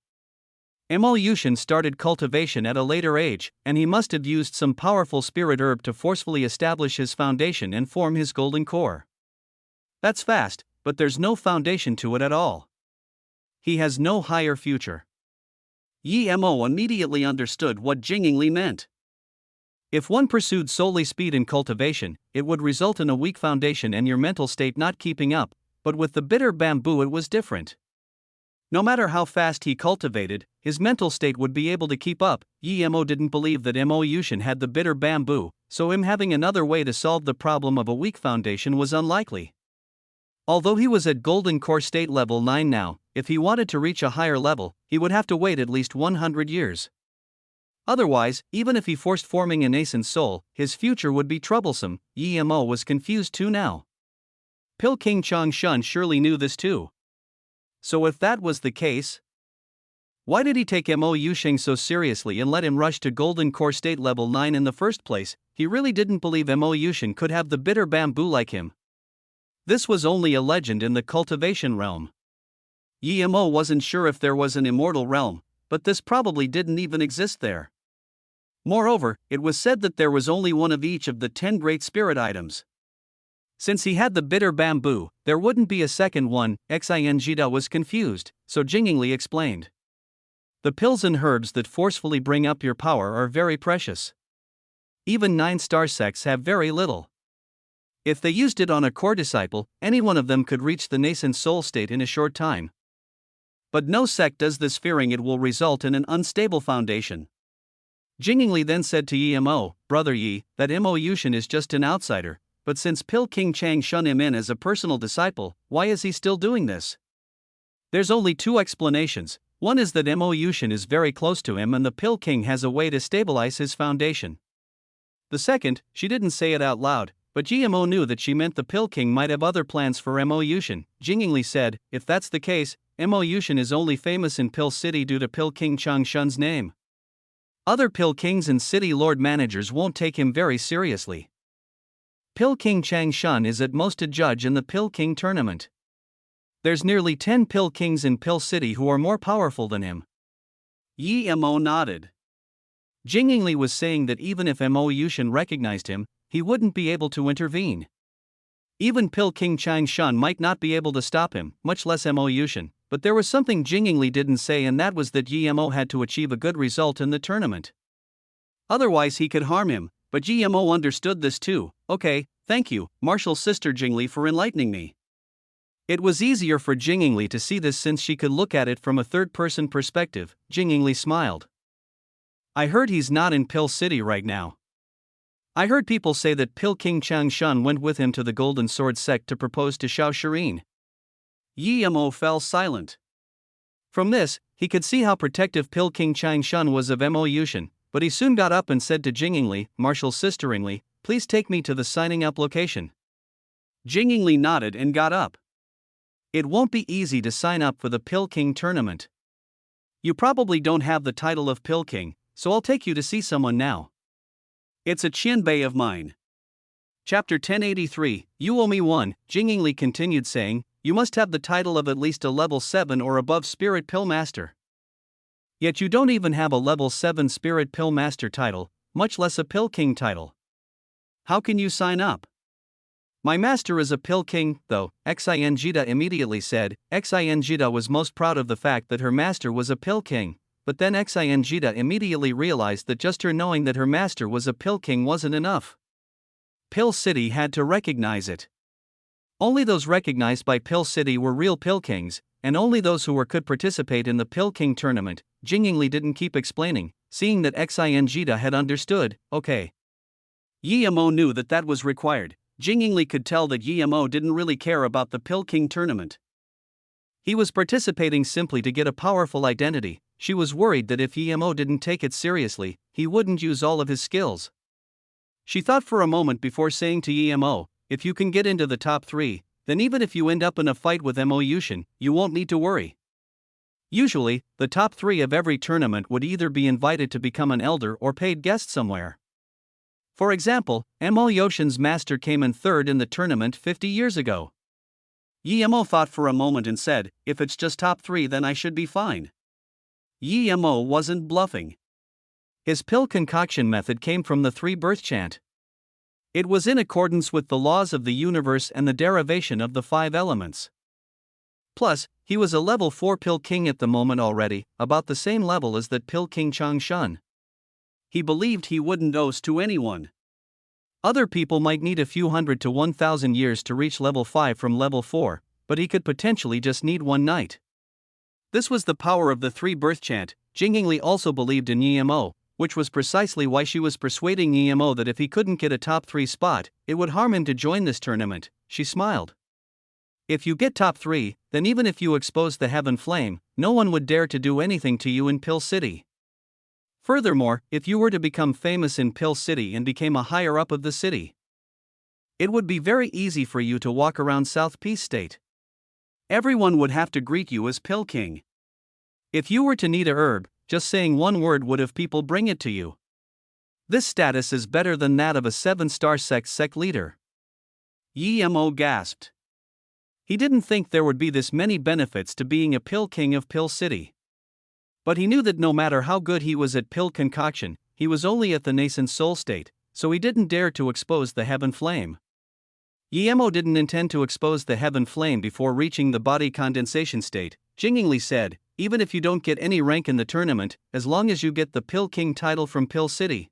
Mo Yushin started cultivation at a later age, and he must have used some powerful spirit herb to forcefully establish his foundation and form his golden core. That's fast, but there's no foundation to it at all. He has no higher future. Yemo immediately understood what Jingyingli meant. If one pursued solely speed in cultivation, it would result in a weak foundation and your mental state not keeping up, but with the bitter bamboo it was different. No matter how fast he cultivated, his mental state would be able to keep up. Yemo didn't believe that Mo Yushin had the bitter bamboo, so him having another way to solve the problem of a weak foundation was unlikely. Although he was at Golden Core State Level 9 now, if he wanted to reach a higher level, he would have to wait at least 100 years. Otherwise, even if he forced forming a nascent soul, his future would be troublesome. Yemo was confused too now. Pill King Chang Shun surely knew this too. So if that was the case, why did he take Mo Yushin so seriously and let him rush to Golden Core State Level 9 in the first place? He really didn't believe Mo Yushin could have the bitter bamboo like him. This was only a legend in the cultivation realm. Yemo wasn't sure if there was an immortal realm, but this probably didn't even exist there. Moreover, it was said that there was only one of each of the 10 great spirit items. Since he had the bitter bamboo, there wouldn't be a second one. Xingita was confused, so Jingyingli explained. The pills and herbs that forcefully bring up your power are very precious. Even 9-star sects have very little. If they used it on a core disciple, any one of them could reach the nascent soul state in a short time. But no sect does this, fearing it will result in an unstable foundation. Jingyingli then said to Yemo, Brother Yi, that Mo Yushin is just an outsider, but since Pil King Chang shun him in as a personal disciple, why is he still doing this? There's only two explanations. One is that Mo Yushin is very close to him and the Pil King has a way to stabilize his foundation. The second, she didn't say it out loud, but GMO knew that she meant the Pil King might have other plans for Mo Yushin. Jingingli said, if that's the case, Mo Yushin is only famous in Pil City due to Pil King Chang Shun's name. Other Pil Kings and city lord managers won't take him very seriously. Pil King Chang Shun is at most a judge in the Pil King tournament. There's nearly 10 Pil Kings in Pil City who are more powerful than him. Yi Mo nodded. Jingingli was saying that even if Mo Yushin recognized him, he wouldn't be able to intervene. Even Pil King Chang Shun might not be able to stop him, much less Mo Yushin, but there was something Jingingli didn't say, and that was that Yi Mo had to achieve a good result in the tournament. Otherwise he could harm him, but GMO understood this too. Okay, thank you, Martial Sister Jingli, for enlightening me. It was easier for Jingingli to see this since she could look at it from a third-person perspective. Jingingli smiled. I heard he's not in Pil City right now. I heard people say that Pil King Chang Shun went with him to the Golden Sword sect to propose to Xiao Shireen. Yi Mo fell silent. From this, he could see how protective Pil King Chang Shun was of Mo Yushin, but he soon got up and said to Jingingli, Martial Sisteringly, please take me to the signing up location. Jingingli nodded and got up. It won't be easy to sign up for the Pil King tournament. You probably don't have the title of Pil King, so I'll take you to see someone now. It's a Qianbei of mine. Chapter 1083, You Owe Me One. Jingingli continued saying, you must have the title of at least a level 7 or above Spirit Pill Master. Yet you don't even have a level 7 Spirit Pill Master title, much less a Pil King title. How can you sign up? My master is a Pil King, though, Xinjita immediately said. Xinjita was most proud of the fact that her master was a Pil King, but then Xinjita immediately realized that just her knowing that her master was a Pil King wasn't enough. Pil City had to recognize it. Only those recognized by Pil City were real Pil Kings, and only those who could participate in the Pil King tournament. Jingingli didn't keep explaining, seeing that Xinjita had understood. Okay. Yi Mo knew that was required. Jingingli could tell that Yi Mo didn't really care about the Pil King tournament. He was participating simply to get a powerful identity. She was worried that if Yi Mo didn't take it seriously, he wouldn't use all of his skills. She thought for a moment before saying to Yi Mo, if you can get into the top 3, then even if you end up in a fight with Mo Yushin, you won't need to worry. Usually, the top 3 of every tournament would either be invited to become an elder or paid guest somewhere. For example, Mo Yushin's master came in 3rd in the tournament 50 years ago. Yi Mo thought for a moment and said, if it's just top 3 then I should be fine. Yi Mo wasn't bluffing. His pill concoction method came from the 3 birth chant. It was in accordance with the laws of the universe and the derivation of the 5 elements. Plus, he was a level 4 Pil King at the moment already, about the same level as that Pil King Chang Shun. He believed he wouldn't owe to anyone. Other people might need a few hundred to 1,000 years to reach level 5 from level 4, but he could potentially just need one night. This was the power of the 3 birth chant. Jingingli also believed in Yi Mo, which was precisely why she was persuading Yi Mo that if he couldn't get a top 3 spot, it would harm him to join this tournament. She smiled. If you get top 3, then even if you expose the heaven flame, no one would dare to do anything to you in Pil City. Furthermore, if you were to become famous in Pil City and became a higher up of the city, it would be very easy for you to walk around South Peace State. Everyone would have to greet you as Pil King. If you were to need a herb, just saying one word would have people bring it to you. This status is better than that of a 7-star sect leader. Yi Mo gasped. He didn't think there would be this many benefits to being a Pil King of Pil City. But he knew that no matter how good he was at pill concoction, he was only at the nascent soul state, so he didn't dare to expose the heaven flame. Yi Mo didn't intend to expose the heaven flame before reaching the body condensation state. Jingingli said, even if you don't get any rank in the tournament, as long as you get the Pil King title from Pil City,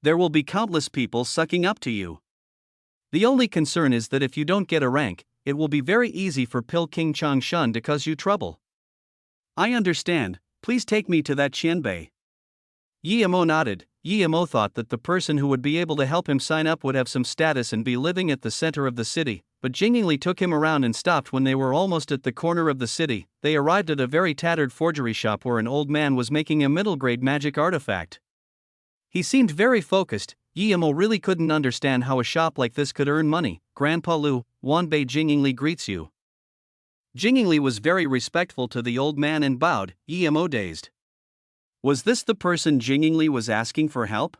there will be countless people sucking up to you. The only concern is that if you don't get a rank, it will be very easy for Pil King Chang Shun to cause you trouble. I understand, please take me to that Qianbei. Yi Mo nodded. Yemo thought that the person who would be able to help him sign up would have some status and be living at the center of the city, but Jingli took him around and stopped when they were almost at the corner of the city. They arrived at a very tattered forgery shop where an old man was making a middle-grade magic artifact. He seemed very focused. Yemo really couldn't understand how a shop like this could earn money. Grandpa Lu, Wanbei Jingli greets you. Jingli was very respectful to the old man and bowed. Yemo dazed. Was this the person Jingli was asking for help?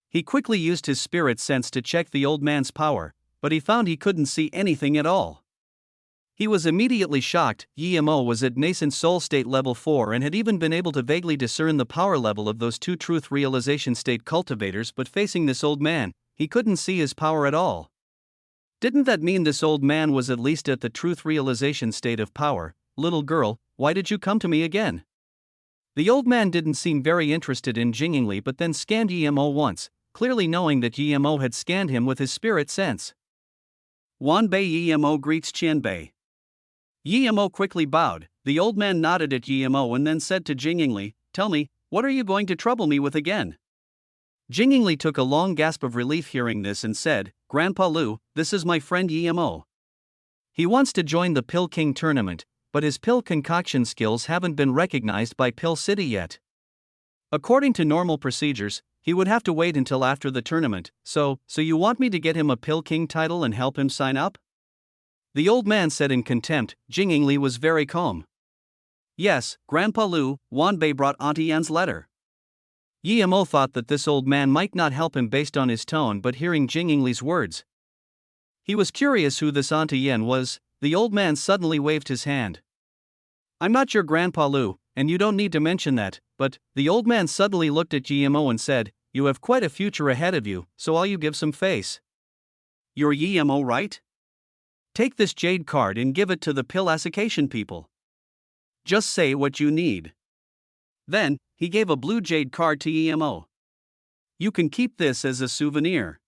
He quickly used his spirit sense to check the old man's power, but he found he couldn't see anything at all. He was immediately shocked. Yemo was at nascent soul state level 4 and had even been able to vaguely discern the power level of those two truth realization state cultivators, but facing this old man, he couldn't see his power at all. Didn't that mean this old man was at least at the truth realization state of power? Little girl, why did you come to me again? The old man didn't seem very interested in Jingli but then scanned Yemo once, clearly knowing that Yemo had scanned him with his spirit sense. Wanbei Yemo greets Qianbei. Yemo quickly bowed. The old man nodded at Yemo and then said to Jingli, "Tell me, what are you going to trouble me with again?" Jingli took a long gasp of relief hearing this and said, "Grandpa Lu, this is my friend Yemo. He wants to join the Pill King tournament, but his pill concoction skills haven't been recognized by Pill City yet. According to normal procedures, he would have to wait until after the tournament, so you want me to get him a Pill King title and help him sign up?" The old man said in contempt. Jingli was very calm. "Yes, Grandpa Lu, Wanbei brought Auntie Yan's letter." Yemo thought that this old man might not help him based on his tone, but hearing Jingli's words, he was curious who this Auntie Yan was. The old man suddenly waved his hand. "I'm not your Grandpa Lu, and you don't need to mention that, but..." The old man suddenly looked at Yemo and said, "You have quite a future ahead of you, so all you give some face. You're Yemo, right? Take this jade card and give it to the pill association people. Just say what you need." Then, he gave a blue jade card to Yemo. "You can keep this as a souvenir.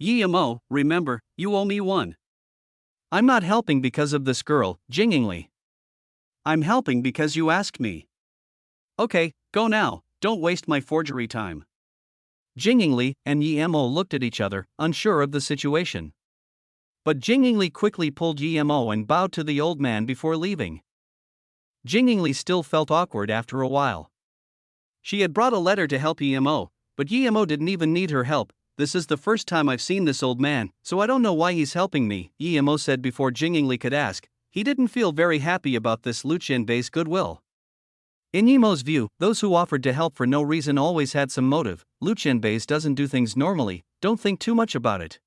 Yemo, remember, you owe me one." "I'm not helping because of this girl, Jingli. I'm helping because you asked me." "Okay, go now, don't waste my forgery time." Jingli and Yemo looked at each other, unsure of the situation. But Jingli quickly pulled Yemo and bowed to the old man before leaving. Jingli still felt awkward after a while. She had brought a letter to help Yemo, but Yemo didn't even need her help. "This is the first time I've seen this old man, so I don't know why he's helping me," Yemo said before Jingli could ask. He didn't feel very happy about this Lu Qianbei's goodwill. In Yemo's view, those who offered to help for no reason always had some motive. Lu Qianbei's doesn't do things normally, don't think too much about it.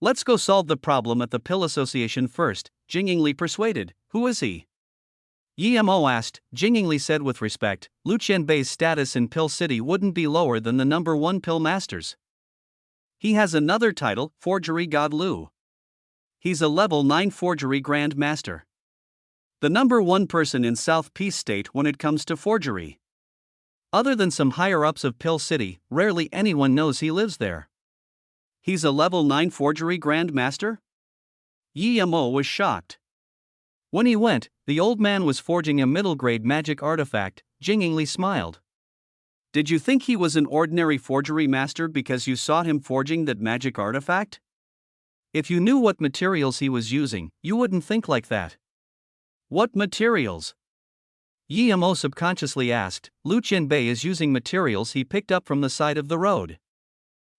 "Let's go solve the problem at the Pill Association first," Jingli persuaded. "Who is he?" Yemo asked. Jingli said with respect, "Lu Qianbei's status in Pill City wouldn't be lower than the number 1 pill masters. He has another title, Forgery God Lu. He's a level 9 forgery Grand Master. The number 1 person in South Peace State when it comes to forgery. Other than some higher-ups of Pill City, rarely anyone knows he lives there. He's a level 9 forgery Grand Master?" Yemo was shocked. When he went, the old man was forging a middle-grade magic artifact. Jingli smiled. "Did you think he was an ordinary forgery master because you saw him forging that magic artifact? If you knew what materials he was using, you wouldn't think like that." "What materials?" Yemo subconsciously asked. Lu Qianbei is using materials he picked up from the side of the road.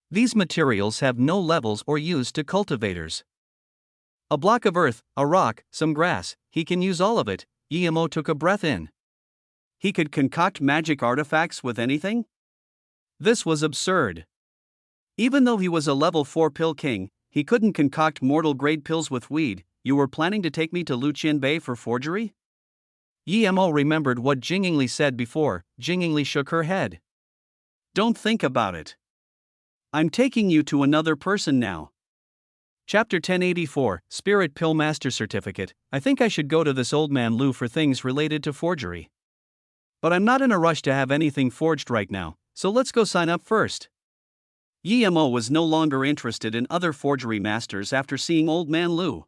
These materials have no levels or use to cultivators. A block of earth, a rock, some grass, he can use all of it. Yemo took a breath in. He could concoct magic artifacts with anything? This was absurd. Even though he was a level 4 pill king, he couldn't concoct mortal grade pills with weed. "You were planning to take me to Lu Qianbei for forgery?" Yemo remembered what Jingli said before. Jingli shook her head. "Don't think about it. I'm taking you to another person now." Chapter 1084, Spirit Pill Master Certificate. "I think I should go to this old man Lu for things related to forgery. But I'm not in a rush to have anything forged right now, so let's go sign up first." Yemo was no longer interested in other forgery masters after seeing old man Lu.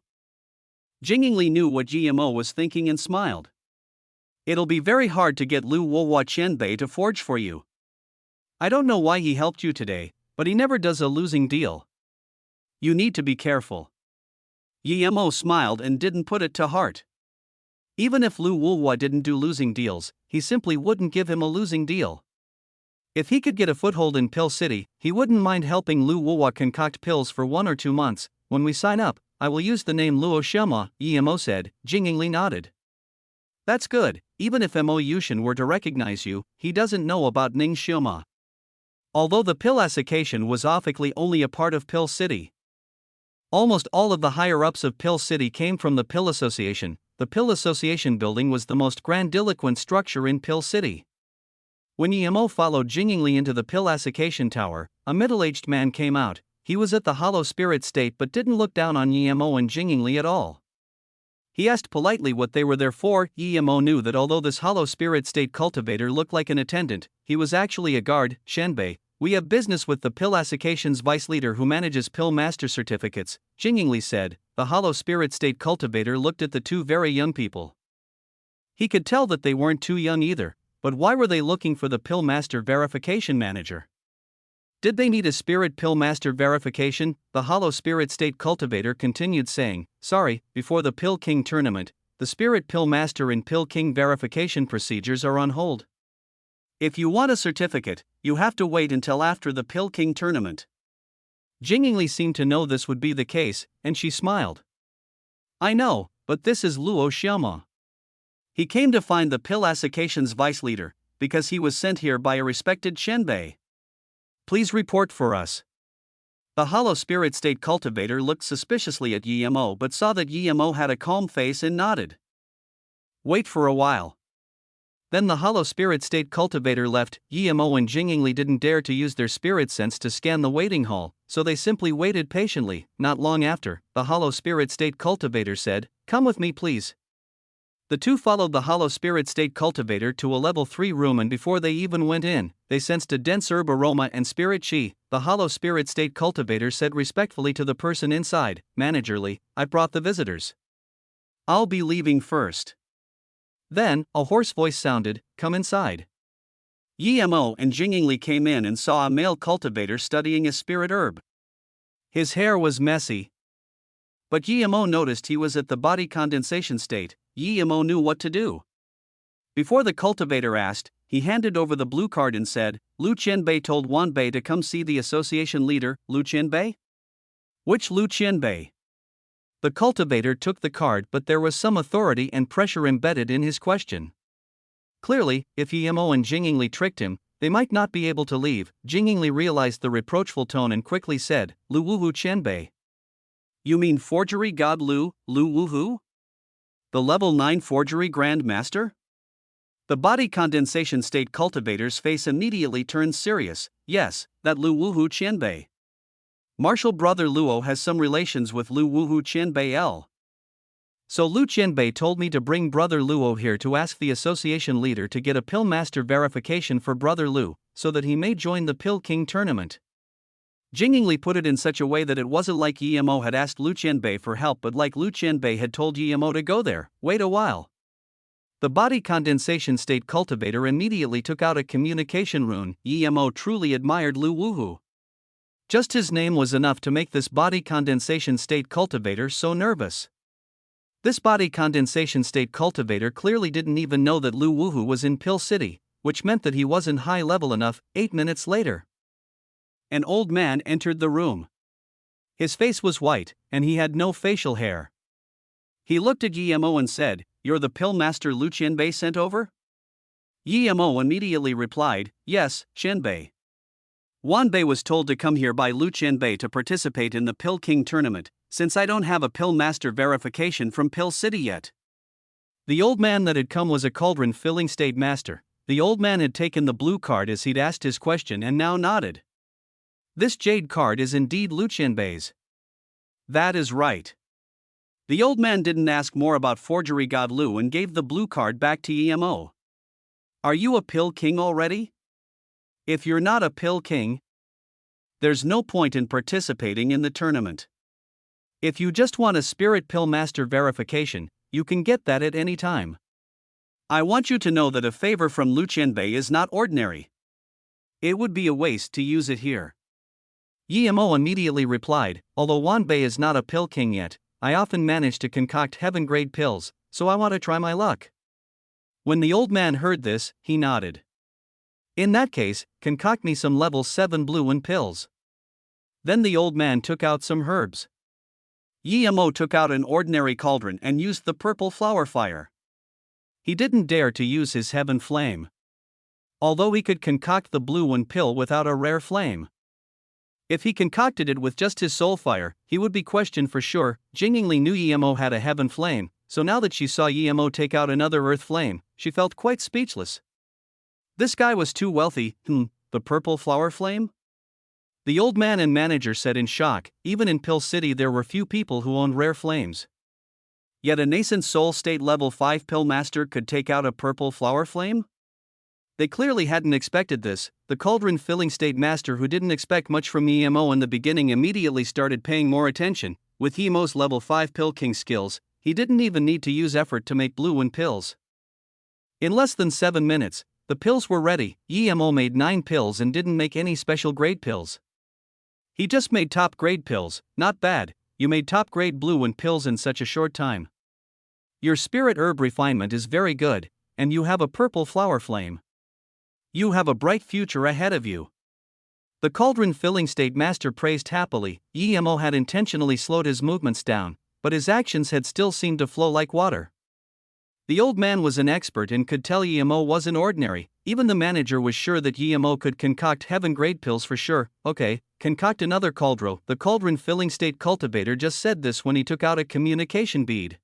Jingli knew what Yemo was thinking and smiled. "It'll be very hard to get Lu Wohua Qianbei to forge for you. I don't know why he helped you today, but he never does a losing deal. You need to be careful. Yemo smiled and didn't put it to heart. Even if Lu Wulwa didn't do losing deals, he simply wouldn't give him a losing deal. If he could get a foothold in Pill City, he wouldn't mind helping Lu Wulwa concoct pills for 1 or 2 months. When we sign up, I will use the name Luo Shema, Yemo said. Jingingli nodded. That's good. Even if Mo Yushin were to recognize you, he doesn't know about Ning Shema. Although the pill association was officially only a part of Pill City. Almost all of the higher-ups of Pill City came from the Pill Association. The Pill Association building was the most grandiloquent structure in Pill City. When Yemo followed Jingingli into the Pill Association Tower, a middle-aged man came out. He was at the hollow spirit state but didn't look down on Yemo and Jingingli at all. He asked politely what they were there for. Yemo knew that although this hollow spirit state cultivator looked like an attendant, he was actually a guard. Shenbei, we have business with the Pill Association's vice leader who manages Pill Master Certificates, Jingingli said. The hollow spirit state cultivator looked at the two very young people. He could tell that they weren't too young either, but why were they looking for the Pill Master Verification Manager? Did they need a Spirit Pill Master verification? The hollow spirit state cultivator continued saying, sorry, before the Pill King tournament, the Spirit Pill Master and Pill King verification procedures are on hold. If you want a certificate, you have to wait until after the Pill King tournament. Jingingli seemed to know this would be the case, and she smiled. I know, but this is Luo Xiaoma. He came to find the Pill Association's vice leader, because he was sent here by a respected Shenbei. Please report for us. The hollow spirit state cultivator looked suspiciously at Yemo but saw that Yemo had a calm face and nodded. Wait for a while. Then the hollow spirit state cultivator left. Yemo and Jingingli didn't dare to use their spirit sense to scan the waiting hall, so they simply waited patiently. Not long after, the hollow spirit state cultivator said, come with me please. The two followed the hollow spirit state cultivator to a level 3 room, and before they even went in, they sensed a dense herb aroma and spirit chi. The hollow spirit state cultivator said respectfully to the person inside, managerly, I brought the visitors. I'll be leaving first. Then, a hoarse voice sounded, come inside. Yemo and Jingingli came in and saw a male cultivator studying a spirit herb. His hair was messy. But Yemo noticed he was at the body condensation state. Yemo knew what to do. Before the cultivator asked, he handed over the blue card and said, Lu Qianbei told Wanbei to come see the association leader. Lu Qianbei? Which Lu Qianbei? The cultivator took the card, but there was some authority and pressure embedded in his question. Clearly, if Yemo and Jingingli tricked him, they might not be able to leave. Jingingli realized the reproachful tone and quickly said, Lu Wuhu Qianbei. You mean forgery god Lu Wuhu? The level 9 forgery Grand Master? The body condensation state cultivator's face immediately turned serious. Yes, that Lu Wuhu Qianbei. Martial brother Luo has some relations with Lu Wuhu Qianbei L. So Lu Qianbei told me to bring brother Luo here to ask the association leader to get a Pill Master verification for brother Lu, so that he may join the Pill King tournament. Jingingli put it in such a way that it wasn't like Yemo had asked Lu Qianbei for help, but like Lu Qianbei had told Yemo to go there. Wait a while. The body condensation state cultivator immediately took out a communication rune. Yemo truly admired Lu Wuhu. Just his name was enough to make this body condensation state cultivator so nervous. This body condensation state cultivator clearly didn't even know that Lu Wuhu was in Pill City, which meant that he wasn't high level enough. 8 minutes later, an old man entered the room. His face was white, and he had no facial hair. He looked at Yemo and said, You're the Pill Master Lu Qianbei sent over? Yemo immediately replied, Yes, Qianbei. Wanbei was told to come here by Lu Qianbei to participate in the Pill King tournament, since I don't have a Pill Master verification from Pill City yet. The old man that had come was a cauldron filling state master. The old man had taken the blue card as he'd asked his question and now nodded. This jade card is indeed Lu Qianbei's. That is right. The old man didn't ask more about forgery god Lu and gave the blue card back to Yemo. Are you a Pill King already? If you're not a Pill King, there's no point in participating in the tournament. If you just want a Spirit Pill Master verification, you can get that at any time. I want you to know that a favor from Lu Qianbei is not ordinary. It would be a waste to use it here. Yemo immediately replied, although Wanbei is not a pill king yet, I often manage to concoct heaven-grade pills, so I want to try my luck. When the old man heard this, he nodded. In that case, concoct me some level 7 blue one pills. Then the old man took out some herbs. Yemo took out an ordinary cauldron and used the purple flower fire. He didn't dare to use his heaven flame, although he could concoct the blue one pill without a rare flame. If he concocted it with just his soul fire, he would be questioned for sure. Jingling knew Yemo had a heaven flame, so now that she saw Yemo take out another earth flame, she felt quite speechless. This guy was too wealthy. The purple flower flame? The old man and manager said in shock. Even in Pill City there were few people who owned rare flames. Yet a nascent soul state level 5 pill master could take out a purple flower flame? They clearly hadn't expected this. The cauldron filling state master, who didn't expect much from Yemo in the beginning, immediately started paying more attention. With Yemo's level 5 pill king skills, he didn't even need to use effort to make blue one pills. In less than 7 minutes, the pills were ready. Yemo made 9 pills and didn't make any special grade pills. He just made top grade pills. Not bad, you made top grade blue one pills in such a short time. Your spirit herb refinement is very good, and you have a purple flower flame. You have a bright future ahead of you. The cauldron filling state master praised happily. Yemo had intentionally slowed his movements down, but his actions had still seemed to flow like water. The old man was an expert and could tell Yemo wasn't ordinary. Even the manager was sure that Yemo could concoct heaven-grade pills for sure. Okay, concoct another cauldron. The cauldron filling state cultivator just said this when he took out a communication bead.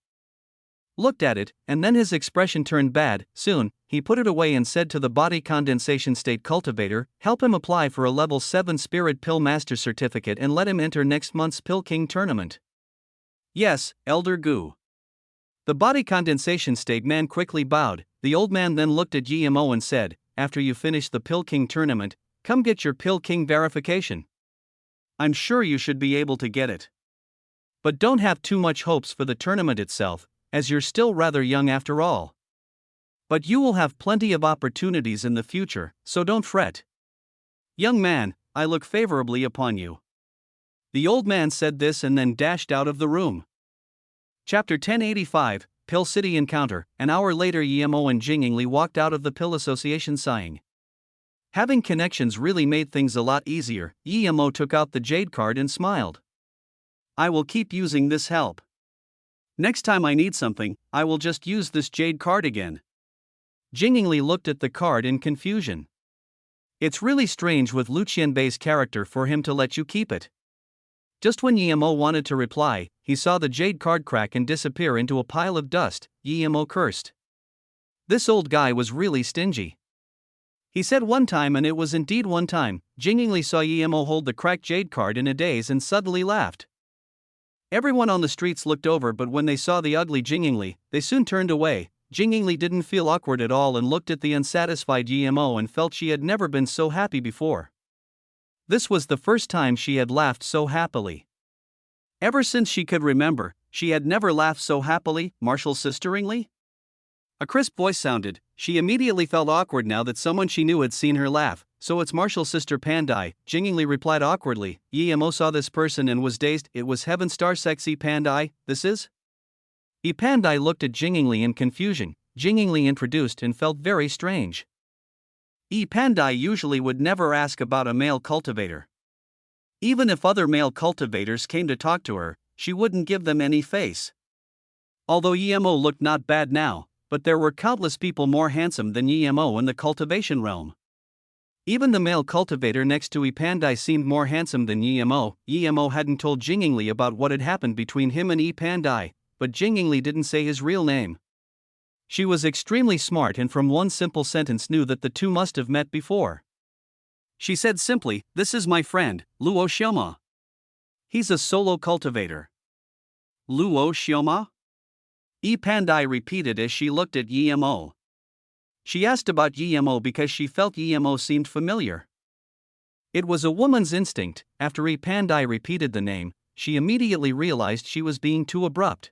Looked at it, and then his expression turned bad. Soon, he put it away and said to the body condensation state cultivator, help him apply for a level 7 spirit pill master certificate and let him enter next month's Pill King tournament. Yes, Elder Gu. The body condensation state man quickly bowed. The old man then looked at Yemo and said, after you finish the Pill King tournament, come get your Pill King verification. I'm sure you should be able to get it. But don't have too much hopes for the tournament itself, as you're still rather young after all. But you will have plenty of opportunities in the future, so don't fret. Young man, I look favorably upon you. The old man said this and then dashed out of the room. Chapter 1085, Pill City Encounter. An hour later, Yemo and Jingli walked out of the Pill Association sighing. Having connections really made things a lot easier. Yemo took out the jade card and smiled. I will keep using this help. Next time I need something, I will just use this jade card again. Jingli looked at the card in confusion. It's really strange with Lu Qianbei's character for him to let you keep it. Just when Yemo wanted to reply, he saw the jade card crack and disappear into a pile of dust. Yemo cursed. This old guy was really stingy. He said one time, and it was indeed one time. Jingli saw Yemo hold the cracked jade card in a daze and suddenly laughed. Everyone on the streets looked over, but when they saw the ugly Jingli, they soon turned away. Jingli didn't feel awkward at all and looked at the unsatisfied Yemo and felt she had never been so happy before. This was the first time she had laughed so happily. Ever since she could remember, she had never laughed so happily. Martial sisteringly? A crisp voice sounded. She immediately felt awkward now that someone she knew had seen her laugh. So it's Martial Sister Pandai, Jingli replied awkwardly. Yemo saw this person and was dazed. It was Heaven Star Sexy Pandai. This is? Pandai looked at Jingli in confusion. Jingli introduced and felt very strange. Pandai usually would never ask about a male cultivator. Even if other male cultivators came to talk to her, she wouldn't give them any face. Although Yemo looked not bad now, but there were countless people more handsome than Yemo in the cultivation realm. Even the male cultivator next to Pandai seemed more handsome than Yemo. Yemo hadn't told Jingli about what had happened between him and Pandai, but Jingli didn't say his real name. She was extremely smart and from one simple sentence knew that the two must have met before. She said simply, "This is my friend, Luo Xiaoma. He's a solo cultivator." Luo Xiaoma? Pandai repeated as she looked at Yemo. She asked about Yemo because she felt Yemo seemed familiar. It was a woman's instinct. After Pandai repeated the name, she immediately realized she was being too abrupt.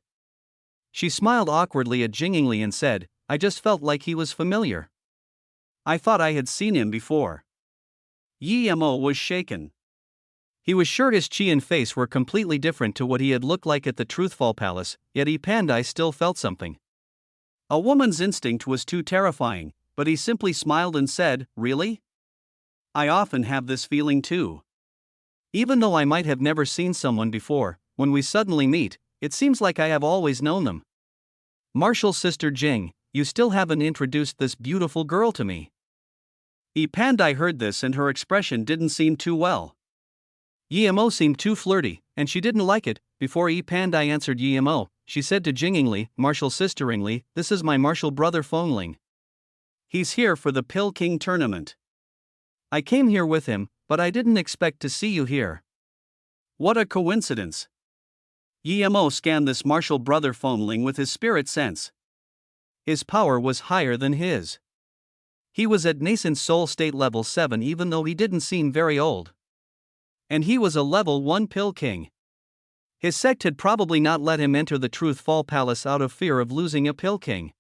She smiled awkwardly at Jingli and said, I just felt like he was familiar. I thought I had seen him before. Yemo was shaken. He was sure his chi and face were completely different to what he had looked like at the Truthfall Palace, yet Pandai still felt something. A woman's instinct was too terrifying, but he simply smiled and said, "Really? I often have this feeling too. Even though I might have never seen someone before, when we suddenly meet, it seems like I have always known them. Martial Sister Jing, you still haven't introduced this beautiful girl to me." Pandai heard this and her expression didn't seem too well. Yemo seemed too flirty, and she didn't like it. Before Pandai answered Yemo, she said to Jingingli, "Martial Sisteringli, this is my martial brother Fengling. He's here for the Pill King tournament. I came here with him, but I didn't expect to see you here." What a coincidence. Yemo scanned this martial brother Fengling with his spirit sense. His power was higher than his. He was at nascent soul state level 7 even though he didn't seem very old. And he was a level 1 Pill King. His sect had probably not let him enter the Truthfall Palace out of fear of losing a Pill King.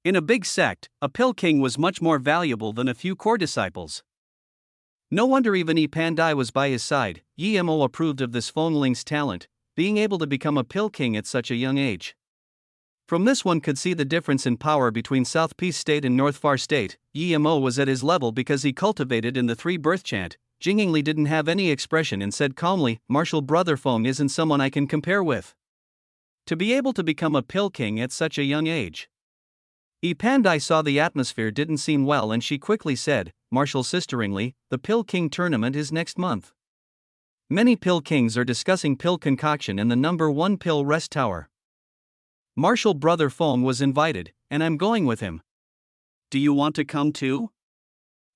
In a big sect, a Pill King was much more valuable than a few core disciples. No wonder even Pandai was by his side. Yemo approved of this Fengling's talent, being able to become a Pill King at such a young age. From this one could see the difference in power between South Peace State and North Far State. Yemo was at his level because he cultivated in the 3 birth chant. Jingingli didn't have any expression and said calmly, "Martial brother Feng isn't someone I can compare with." To be able to become a Pill King at such a young age. Pandai saw the atmosphere didn't seem well and she quickly said, "Martial Sisteringli, the Pill King tournament is next month. Many Pill Kings are discussing pill concoction in the number 1 Pill Rest Tower. Martial brother Feng was invited, and I'm going with him. Do you want to come too?"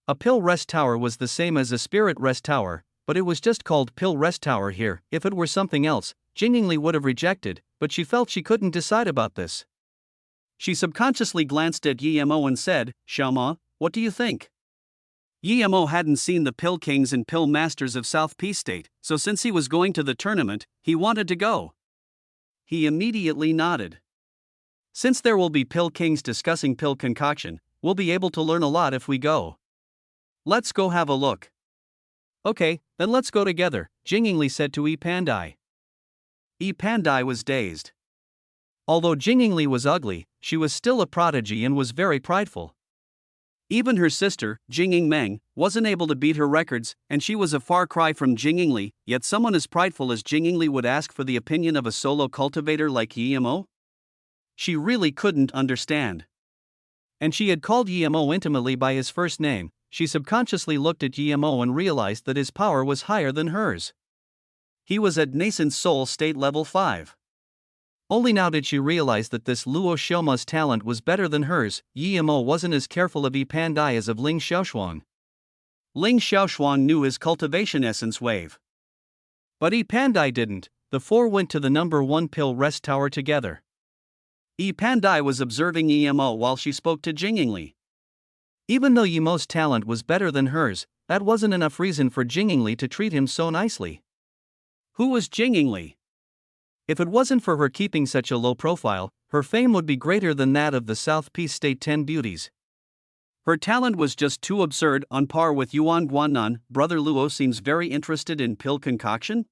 A Pill Rest Tower was the same as a Spirit Rest Tower, but it was just called Pill Rest Tower here. If it were something else, Jingingli would have rejected, but she felt she couldn't decide about this. She subconsciously glanced at Yemo and said, "Xiaoma, what do you think?" Yemo hadn't seen the Pill Kings and Pill Masters of South Peace State, so since he was going to the tournament, he wanted to go. He immediately nodded. "Since there will be Pill Kings discussing pill concoction, we'll be able to learn a lot if we go. Let's go have a look." "Okay, then let's go together," Jingingli said to Pandai. Pandai was dazed. Although Jingingli was ugly, she was still a prodigy and was very prideful. Even her sister, Jinging Meng, wasn't able to beat her records, and she was a far cry from Jingingli, yet someone as prideful as Jingingli would ask for the opinion of a solo cultivator like Yemo? She really couldn't understand. And she had called Yemo intimately by his first name. She subconsciously looked at Yemo and realized that his power was higher than hers. He was at nascent soul state level 5. Only now did she realize that this Luo Xiaoma's talent was better than hers. Yemo wasn't as careful of Pandai as of Ling Xiaoshuang. Ling Xiaoshuang knew his cultivation essence wave. But Pandai didn't. The 4 went to the number 1 Pill Rest Tower together. Pandai was observing Yemo while she spoke to Jingingli. Even though Yemo's talent was better than hers, that wasn't enough reason for Jingingli to treat him so nicely. Who was Jingingli? If it wasn't for her keeping such a low profile, her fame would be greater than that of the South Peace State 10 beauties. Her talent was just too absurd, on par with Yuan Guannan. Brother Luo seems very interested in pill concoction?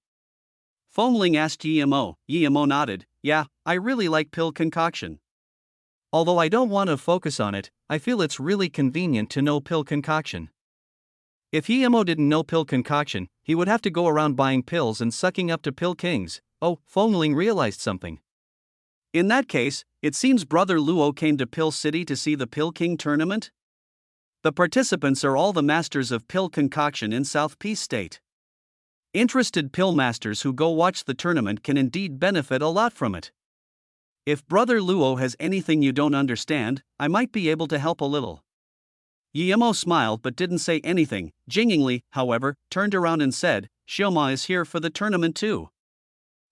Fengling asked Yemo. Yemo nodded. "Yeah, I really like pill concoction. Although I don't want to focus on it, I feel it's really convenient to know pill concoction. If Yemo didn't know pill concoction, he would have to go around buying pills and sucking up to Pill Kings." Oh, Fengling realized something. In that case, it seems Brother Luo came to Pill City to see the Pill King tournament? The participants are all the masters of pill concoction in South Peace State. Interested pill masters who go watch the tournament can indeed benefit a lot from it. If Brother Luo has anything you don't understand, I might be able to help a little. Yemo smiled but didn't say anything. Jingingli, however, turned around and said, "Xiaoma is here for the tournament too."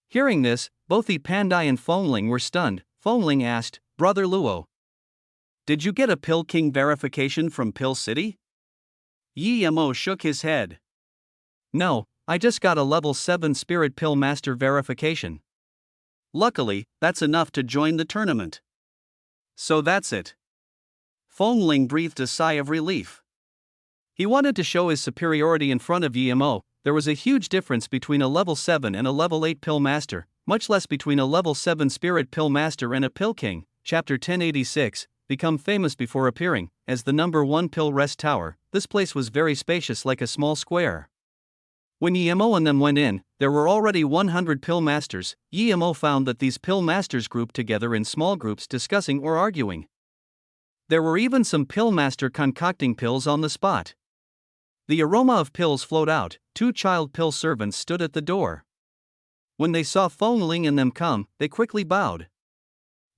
Hearing this, both Pandai and Fengling were stunned. Fengling asked, "Brother Luo, did you get a Pill King verification from Pill City?" Yemo shook his head. "No, I just got a level 7 Spirit Pill Master verification." "Luckily, that's enough to join the tournament." "So that's it." Fengling breathed a sigh of relief. He wanted to show his superiority in front of EMO. There was a huge difference between a level 7 and a level 8 pill master, much less between a level 7 spirit pill master and a pill king. Chapter 1086, become famous before appearing, as the number 1 pill rest tower. This place was very spacious, like a small square. When EMO and them went in, there were already 100 pill masters. EMO found that these pill masters grouped together in small groups discussing or arguing. There were even some pill master concocting pills on the spot. The aroma of pills flowed out. 2 child pill servants stood at the door. When they saw Fongling and them come, they quickly bowed.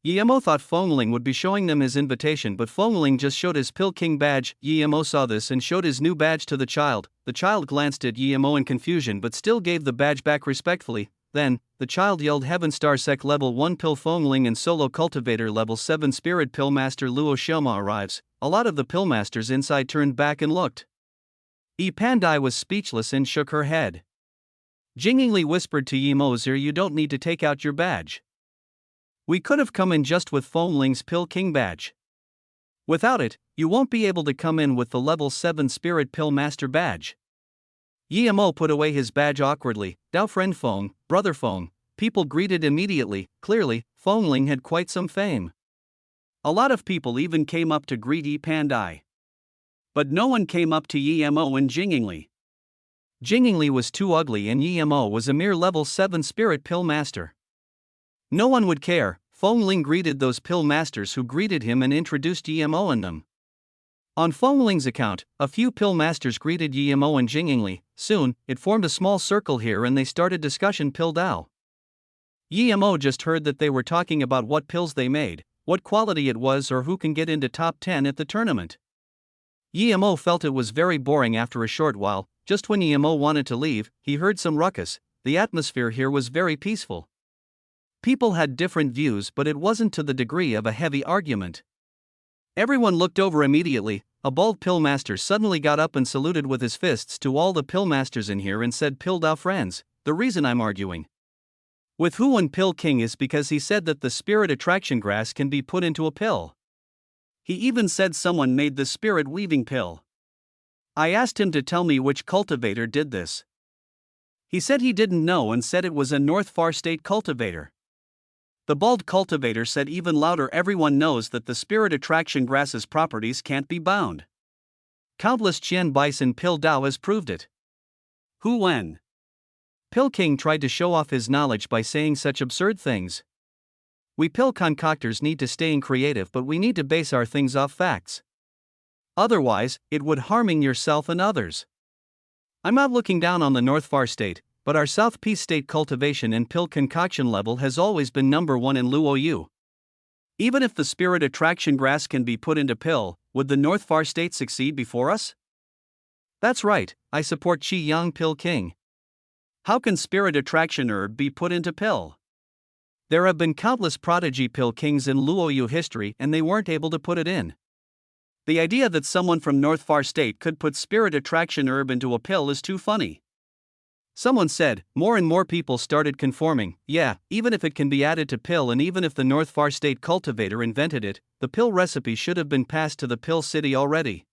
EMO thought Fongling would be showing them his invitation, but Fongling just showed his Pill King badge. EMO saw this and showed his new badge to the child. The child glanced at EMO in confusion but still gave the badge back respectfully. Then, the child yelled, Heaven Star Sec level 1 Pill Fongling and Solo Cultivator level 7 Spirit Pill Master Luo Xiaoma arrives. A lot of the pill masters inside turned back and looked. E Pandai was speechless and shook her head. Jingingly whispered to EMO's ear, you don't need to take out your badge. We could have come in just with Fongling's Pill King badge. Without it, you won't be able to come in with the level 7 Spirit Pill Master badge. EMO put away his badge awkwardly. Dao friend Fong, brother Fong. People greeted immediately. Clearly, Fongling had quite some fame. A lot of people even came up to greet E Pandai. But no one came up to EMO and Jingingly. Jingingly was too ugly and EMO was a mere level 7 Spirit Pill Master. No one would care. Fongling greeted those pill masters who greeted him and introduced EMO and them. On Fongling's account, a few pill masters greeted EMO and Jingingly. Soon, it formed a small circle here and they started discussion Pill Dao. EMO just heard that they were talking about what pills they made, what quality it was, or who can get into top 10 at the tournament. EMO felt it was very boring after a short while. Just when EMO wanted to leave, he heard some ruckus. The atmosphere here was very peaceful. People had different views, but it wasn't to the degree of a heavy argument. Everyone looked over immediately. A bald pill master suddenly got up and saluted with his fists to all the pill masters in here and said, Pill Dao friends, the reason I'm arguing with Hu and Pill King is because he said that the spirit attraction grass can be put into a pill. He even said someone made the spirit weaving pill. I asked him to tell me which cultivator did this. He said he didn't know and said it was a North Far State cultivator. The bald cultivator said even louder, everyone knows that the spirit attraction grass's properties can't be bound. Countless Qian Bison Pill Dao has proved it. Hu Wen. Pill King tried to show off his knowledge by saying such absurd things. We pill concoctors need to stay creative, but we need to base our things off facts. Otherwise, it would harming yourself and others. I'm not looking down on the North Far State, but our South Peace State cultivation and pill concoction level has always been number 1 in Luo Yu. Even if the spirit attraction grass can be put into pill, would the North Far State succeed before us? That's right, I support Qi Yang Pill King. How can spirit attraction herb be put into pill? There have been countless prodigy pill kings in Luo Yu history and they weren't able to put it in. The idea that someone from North Far State could put spirit attraction herb into a pill is too funny. Someone said, more and more people started conforming. Yeah, even if it can be added to pill and even if the North Far State cultivator invented it, the pill recipe should have been passed to the pill city already.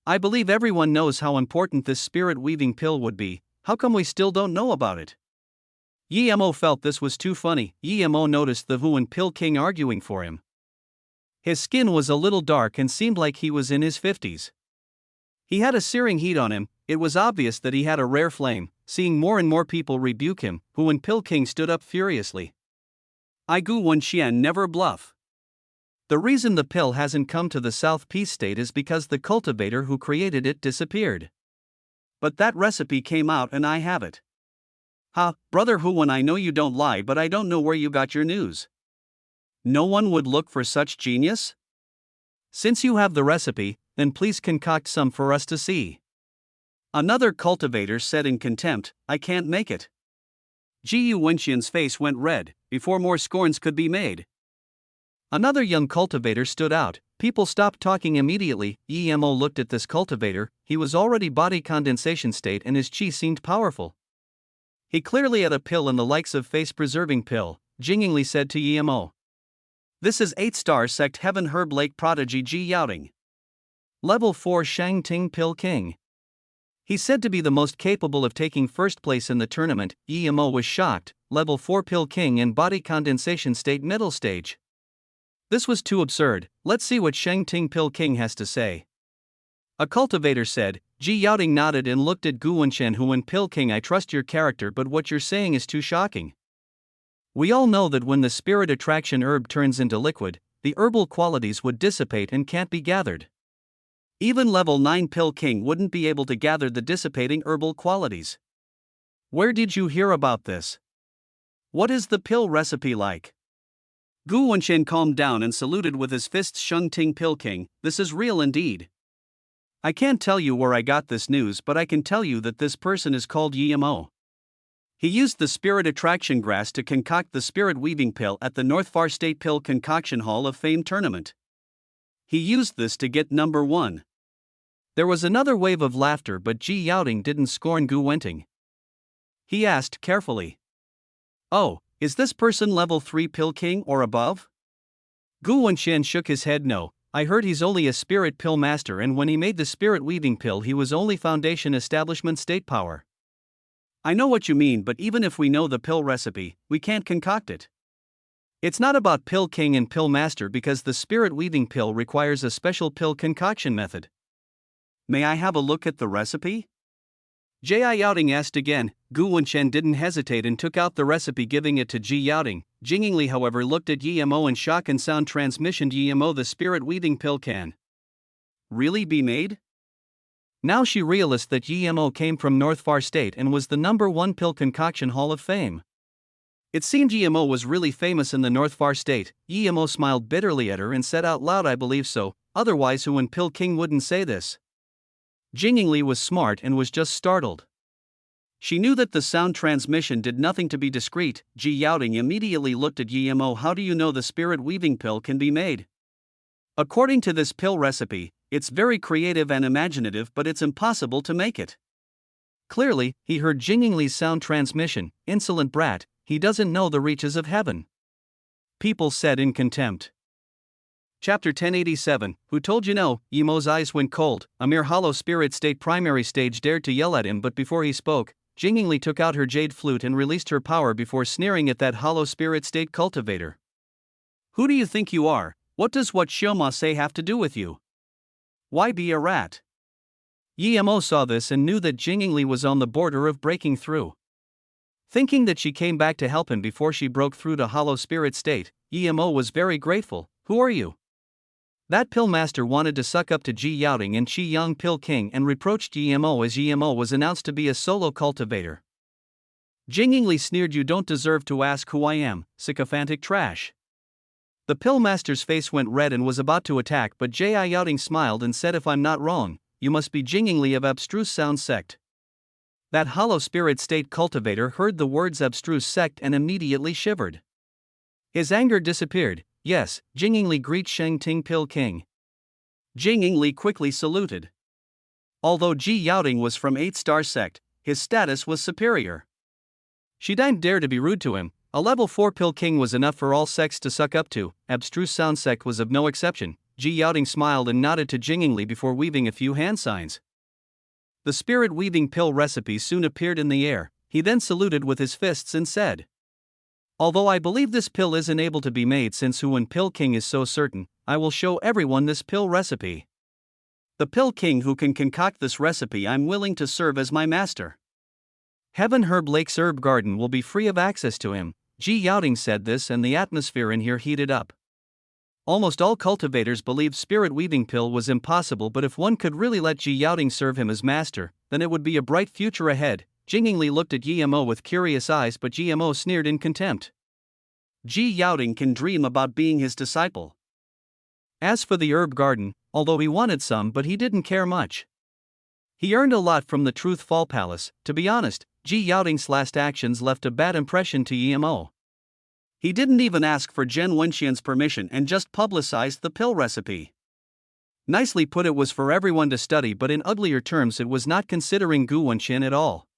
I believe everyone knows how important this spirit weaving pill would be. How come we still don't know about it? EMO felt this was too funny. EMO noticed the Hu and Pill King arguing for him. His skin was a little dark and seemed like he was in his 50s. He had a searing heat on him. It was obvious that he had a rare flame. Seeing more and more people rebuke him, Hu and Pill King stood up furiously. I Gu Wenxian never bluff. The reason the pill hasn't come to the South Peace State is because the cultivator who created it disappeared. But that recipe came out and I have it. Ha, brother Hu, and I know you don't lie, but I don't know where you got your news. No one would look for such genius? Since you have the recipe, then please concoct some for us to see. Another cultivator said in contempt, I can't make it. Ji Wenxian's face went red, before more scorns could be made. Another young cultivator stood out. People stopped talking immediately. EMO looked at this cultivator. He was already body condensation state and his chi seemed powerful. He clearly had a pill in the likes of face-preserving pill, Jingingly said to EMO. This is 8-star sect Heaven Herb Lake prodigy Ji Yaoting. Level 4 Shang Ting Pill King. He's said to be the most capable of taking first place in the tournament. EMO was shocked. Level 4 Pill King in body condensation state middle stage. This was too absurd. Let's see what Shang Ting Pill King has to say. A cultivator said. Ji Yaoting nodded and looked at Gu Wenchen, who in Pill King, I trust your character, but what you're saying is too shocking. We all know that when the spirit attraction herb turns into liquid, the herbal qualities would dissipate and can't be gathered. Even level 9 Pill King wouldn't be able to gather the dissipating herbal qualities. Where did you hear about this? What is the pill recipe like? Gu Wenchen calmed down and saluted with his fists. Shang Ting Pill King, this is real indeed. I can't tell you where I got this news, but I can tell you that this person is called EMO. He used the spirit attraction grass to concoct the spirit weaving pill at the North Far State Pill Concoction Hall of Fame tournament. He used this to get number 1. There was another wave of laughter, but Ji Yaoting didn't scorn Gu Wenting. He asked carefully. Oh, is this person level 3 Pill King or above? Gu Wenchen shook his head. No, I heard he's only a spirit pill master, and when he made the spirit weaving pill he was only foundation establishment state power. I know what you mean, but even if we know the pill recipe, we can't concoct it. It's not about Pill King and Pill Master because the spirit weaving pill requires a special pill concoction method. May I have a look at the recipe? Ji Yaoting asked again. Gu Wenchen didn't hesitate and took out the recipe, giving it to Ji Yaoting. Jingli, however, looked at EMO in shock and sound transmission. EMO, the spirit weaving pill can really be made? Now she realized that EMO came from North Far State and was the number 1 pill concoction Hall of Fame. It seemed EMO was really famous in the North Far State. EMO smiled bitterly at her and said out loud, I believe so, otherwise who in Pill King wouldn't say this? Jingli was smart and was just startled. She knew that the sound transmission did nothing to be discreet. Ji Yaoting immediately looked at EMO. How do you know the spirit weaving pill can be made? According to this pill recipe, it's very creative and imaginative, but it's impossible to make it. Clearly, he heard Jingli's sound transmission. Insolent brat, he doesn't know the reaches of heaven. People said in contempt. Chapter 1087, who told you no? EMO's eyes went cold. A mere hollow spirit state primary stage dared to yell at him, but before he spoke, Jingli took out her jade flute and released her power before sneering at that hollow spirit state cultivator. Who do you think you are? What does what Xioma say have to do with you? Why be a rat? EMO saw this and knew that Jingli was on the border of breaking through. Thinking that she came back to help him before she broke through to hollow spirit state, EMO was very grateful. Who are you? That pill master wanted to suck up to Ji Yaoting and Qi Yang Pill King and reproached EMO as EMO was announced to be a solo cultivator. Jingli sneered, you don't deserve to ask who I am, sycophantic trash. The pill master's face went red and was about to attack, but Ji Yaoting smiled and said, if I'm not wrong, you must be Jingli of abstruse sound sect. That hollow spirit state cultivator heard the words abstruse sect and immediately shivered. His anger disappeared. Yes, Jingli greet Shang Ting Pill King. Jingli quickly saluted. Although Ji Yaoting was from 8-star sect, his status was superior. She didn't dare to be rude to him. A level 4 Pill King was enough for all sects to suck up to. Abstruse sound sect was of no exception. Ji Yaoting smiled and nodded to Jingli before weaving a few hand signs. The spirit weaving pill recipe soon appeared in the air. He then saluted with his fists and said, although I believe this pill isn't able to be made since Huan Pill King is so certain, I will show everyone this pill recipe. The Pill King who can concoct this recipe, I'm willing to serve as my master. Heaven Herb Lake's herb garden will be free of access to him. Ji Yaoting said this and the atmosphere in here heated up. Almost all cultivators believed spirit weaving pill was impossible, but if one could really let Ji Yaoting serve him as master, then it would be a bright future ahead. Jingli looked at EMO with curious eyes, but EMO sneered in contempt. Ji Yaoting can dream about being his disciple. As for the herb garden, although he wanted some, but he didn't care much. He earned a lot from the Truth Fall Palace. To be honest, Ji Yaoting's last actions left a bad impression to EMO. He didn't even ask for Zhen Wenxian's permission and just publicized the pill recipe. Nicely put, it was for everyone to study, but in uglier terms it was not considering Gu Wenxian at all.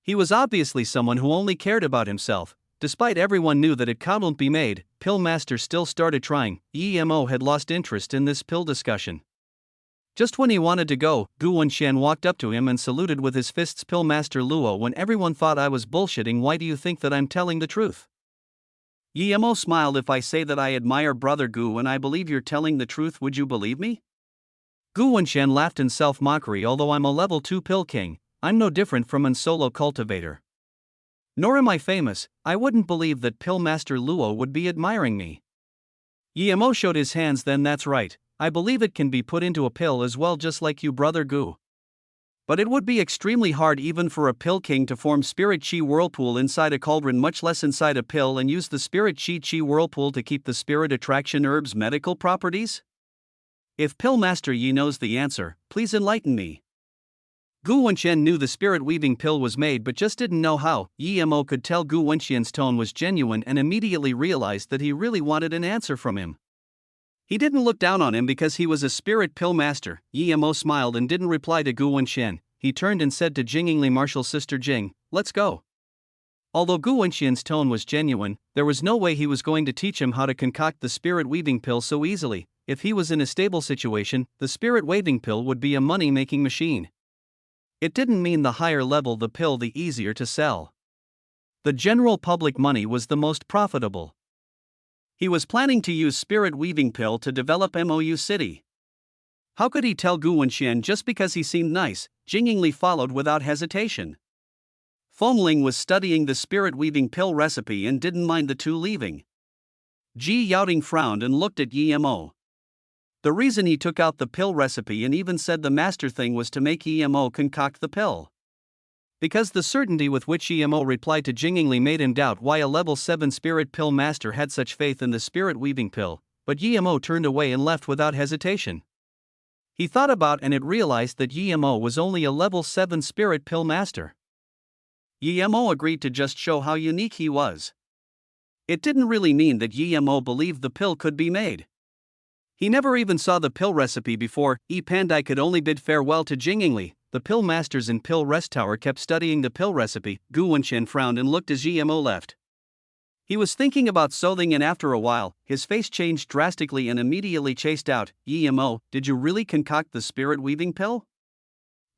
He was obviously someone who only cared about himself. Despite everyone knew that it couldn't be made, Pill Master still started trying. EMO had lost interest in this pill discussion. Just when he wanted to go, Gu Wenxian walked up to him and saluted with his fists. Pill Master Luo, when everyone thought I was bullshitting, why do you think that I'm telling the truth? Yemo smiled. If I say that I admire Brother Gu and I believe you're telling the truth, would you believe me? Gu Wenxian laughed in self-mockery. Although I'm a level 2 pill king, I'm no different from an solo cultivator. Nor am I famous. I wouldn't believe that Pill Master Luo would be admiring me. Yemo showed his hands. Then that's right, I believe it can be put into a pill as well, just like you, Brother Gu. But it would be extremely hard even for a pill king to form spirit chi whirlpool inside a cauldron, much less inside a pill, and use the spirit chi whirlpool to keep the spirit attraction herb's medical properties? If Pill Master Yi knows the answer, please enlighten me. Gu Wenxian knew the spirit weaving pill was made but just didn't know how. Yemo could tell Gu Wenxian's tone was genuine and immediately realized that he really wanted an answer from him. He didn't look down on him because he was a spirit pill master. Yemo smiled and didn't reply to Gu Wenxian. He turned and said to Jingyingli, Martial Sister Jing, let's go. Although Gu Wenxian's tone was genuine, there was no way he was going to teach him how to concoct the spirit weaving pill so easily. If he was in a stable situation, the spirit weaving pill would be a money-making machine. It didn't mean the higher level the pill, the easier to sell. The general public money was the most profitable. He was planning to use spirit weaving pill to develop Mou City. How could he tell Gu Wenxian just because he seemed nice? Jingyingli followed without hesitation. Fengling was studying the spirit weaving pill recipe and didn't mind the two leaving. Ji Yaoting frowned and looked at Yemo. The reason he took out the pill recipe and even said the master thing was to make Yemo concoct the pill. Because the certainty with which Yemo replied to Jingyingli made him doubt why a level 7 spirit pill master had such faith in the spirit weaving pill, but Yemo turned away and left without hesitation. He thought about and it realized that Yemo was only a level 7 spirit pill master. Yemo agreed to just show how unique he was. It didn't really mean that Yemo believed the pill could be made. He never even saw the pill recipe before. Pandai could only bid farewell to Jingyingli. The pill masters in Pill Rest Tower kept studying the pill recipe. Gu Wenxian frowned and looked as Yemo left. He was thinking about something, and after a while, his face changed drastically and immediately chased out, Yemo, did you really concoct the spirit weaving pill?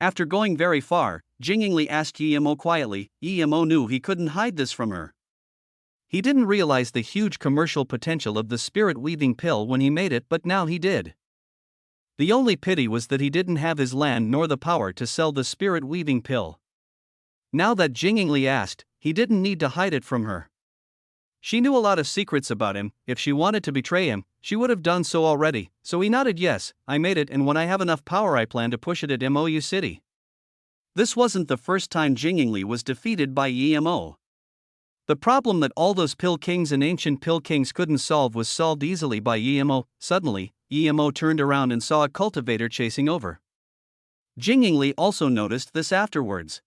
After going very far, Jingyingli asked Yemo quietly. Yemo knew he couldn't hide this from her. He didn't realize the huge commercial potential of the spirit weaving pill when he made it, but now he did. The only pity was that he didn't have his land nor the power to sell the spirit weaving pill. Now that Jingyingli asked, he didn't need to hide it from her. She knew a lot of secrets about him. If she wanted to betray him, she would have done so already, so he nodded. Yes, I made it, and when I have enough power I plan to push it at Mou City. This wasn't the first time Jingyingli was defeated by Yemo. The problem that all those pill kings and ancient pill kings couldn't solve was solved easily by Yemo. Suddenly, Yemo turned around and saw a cultivator chasing over. Jingyingli also noticed this afterwards.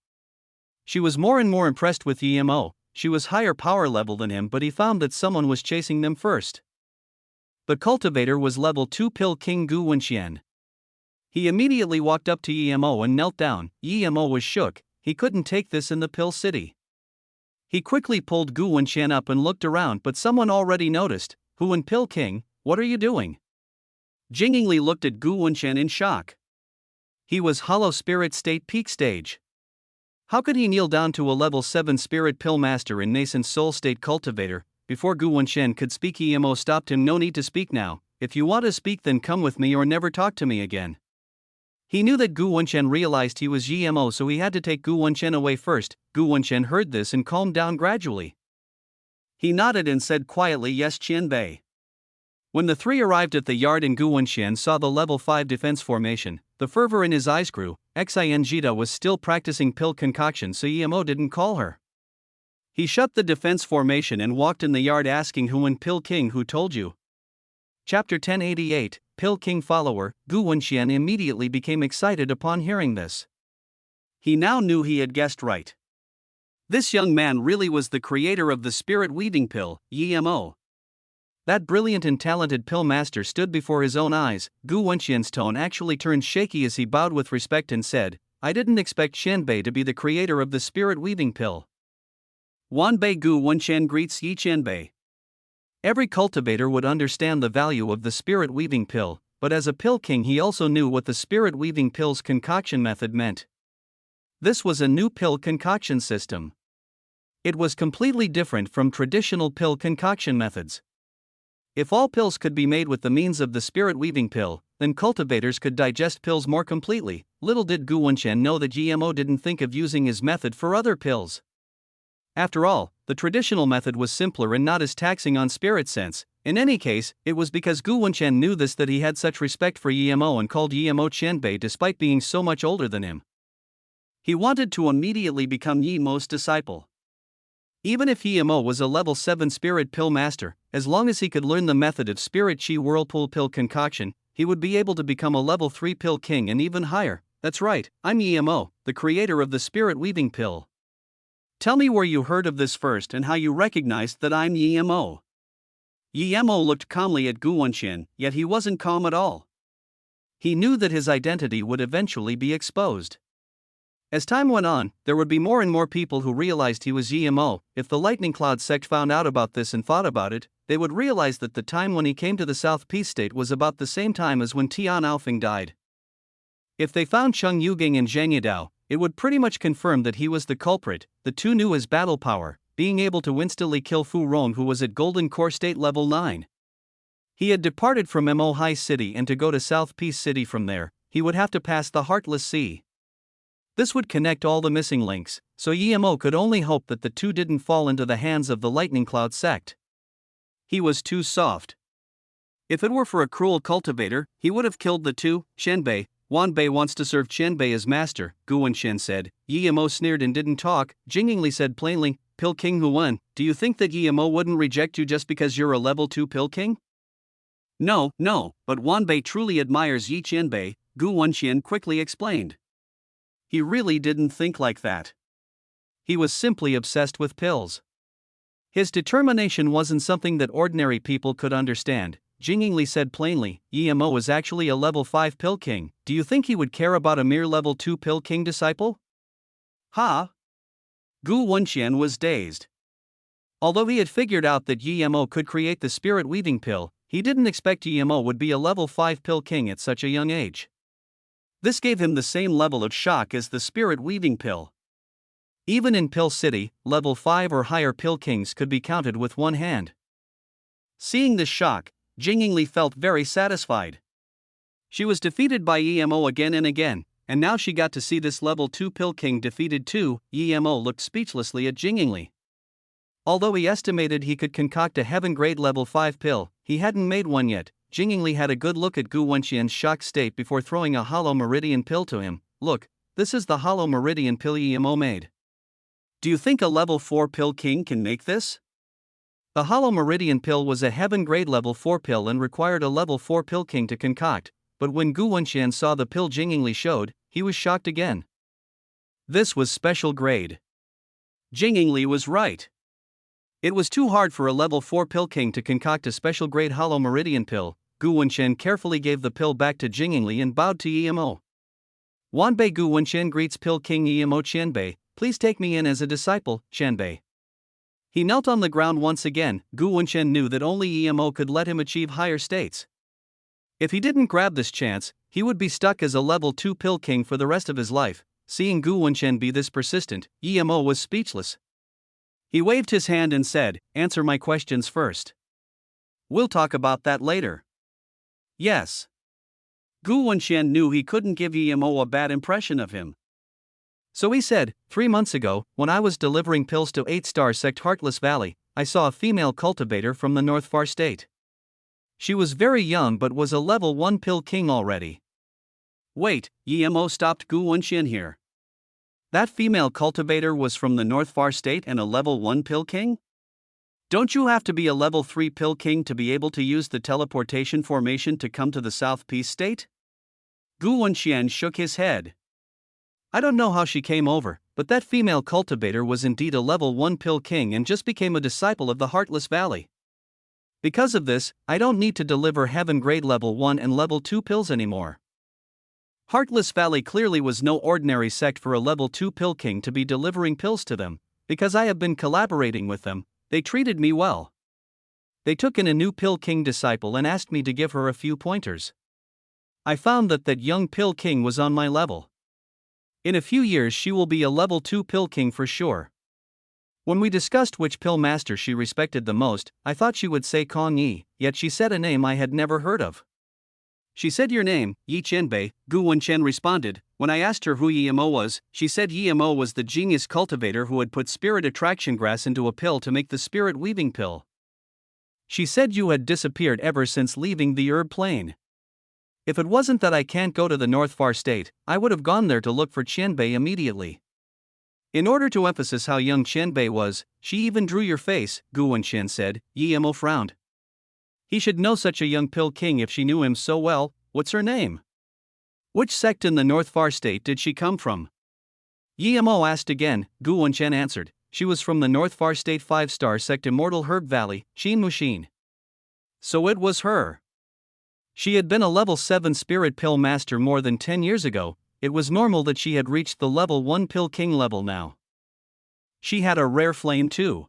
She was more and more impressed with Yemo. She was higher power level than him, but he found that someone was chasing them first. The cultivator was level 2 pill king Gu Wenxian. He immediately walked up to Yemo and knelt down. Yemo was shook. He couldn't take this in the pill city. He quickly pulled Gu Wenxian up and looked around, but someone already noticed. Huan Pill King, what are you doing? Jingyingli looked at Gu Wenxian in shock. He was Hollow Spirit State Peak Stage. How could he kneel down to a level 7 Spirit Pill Master in nascent Soul State Cultivator? Before Gu Wenxian could speak, Yemo stopped him. No need to speak now. If you want to speak, then come with me or never talk to me again. He knew that Gu Wenxian realized he was Yemo, so he had to take Gu Wenxian away first. Gu Wenxian heard this and calmed down gradually. He nodded and said quietly, yes, Qianbei. When the three arrived at the yard and Gu Wenxian saw the level 5 defense formation, the fervor in his eyes grew. Xin was still practicing pill concoction, so Yemo didn't call her. He shut the defense formation and walked in the yard asking Huan Pill King, who told you? Chapter 1088, Pill King Follower. Gu Wenxian immediately became excited upon hearing this. He now knew he had guessed right. This young man really was the creator of the spirit weaving pill, Yemo. That brilliant and talented pill master stood before his own eyes. Gu Wenxian's tone actually turned shaky as he bowed with respect and said, I didn't expect Qianbei to be the creator of the spirit weaving pill. Wanbei. Gu Wenxian greets Yi Qianbei. Every cultivator would understand the value of the spirit weaving pill. but as a pill king he also knew what the spirit weaving pills concoction method meant. This was a new pill concoction system. It was completely different from traditional pill concoction methods. If all pills could be made with the means of the spirit weaving pill, then cultivators could digest pills more completely. Little did Gu Wenqian know that GMO didn't think of using his method for other pills. After all, the traditional method was simpler and not as taxing on spirit sense. In any case, it was because Gu Wenqian knew this that he had such respect for Yemo and called Yemo Qianbei despite being so much older than him. He wanted to immediately become Yemo's disciple. Even if Yemo was a level 7 spirit pill master, as long as he could learn the method of spirit chi whirlpool pill concoction, he would be able to become a level 3 pill king and even higher. That's right, I'm Yemo, the creator of the spirit weaving pill. Tell me where you heard of this first and how you recognized that I'm Yemo. Yemo looked calmly at Gu Wenqian, yet he wasn't calm at all. He knew that his identity would eventually be exposed. As time went on, there would be more and more people who realized he was Yemo. If the Lightning Cloud sect found out about this and thought about it, they would realize that the time when he came to the South Peace State was about the same time as when Tian Alfing died. If they found Cheng Yuging and Zhang Yidao, it would pretty much confirm that he was the culprit. The two knew his battle power, being able to instantly kill Fu Rong, who was at Golden Core State level 9. He had departed from Mo High City, and to go to South Peace City from there, he would have to pass the Heartless Sea. This would connect all the missing links, so Yemo could only hope that the two didn't fall into the hands of the Lightning Cloud sect. He was too soft. If it were for a cruel cultivator, he would have killed the two. Qianbei, Wanbei wants to serve Qianbei as master, Gu Wenqian said. Yemo sneered and didn't talk. Jingingli said plainly, Pill King Huan, do you think that Yemo wouldn't reject you just because you're a level 2 Pill King? No, but Wanbei truly admires Yi Qianbei, Gu Wenqian quickly explained. He really didn't think like that. He was simply obsessed with pills. His determination wasn't something that ordinary people could understand. Jingingli said plainly, Yemo is actually a level 5 pill king. Do you think he would care about a mere level 2 pill king disciple? Ha! Gu Wenqian was dazed. Although he had figured out that Yemo could create the spirit weaving pill, he didn't expect Yemo would be a level 5 pill king at such a young age. This gave him the same level of shock as the spirit weaving pill. Even in Pill City, level 5 or higher pill kings could be counted with one hand. Seeing this shock, Jingingli felt very satisfied. She was defeated by Yemo again and again, and now she got to see this level 2 pill king defeated too. Yemo looked speechlessly at Jingingli. Although he estimated he could concoct a heaven-grade level 5 pill, he hadn't made one yet. Jingingli had a good look at Gu Wenqian's shocked state before throwing a hollow meridian pill to him. Look, this is the hollow meridian pill Yemo made. Do you think a level 4 pill king can make this? The hollow meridian pill was a heaven-grade level 4 pill and required a level 4 pill king to concoct, but when Gu Wenqian saw the pill Jingingli showed, he was shocked again. This was special grade. Jingingli was right. It was too hard for a level 4 pill king to concoct a special grade hollow meridian pill. Gu Wenqian carefully gave the pill back to Jingingli and bowed to Yemo. Wanbei Gu Wenqian greets Pill King Yemo Qianbei, please take me in as a disciple, Qianbei. He knelt on the ground once again. Gu Wenqian knew that only Yemo could let him achieve higher states. If he didn't grab this chance, he would be stuck as a level 2 pill king for the rest of his life. Seeing Gu Wenqian be this persistent, Yemo was speechless. He waved his hand and said, answer my questions first. We'll talk about that later. Yes. Gu Wenqian knew he couldn't give Yemo a bad impression of him. So he said, 3 months ago, when I was delivering pills to 8-star sect Heartless Valley, I saw a female cultivator from the North Far State. She was very young but was a level 1 pill king already. Wait, Yemo stopped Gu Wenqian here. That female cultivator was from the North Far State and a level 1 pill king? Don't you have to be a level 3 pill king to be able to use the teleportation formation to come to the South Peace State? Gu Wenqian shook his head. I don't know how she came over, but that female cultivator was indeed a level 1 pill king and just became a disciple of the Heartless Valley. Because of this, I don't need to deliver heaven grade level 1 and level 2 pills anymore. Heartless Valley clearly was no ordinary sect for a level 2 pill king to be delivering pills to them. Because I have been collaborating with them, they treated me well. They took in a new pill king disciple and asked me to give her a few pointers. I found that young pill king was on my level. In a few years she will be a level 2 pill king for sure. When we discussed which pill master she respected the most, I thought she would say Kong Yi, yet she said a name I had never heard of. She said your name, Yi Qianbei, Gu Wenqian responded. When I asked her who Yi Mo was, she said Yi Mo was the genius cultivator who had put spirit attraction grass into a pill to make the spirit weaving pill. She said you had disappeared ever since leaving the herb plane. If it wasn't that I can't go to the North Far State, I would have gone there to look for Qianbei immediately. In order to emphasize how young Qianbei was, she even drew your face, Gu Wenqian said. Yi Mo frowned. He should know such a young pill king if she knew him so well. What's her name? Which sect in the North Far State did she come from? Yi Mo asked again. Gu Wenqian answered. She was from the North Far State 5-star sect Immortal Herb Valley, Shin Mushin. So it was her. She had been a level 7 spirit pill master more than 10 years ago. It was normal that she had reached the level 1 pill king level now. She had a rare flame too.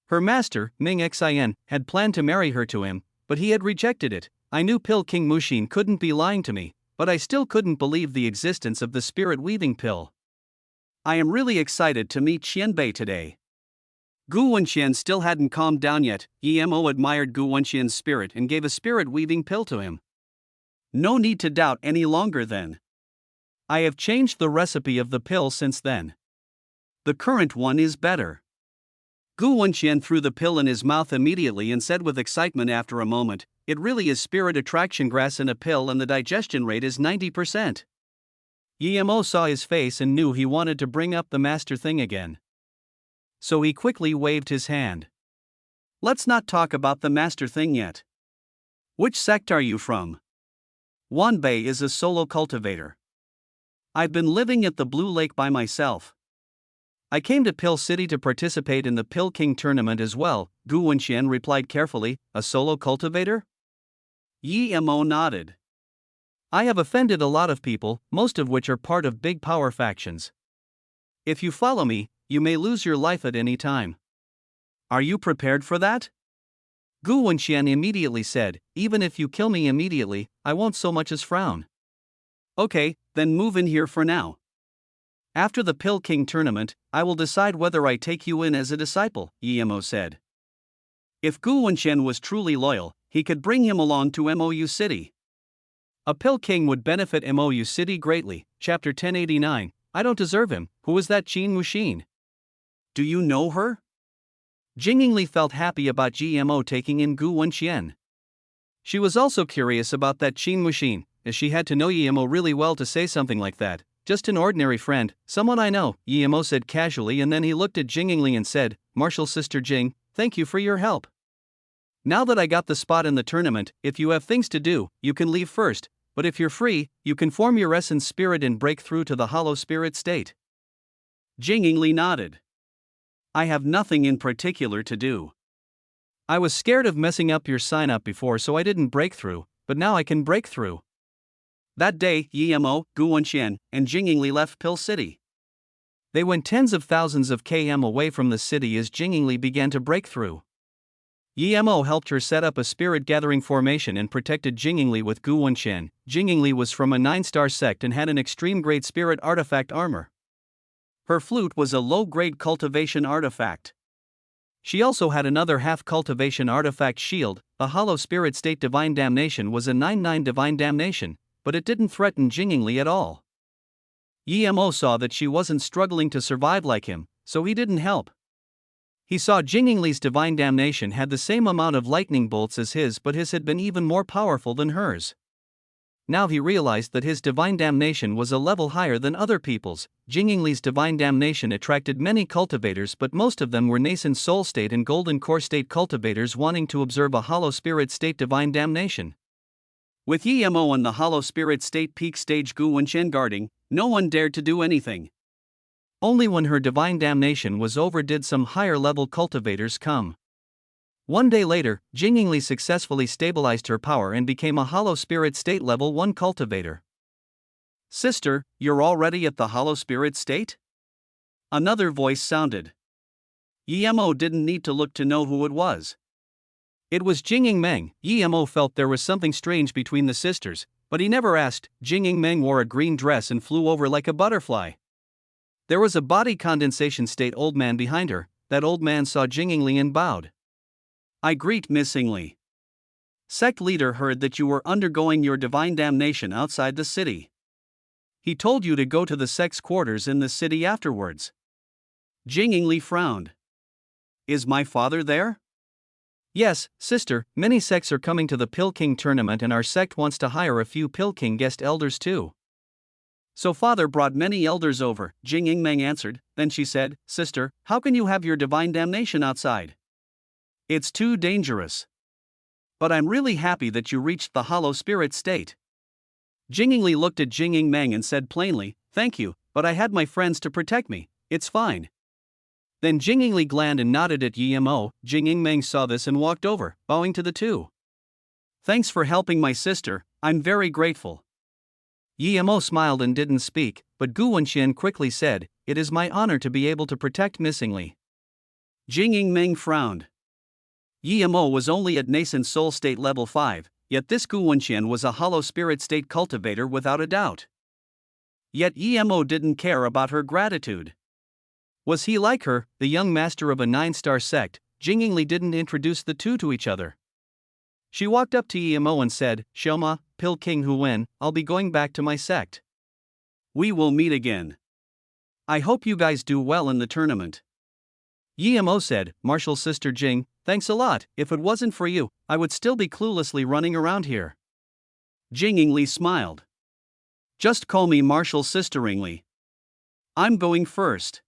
Her master, Ming Xin, had planned to marry her to him, but he had rejected it. I knew Pill King Mushin couldn't be lying to me, but I still couldn't believe the existence of the spirit weaving pill. I am really excited to meet Qianbei today. Gu Wenqian still hadn't calmed down yet. Yi Mo admired Gu Wenqian's spirit and gave a spirit weaving pill to him. No need to doubt any longer then. I have changed the recipe of the pill since then. The current one is better. Gu Wenqian threw the pill in his mouth immediately and said with excitement after a moment, it really is spirit attraction grass in a pill and the digestion rate is 90%. Yi Mo saw his face and knew he wanted to bring up the master thing again. So he quickly waved his hand. Let's not talk about the master thing yet. Which sect are you from? Wanbei is a solo cultivator. I've been living at the Blue Lake by myself. I came to Pill City to participate in the Pill King tournament as well, Gu Wenqian replied carefully. A solo cultivator? Yi Mo nodded. I have offended a lot of people, most of which are part of big power factions. If you follow me, you may lose your life at any time. Are you prepared for that? Gu Wenqian immediately said, even if you kill me immediately, I won't so much as frown. Okay, then move in here for now. After the Pill King tournament, I will decide whether I take you in as a disciple, Yi Mo said. If Gu Wenqian was truly loyal, he could bring him along to Mou City. A Pill King would benefit Mou City greatly. Chapter 1089. I don't deserve him. Who is that Shin Mushin? Do you know her? Jingyingli felt happy about GMO taking in Gu Wenqian. She was also curious about that Shin Mushin, as she had to know Yi Mo really well to say something like that. Just an ordinary friend, someone I know, Yi Mo said casually, and then he looked at Jingyingli and said, Martial Sister Jing, thank you for your help. Now that I got the spot in the tournament, if you have things to do, you can leave first, but if you're free, you can form your essence spirit and break through to the hollow spirit state. Jingyingli nodded. I have nothing in particular to do. I was scared of messing up your sign up before, so I didn't break through, but now I can break through. That day, Yi Mo, Gu Wenqian, and Jingyingli left Pill City. They went tens of thousands of km away from the city as Jingyingli began to break through. Yi Mo helped her set up a spirit gathering formation and protected Jingyingli with Gu Wenqian. Jingyingli was from a 9-star sect and had an extreme grade spirit artifact armor. Her flute was a low-grade cultivation artifact. She also had another half-cultivation artifact shield. A hollow spirit state divine damnation was a 9/9 divine damnation, but it didn't threaten Jingyingli at all. Yi Mo saw that she wasn't struggling to survive like him, so he didn't help. He saw Jingyingli's divine damnation had the same amount of lightning bolts as his, but his had been even more powerful than hers. Now he realized that his divine damnation was a level higher than other people's. Jingyingli's divine damnation attracted many cultivators, but most of them were nascent soul state and golden core state cultivators wanting to observe a hollow spirit state divine damnation. With Yi Mo on the hollow spirit state peak stage Gu Wenqian guarding, no one dared to do anything. Only when her divine damnation was over did some higher level cultivators come. One day later, Jingyingli successfully stabilized her power and became a hollow spirit state level 1 cultivator. Sister, you're already at the hollow spirit state? Another voice sounded. Yi Mo didn't need to look to know who it was. It was Jingying Meng. Yi Mo felt there was something strange between the sisters. But he never asked. Jing Yingmeng wore a green dress and flew over like a butterfly. There was a body condensation state old man behind her. That old man saw Jing Yingli and bowed. I greet Miss Yingli. Sect leader heard that you were undergoing your divine damnation outside the city. He told you to go to the sect's quarters in the city afterwards. Jing Yingli frowned. Is my father there? Yes, sister, many sects are coming to the Pill King tournament and our sect wants to hire a few Pill King guest elders too. So father brought many elders over, Jing Yingmeng answered. Then she said, Sister, how can you have your divine damnation outside? It's too dangerous. But I'm really happy that you reached the hollow spirit state. Jing Yingli looked at Jing Yingmeng and said plainly, Thank you, but I had my friends to protect me, it's fine. Then Jing Yingli glanced and nodded at Yimo. Jing Yingmeng saw this and walked over, bowing to the two. Thanks for helping my sister, I'm very grateful. Yimo smiled and didn't speak, but Gu Wenxian quickly said, It is my honor to be able to protect Miss Yingli. Jing Yingmeng frowned. Yimo was only at nascent soul state level 5, yet this Gu Wenxian was a hollow spirit state cultivator without a doubt. Yet Yimo didn't care about her gratitude. Was he like her, the young master of a 9-star sect? Jing Yingli didn't introduce the two to each other. She walked up to Yimo and said, Shoma, Pill King Huwen, I'll be going back to my sect. We will meet again. I hope you guys do well in the tournament. Yimo said, Martial Sister Jing, thanks a lot, if it wasn't for you, I would still be cluelessly running around here. Jing Yingli smiled. Just call me Martial Sister Yingli. I'm going first.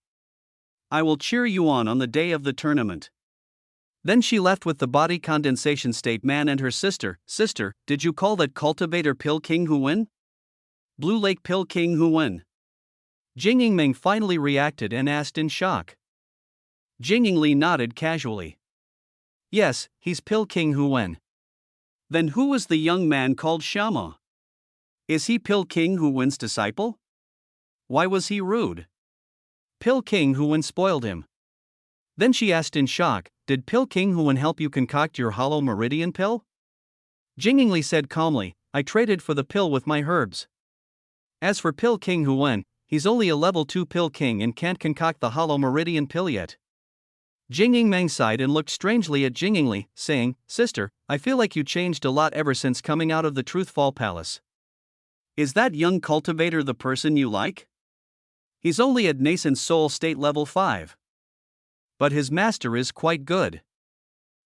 I will cheer you on the day of the tournament. Then she left with the body condensation state man and her sister. Sister, did you call that cultivator Pill King Huwen? Blue Lake Pill King Huwen. Jing Yingmeng finally reacted and asked in shock. Jing Yingli nodded casually. Yes, he's Pill King Huwen. Then who was the young man called Shama? Is he Pill King Huwen's disciple? Why was he rude? Pill King Huwen spoiled him. Then she asked in shock, Did Pill King Huwen help you concoct your hollow meridian pill? Jing Yingli said calmly, I traded for the pill with my herbs. As for Pill King Huwen, he's only a level 2 Pill King and can't concoct the hollow meridian pill yet. Jing Yingmeng sighed and looked strangely at Jing Yingli, saying, Sister, I feel like you changed a lot ever since coming out of the Truthfall Palace. Is that young cultivator the person you like? He's only at nascent soul state level 5. But his master is quite good.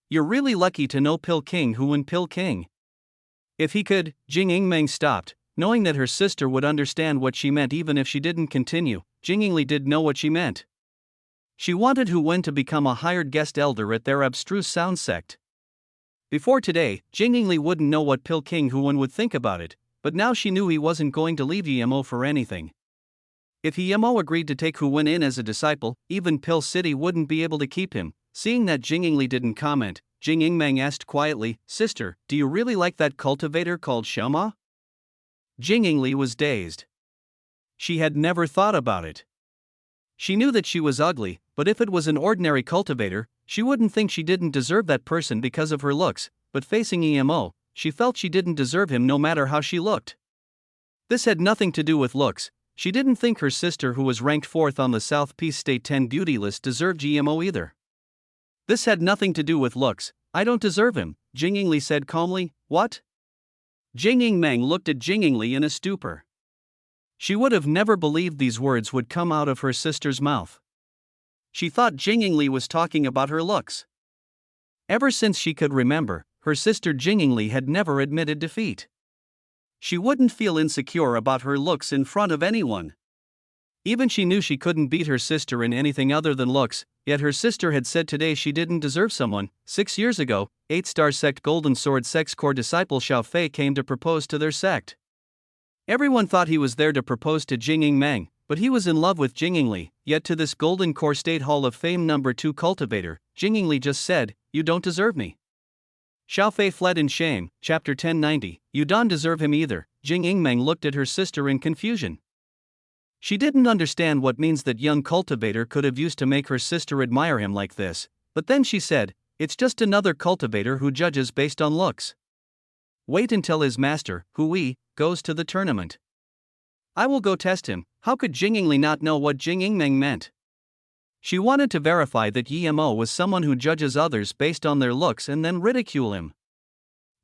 You're really lucky to know Pill King Huwen Pill King. If he could, Jing Yingmeng stopped, knowing that her sister would understand what she meant even if she didn't continue. Jing Yingli did know what she meant. She wanted Huwen to become a hired guest elder at their abstruse sound sect. Before today, Jing Yingli wouldn't know what Pill King Huwen would think about it, but now she knew he wasn't going to leave Yimo for anything. If Yimo agreed to take Huwen in as a disciple, even Pill City wouldn't be able to keep him. Seeing that Jing Yingli didn't comment, Jing Yingmeng asked quietly, Sister, do you really like that cultivator called Shama? Jing Yingli was dazed. She had never thought about it. She knew that she was ugly, but if it was an ordinary cultivator, she wouldn't think she didn't deserve that person because of her looks, but facing Yimo, she felt she didn't deserve him no matter how she looked. This had nothing to do with looks. She didn't think her sister, who was ranked 4th on the South Peace State 10 beauty list, deserved Yimo either. This had nothing to do with looks. I don't deserve him, Jing Yingli said calmly. What? Jing Yingmeng looked at Jing Yingli in a stupor. She would have never believed these words would come out of her sister's mouth. She thought Jing Yingli was talking about her looks. Ever since she could remember, her sister Jing Yingli had never admitted defeat. She wouldn't feel insecure about her looks in front of anyone. Even she knew she couldn't beat her sister in anything other than looks, yet her sister had said today she didn't deserve someone. 6 years ago, 8-star sect Golden Sword Sect's core disciple Xiao Fei came to propose to their sect. Everyone thought he was there to propose to Jing Yingmeng, but he was in love with Jing Yingli, yet to this Golden Core State Hall of Fame number 2 cultivator, Jing Yingli just said, You don't deserve me. Xiao Fei fled in shame. Chapter 1090. You don't deserve him either. Jing Yingmeng looked at her sister in confusion. She didn't understand what means that young cultivator could have used to make her sister admire him like this, but then she said, It's just another cultivator who judges based on looks. Wait until his master, Hui, goes to the tournament. I will go test him. How could Jing Yingli not know what Jing Yingmeng meant? She wanted to verify that Yimo was someone who judges others based on their looks and then ridicule him.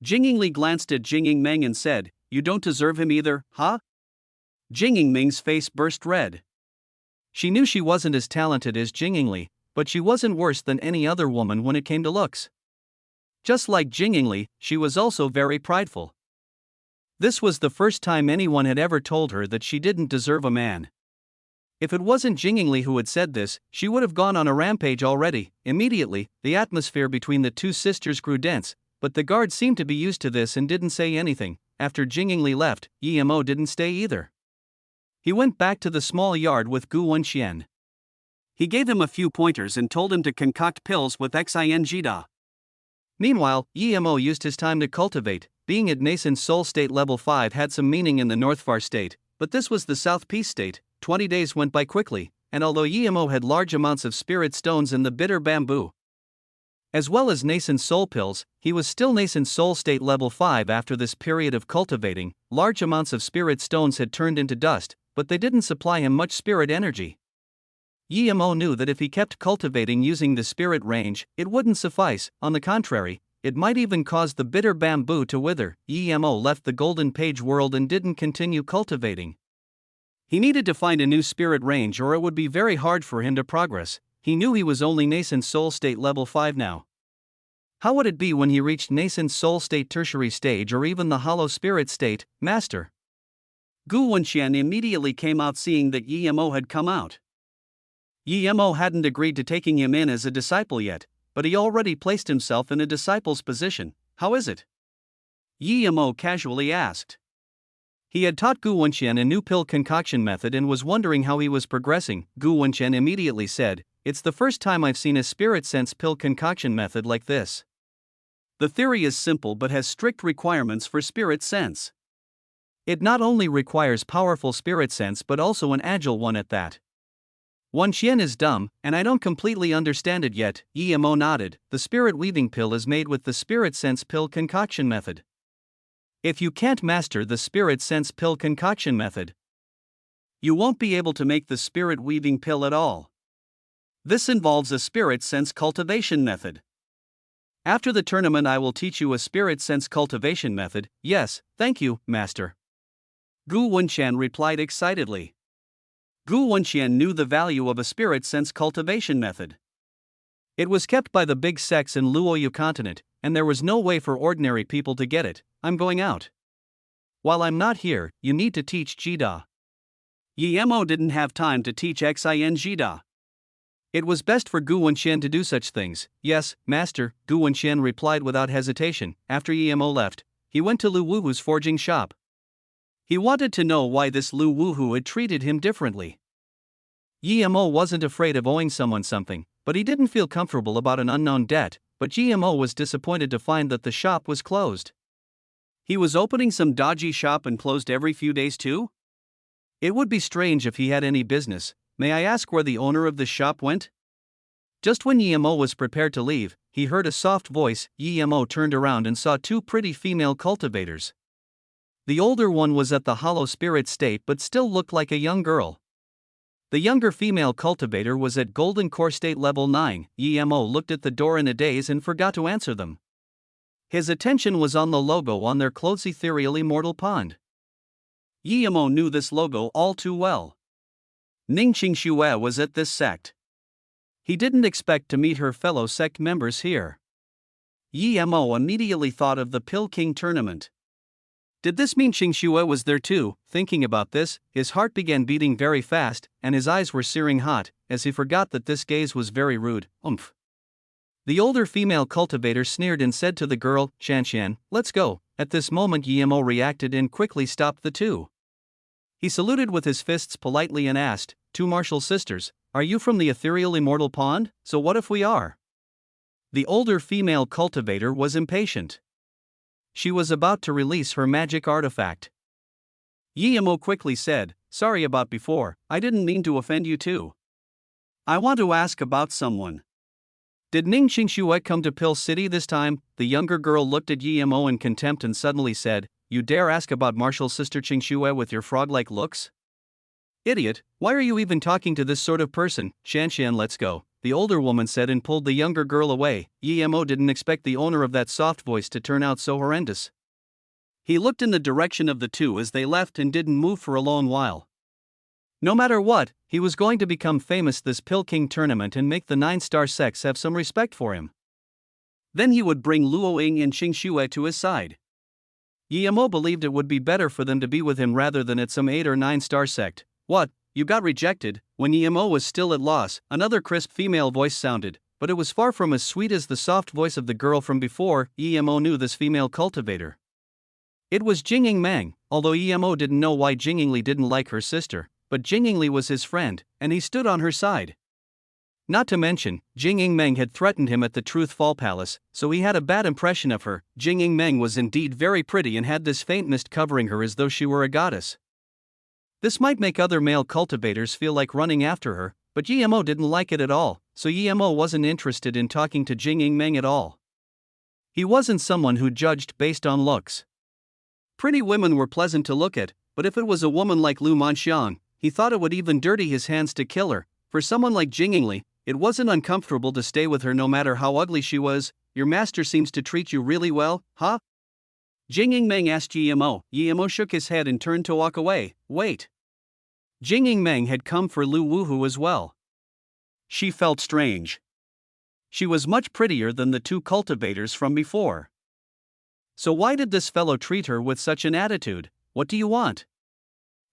Jing Yingli glanced at Jing Yingmeng and said, "You don't deserve him either, huh?" Jing Yingmeng's face burst red. She knew she wasn't as talented as Jing Yingli, but she wasn't worse than any other woman when it came to looks. Just like Jing Yingli, she was also very prideful. This was the first time anyone had ever told her that she didn't deserve a man. If it wasn't Jing Yingli who had said this, she would have gone on a rampage already. Immediately, the atmosphere between the two sisters grew dense, but the guard seemed to be used to this and didn't say anything. After Jing Yingli left, Yimo didn't stay either. He went back to the small yard with Gu Wenxian. He gave him a few pointers and told him to concoct pills with Xinjida. Meanwhile, Yimo used his time to cultivate. Being at nascent soul state level 5 had some meaning in the Northfar state, but this was the South Peace state. 20 days went by quickly, and although Yimo had large amounts of spirit stones in the bitter bamboo, as well as nascent soul pills, he was still nascent soul state level 5 after this period of cultivating. Large amounts of spirit stones had turned into dust, but they didn't supply him much spirit energy. Yimo knew that if he kept cultivating using the spirit range, it wouldn't suffice. On the contrary, it might even cause the bitter bamboo to wither. Yimo left the Golden Page world and didn't continue cultivating. He needed to find a new spirit range or it would be very hard for him to progress. He knew he was only nascent soul state level 5 now. How would it be when he reached nascent soul state tertiary stage or even the hollow spirit state, master? Gu Wenxian immediately came out seeing that Yimo had come out. Yimo hadn't agreed to taking him in as a disciple yet, but he already placed himself in a disciple's position. How is it? Yimo casually asked. He had taught Gu Wenxian a new pill concoction method and was wondering how he was progressing. Gu Wenxian immediately said, "It's the first time I've seen a spirit sense pill concoction method like this. The theory is simple but has strict requirements for spirit sense. It not only requires powerful spirit sense but also an agile one at that." Wenxian is dumb, and I don't completely understand it yet. Yimo nodded. The spirit weaving pill is made with the spirit sense pill concoction method. If you can't master the spirit sense pill concoction method, you won't be able to make the spirit weaving pill at all. This involves a spirit sense cultivation method. After the tournament I will teach you a spirit sense cultivation method. Yes, thank you, master. Gu Wenxian replied excitedly. Gu Wenxian knew the value of a spirit sense cultivation method. It was kept by the big sects in Luoyu continent, and there was no way for ordinary people to get it. I'm going out. While I'm not here, you need to teach Jida. Yimo didn't have time to teach Xinjida. It was best for Gu Wenxian to do such things. Yes, master, Gu Wenxian replied without hesitation. After Yimo left, he went to Lu Wuhu's forging shop. He wanted to know why this Lu Wuhu had treated him differently. Yimo wasn't afraid of owing someone something, but he didn't feel comfortable about an unknown debt. But Yimo was disappointed to find that the shop was closed. He was opening some dodgy shop and closed every few days too? It would be strange if he had any business. May I ask where the owner of the shop went? Just when Yimo was prepared to leave, he heard a soft voice. Yimo turned around and saw two pretty female cultivators. The older one was at the hollow spirit state but still looked like a young girl. The younger female cultivator was at golden core state level 9. Yimo looked at the door in a daze and forgot to answer them. His attention was on the logo on their clothes, ethereal immortal pond. Yimo knew this logo all too well. Ningqing Xue was at this sect. He didn't expect to meet her fellow sect members here. Yimo immediately thought of the Pill King tournament. Did this mean Xing Xue was there too? Thinking about this, his heart began beating very fast, and his eyes were searing hot, as he forgot that this gaze was very rude. Oomph. The older female cultivator sneered and said to the girl, "Shanshan, let's go." At this moment Yimo reacted and quickly stopped the two. He saluted with his fists politely and asked, "Two martial sisters, are you from the ethereal immortal pond? So what if we are?" The older female cultivator was impatient. She was about to release her magic artifact. Yimo quickly said, "Sorry about before, I didn't mean to offend you too. I want to ask about someone." Did Ning Qingxue come to Pill City this time? The younger girl looked at Yemo in contempt and suddenly said, "You dare ask about Marshall's sister Qingxue with your frog-like looks? Idiot, why are you even talking to this sort of person? Shanshan, let's go," the older woman said and pulled the younger girl away. Yemo didn't expect the owner of that soft voice to turn out so horrendous. He looked in the direction of the two as they left and didn't move for a long while. No matter what, he was going to become famous this Pill King tournament and make the 9-star sex have some respect for him. Then he would bring Luo Ying and Qingxue to his side. Yemo believed it would be better for them to be with him rather than at some 8 or 9-star sect. "What, you got rejected?" When Yemo was still at loss, another crisp female voice sounded, but it was far from as sweet as the soft voice of the girl from before. Yemo knew this female cultivator. It was Jingling Meng, although Yemo didn't know why Jingling didn't like her sister, but Jingling was his friend, and he stood on her side. Not to mention, Jingling Meng had threatened him at the Truth Fall Palace, so he had a bad impression of her. Jingling Meng was indeed very pretty and had this faint mist covering her as though she were a goddess. This might make other male cultivators feel like running after her, but Yemo didn't like it at all, so Yemo wasn't interested in talking to Jingling Meng at all. He wasn't someone who judged based on looks. Pretty women were pleasant to look at, but if it was a woman like Lu Manxiang, he thought it would even dirty his hands to kill her. For someone like Jingling, it wasn't uncomfortable to stay with her no matter how ugly she was. "Your master seems to treat you really well, huh?" Jingling Meng asked Yemo. Yemo shook his head and turned to walk away. Wait. Jingling Meng had come for Lu Wuhu as well. She felt strange. She was much prettier than the two cultivators from before. So why did this fellow treat her with such an attitude? "What do you want?"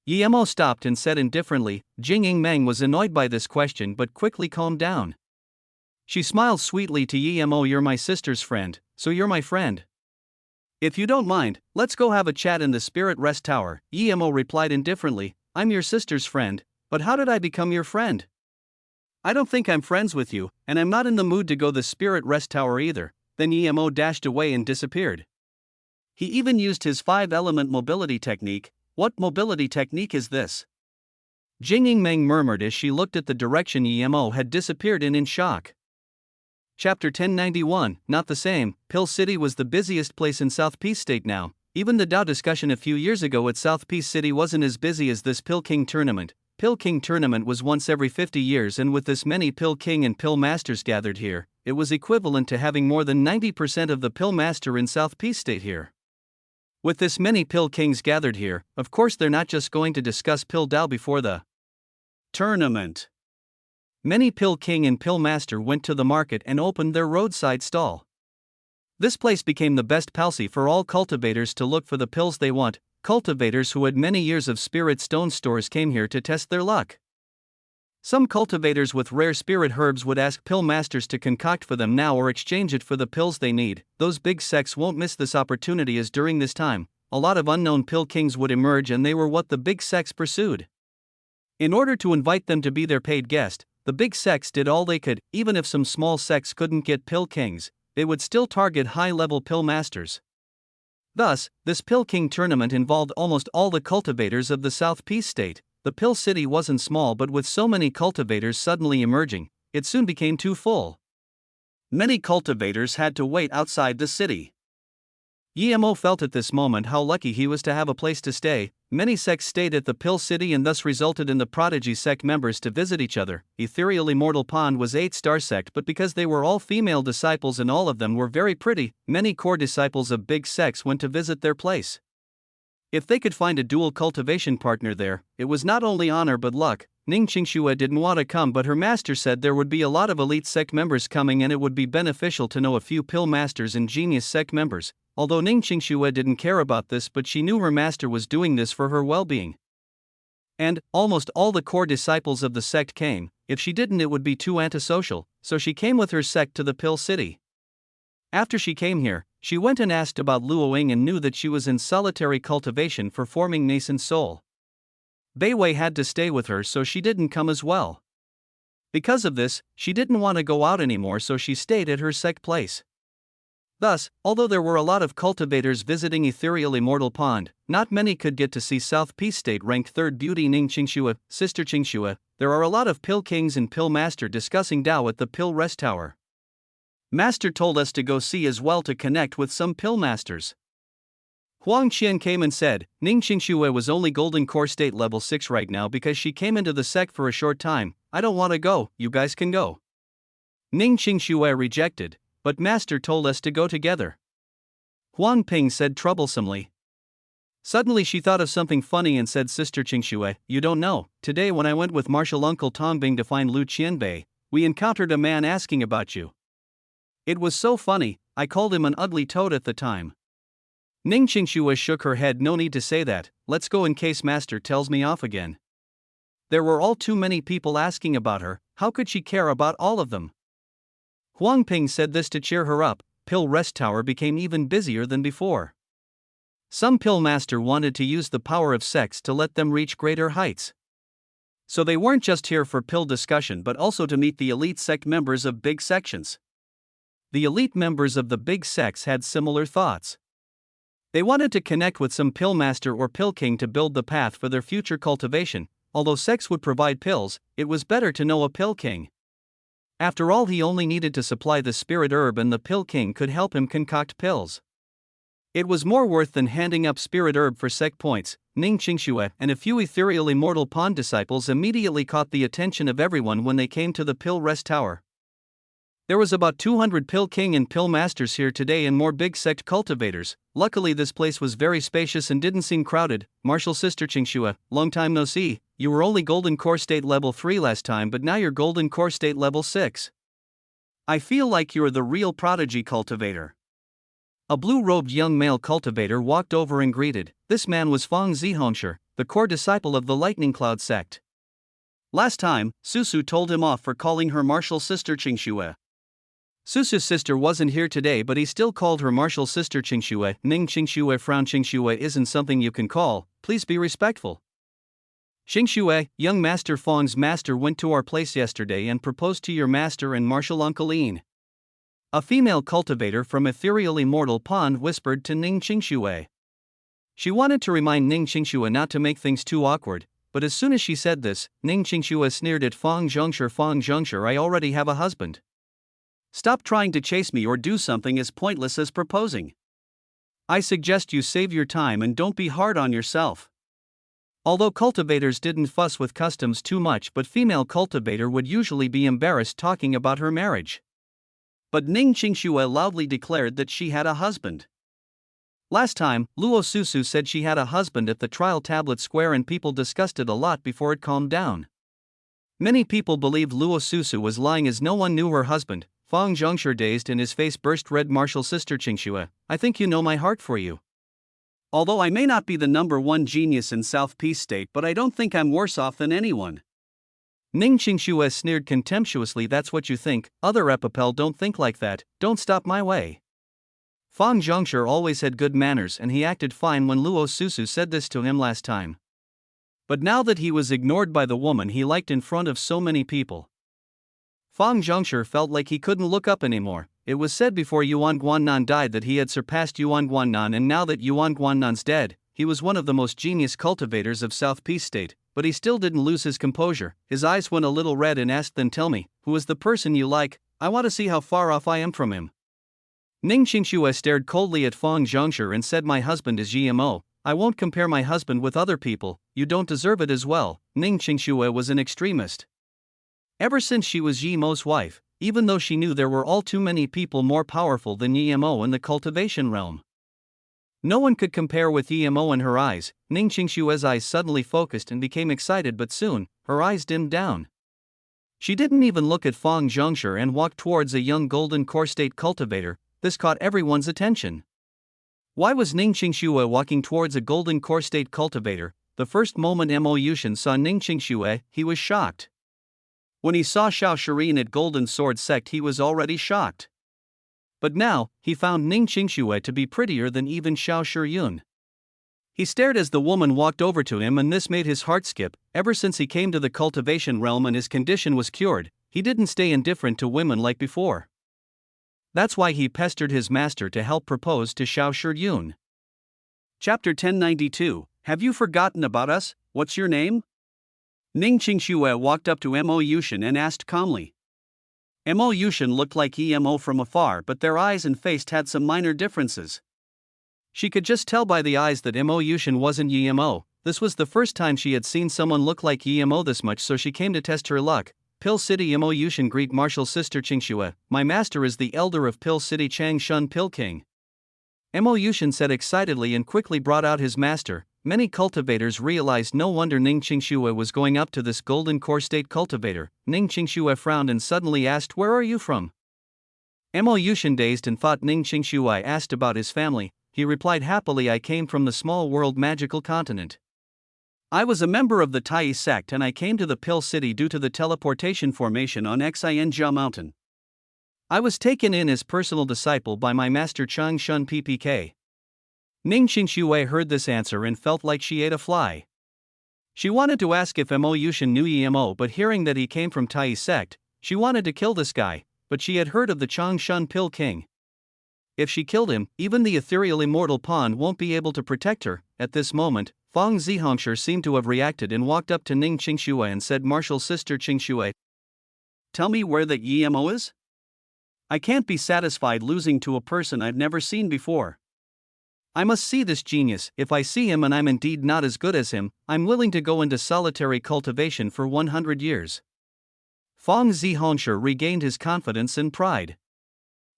Yemo stopped and said indifferently. Jingling Meng was annoyed by this question but quickly calmed down. She smiled sweetly to Yemo. "You're my sister's friend, so you're my friend. If you don't mind, let's go have a chat in the Spirit Rest Tower." Yemo replied indifferently. "I'm your sister's friend, but how did I become your friend? I don't think I'm friends with you, and I'm not in the mood to go the Spirit Rest Tower either." Then Yemo dashed away and disappeared. He even used his 5-element mobility technique. "What mobility technique is this?" Jingling Meng murmured as she looked at the direction Yemo had disappeared in shock. Chapter 1091, Not the Same. Pill City was the busiest place in South Peace State now. Even the Dao discussion a few years ago at South Peace City wasn't as busy as this Pill King tournament. Pill King tournament was once every 50 years, and with this many Pill King and Pill Masters gathered here, it was equivalent to having more than 90% of the Pill Master in South Peace State here. With this many Pill Kings gathered here, of course they're not just going to discuss Pill Dao before the tournament. Many Pill King and Pill Master went to the market and opened their roadside stall. This place became the best palsy for all cultivators to look for the pills they want. Cultivators who had many years of spirit stone stores came here to test their luck. Some cultivators with rare spirit herbs would ask Pill Masters to concoct for them now or exchange it for the pills they need. Those big sects won't miss this opportunity, as during this time, a lot of unknown Pill Kings would emerge, and they were what the big sects pursued. In order to invite them to be their paid guest, the big sects did all they could. Even if some small sects couldn't get Pill Kings, they would still target high-level Pill Masters. Thus, this Pill King tournament involved almost all the cultivators of the South Peace State. The Pill City wasn't small, but with so many cultivators suddenly emerging, it soon became too full. Many cultivators had to wait outside the city. Yemo felt at this moment how lucky he was to have a place to stay. Many sects stayed at the Pill City and thus resulted in the Prodigy sect members to visit each other. Ethereal Immortal Pond was 8-star sect, but because they were all female disciples and all of them were very pretty, many core disciples of big sects went to visit their place. If they could find a dual cultivation partner there, it was not only honor but luck. Ning Qingxue didn't want to come, but her master said there would be a lot of elite sect members coming and it would be beneficial to know a few Pill Masters and genius sect members. Although Ning Qingxue didn't care about this, but she knew her master was doing this for her well-being. And almost all the core disciples of the sect came. If she didn't, it would be too antisocial, so she came with her sect to the Pill City. After she came here, she went and asked about Luo Ying and knew that she was in solitary cultivation for forming nascent soul. Bei Wei had to stay with her, so she didn't come as well. Because of this, she didn't want to go out anymore, so she stayed at her sect place. Thus, although there were a lot of cultivators visiting Ethereal Immortal Pond, not many could get to see South Peace State ranked 3rd beauty Ning Qingxue, Sister Qingxue. There are a lot of Pill Kings and Pill Master discussing Dao at the Pill Rest Tower. Master told us to go see as well to connect with some pill masters. Huang Qian came and said, Ning Qingxue was only golden core state level 6 right now because she came into the sect for a short time. I don't want to go, you guys can go. Ning Qingxue rejected, but Master told us to go together. Huang Ping said troublesomely. Suddenly she thought of something funny and said, Sister Qingxue, you don't know, today when I went with Martial Uncle Tongbing to find Lu Qianbei, we encountered a man asking about you. It was so funny, I called him an ugly toad at the time. Ning Qingxue shook her head. No need to say that, let's go in case Master tells me off again. There were all too many people asking about her, how could she care about all of them? Huang Ping said this to cheer her up. Pill Rest Tower became even busier than before. Some pill master wanted to use the power of sex to let them reach greater heights. So they weren't just here for pill discussion but also to meet the elite sect members of big sections. The elite members of the big sects had similar thoughts. They wanted to connect with some pill master or pill king to build the path for their future cultivation. Although sex would provide pills, it was better to know a pill king. After all, he only needed to supply the spirit herb and the pill king could help him concoct pills. It was more worth than handing up spirit herb for sec points. Ning Qingxue and a few ethereal immortal pawn disciples immediately caught the attention of everyone when they came to the Pill Rest Tower. There was about 200 pill king and pill masters here today and more big sect cultivators. Luckily this place was very spacious and didn't seem crowded. Martial Sister Qingxue, long time no see, you were only golden core state level 3 last time but now you're golden core state level 6. I feel like you're the real prodigy cultivator. A blue-robed young male cultivator walked over and greeted. This man was Fang Zihongshi, the core disciple of the Lightning Cloud sect. Last time, Susu told him off for calling her Martial Sister Qingxue. Susu's sister wasn't here today but he still called her Martial Sister Qingxue. Ning Qingxue Frown Qingxue isn't something you can call, please be respectful. Qingxue, young Master Fang's master went to our place yesterday and proposed to your master and Martial Uncle Yin. A female cultivator from Ethereal Immortal Pond whispered to Ning Qingxue. She wanted to remind Ning Qingxue not to make things too awkward, but as soon as she said this, Ning Qingxue sneered at Fang Zhongshi. I already have a husband. Stop trying to chase me or do something as pointless as proposing. I suggest you save your time and don't be hard on yourself. Although cultivators didn't fuss with customs too much but female cultivator would usually be embarrassed talking about her marriage. But Ning Qingxue loudly declared that she had a husband. Last time, Luo Susu said she had a husband at the trial tablet square and people discussed it a lot before it calmed down. Many people believed Luo Susu was lying as no one knew her husband. Fang Zhongshi dazed and his face burst red. Martial Sister Qingxue, I think you know my heart for you. Although I may not be the #1 genius in South Peace State but I don't think I'm worse off than anyone. Ning Qingxue sneered contemptuously. That's what you think, other Epipel don't think like that, don't stop my way. Fang Zhongshi always had good manners and he acted fine when Luo Susu said this to him last time. But now that he was ignored by the woman he liked in front of so many people, Fang Zhongshi felt like he couldn't look up anymore. It was said before Yuan Guannan died that he had surpassed Yuan Guannan, and now that Yuan Guannan's dead, he was one of the most genius cultivators of South Peace State, but he still didn't lose his composure. His eyes went a little red and asked, then tell me, who is the person you like? I want to see how far off I am from him. Ning Qingxue stared coldly at Fang Zhongshi and said, my husband is GMO. I won't compare my husband with other people, you don't deserve it as well. Ning Qingxue was an extremist. Ever since she was Yimo's wife, even though she knew there were all too many people more powerful than Yimo in the cultivation realm. No one could compare with Yimo in her eyes. Ning Qingxue's eyes suddenly focused and became excited, but soon, her eyes dimmed down. She didn't even look at Fang Zhongshi and walked towards a young golden core state cultivator. This caught everyone's attention. Why was Ning Qingxue walking towards a golden core state cultivator? The first moment Mo Yushin saw Ning Qingxue, he was shocked. When he saw Xiao Shirin at Golden Sword Sect he was already shocked. But now, he found Ning Qingxue to be prettier than even Xiao Shiyun. He stared as the woman walked over to him and this made his heart skip. Ever since he came to the cultivation realm and his condition was cured, he didn't stay indifferent to women like before. That's why he pestered his master to help propose to Xiao Shiyun. Chapter 1092, Have you forgotten about us? What's your name? Ning Qingxue walked up to Mo Yushin and asked calmly. Mo Yushin looked like Emo from afar, but their eyes and face had some minor differences. She could just tell by the eyes that Mo Yushin wasn't Emo. This was the first time she had seen someone look like Emo this much, so she came to test her luck. Pill City Mo Yushin greet martial sister Qingxue. My master is the elder of Pill City Chang Shun Pill King. Mo Yushin said excitedly and quickly brought out his master. Many cultivators realized no wonder Ning Qingxue was going up to this golden core state cultivator. Ning Qingxue frowned and suddenly asked, "Where are you from?" Mo Yushin dazed and thought Ning Qingxue asked about his family. He replied happily, "I came from the small world magical continent. I was a member of the Tai sect and I came to the Pill City due to the teleportation formation on Xinjia Mountain. I was taken in as personal disciple by my master Chang Shun PPK." Ning Qingxue heard this answer and felt like she ate a fly. She wanted to ask if Mo Yushin knew Emo, but hearing that he came from Tai sect, she wanted to kill this guy, but she had heard of the Chang Shun Pill King. If she killed him, even the ethereal immortal pawn won't be able to protect her. At this moment, Fang Zihongsher seemed to have reacted and walked up to Ning Qingxue and said, "Martial sister Qingxue, tell me where that Emo is? I can't be satisfied losing to a person I've never seen before. I must see this genius. If I see him and I'm indeed not as good as him, I'm willing to go into solitary cultivation for 100 years. Fang Zihongsher regained his confidence and pride.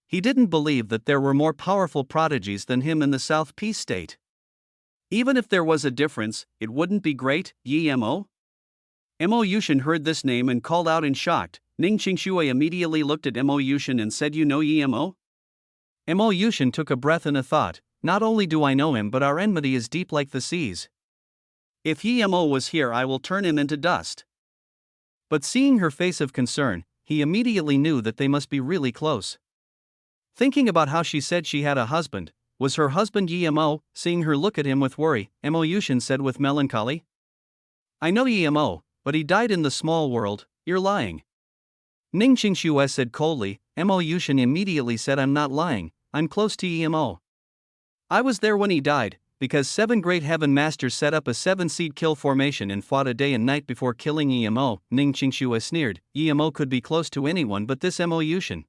He didn't believe that there were more powerful prodigies than him in the South Peace State. Even if there was a difference, it wouldn't be great, Emo? Mo Yushin heard this name and called out in shock. Ning Qingxue immediately looked at Mo Yushin and said, "You know Emo?" Mo Yushin took a breath and a thought. Not only do I know him, but our enmity is deep like the seas. If Emo was here, I will turn him into dust. But seeing her face of concern, he immediately knew that they must be really close. Thinking about how she said she had a husband, was her husband Emo? Seeing her look at him with worry, Mo Yushin said with melancholy, "I know Emo, but he died in the small world. You're lying." Ning Qingxue said coldly. Mo Yushin immediately said, "I'm not lying, I'm close to Emo. I was there when he died, because 7 great heaven masters set up a 7-seed kill formation and fought a day and night before killing Emo." Ning Qingxue sneered. Emo could be close to anyone but this Mo Yushin.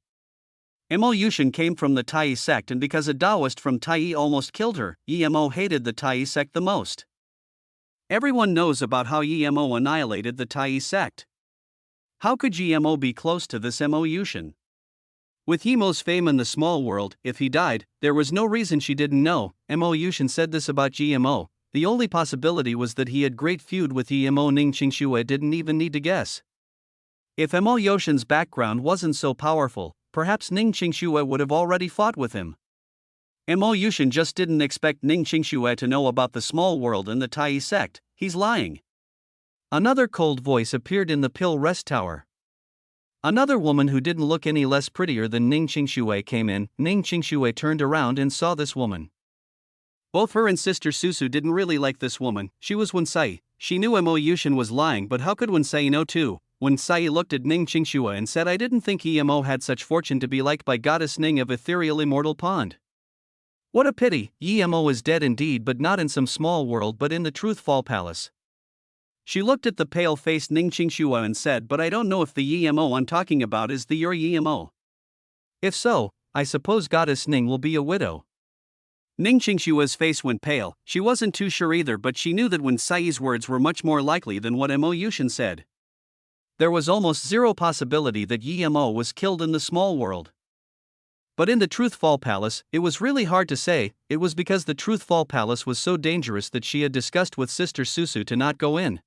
Mo Yushin came from the Tai sect, and because a Taoist from Tai almost killed her, Emo hated the Tai sect the most. Everyone knows about how Emo annihilated the Tai sect. How could Emo be close to this Mo Yushin? With Emo's fame in the small world, if he died, there was no reason she didn't know. Mo Yushin said this about Emo. The only possibility was that he had great feud with Emo. Ning Qingxue didn't even need to guess. If Mo Yushin's background wasn't so powerful, perhaps Ning Qingxue would have already fought with him. Mo Yushin just didn't expect Ning Qingxue to know about the small world and the Tai sect. He's lying. Another cold voice appeared in the Pill Rest Tower. Another woman who didn't look any less prettier than Ning Qingxue came in. Ning Qingxue turned around and saw this woman. Both her and sister Susu didn't really like this woman. She was Wensai. She knew Mo Yushin was lying, but how could Wensai know too? Wensai looked at Ning Qingxue and said, "I didn't think Emo had such fortune to be liked by Goddess Ning of Ethereal Immortal Pond. What a pity, Emo is dead indeed, but not in some small world but in the Truthfall Palace." She looked at the pale-faced Ning Qingxue and said, "But I don't know if the Emo I'm talking about is the your Emo. If so, I suppose Goddess Ning will be a widow." Ning Qingxue's face went pale. She wasn't too sure either, but she knew that Wensai's words were much more likely than what Mo Yushin said. There was almost zero possibility that Emo was killed in the small world. But in the Truthfall Palace, it was really hard to say. It was because the Truthfall Palace was so dangerous that she had discussed with Sister Susu to not go in.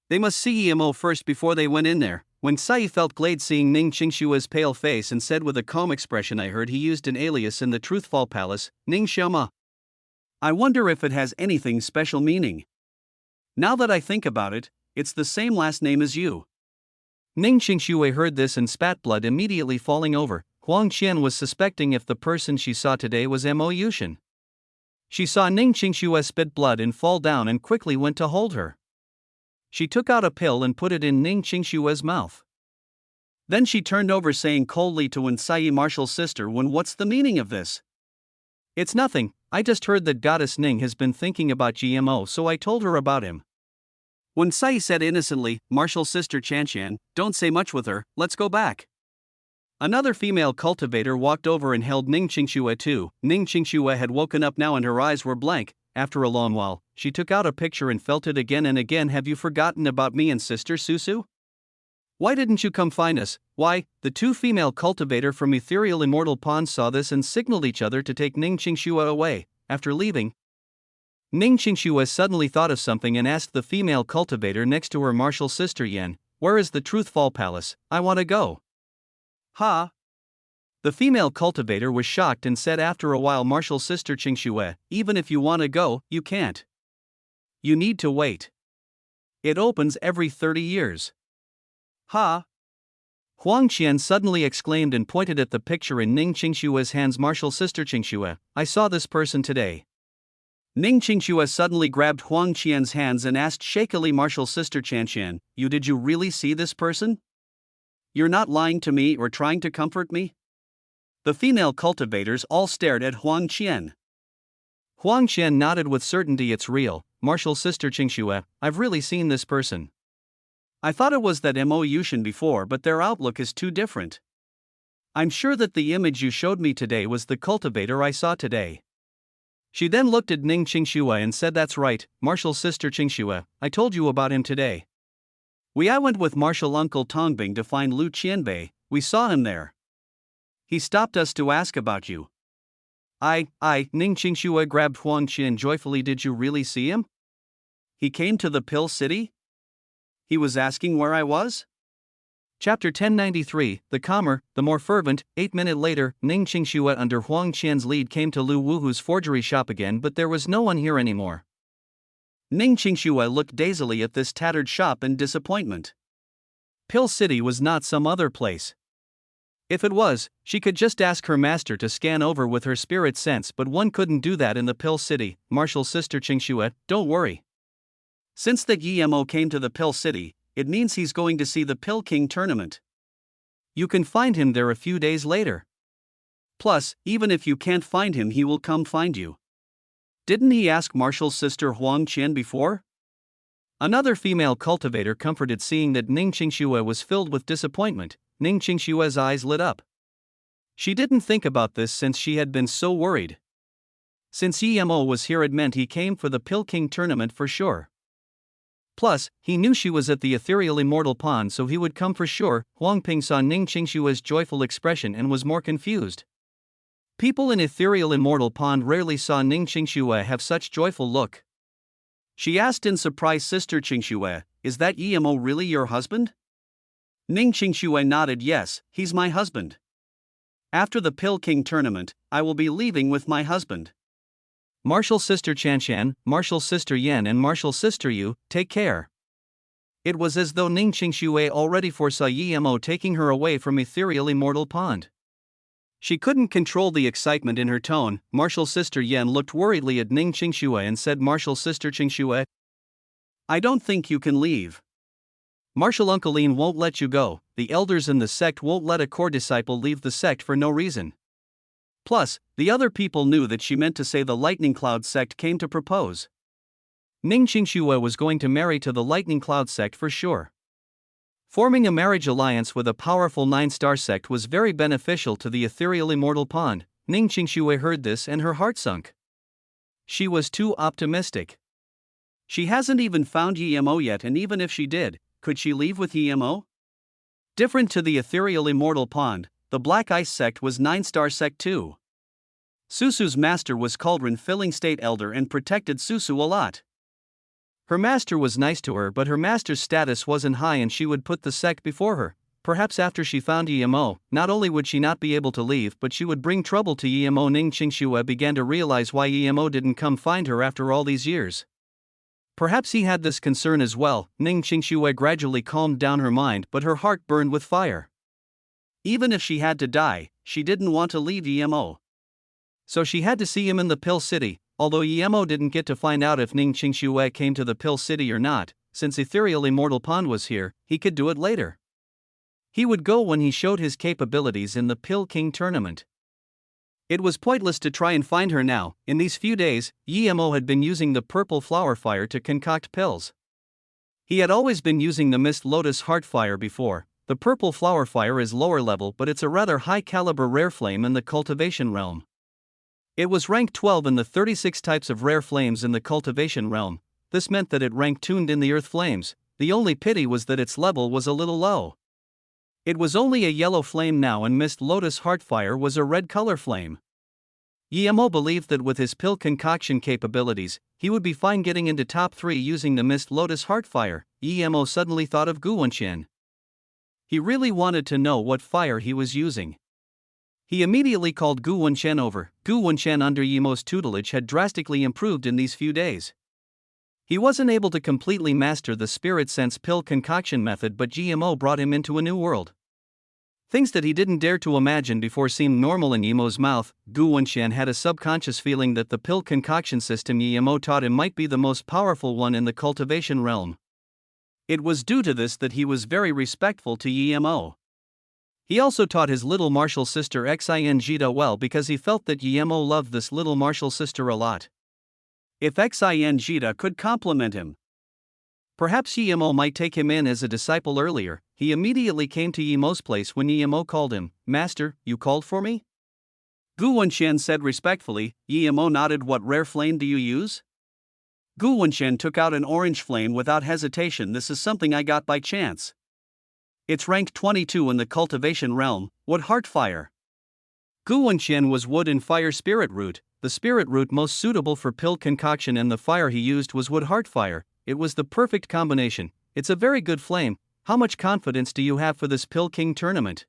They must see Emo first before they went in there. Wensai felt glad seeing Ning Qingxue's pale face and said with a calm expression, "I heard he used an alias in the Truthfall Palace, Ning Xiaoma. I wonder if it has anything special meaning. Now that I think about it, it's the same last name as you." Ning Qingxue heard this and spat blood, immediately falling over. Huang Qian was suspecting if the person she saw today was Mo Yushin. She saw Ning Qingxue spit blood and fall down and quickly went to hold her. She took out a pill and put it in Ning Qingxue's mouth. Then she turned over saying coldly to Wensai, "Martial sister, what's the meaning of this?" "It's nothing, I just heard that Goddess Ning has been thinking about Gmo, so I told her about him." Wensai said innocently, "Martial sister Chanshan, don't say much with her, let's go back." Another female cultivator walked over and held Ning Qingxue too. Ning Qingxue had woken up now and her eyes were blank. After a long while, she took out a picture and felt it again and again. Have you forgotten about me and sister Susu? Why didn't you come find us? Why? The two female cultivator from Ethereal Immortal Pond saw this and signaled each other to take Ning Qingxue away. After leaving, Ning Qingxue suddenly thought of something and asked the female cultivator next to her martial sister Yan, "Where is the Truthfall Palace? I want to go." Ha! The female cultivator was shocked and said after a while, "Martial sister Qingxue, even if you want to go, you can't. You need to wait. It opens every 30 years. Ha! Huang Qian suddenly exclaimed and pointed at the picture in Ning Qingxue's hands. "Martial sister Qingxue, I saw this person today." Ning Qingxue suddenly grabbed Huang Qian's hands and asked shakily, "Martial sister Qianqian, did you really see this person? You're not lying to me or trying to comfort me?" The female cultivators all stared at Huang Qian. Huang Qian nodded with certainty. "It's real, martial sister Qingxue, I've really seen this person. I thought it was that Mo Yushin before, but their outlook is too different. I'm sure that the image you showed me today was the cultivator I saw today." She then looked at Ning Qingxue and said, "That's right, martial sister Qingxue, I told you about him today. I went with martial uncle Tongbing to find Lu Qianbei. We saw him there. He stopped us to ask about you." Ning Qingxue grabbed Huang Qian joyfully. "Did you really see him? He came to the Pill City? He was asking where I was?" Chapter 1093, The Calmer, the More Fervent. 8 minutes later, Ning Qingxue under Huang Qian's lead came to Lu Wuhu's forgery shop again, but there was no one here anymore. Ning Qingxue looked dazedly at this tattered shop in disappointment. Pill City was not some other place. If it was, she could just ask her master to scan over with her spirit sense, but one couldn't do that in the Pill City. "Martial sister Qingxue, don't worry. Since that Mo came to the Pill City, it means he's going to see the Pill King tournament. You can find him there a few days later. Plus, even if you can't find him, he will come find you. Didn't he ask martial sister Huang Qian before?" Another female cultivator comforted, seeing that Ning Qingxue was filled with disappointment. Ning Qingxue's eyes lit up. She didn't think about this since she had been so worried. Since Mo was here, it meant he came for the Pill King tournament for sure. Plus, he knew she was at the Ethereal Immortal Pond, so he would come for sure. Huang Ping saw Ning Qingxue's joyful expression and was more confused. People in Ethereal Immortal Pond rarely saw Ning Qingxue have such joyful look. She asked in surprise, "Sister Qingxue, is that Mo really your husband?" Ning Qingxue nodded. "Yes, he's my husband. After the Pill King tournament, I will be leaving with my husband. Martial sister Qianqian, martial sister Yan and martial sister Yu, take care." It was as though Ning Qingxue already foresaw Mo taking her away from Ethereal Immortal Pond. She couldn't control the excitement in her tone. Martial sister Yan looked worriedly at Ning Qingxue and said, "Martial sister Qingxue, I don't think you can leave. Martial Uncle Lin won't let you go. The elders in the sect won't let a core disciple leave the sect for no reason." Plus, the other people knew that she meant to say the Lightning Cloud sect came to propose. Ning Qingxue was going to marry to the Lightning Cloud sect for sure. Forming a marriage alliance with a powerful 9-star sect was very beneficial to the Ethereal Immortal Pond. Ning Qingxue heard this and her heart sunk. She was too optimistic. She hasn't even found Mo yet, and even if she did, could she leave with Mo? Different to the Ethereal Immortal Pond, the Black Ice sect was 9-star sect too. Susu's master was Cauldron Filling State Elder and protected Susu a lot. Her master was nice to her, but her master's status wasn't high and she would put the sect before her. Perhaps after she found Mo, not only would she not be able to leave, but she would bring trouble to Mo. Ning Qingxue began to realize why Mo didn't come find her after all these years. Perhaps he had this concern as well. Ning Qingxue gradually calmed down her mind, but her heart burned with fire. Even if she had to die, she didn't want to leave Mo. So she had to see him in the Pill City. Although Mo didn't get to find out if Ning Qingxue came to the Pill City or not, since Ethereal Immortal Pond was here, he could do it later. He would go when he showed his capabilities in the Pill King tournament. It was pointless to try and find her now. In these few days, Mo had been using the purple flower fire to concoct pills. He had always been using the Mist Lotus Heart Fire before, The purple flower fire is lower level, but it's a rather high caliber rare flame in the cultivation realm. It was ranked 12 in the 36 types of rare flames in the cultivation realm. This meant that it ranked tuned in the earth flames. The only pity was that its level was a little low. It was only a yellow flame now, and Mist Lotus Heartfire was a red color flame. Yemo believed that with his pill concoction capabilities, he would be fine getting into top 3 using the Mist Lotus Heartfire. Yemo suddenly thought of Gu Wenxian. He really wanted to know what fire he was using. He immediately called Gu Wenxian over. Gu Wenxian under Yemo's tutelage had drastically improved in these few days. He wasn't able to completely master the spirit sense pill concoction method, but Yemo brought him into a new world. Things that he didn't dare to imagine before seemed normal in Yemo's mouth. Gu Wenxian had a subconscious feeling that the pill concoction system Yemo taught him might be the most powerful one in the cultivation realm. It was due to this that he was very respectful to Yemo. He also taught his little martial sister Xin Jita well because he felt that Yemo loved this little martial sister a lot. If Xin Jita could compliment him, perhaps Yemo might take him in as a disciple earlier. He immediately came to Yemo's place when Yemo called him. "Master, you called for me?" Gu Wenxian said respectfully. Yemo nodded. "What rare flame do you use?" Gu Wenxian took out an orange flame without hesitation. "This is something I got by chance. It's ranked 22 in the cultivation realm, wood heartfire." Gu Wenxian was wood and fire spirit root, the spirit root most suitable for pill concoction, and the fire he used was wood heartfire. It was the perfect combination. "It's a very good flame. How much confidence do you have for this Pill King tournament?"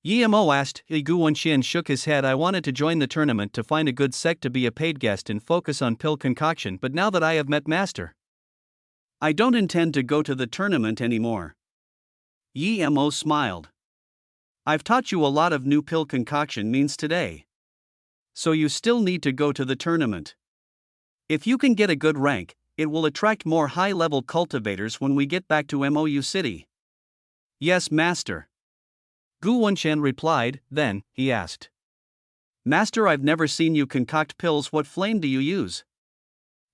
Yemo asked. Gu Wenxian shook his head. "I wanted to join the tournament to find a good sect to be a paid guest and focus on pill concoction, but now that I have met Master, I don't intend to go to the tournament anymore." Yemo smiled. "I've taught you a lot of new pill concoction means today. So you still need to go to the tournament. If you can get a good rank, it will attract more high-level cultivators when we get back to Mou City." "Yes, Master." Gu Wenxian replied. Then, he asked, "Master, I've never seen you concoct pills. What flame do you use?"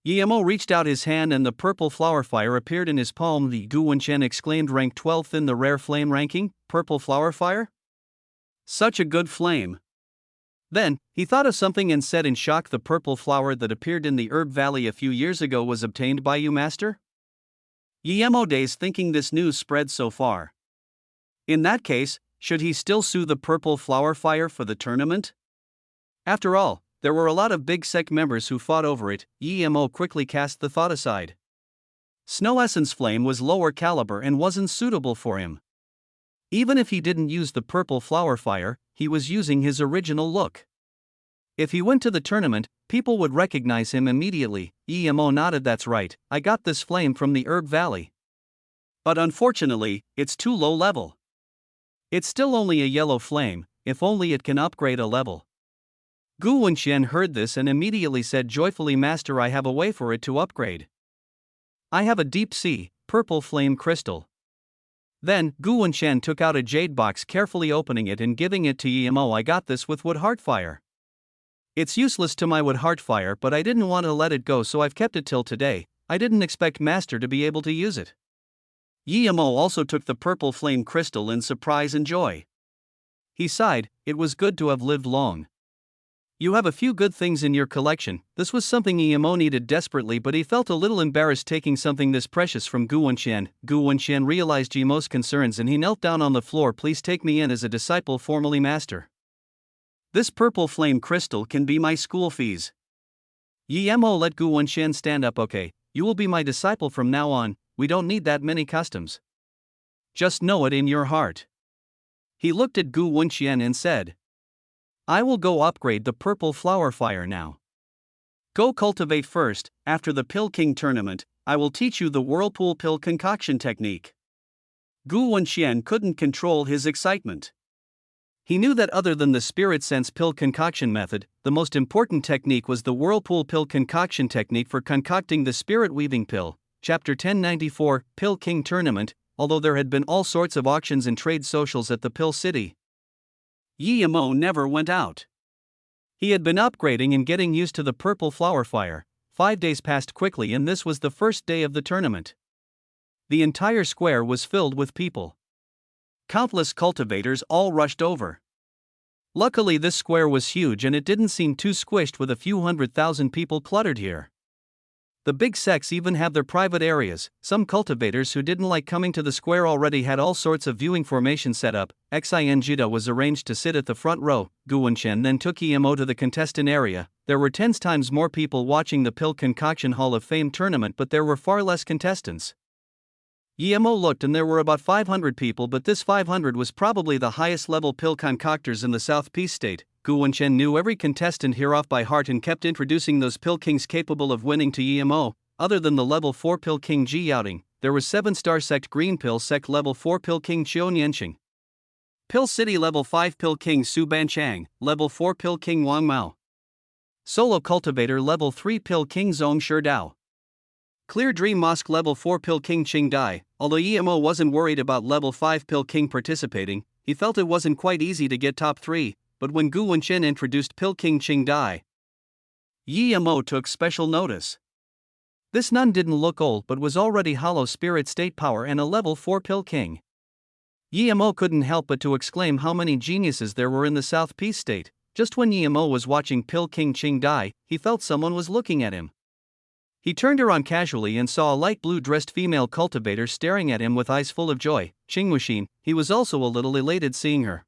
Yemo reached out his hand and the purple flower fire appeared in his palm. The Gu Wenxian exclaimed, "Rank 12th in the rare flame ranking, purple flower fire? Such a good flame." Then, he thought of something and said in shock, "The purple flower that appeared in the herb valley a few years ago was obtained by you, Master?" Yemo dazed, thinking this news spread so far. In that case, should he still sue the purple flower fire for the tournament? After all, there were a lot of big sect members who fought over it. Yemo quickly cast the thought aside. Snow Essence Flame was lower caliber and wasn't suitable for him. Even if he didn't use the purple flower fire, he was using his original look. If he went to the tournament, people would recognize him immediately. Yemo nodded. "That's right, I got this flame from the herb valley. But unfortunately, it's too low level. It's still only a yellow flame, if only it can upgrade a level." Gu Wenxian heard this and immediately said joyfully, "Master, I have a way for it to upgrade. I have a deep sea, purple flame crystal." Then, Gu Wenxian took out a jade box, carefully opening it and giving it to Yemo. "I got this with wood heartfire. It's useless to my wood heartfire, but I didn't want to let it go, so I've kept it till today. I didn't expect Master to be able to use it." Yemo also took the purple flame crystal in surprise and joy. He sighed. It was good to have lived long. "You have a few good things in your collection." This was something Yemo needed desperately, but he felt a little embarrassed taking something this precious from Gu Wenxian. Gu Wenxian realized Yemo's concerns and he knelt down on the floor. "Please take me in as a disciple formally, Master. This purple flame crystal can be my school fees." Yemo let Gu Wenxian stand up. "Okay, you will be my disciple from now on. We don't need that many customs. Just know it in your heart." He looked at Gu Wenxian and said, "I will go upgrade the purple flower fire now. Go cultivate first. After the Pill King tournament, I will teach you the whirlpool pill concoction technique." Gu Wenxian couldn't control his excitement. He knew that other than the spirit sense pill concoction method, the most important technique was the whirlpool pill concoction technique for concocting the spirit weaving pill. Chapter 1094, Pill King Tournament. Although there had been all sorts of auctions and trade socials at the Pill City, Yemo never went out. He had been upgrading and getting used to the purple flower fire. 5 days passed quickly and this was the first day of the tournament. The entire square was filled with people. Countless cultivators all rushed over. Luckily, this square was huge and it didn't seem too squished with a few 100,000 people cluttered here. The big sects even have their private areas. Some cultivators who didn't like coming to the square already had all sorts of viewing formations set up. Xinjita was arranged to sit at the front row. Guwenchen then took EMO to the contestant area. There were 10 times more people watching the Pill Concoction Hall of Fame tournament, but there were far less contestants. EMO looked and there were about 500 people, but this 500 was probably the highest level pill concoctors in the South Peace State. Guwenchen knew every contestant here off by heart and kept introducing those pill kings capable of winning to EMO. Other than the level 4 pill king Ji outing, there was 7-star sect green pill sect level 4 pill king Qian Yanqing. Pill City level 5 pill king Su Banchang, level 4 pill king Wang Mao. Solo cultivator level 3 pill king Zhong Sherdao. Clear Dream Mosque level 4 pill king Qing Dai. Although EMO wasn't worried about level 5 pill king participating, he felt it wasn't quite easy to get top 3, but when Gu Wenqin introduced pill king Qing Dai, EMO took special notice. This nun didn't look old but was already hollow spirit state power and a level 4 pill king. EMO couldn't help but to exclaim how many geniuses there were in the South Peace State. Just when EMO was watching pill king Qing Dai, he felt someone was looking at him. He turned around casually and saw a light blue-dressed female cultivator staring at him with eyes full of joy. Qing Wuxin. He was also a little elated seeing her.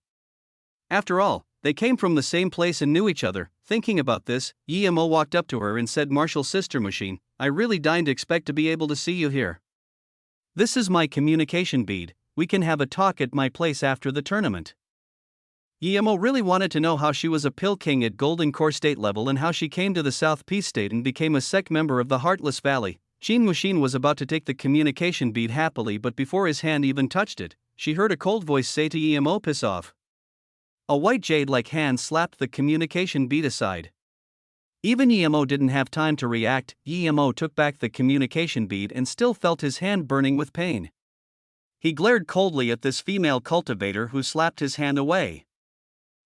After all, they came from the same place and knew each other. Thinking about this, EMO walked up to her and said, "Martial sister Wuxin, I really didn't expect to be able to see you here. This is my communication bead. We can have a talk at my place after the tournament." EMO really wanted to know how she was a pill king at Golden Core State level and how she came to the South Peace State and became a sect member of the Heartless Valley. Qin Wuxin was about to take the communication bead happily, but before his hand even touched it, she heard a cold voice say to EMO, "Piss off." A white jade-like hand slapped the communication bead aside. Even EMO didn't have time to react. EMO took back the communication bead and still felt his hand burning with pain. He glared coldly at this female cultivator who slapped his hand away.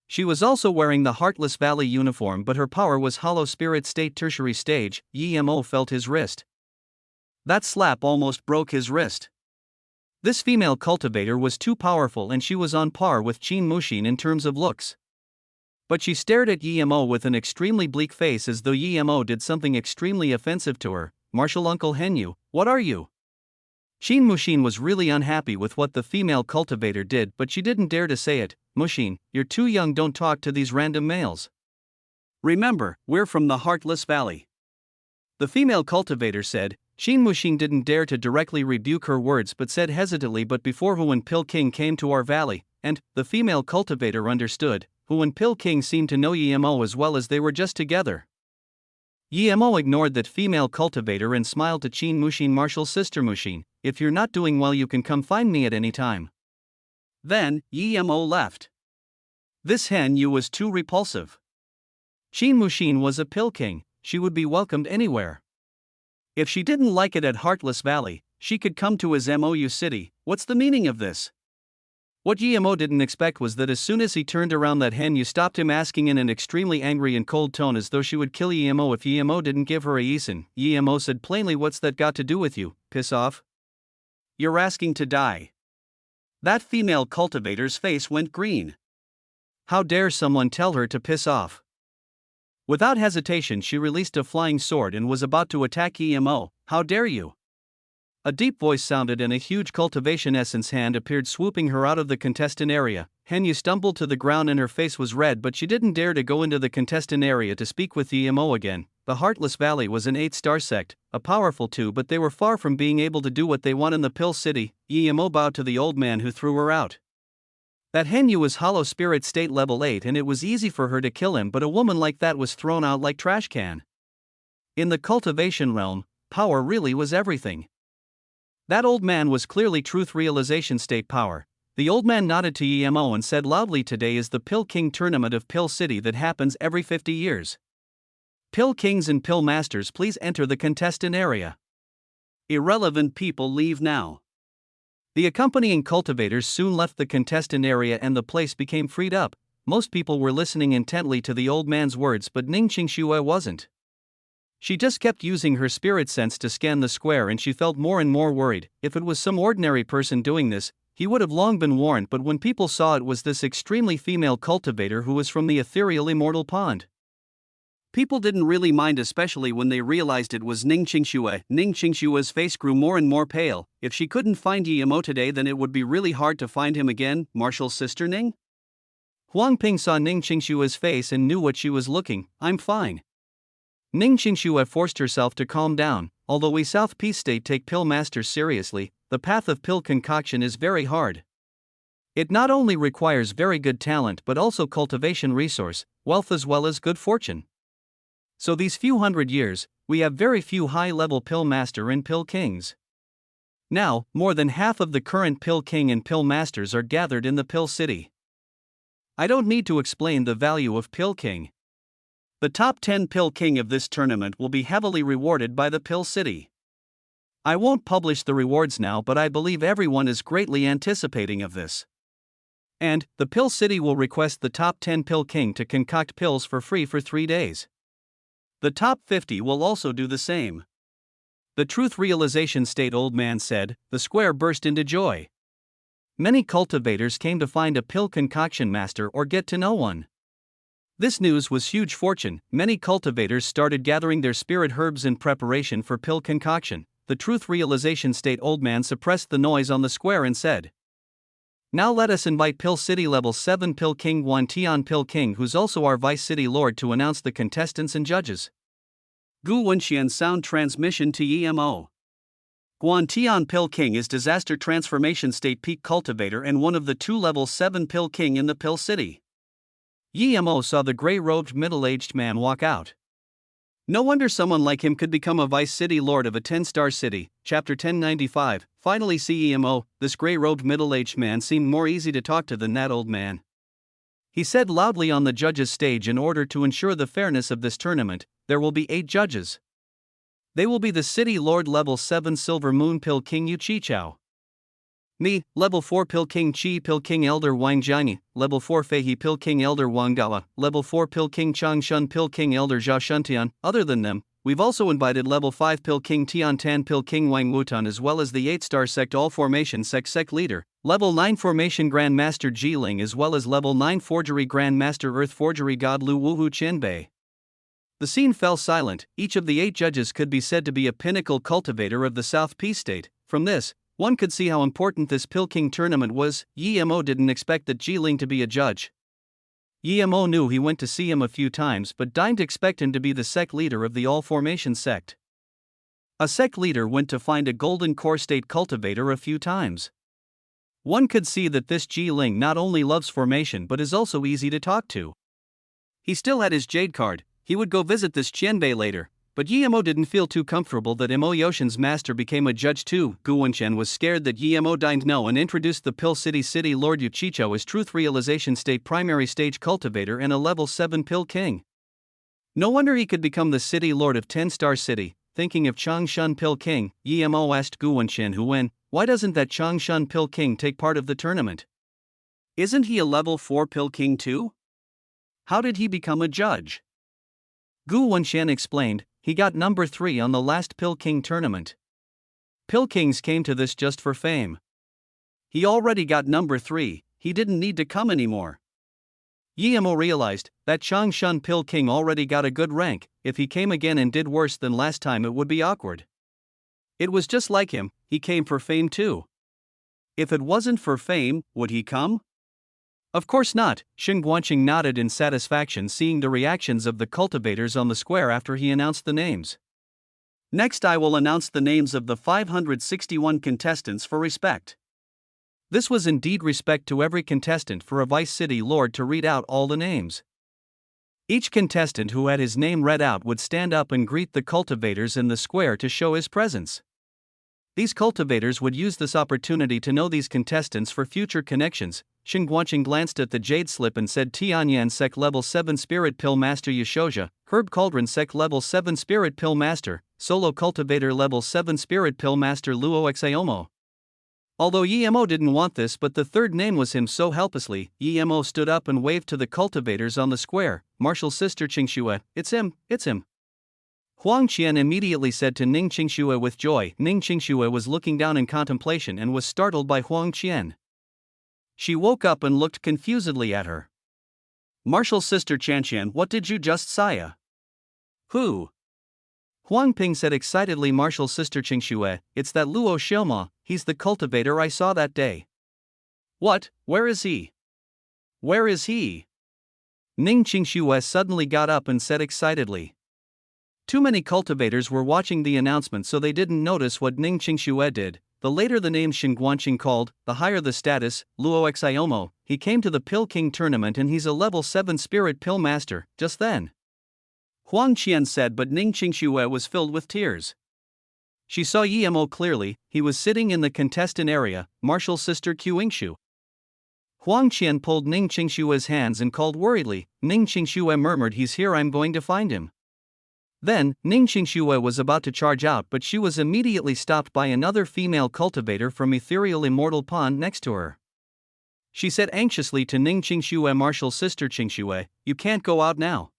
She was also wearing the Heartless Valley uniform, but her power was Hollow Spirit State Tertiary Stage. EMO felt his wrist. That slap almost broke his wrist. This female cultivator was too powerful and she was on par with Qin Wuxin in terms of looks. But she stared at EMO with an extremely bleak face as though EMO did something extremely offensive to her. "Martial Uncle Henyu, what are you?" Qin Wuxin was really unhappy with what the female cultivator did, but she didn't dare to say it. "Wuxin, you're too young, don't talk to these random males. Remember, we're from the Heartless Valley," the female cultivator said. Qin Wuxin didn't dare to directly rebuke her words but said hesitantly, "But before Huan Pill King came to our valley," and the female cultivator understood. Huan Pill King seemed to know EMO as well as they were just together. EMO ignored that female cultivator and smiled to Qin Wuxin, "Martial sister Wuxin, if you're not doing well you can come find me at any time." Then, EMO left. This Henyu was too repulsive. Qin Wuxin was a pill king, she would be welcomed anywhere. If she didn't like it at Heartless Valley, she could come to his MOU city. What's the meaning of this? What EMO didn't expect was that as soon as he turned around, that Henyu stopped him, asking in an extremely angry and cold tone as though she would kill EMO if EMO didn't give her a yisun. EMO said plainly, "What's that got to do with you? Piss off. You're asking to die." That female cultivator's face went green. How dare someone tell her to piss off? Without hesitation she released a flying sword and was about to attack EMO. "How dare you?" A deep voice sounded and a huge cultivation essence hand appeared, swooping her out of the contestant area. Henyu stumbled to the ground and her face was red, but she didn't dare to go into the contestant area to speak with EMO again. The Heartless Valley was an 8-star sect, a powerful two, but they were far from being able to do what they want in the Pill City. EMO bowed to the old man who threw her out. That Henyu was Hollow Spirit State level 8 and it was easy for her to kill him, but a woman like that was thrown out like trash can. In the cultivation realm, power really was everything. That old man was clearly truth realization state power. The old man nodded to EMO and said loudly, "Today is the Pill King tournament of Pill City that happens every 50 years. Pill Kings and Pill Masters, please enter the contestant area. Irrelevant people leave now." The accompanying cultivators soon left the contestant area and the place became freed up. Most people were listening intently to the old man's words, but Ning Qingxue wasn't. She just kept using her spirit sense to scan the square and she felt more and more worried. If it was some ordinary person doing this, he would have long been warned, but when people saw it was this extremely female cultivator who was from the ethereal immortal pond. People didn't really mind, especially when they realized it was Ning Qingxue. Ning Qingshue's face grew more and more pale. If she couldn't find Yi Mo today, then it would be really hard to find him again. Marshall's sister Ning? Huang Ping saw Ning Qingshue's face and knew what she was looking. I'm fine. Ning Qingxue forced herself to calm down. Although we South Peace State take pill masters seriously, the path of pill concoction is very hard. It not only requires very good talent but also cultivation resource, wealth as well as good fortune. So these few hundred years, we have very few high-level pill master and pill kings. Now, more than half of the current pill king and pill masters are gathered in the pill city. I don't need to explain the value of pill king. The top 10 pill king of this tournament will be heavily rewarded by the pill city. I won't publish the rewards now, but I believe everyone is greatly anticipating of this. And, the pill city will request the top 10 pill king to concoct pills for free for 3 days. The top 50 will also do the same. The truth realization state, old man said. The square burst into joy. Many cultivators came to find a pill concoction master or get to know one. This news was huge fortune. Many cultivators started gathering their spirit herbs in preparation for pill concoction. The truth realization state, old man suppressed the noise on the square and said, now let us invite Pill City Level 7 Pill King Guan Tian Pill King, who's also our Vice City Lord, to announce the contestants and judges. Gu Wenxian sound transmission to EMO. Guan Tian Pill King is Disaster Transformation State Peak Cultivator and one of the 2 Level 7 Pill King in the Pill City. EMO saw the gray-robed middle-aged man walk out. No wonder someone like him could become a Vice City Lord of a 10-star city. Chapter 1095. Finally, CEMO, this gray-robed middle-aged man seemed more easy to talk to than that old man. He said loudly on the judges' stage, in order to ensure the fairness of this tournament, there will be 8 judges. They will be the City Lord Level 7 Silver Moon Pill King Yu Chichao. Me, Level 4 Pill King Chi Pill King Elder Wang Jianyi, Level 4 Feihe Pill King Elder Wang Gawa, Level 4 Pill King Chang Shun Pill King Elder Zhao Shuntian. Other than them, we've also invited Level 5 Pill King Tian Tan Pill King Wang Wutan, as well as the 8-star sect All Formation sect leader, Level 9 Formation Grand Master Ji Ling, as well as Level 9 Forgery Grand Master Earth Forgery God Lu Wuhu Qianbei. The scene fell silent. Each of the 8 judges could be said to be a pinnacle cultivator of the South Peace State. From this, one could see how important this Pill King tournament was. EMO didn't expect that Ji Ling to be a judge. EMO knew he went to see him a few times, but didn't expect him to be the sect leader of the All Formation sect. A sect leader went to find a Golden Core State cultivator a few times. One could see that this Ji Ling not only loves formation but is also easy to talk to. He still had his Jade card. He would go visit this Qianbei later. But Yemo didn't feel too comfortable that Mo Yoshin's master became a judge too. Gu Wenxian was scared that Yemo didn't know and introduced the Pill City Lord Yu Chicho as Truth Realization State Primary Stage Cultivator and a Level 7 Pill King. No wonder he could become the City Lord of 10-star City. Thinking of Changshun Pill King, Yemo asked Gu Wenxian why doesn't that Changshun Pill King take part of the tournament? Isn't he a Level 4 Pill King too? How did he become a judge? Gu Wenxian explained, he got number 3 on the last Pill King tournament. Pill Kings came to this just for fame. He already got number 3, he didn't need to come anymore. Yemo realized that Changshun Pill King already got a good rank. If he came again and did worse than last time, it would be awkward. It was just like him, he came for fame too. If it wasn't for fame, would he come? Of course not. Shen Guanqing nodded in satisfaction, seeing the reactions of the cultivators on the square after he announced the names. Next, I will announce the names of the 561 contestants for respect. This was indeed respect to every contestant for a Vice City Lord to read out all the names. Each contestant who had his name read out would stand up and greet the cultivators in the square to show his presence. These cultivators would use this opportunity to know these contestants for future connections. Shen Guanqing glanced at the jade slip and said Tianyan Sec Level 7 Spirit Pill Master Yashoja, Herb Cauldron Sec Level 7 Spirit Pill Master, Solo Cultivator Level 7 Spirit Pill Master Luo Xaomo. Although Yemo didn't want this, but the third name was him, so helplessly, Yemo stood up and waved to the cultivators on the square. Marshall's sister Qingxue, it's him, it's him. Huang Qian immediately said to Ning Qingxue with joy. Ning Qingxue was looking down in contemplation and was startled by Huang Qian. She woke up and looked confusedly at her. Martial sister Chanqian, what did you just say? Who? Huang Ping said excitedly. Martial sister Qingxue, it's that Luo Xiaoma, he's the cultivator I saw that day. What, where is he? Where is he? Ning Qingxue suddenly got up and said excitedly. Too many cultivators were watching the announcement, so they didn't notice what Ning Qingxue did. The later the name Xinguanqing called, the higher the status. Luo Xiomo, he came to the Pill King tournament and he's a level 7 spirit pill master, just then. Huang Qian said, but Ning Qingxue was filled with tears. She saw Yimo clearly. He was sitting in the contestant area, martial sister Qingshu. Huang Qian pulled Ning Qingshue's hands and called worriedly. Ning Qingxue murmured, he's here, I'm going to find him. Then, Ning Qingxue was about to charge out, but she was immediately stopped by another female cultivator from Ethereal Immortal Pond next to her. She said anxiously to Ning Qingxue, martial sister Qingxue, you can't go out now.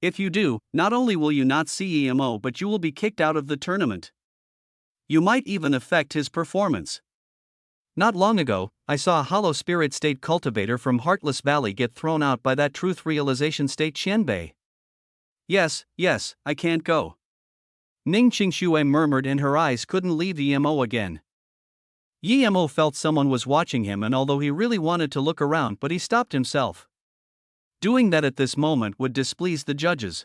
If you do, not only will you not see EMO, but you will be kicked out of the tournament. You might even affect his performance. Not long ago, I saw a hollow spirit state cultivator from Heartless Valley get thrown out by that truth realization state Qianbei. Yes, I can't go. Ning Qingxue murmured and her eyes couldn't leave Yimo again. Yimo felt someone was watching him, and although he really wanted to look around, but he stopped himself. Doing that at this moment would displease the judges.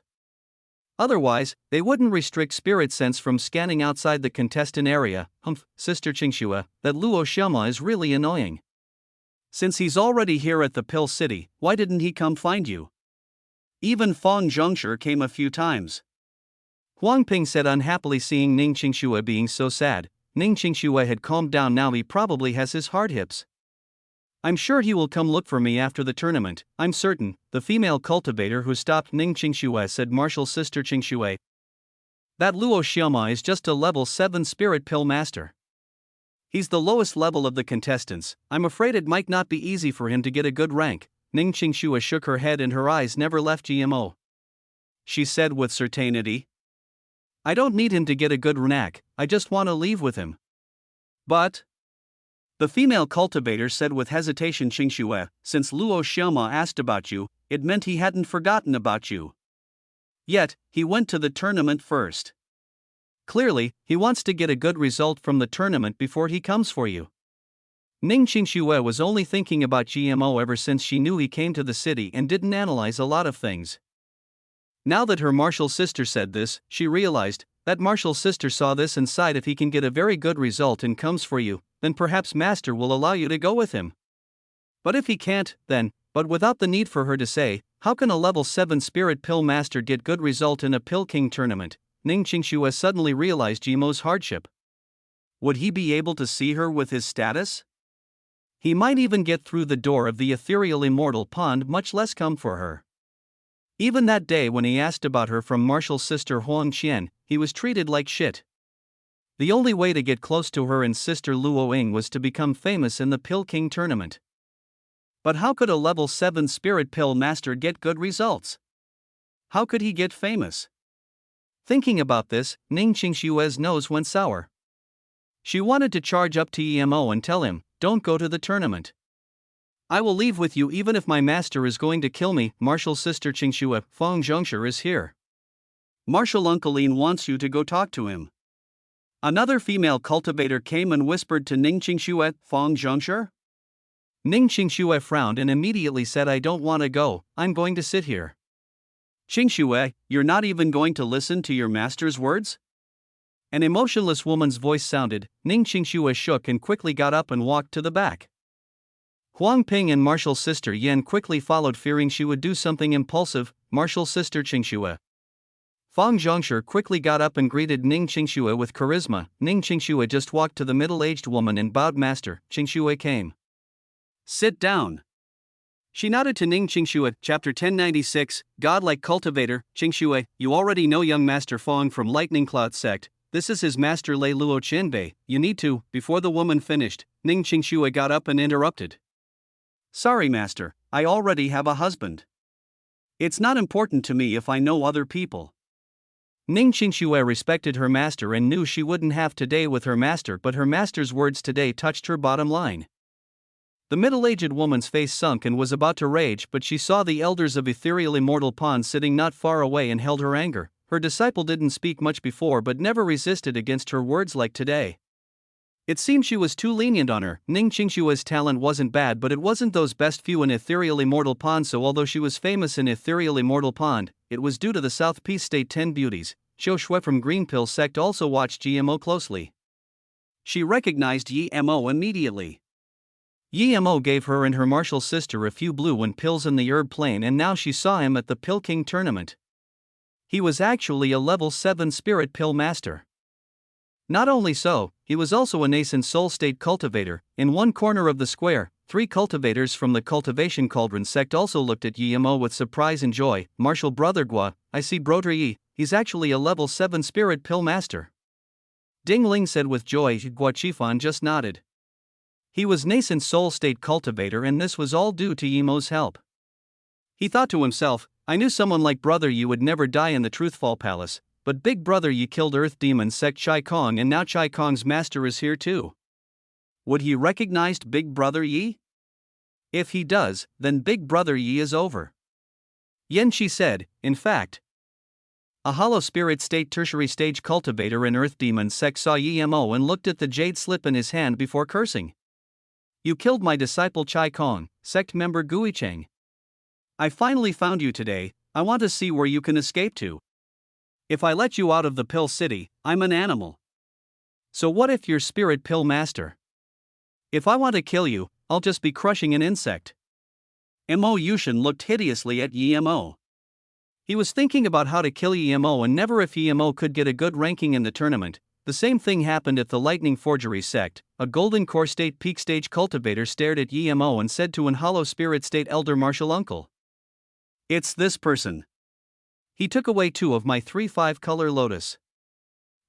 Otherwise, they wouldn't restrict spirit sense from scanning outside the contestant area. Sister Qingxue, that Luo Xiaoma is really annoying. Since he's already here at the Pill City, why didn't he come find you? Even Fang Zhengshi came a few times. Huang Ping said unhappily, seeing Ning Qingxue being so sad. Ning Qingxue had calmed down now. He probably has his hard hips. I'm sure he will come look for me after the tournament, I'm certain, the female cultivator who stopped Ning Qingxue said. Martial sister Qingxue, that Luo Xiaoma is just a level 7 spirit pill master. He's the lowest level of the contestants. I'm afraid it might not be easy for him to get a good rank. Ning Qingxue shook her head and her eyes never left GMO. She said with certainty, I don't need him to get a good rank, I just want to leave with him. But the female cultivator said with hesitation, Qingxue, since Luo Xiaoma asked about you, it meant he hadn't forgotten about you. Yet, he went to the tournament first. Clearly, he wants to get a good result from the tournament before he comes for you. Ning Qingxue was only thinking about GMO ever since she knew he came to the city and didn't analyze a lot of things. Now that her martial sister said this, she realized that martial sister saw this and sighed. If he can get a very good result and comes for you, then perhaps master will allow you to go with him. But if he can't, then, but without the need for her to say, how can a level 7 spirit pill master get good result in a Pill King tournament? Ning Qingxue suddenly realized GMO's hardship. Would he be able to see her with his status? He might even get through the door of the Ethereal Immortal Pond, much less come for her. Even that day when he asked about her from martial sister Huang Qian, he was treated like shit. The only way to get close to her and sister Luo Ying was to become famous in the Pill King tournament. But how could a level 7 spirit pill master get good results? How could he get famous? Thinking about this, Ning Qingxue's nose went sour. She wanted to charge up to EMO and tell him, don't go to the tournament. I will leave with you even if my master is going to kill me. Martial sister Qingxue, Fang Zhengshi is here. Martial Uncle Lin wants you to go talk to him. Another female cultivator came and whispered to Ning Qingxue, Fang Zhengshi? Ning Qingxue frowned and immediately said, I don't want to go, I'm going to sit here. Qingxue, you're not even going to listen to your master's words? An emotionless woman's voice sounded. Ning Qingxue shook and quickly got up and walked to the back. Huang Ping and martial sister Yan quickly followed, fearing she would do something impulsive. Martial sister Qingxue. Fang Zhengshi quickly got up and greeted Ning Qingxue with charisma. Ning Qingxue just walked to the middle-aged woman and bowed. Master, Qingxue came. Sit down. She nodded to Ning Qingxue. Chapter 1096, Godlike Cultivator. Qingxue, you already know young Master Fang from Lightning Cloud Sect. This is his master Lei Luo Qianbei. You need to. Before the woman finished, Ning Qingxue got up and interrupted. Sorry, master, I already have a husband. It's not important to me if I know other people. Ning Qingxue respected her master and knew she wouldn't have today with her master, but her master's words today touched her bottom line. The middle-aged woman's face sunk and was about to rage, but she saw the elders of ethereal immortal pond sitting not far away and held her anger. Her disciple didn't speak much before but never resisted against her words like today. It seemed she was too lenient on her. Ning Qingshua's talent wasn't bad, but it wasn't those best few in ethereal immortal pond, so although she was famous in ethereal immortal pond, it was due to the South Peace State 10 beauties. Xiao Shui from Green Pill sect also watched Mo closely. She recognized Mo immediately. Mo gave her and her martial sister a few blue and pills in the herb plane, and now she saw him at the Pill King tournament. He was actually a level 7 spirit pill master. Not only so, he was also a nascent soul state cultivator. In one corner of the square, 3 cultivators from the Cultivation Cauldron sect also looked at Mo with surprise and joy. Martial brother Gua, I see Brother Yi, he's actually a level 7 spirit pill master. Ding Ling said with joy. Gua Qifan just nodded. He was nascent soul state cultivator, and this was all due to Mo's help. He thought to himself, I knew someone like Brother Yi would never die in the Truthfall Palace, but Big Brother Yi killed Earth Demon sect Chai Kong, and now Chai Kong's master is here too. Would he recognize Big Brother Yi? If he does, then Big Brother Yi is over. Yan Shi said, in fact. A hollow spirit state tertiary stage cultivator in Earth Demon sect saw Mo and looked at the jade slip in his hand before cursing. You killed my disciple Chai Kong, sect member Gui Cheng. I finally found you today. I want to see where you can escape to. If I let you out of the pill city, I'm an animal. So what if you're spirit pill master? If I want to kill you, I'll just be crushing an insect. Mo Yushin looked hideously at Mo. He was thinking about how to kill Mo and never if Mo could get a good ranking in the tournament. The same thing happened at the Lightning Forgery sect. A Golden Core State Peak Stage cultivator stared at Mo and said to an Hollow Spirit State Elder Martial Uncle. It's this person. He took away 2 of my 3-5 color lotus.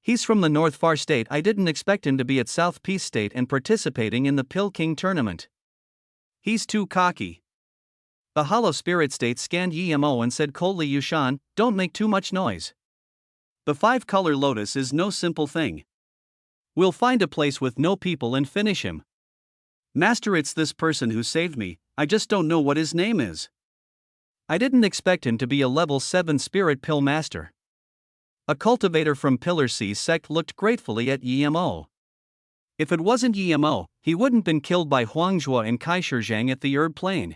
He's from the North Far State. I didn't expect him to be at South Peace State and participating in the Pill King tournament. He's too cocky. The Hollow Spirit State scanned Mo and said coldly, Yushan, don't make too much noise. The 5-color lotus is no simple thing. We'll find a place with no people and finish him. Master, it's this person who saved me, I just don't know what his name is. I didn't expect him to be a level 7 spirit pill master. A cultivator from Pillar C sect looked gratefully at Mo. If it wasn't Mo, he wouldn't been killed by Huangjua and Kai Shizhang at the Herb Plain.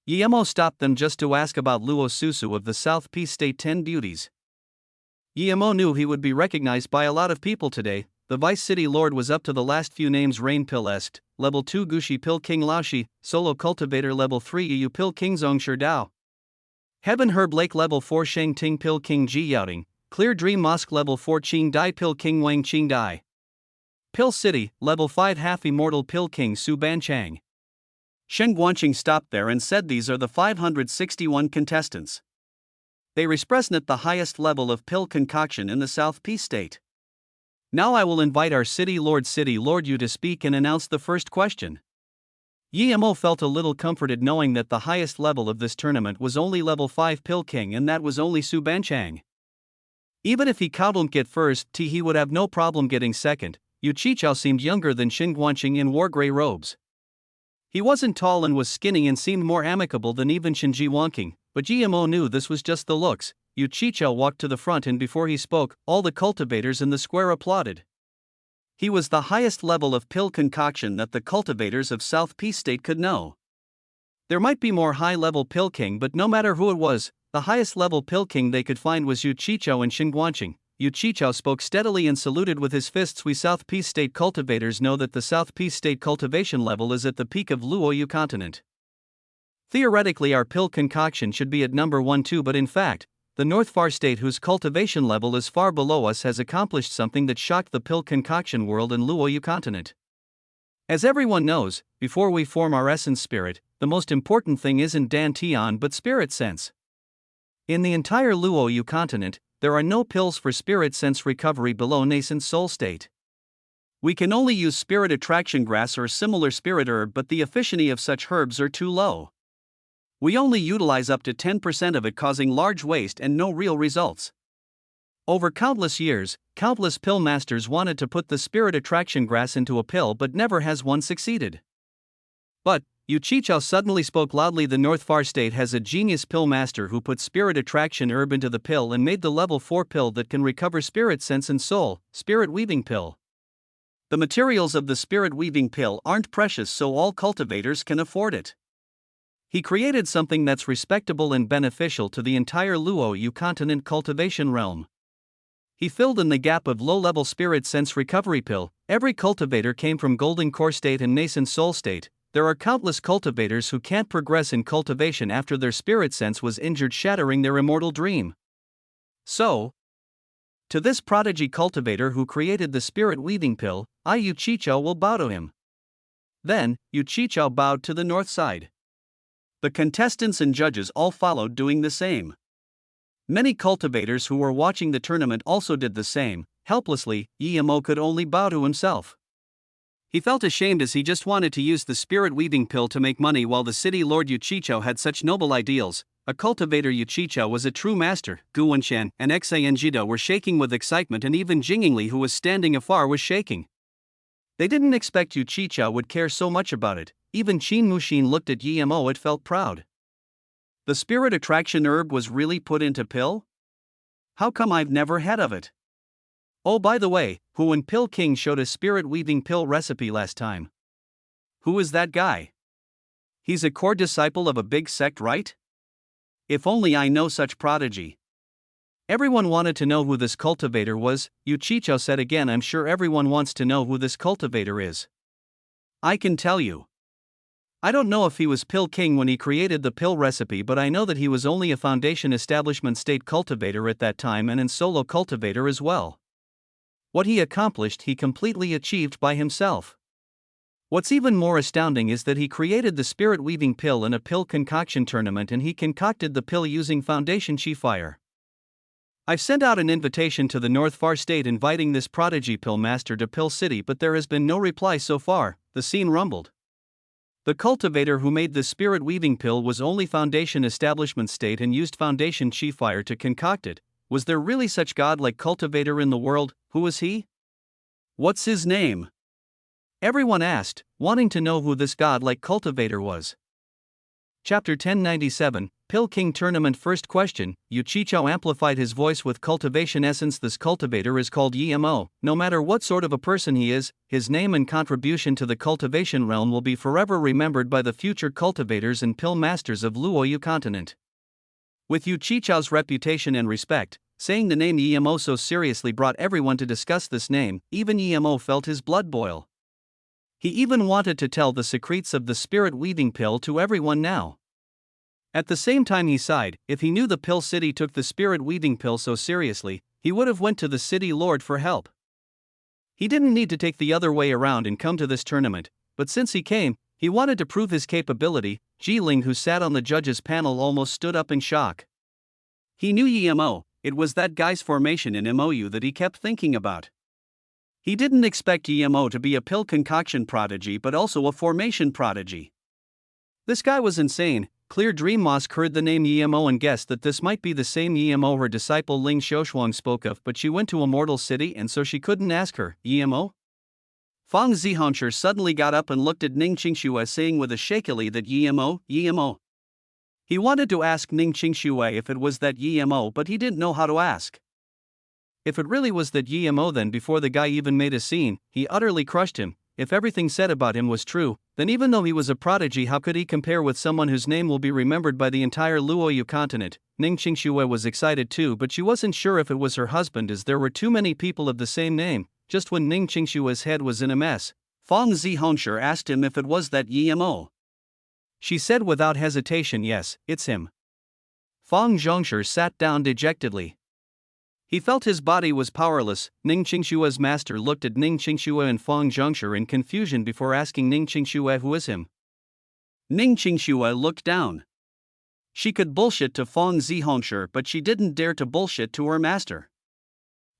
Mo stopped them just to ask about Luo Susu of the South Peace State 10 beauties. Mo knew he would be recognized by a lot of people today. The Vice City Lord was up to the last few names. Rain Pill Est, Level 2 Gushi Pill King Laoshi, Solo Cultivator Level 3 Yu Pill King Zong Dao. Heaven Herb Lake Level 4 Sheng Ting Pill King Ji Yaoting, Clear Dream Mosque Level 4 Qing Dai Pill King Wang Qing Dai. Pill City, Level 5 Half Immortal Pill King Su Ban Chang. Shen Guanqing stopped there and said these are the 561 contestants. They represent the highest level of pill concoction in the South Peace State. Now I will invite our City Lord Yu to speak and announce the first question. Mo felt a little comforted knowing that the highest level of this tournament was only level 5 Pill King, and that was only Su Banchang. Even if he couldn't get first, he would have no problem getting second. Yu Qichao seemed younger than Shen Guanqing in war gray robes. He wasn't tall and was skinny and seemed more amicable than even Shenji Wangqing, but Mo knew this was just the looks. Yu Qichao walked to the front, and before he spoke, all the cultivators in the square applauded. He was the highest level of pill concoction that the cultivators of South Peace State could know. There might be more high-level pill king, but no matter who it was, the highest level pill king they could find was Yu Qichao and Shen Guanqing. Yu Qichao spoke steadily and saluted with his fists. We South Peace State cultivators know that the South Peace State cultivation level is at the peak of Luo Yu continent. Theoretically our pill concoction should be at number 1 too, but in fact, the North Far State, whose cultivation level is far below us, has accomplished something that shocked the pill concoction world and Luo Yu continent. As everyone knows, before we form our essence spirit, the most important thing isn't Dan Tian but spirit sense. In the entire Luo Yu continent, there are no pills for spirit sense recovery below nascent soul state. We can only use spirit attraction grass or similar spirit herb, but the efficiency of such herbs are too low. We only utilize up to 10% of it, causing large waste and no real results. Over countless years, countless pill masters wanted to put the spirit attraction grass into a pill, but never has one succeeded. But, Yu Chichao suddenly spoke loudly. The North Far State has a genius pill master who put spirit attraction herb into the pill and made the level 4 pill that can recover spirit sense and soul, spirit weaving pill. The materials of the spirit weaving pill aren't precious, so all cultivators can afford it. He created something that's respectable and beneficial to the entire Luo Yu continent cultivation realm. He filled in the gap of low-level spirit sense recovery pill. Every cultivator came from golden core state and nascent soul state. There are countless cultivators who can't progress in cultivation after their spirit sense was injured, shattering their immortal dream. So, to this prodigy cultivator who created the spirit weaving pill, I Yu Chichao will bow to him. Then, Yu Chichao bowed to the north side. The contestants and judges all followed, doing the same. Many cultivators who were watching the tournament also did the same. Helplessly, Yemo could only bow to himself. He felt ashamed as he just wanted to use the spirit weaving pill to make money while the city lord Yu Chichao had such noble ideals. A cultivator Yu Chichao was a true master. Gu Wenshan and Xan Jido were shaking with excitement, and even Jingli, who was standing afar, was shaking. They didn't expect Yu Chichao would care so much about it. Even Qin Mushin looked at Yemo and felt proud. The spirit attraction herb was really put into pill? How come I've never had of it? Oh, by the way, Huan Pill King showed a spirit weaving pill recipe last time. Who is that guy? He's a core disciple of a big sect, right? If only I know such prodigy. Everyone wanted to know who this cultivator was. Yu Chichao said again, I'm sure everyone wants to know who this cultivator is. I can tell you. I don't know if he was Pill King when he created the pill recipe, but I know that he was only a foundation establishment state cultivator at that time and an solo cultivator as well. What he accomplished, he completely achieved by himself. What's even more astounding is that he created the spirit weaving pill in a pill concoction tournament, and he concocted the pill using foundation chi fire. I've sent out an invitation to the North Far State inviting this prodigy pill master to Pill City, but there has been no reply so far, the scene rumbled. The cultivator who made the spirit weaving pill was only foundation establishment state and used foundation chi fire to concoct it. Was there really such godlike cultivator in the world? Who was he? What's his name? Everyone asked, wanting to know who this godlike cultivator was. Chapter 1097, Pill King Tournament. First question. Yu Chichao amplified his voice with cultivation essence. This cultivator is called Yemo. No matter what sort of a person he is, his name and contribution to the cultivation realm will be forever remembered by the future cultivators and pill masters of Luo Yu continent. With Yu Chichao's reputation and respect, saying the name Yemo so seriously brought everyone to discuss this name. Even Yemo felt his blood boil. He even wanted to tell the secrets of the spirit weaving pill to everyone now. At the same time he sighed. If he knew the Pill City took the spirit weaving pill so seriously, he would have went to the city lord for help. He didn't need to take the other way around and come to this tournament, but since he came, he wanted to prove his capability. Ji Ling, who sat on the judges' panel, almost stood up in shock. He knew Yemo. It was that guy's formation in MOU that he kept thinking about. He didn't expect Yemo to be a pill concoction prodigy but also a formation prodigy. This guy was insane. Clear Dream Mosque heard the name Yemo and guessed that this might be the same Yemo her disciple Ling Shoshuang spoke of, but she went to Immortal City and so she couldn't ask her. Yemo? Fang Zihongshi suddenly got up and looked at Ning Qingxue, saying with a shakily that Yemo. He wanted to ask Ning Qingxue if it was that Yemo, but he didn't know how to ask. If it really was that Yemo, then before the guy even made a scene, he utterly crushed him. If everything said about him was true, then even though he was a prodigy, how could he compare with someone whose name will be remembered by the entire Luo Yu continent? Ning Qingxue was excited too, but she wasn't sure if it was her husband, as there were too many people of the same name. Just when Ning Qingxue's head was in a mess, Fang Zihongshi asked him if it was that Yemo. She said without hesitation, yes, it's him. Fang Zhongshi sat down dejectedly. He felt his body was powerless. Ning Qingxue's master looked at Ning Qingxue and Fang Zhongshi in confusion before asking Ning Qingxue who is him. Ning Qingxue looked down. She could bullshit to Fang Zihongshi, but she didn't dare to bullshit to her master.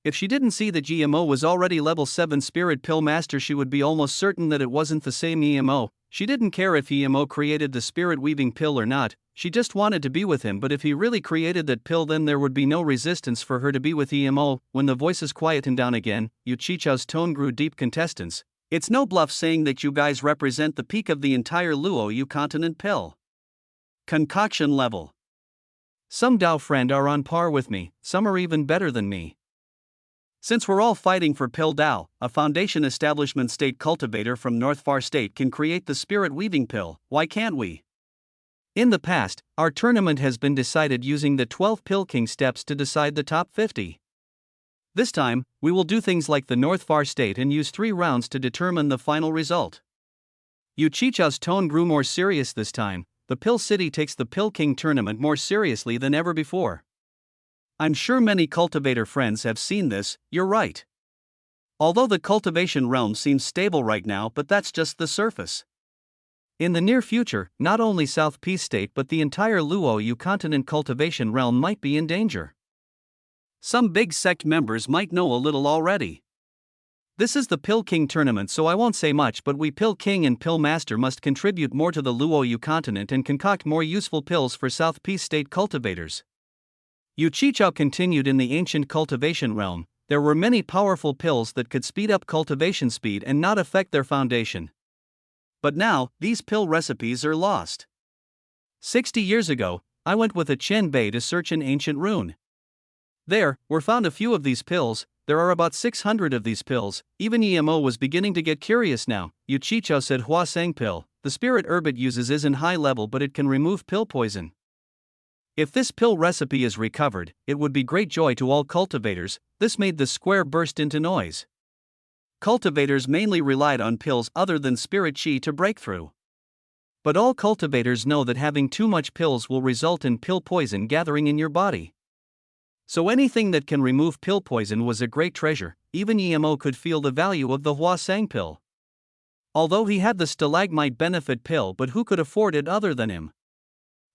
If she didn't see that Yemo was already level 7 spirit pill master, she would be almost certain that it wasn't the same Yemo. She didn't care if Yemo created the spirit weaving pill or not, she just wanted to be with him. But if he really created that pill, then there would be no resistance for her to be with Yemo. When the voices quietened down again, Yu Chichao's tone grew deep. Contestants, It's no bluff saying that you guys represent the peak of the entire Luoyu continent pill concoction level. Some Dao friend are on par with me, some are even better than me. Since we're all fighting for Pill Dao, a foundation establishment state cultivator from North Far State can create the spirit weaving pill, why can't we? In the past, our tournament has been decided using the 12 Pill King steps to decide the top 50. This time, we will do things like the North Far State and use 3 rounds to determine the final result. Yu Chichao's tone grew more serious this time. The Pill City takes the Pill King tournament more seriously than ever before. I'm sure many cultivator friends have seen this, you're right. Although the cultivation realm seems stable right now, but that's just the surface. In the near future, not only South Peace State but the entire Luoyu continent cultivation realm might be in danger. Some big sect members might know a little already. This is the Pill King tournament, so I won't say much, but we Pill King and Pill Master must contribute more to the Luoyu continent and concoct more useful pills for South Peace State cultivators. Yu Chichao continued. In the ancient cultivation realm, there were many powerful pills that could speed up cultivation speed and not affect their foundation. But now, these pill recipes are lost. 60 years ago, I went with a Chen Bei to search an ancient rune. There were found a few of these pills. There are about 600 of these pills. Even EMO was beginning to get curious now. Yu Chichao said Hua Sang pill, the spirit herb it uses isn't high level, but it can remove pill poison. If this pill recipe is recovered, it would be great joy to all cultivators. This made the square burst into noise. Cultivators mainly relied on pills other than spirit chi to break through. But all cultivators know that having too much pills will result in pill poison gathering in your body. So anything that can remove pill poison was a great treasure. Even EMO could feel the value of the Hua Sang pill. Although he had the stalagmite benefit pill, but who could afford it other than him?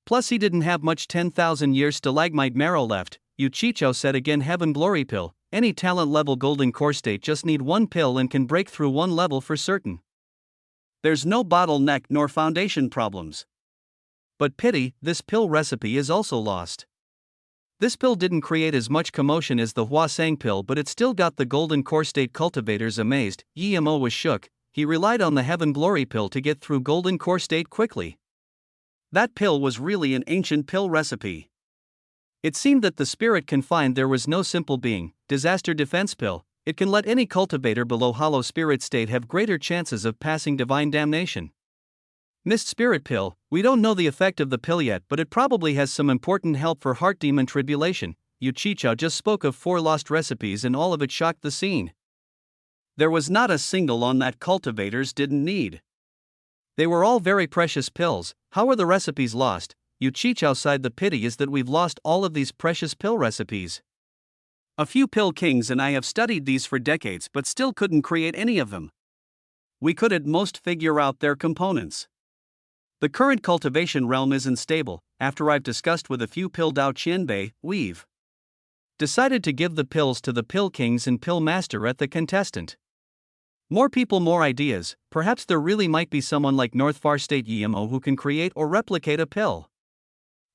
Plus he didn't have much 10,000 years stalagmite marrow left. Yu Chichao said again, Heaven Glory pill. Any talent level golden core state just need one pill and can break through one level for certain. There's no bottleneck nor foundation problems. But pity, this pill recipe is also lost. This pill didn't create as much commotion as the Hua Sang pill, but it still got the golden core state cultivators amazed. EMO was shook. He relied on the Heaven Glory pill to get through golden core state quickly. That pill was really an ancient pill recipe. It seemed that the spirit confined there was no simple being. Disaster defense pill. It can let any cultivator below hollow spirit state have greater chances of passing divine damnation. Mist spirit pill. We don't know the effect of the pill yet, but it probably has some important help for heart demon tribulation. Yu Chichao just spoke of 4 lost recipes and all of it shocked the scene. There was not a single on that cultivators didn't need. They were all very precious pills. How are the recipes lost? Yu Chichao sighed. The pity is that we've lost all of these precious pill recipes. A few Pill Kings and I have studied these for decades but still couldn't create any of them. We could at most figure out their components. The current cultivation realm isn't stable. After I've discussed with a few Pill Dao Chen Bei, we've decided to give the pills to the Pill Kings and Pill Master at the contestant. More people, more ideas. Perhaps there really might be someone like North Far State EMO who can create or replicate a pill.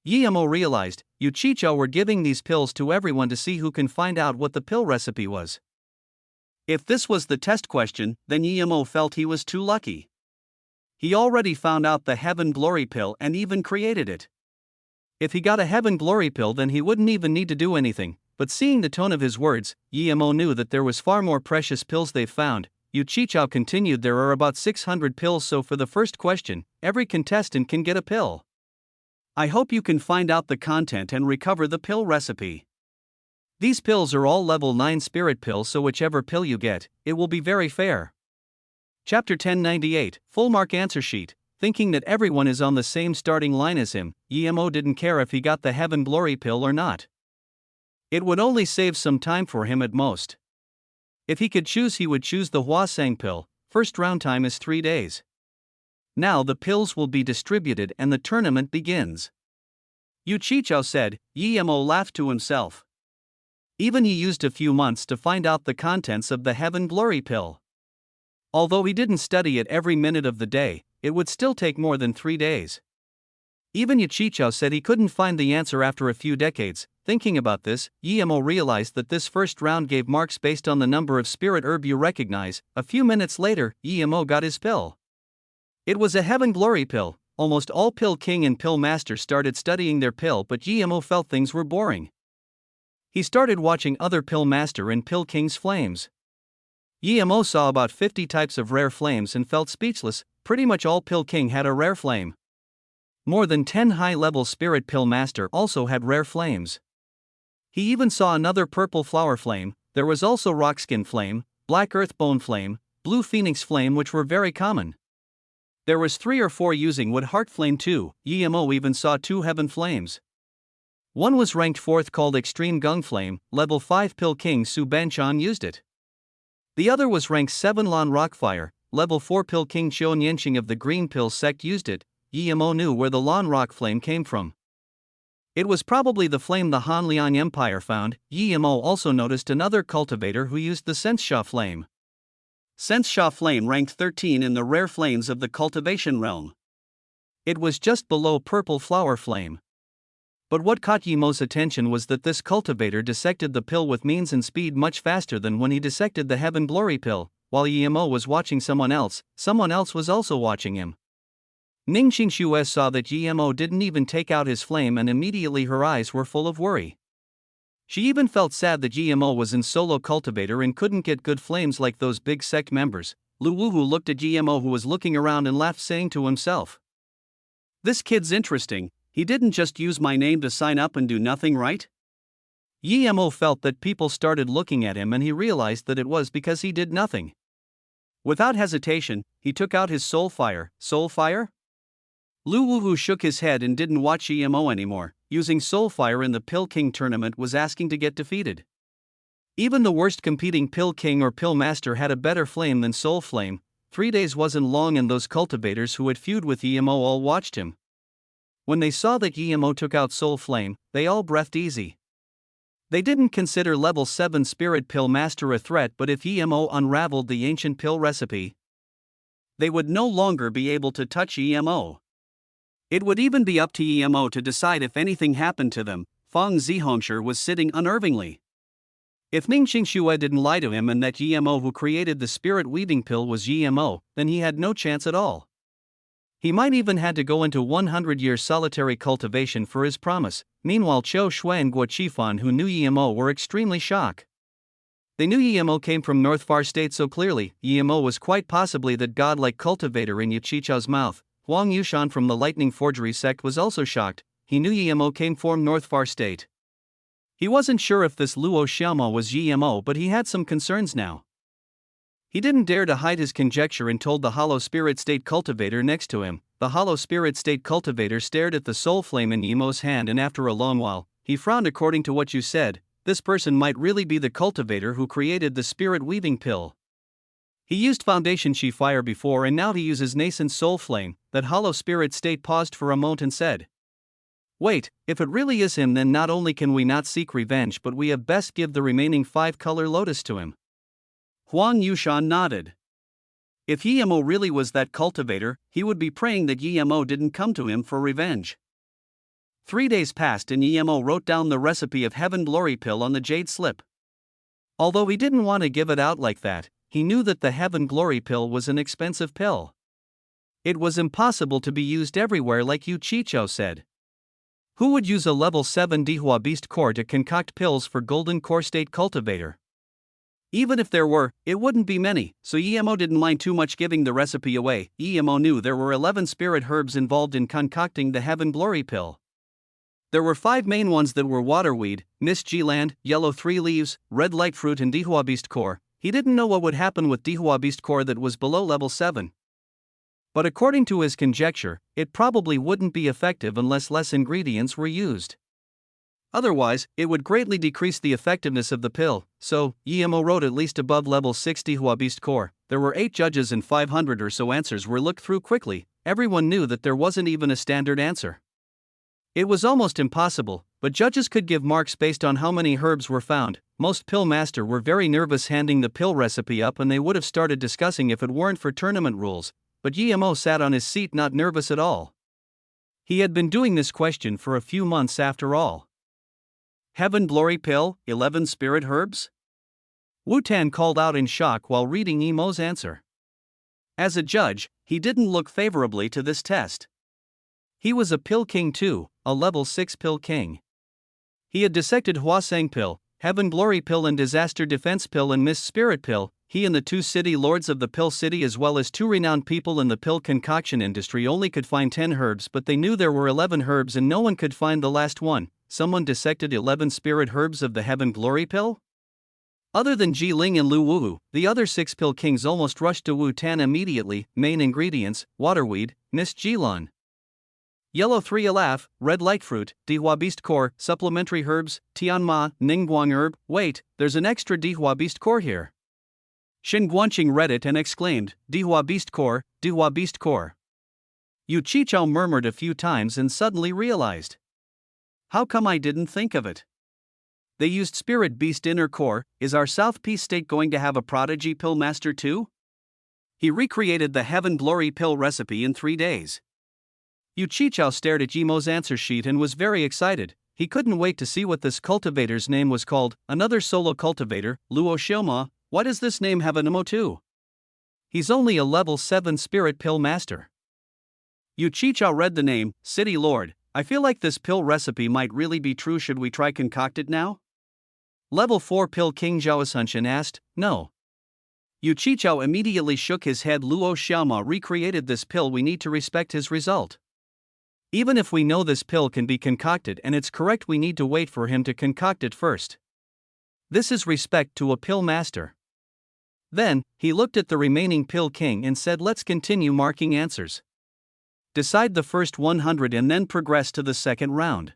EMO realized, Yu Chichao were giving these pills to everyone to see who can find out what the pill recipe was. If this was the test question, then EMO felt he was too lucky. He already found out the Heaven Glory pill and even created it. If he got a Heaven Glory pill, then he wouldn't even need to do anything. But seeing the tone of his words, EMO knew that there was far more precious pills they've found. Yu Chichao continued, there are about 600 pills, so for the first question, every contestant can get a pill. I hope you can find out the content and recover the pill recipe. These pills are all level 9 spirit pills, so whichever pill you get, it will be very fair. Chapter 1098, Full Mark Answer Sheet. Thinking that everyone is on the same starting line as him, EMO didn't care if he got the Heaven Glory pill or not. It would only save some time for him at most. If he could choose, he would choose the Hua Sang pill. First round time is 3 days. Now the pills will be distributed and the tournament begins. Yu Chichao said. EMO laughed to himself. Even he used a few months to find out the contents of the Heaven Glory pill. Although he didn't study it every minute of the day, it would still take more than 3 days. Even Yachicho said he couldn't find the answer after a few decades. Thinking about this, Yemo realized that this first round gave marks based on the number of spirit herb you recognize. A few minutes later, Yemo got his pill. It was a Heaven Glory pill. Almost all Pill King and Pill Master started studying their pill, but Yemo felt things were boring. He started watching other Pill Master and Pill King's flames. Yemo saw about 50 types of rare flames and felt speechless. Pretty much all Pill King had a rare flame. More than 10 high-level Spirit Pill Master also had rare flames. He even saw another purple flower flame. There was also Rockskin Flame, Black Earth Bone Flame, Blue Phoenix Flame, which were very common. There was 3 or 4 using Wood Heart Flame too. Yemo even saw 2 Heaven Flames. One was ranked 4th called Extreme Gung Flame. Level 5 Pill King Su Banchan used it. The other was ranked 7 Lan Rockfire. Level 4 Pill King Xiao Nianqing of the Green Pill sect used it. Yemo knew where the Lan Rock Flame came from. It was probably the flame the Han Liang Empire found. Yemo also noticed another cultivator who used the Sense Sha Flame. Sense Sha Flame ranked 13 in the rare flames of the cultivation realm. It was just below Purple Flower Flame. But what caught Yemo's attention was that this cultivator dissected the pill with means and speed much faster than when he dissected the Heaven Glory pill. While Yemo was watching someone else was also watching him. Ningxing Xue saw that Yemo didn't even take out his flame, and immediately her eyes were full of worry. She even felt sad that Yemo was in solo cultivator and couldn't get good flames like those big sect members. Lu Wuhu looked at Yemo, who was looking around, and laughed, saying to himself, "This kid's interesting. He didn't just use my name to sign up and do nothing, right?" Yemo felt that people started looking at him, and he realized that it was because he did nothing. Without hesitation, he took out his Soul Fire. Soul Fire? Lu Wuhu shook his head and didn't watch Yemo anymore. Using Soul Fire in the Pill King tournament was asking to get defeated. Even the worst competing Pill King or Pill Master had a better flame than Soul Flame. 3 days wasn't long, and those cultivators who had feud with Yemo all watched him. When they saw that Yemo took out Soul Flame, they all breathed easy. They didn't consider level 7 Spirit Pill Master a threat, but if Yemo unraveled the ancient pill recipe, they would no longer be able to touch Yemo. It would even be up to Yemo to decide if anything happened to them. Feng Zihongshi was sitting unnervingly. If Ningxing Xue didn't lie to him and that Yemo who created the spirit weaving pill was Yemo, then he had no chance at all. He might even had to go into 100 years solitary cultivation for his promise. Meanwhile, Qiu Shui and Guo Qifan, who knew Yemo, were extremely shocked. They knew Yemo came from North Far State so clearly. Yemo was quite possibly that godlike cultivator in Yachicho's mouth. Huang Yushan from the Lightning Forgery sect was also shocked. He knew Yemo came from North Far State. He wasn't sure if this Luo Xiaomo was Yemo, but he had some concerns now. He didn't dare to hide his conjecture and told the Hollow Spirit State cultivator next to him. The Hollow Spirit State cultivator stared at the soul flame in Yemo's hand, and after a long while, he frowned. "According to what you said, this person might really be the cultivator who created the spirit weaving pill. He used Foundation Chi Fire before, and now he uses nascent soul flame." That Hollow Spirit State paused for a moment and said, "Wait, if it really is him, then not only can we not seek revenge, but we have best give the remaining 5-color lotus to him." Huang Yushan nodded. If Yemo really was that cultivator, he would be praying that Yemo didn't come to him for revenge. 3 days passed and Yemo wrote down the recipe of Heaven Glory pill on the jade slip. Although he didn't want to give it out like that, he knew that the Heaven Glory pill was an expensive pill. It was impossible to be used everywhere, like Yu Chicho said. Who would use a level 7 Dihua Beast Core to concoct pills for Golden Core State Cultivator? Even if there were, it wouldn't be many, so Yemo didn't mind too much giving the recipe away. Yemo knew there were 11 spirit herbs involved in concocting the Heaven Glory pill. There were 5 main ones that were waterweed, Mist G-Land, Yellow 3 Leaves, Red Light Fruit, and Dihua Beast Core. He didn't know what would happen with Dihua Beast Core that was below level 7. But according to his conjecture, it probably wouldn't be effective unless less ingredients were used. Otherwise, it would greatly decrease the effectiveness of the pill, so Yemo wrote at least above level 6 Dihua Beast Core. There were 8 judges and 500 or so answers were looked through quickly. Everyone knew that there wasn't even a standard answer. It was almost impossible, but judges could give marks based on how many herbs were found. Most pill master were very nervous handing the pill recipe up, and they would have started discussing if it weren't for tournament rules, but Yemo sat on his seat not nervous at all. He had been doing this question for a few months after all. Heaven Glory Pill, 11 Spirit Herbs? Wu-Tan called out in shock while reading Emo's answer. As a judge, he didn't look favorably to this test. He was a pill king too, a level 6 pill king. He had dissected Huasang Pill, Heaven Glory Pill and Disaster Defense Pill and Mist Spirit Pill. He and the 2 city lords of the pill city as well as 2 renowned people in the pill concoction industry only could find 10 herbs, but they knew there were 11 herbs and no one could find the last one. Someone dissected 11 spirit herbs of the Heaven Glory Pill? Other than Ji Ling and Lu Wu, the other 6 pill kings almost rushed to Wu-Tan immediately. Main ingredients: waterweed, Mist Jilan. Yellow 3 Alaf, red light fruit, Dihua Beast Core, supplementary herbs, Tianma, Ningguang herb. Wait, there's an extra Dihua Beast Core here. Shen Guanqing read it and exclaimed, Dihua Beast Core, Dihua Beast Core. Yu Qichao murmured a few times and suddenly realized. How come I didn't think of it? They used Spirit Beast Inner Core. Is our South Peace State going to have a prodigy pill master too? He recreated the Heaven Glory pill recipe in 3 days. Yu Qichao stared at Emo's answer sheet and was very excited. He couldn't wait to see what this cultivator's name was called. Another solo cultivator, Luo Xiaoma. Why does this name have an Emo too? He's only a level 7 spirit pill master. Yu Qichao read the name, City Lord. I feel like this pill recipe might really be true. Should we try concoct it now? Level 4 pill king Zhao Sunshin asked. No. Yu Qichao immediately shook his head. Luo Xiaoma recreated this pill. We need to respect his result. Even if we know this pill can be concocted and it's correct, we need to wait for him to concoct it first. This is respect to a pill master. Then, he looked at the remaining pill king and said, let's continue marking answers. Decide the first 100 and then progress to the second round.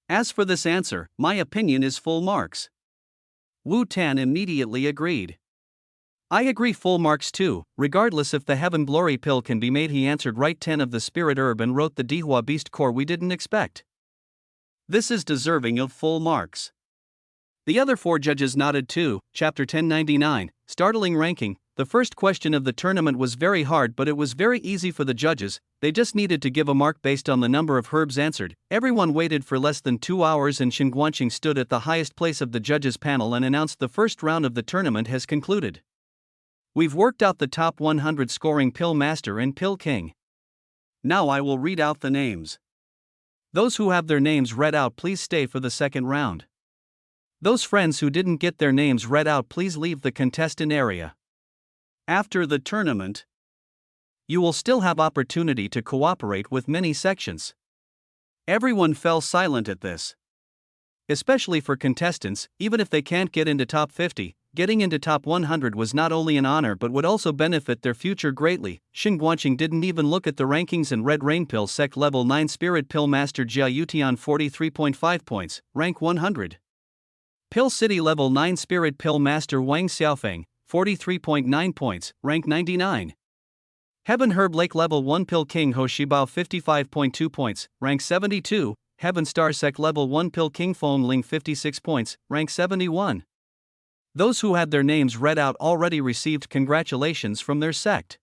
As for this answer, my opinion is full marks. Wu-Tan immediately agreed. I agree, full marks too, regardless if the Heaven Glory pill can be made. He answered right. 10 of the Spirit Herb and wrote the Dihua Beast Core we didn't expect. This is deserving of full marks. The other 4 judges nodded too. Chapter 1099, Startling Ranking. The first question of the tournament was very hard, but it was very easy for the judges. They just needed to give a mark based on the number of herbs answered. Everyone waited for less than 2 hours and Shen Guanqing stood at the highest place of the judges panel and announced the first round of the tournament has concluded. We've worked out the top 100 scoring pill master and pill king. Now I will read out the names. Those who have their names read out, please stay for the second round. Those friends who didn't get their names read out, please leave the contestant area. After the tournament, you will still have opportunity to cooperate with many sections. Everyone fell silent at this. Especially for contestants, even if they can't get into top 50, getting into top 100 was not only an honor but would also benefit their future greatly. Shen Guanqing didn't even look at the rankings and Red Rain Pill Sect Level 9 Spirit Pill Master Jia Yutian 43.5 points, rank 100. Pill City Level 9 Spirit Pill Master Wang Xiaofeng, 43.9 points, rank 99. Heaven Herb Lake Level 1 Pill King Ho Shibao 55.2 points, rank 72. Heaven Star Sect Level 1 Pill King Feng Ling 56 points, rank 71. Those who had their names read out already received congratulations from their sect.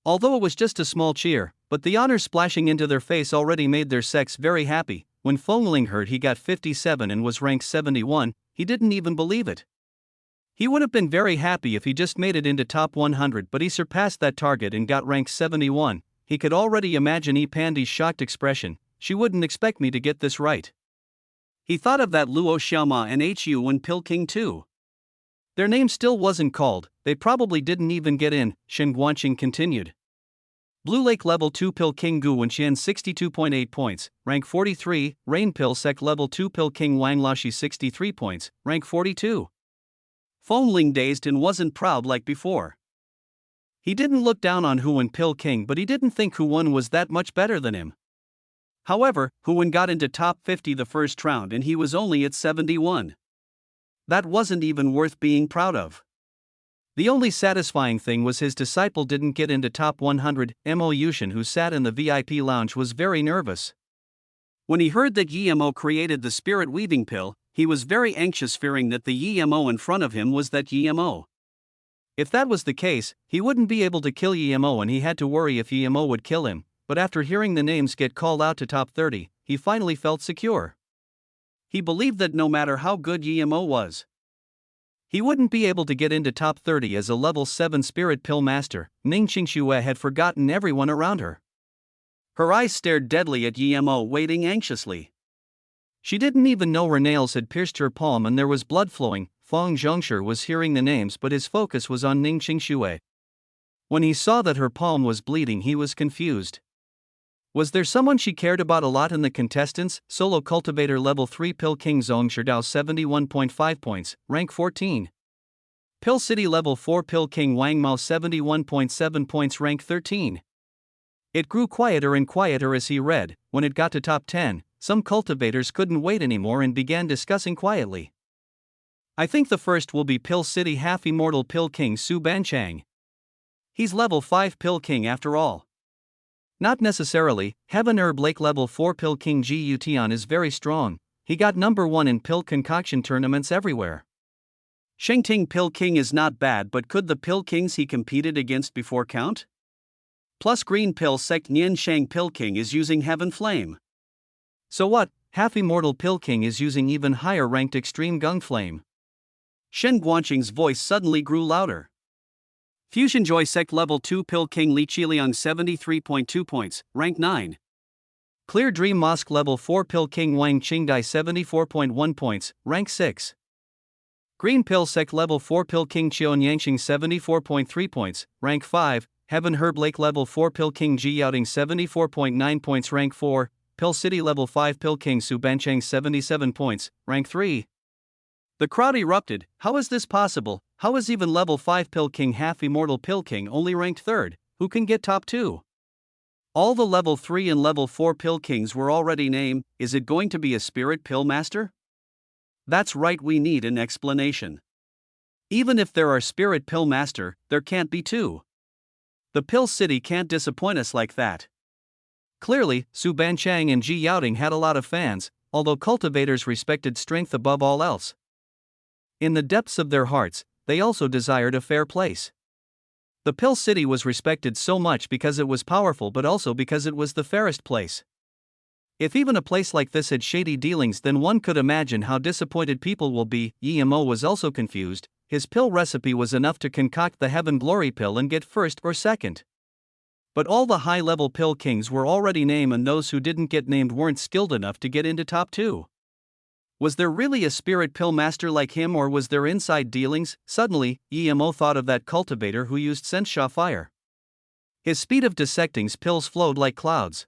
Although it was just a small cheer, but the honor splashing into their face already made their sects very happy. When Feng Ling heard he got 57 and was ranked 71, he didn't even believe it. He would have been very happy if he just made it into top 100, but he surpassed that target and got ranked 71. He could already imagine Pandi's shocked expression. She wouldn't expect me to get this right. He thought of that Luo Xiaoma and Hu and Pill King too. Their name still wasn't called, they probably didn't even get in, Shen Guanqing continued. Blue Lake Level 2 Pill King Gu Wenqian 62.8 points, rank 43, Rain Pill Sec Level 2 Pill King Wang Lashi 63 points, rank 42. Feng Ling dazed and wasn't proud like before. He didn't look down on Huan Pill King, but he didn't think Huan was that much better than him. However, Huan got into top 50 the first round and he was only at 71. That wasn't even worth being proud of. The only satisfying thing was his disciple didn't get into top 100. Mo Yushin, who sat in the VIP lounge, was very nervous. When he heard that Yemo created the spirit weaving pill, he was very anxious, fearing that the Yemo in front of him was that Yemo. If that was the case, he wouldn't be able to kill Yemo and he had to worry if Yemo would kill him. but after hearing the names get called out to top 30, he finally felt secure. He believed that no matter how good Emo was, he wouldn't be able to get into top 30 as a level 7 spirit pill master. Ning Qingxue had forgotten everyone around her. Her eyes stared deadly at Emo, waiting anxiously. She didn't even know her nails had pierced her palm and there was blood flowing. Feng Zhongshu was hearing the names, but his focus was on Ning Qingxue. When he saw that her palm was bleeding, he was confused. Was there someone she cared about a lot in the contestants? Solo Cultivator Level 3 Pill King Zhong Sherdao 71.5 points, rank 14. Pill City Level 4 Pill King Wang Mao 71.7 points, rank 13. It grew quieter and quieter as he read. When it got to top 10, some cultivators couldn't wait anymore and began discussing quietly. I think the first will be Pill City Half-Immortal Pill King Su Banchang. He's level 5 Pill King after all. Not necessarily. Heaven Herb Lake Level 4 Pill King Ji Yutian is very strong. He got number 1 in pill concoction tournaments everywhere. Shengting Pill King is not bad, but could the Pill Kings he competed against before count? Plus Green Pill Sect Nian Shang Pill King is using Heaven Flame. So what? Half-Immortal Pill King is using even higher ranked Extreme Gung Flame. Shen Guanqing's voice suddenly grew louder. Fusion Joy Sect Level 2 Pill King Li Qiliang 73.2 points, rank 9. Clear Dream Mosque Level 4 Pill King Wang Qingdai 74.1 points, rank 6. Green Pill Sect Level 4 Pill King Qion Yangxing 74.3 points, rank 5. Heaven Herb Lake Level 4 Pill King Ji Yaoting 74.9 points, rank 4. Pill City Level 5 Pill King Su Banchang 77 points, rank 3. The crowd erupted. How is this possible? How is even level 5 Pill King Half-Immortal Pill King only ranked 3rd? Who can get top 2? All the level 3 and level 4 Pill Kings were already named. Is it going to be a Spirit Pill Master? That's right, we need an explanation. Even if there are Spirit Pill Master, there can't be 2. The Pill City can't disappoint us like that. Clearly, Su Banchang and Ji Yaoting had a lot of fans, although cultivators respected strength above all else. In the depths of their hearts, they also desired a fair place. The Pill City was respected so much because it was powerful, but also because it was the fairest place. If even a place like this had shady dealings, then one could imagine how disappointed people will be. Emo was also confused. His pill recipe was enough to concoct the Heaven Glory pill and get 1st or 2nd. But all the high-level Pill Kings were already named, and those who didn't get named weren't skilled enough to get into top 2. Was there really a Spirit Pill Master like him, or was there inside dealings? Suddenly, Emo thought of that cultivator who used Sensha Fire. His speed of dissecting pills flowed like clouds.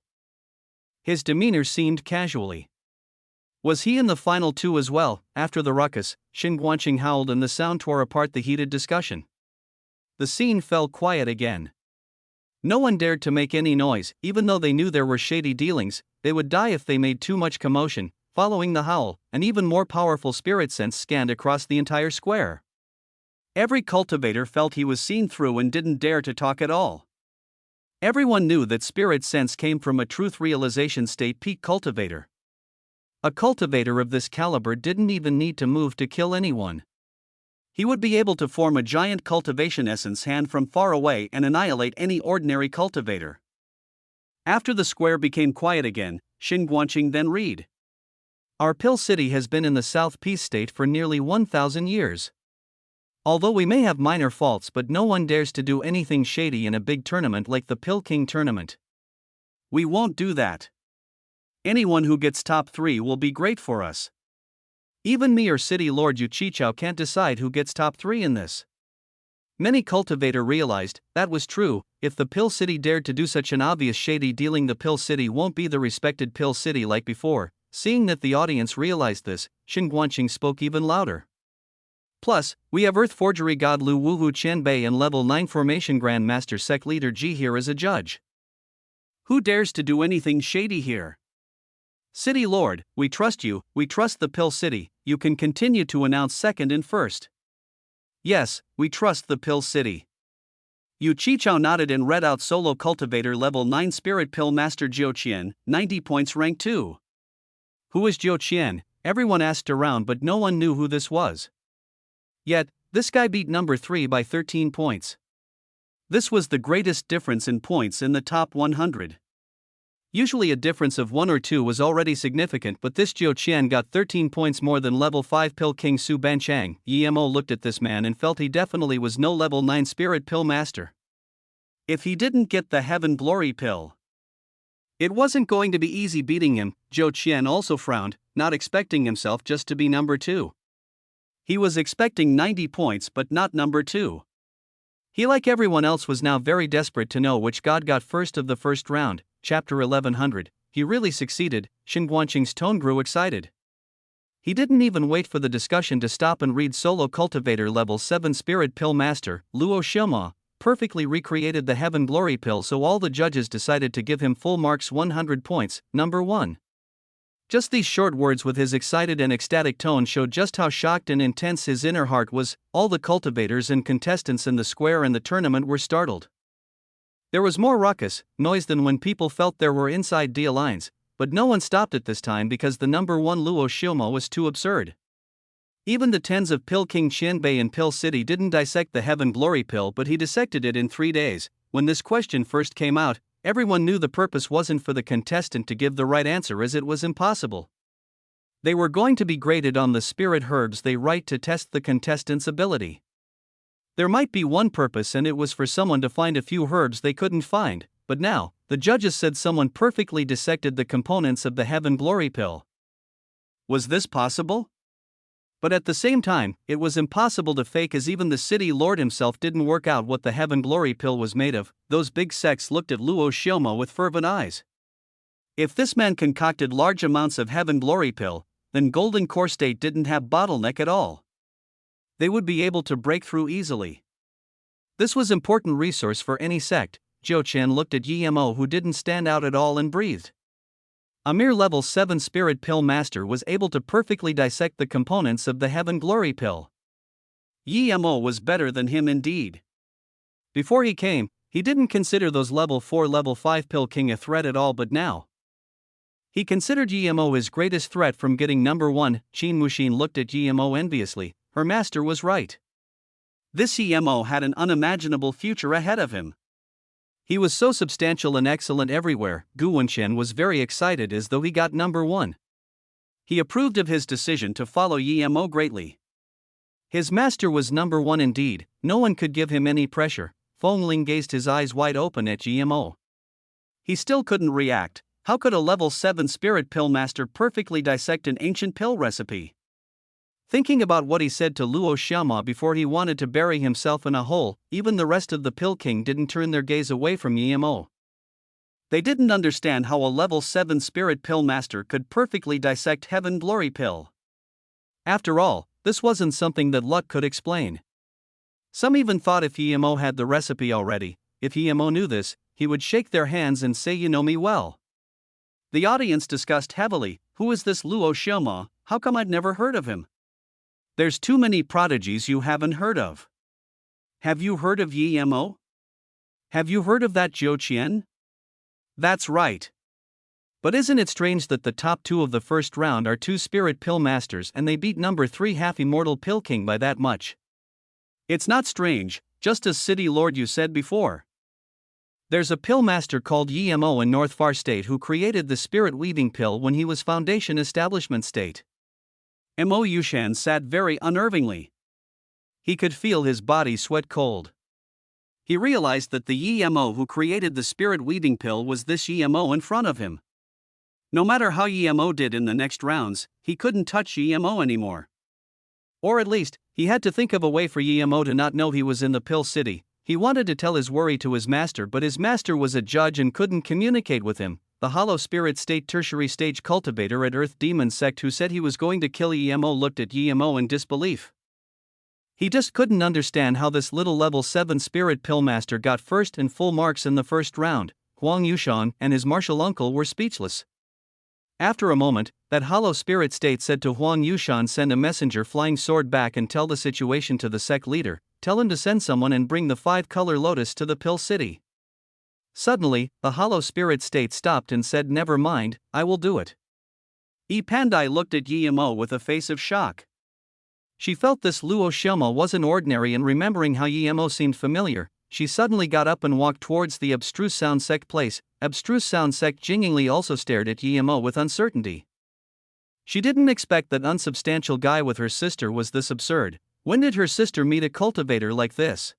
His demeanor seemed casually. Was he in the final 2 as well? After the ruckus, Shen Guanqing howled and the sound tore apart the heated discussion. The scene fell quiet again. No one dared to make any noise, even though they knew there were shady dealings. They would die if they made too much commotion. Following the howl, an even more powerful spirit sense scanned across the entire square. Every cultivator felt he was seen through and didn't dare to talk at all. Everyone knew that spirit sense came from a truth realization state peak cultivator. A cultivator of this caliber didn't even need to move to kill anyone. He would be able to form a giant cultivation essence hand from far away and annihilate any ordinary cultivator. After the square became quiet again, Shen Guanqing then read. Our Pill City has been in the South Peace State for nearly 1,000 years. Although we may have minor faults, but no one dares to do anything shady in a big tournament like the Pill King tournament. We won't do that. Anyone who gets top 3 will be great for us. Even me or City Lord Yu Chichao can't decide who gets top 3 in this. Many cultivator realized that was true. If the Pill City dared to do such an obvious shady dealing, the Pill City won't be the respected Pill City like before. Seeing that the audience realized this, Shen Guanqing spoke even louder. Plus, we have Earth Forgery God Lu Wuhu Qianbei and Level 9 Formation Grand Master Sect Leader Ji here as a judge. Who dares to do anything shady here? City Lord, we trust you, we trust the Pill City. You can continue to announce 2nd and 1st. Yes, we trust the Pill City. Yu Chichao nodded and read out Solo Cultivator Level 9 Spirit Pill Master Jiu Qian, 90 points, rank 2. Who is Jiu Qian? Everyone asked around, but no one knew who this was. Yet, this guy beat number 3 by 13 points. This was the greatest difference in points in the top 100. Usually a difference of 1 or 2 was already significant, but this Zhou Qian got 13 points more than level 5 Pill King Su Banchang. Emo looked at this man and felt he definitely was no level 9 Spirit Pill Master. If he didn't get the Heaven Glory Pill, it wasn't going to be easy beating him. Zhou Qian also frowned, not expecting himself just to be number 2. He was expecting 90 points but not number 2. He, like everyone else, was now very desperate to know which god got first of the first round. Chapter 1100. He really succeeded. Shen Guanqing's tone grew excited. He didn't even wait for the discussion to stop and read. Solo Cultivator level 7 Spirit Pill Master, Luo Xiaoma, perfectly recreated the Heaven Glory Pill, so all the judges decided to give him full marks, 100 points. Number 1. Just these short words with his excited and ecstatic tone showed just how shocked and intense his inner heart was. All the cultivators and contestants in the square and the tournament were startled. There was more ruckus, noise than when people felt there were inside deal lines, but no one stopped at this time because the number 1 Luo Xiaoma was too absurd. Even the tens of Pill King Qianbei in Pill City didn't dissect the Heaven Glory Pill, but he dissected it in 3 days. When this question first came out, everyone knew the purpose wasn't for the contestant to give the right answer, as it was impossible. They were going to be graded on the spirit herbs they write to test the contestant's ability. There might be one purpose, and it was for someone to find a few herbs they couldn't find, but now, the judges said someone perfectly dissected the components of the Heaven Glory Pill. Was this possible? But at the same time, it was impossible to fake, as even the city lord himself didn't work out what the Heaven Glory Pill was made of. Those big sects looked at Luo Xiaoma with fervent eyes. If this man concocted large amounts of Heaven Glory Pill, then Golden Core State didn't have bottleneck at all. They would be able to break through easily. This was important resource for any sect. Zhou Qian looked at Emo, who didn't stand out at all, and breathed. A mere level 7 Spirit Pill Master was able to perfectly dissect the components of the Heaven Glory Pill. Emo was better than him indeed. Before he came, he didn't consider those level 4 level 5 Pill King a threat at all, but now he considered Emo his greatest threat from getting number 1. Qin Wuxin looked at Emo enviously. Her master was right. This Emo had an unimaginable future ahead of him. He was so substantial and excellent everywhere. Gu Wenxian was very excited, as though he got number 1. He approved of his decision to follow Emo greatly. His master was number 1 indeed, no one could give him any pressure. Fengling gazed his eyes wide open at Emo. He still couldn't react. How could a level 7 Spirit Pill Master perfectly dissect an ancient pill recipe? Thinking about what he said to Luo Xiaoma before he wanted to bury himself in a hole, even the rest of the Pill King didn't turn their gaze away from Emo. They didn't understand how a level 7 Spirit Pill Master could perfectly dissect Heaven Glory Pill. After all, this wasn't something that luck could explain. Some even thought if Emo had the recipe already, if Emo knew this, he would shake their hands and say, "You know me well." The audience discussed heavily, "Who is this Luo Xiaoma? How come I'd never heard of him? There's too many prodigies you haven't heard of. Have you heard of Emo? Have you heard of that Zhou Qian?" That's right. But isn't it strange that the top 2 of the first round are 2 Spirit Pill Masters, and they beat number 3 half-immortal Pill King by that much? It's not strange, just as City Lord you said before. There's a pill master called Emo in North Far State who created the Spirit Weaving Pill when he was Foundation Establishment State. Mo Yushan sat very unnervingly. He could feel his body sweat cold. He realized that the Emo who created the Spirit Weaving Pill was this Emo in front of him. No matter how Emo did in the next rounds, he couldn't touch Emo anymore. Or at least, he had to think of a way for Emo to not know he was in the Pill City. He wanted to tell his worry to his master, but his master was a judge and couldn't communicate with him. The Hollow Spirit State Tertiary Stage Cultivator at Earth Demon Sect who said he was going to kill Emo looked at Emo in disbelief. He just couldn't understand how this little level 7 Spirit Pill Master got first and full marks in the first round. Huang Yushan and his martial uncle were speechless. After a moment, that Hollow Spirit State said to Huang Yushan, "Send a messenger flying sword back and tell the situation to the sect leader. Tell him to send someone and bring the 5-color lotus to the Pill City." Suddenly, the Hollow Spirit State stopped and said, "Never mind, I will do it." Pandai looked at Emo with a face of shock. She felt this Luo Xiaoma wasn't ordinary, and remembering how Emo seemed familiar, she suddenly got up and walked towards the abstruse sound sect place. Abstruse sound sect. Jing Yingli also stared at Yimo with uncertainty. She didn't expect that unsubstantial guy with her sister was this absurd. When did her sister meet a cultivator like this?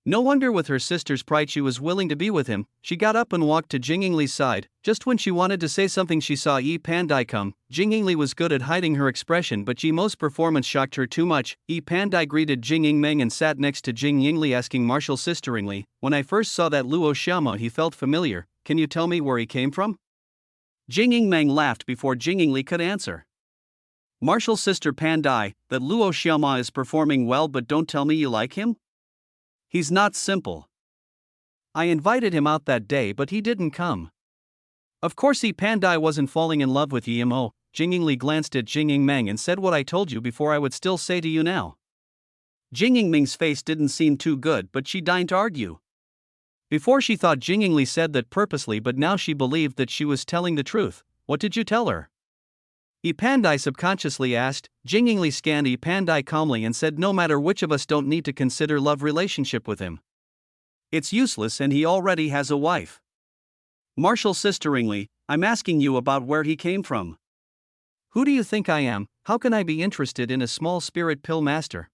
No wonder with her sister's pride she was willing to be with him. She got up and walked to Jing Yingli's side. Just when she wanted to say something she saw Yi Pandai come. Jing Yingli was good at hiding her expression, but Jimo's performance shocked her too much. Yi Pandai greeted Jing Yingmeng and sat next to Jing Yingli, asking Marshall sisteringly, "When I first saw that Luo Xiaoma he felt familiar, can you tell me where he came from?" Jing Yingmeng laughed before Jing Yingli could answer. Marshall's sister Pandai, that Luo Xiaoma is performing well, but don't tell me you like him? He's not simple. I invited him out that day but he didn't come. Of course Yi Pandai wasn't falling in love with Yimo. Jing Yingli glanced at Jing Yingmeng and said, "What I told you before I would still say to you now." Jing Yingmeng's face didn't seem too good, but she deigned to argue. Before she thought Jing Yingli said that purposely, but now she believed that she was telling the truth. "What did you tell her?" Yi Pandai subconsciously asked. Jing Yingli scanned Yi Pandai calmly and said, "No matter which of us don't need to consider love relationship with him. It's useless and he already has a wife." Marshall sisteringly, "I'm asking you about where he came from." "Who do you think I am? How can I be interested in a small spirit pill master?"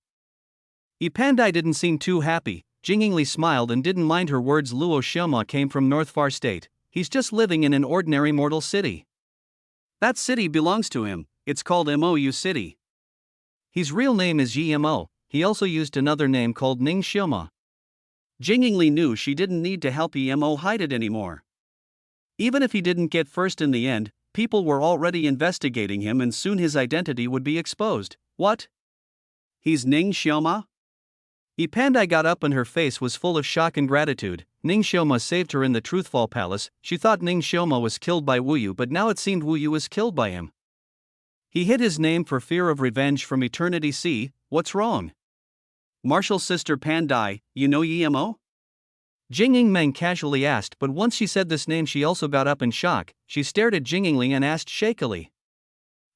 Yi Pandai didn't seem too happy. Jing Yingli smiled and didn't mind her words. "Luo Xiaoma came from North Far State. He's just living in an ordinary mortal city. That city belongs to him, it's called Mou City. His real name is Yi Mo, he also used another name called Ning Xioma." Jing Yingli knew she didn't need to help Yi Mo hide it anymore. Even if he didn't get first in the end, people were already investigating him and soon his identity would be exposed. "What? He's Ning Xioma?" Yi Pandai got up and her face was full of shock and gratitude. Ning Xioma saved her in the Truthfall Palace. She thought Ning Xioma was killed by Wu Yu, but now it seemed Wu Yu was killed by him. He hid his name for fear of revenge from Eternity Sea. What's wrong? Marshall's sister Pandai, you know Yimo? Jing Yingmeng casually asked, but once she said this name she also got up in shock. She stared at Jing Yingli and asked shakily,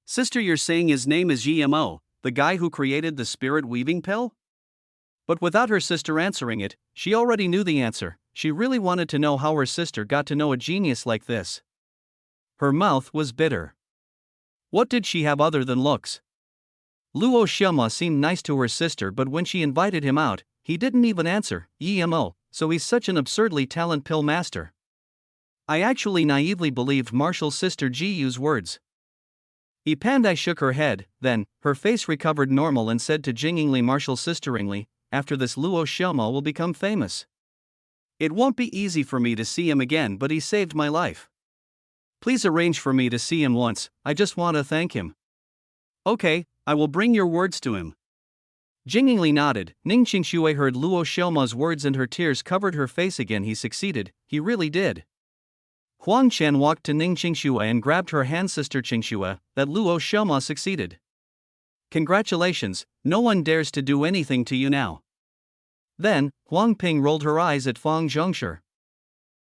"Sister, you're saying his name is Yimo, the guy who created the spirit weaving pill?" But without her sister answering it, she already knew the answer. She really wanted to know how her sister got to know a genius like this. Her mouth was bitter. What did she have other than looks? Luo Xiaoma seemed nice to her sister, but when she invited him out, he didn't even answer. Yimo, so he's such an absurdly talented pill master. I actually naively believed Marshall's sister Ji Yu's words. Yi Pandai shook her head, then, her face recovered normal and said to Jing Yingli, Marshall sisteringly, "After this Luo Xiaoma will become famous. It won't be easy for me to see him again, but he saved my life. Please arrange for me to see him once, I just want to thank him." "Okay, I will bring your words to him." Jing Yingli nodded. Ning Qingxue heard Luo Xiaoma's words and her tears covered her face again. He succeeded, he really did. Huang Chen walked to Ning Qingxue and grabbed her hand. "Sister Qingxue, that Luo Xiaoma succeeded. Congratulations, no one dares to do anything to you now." Then, Huang Ping rolled her eyes at Fang Zhongshi.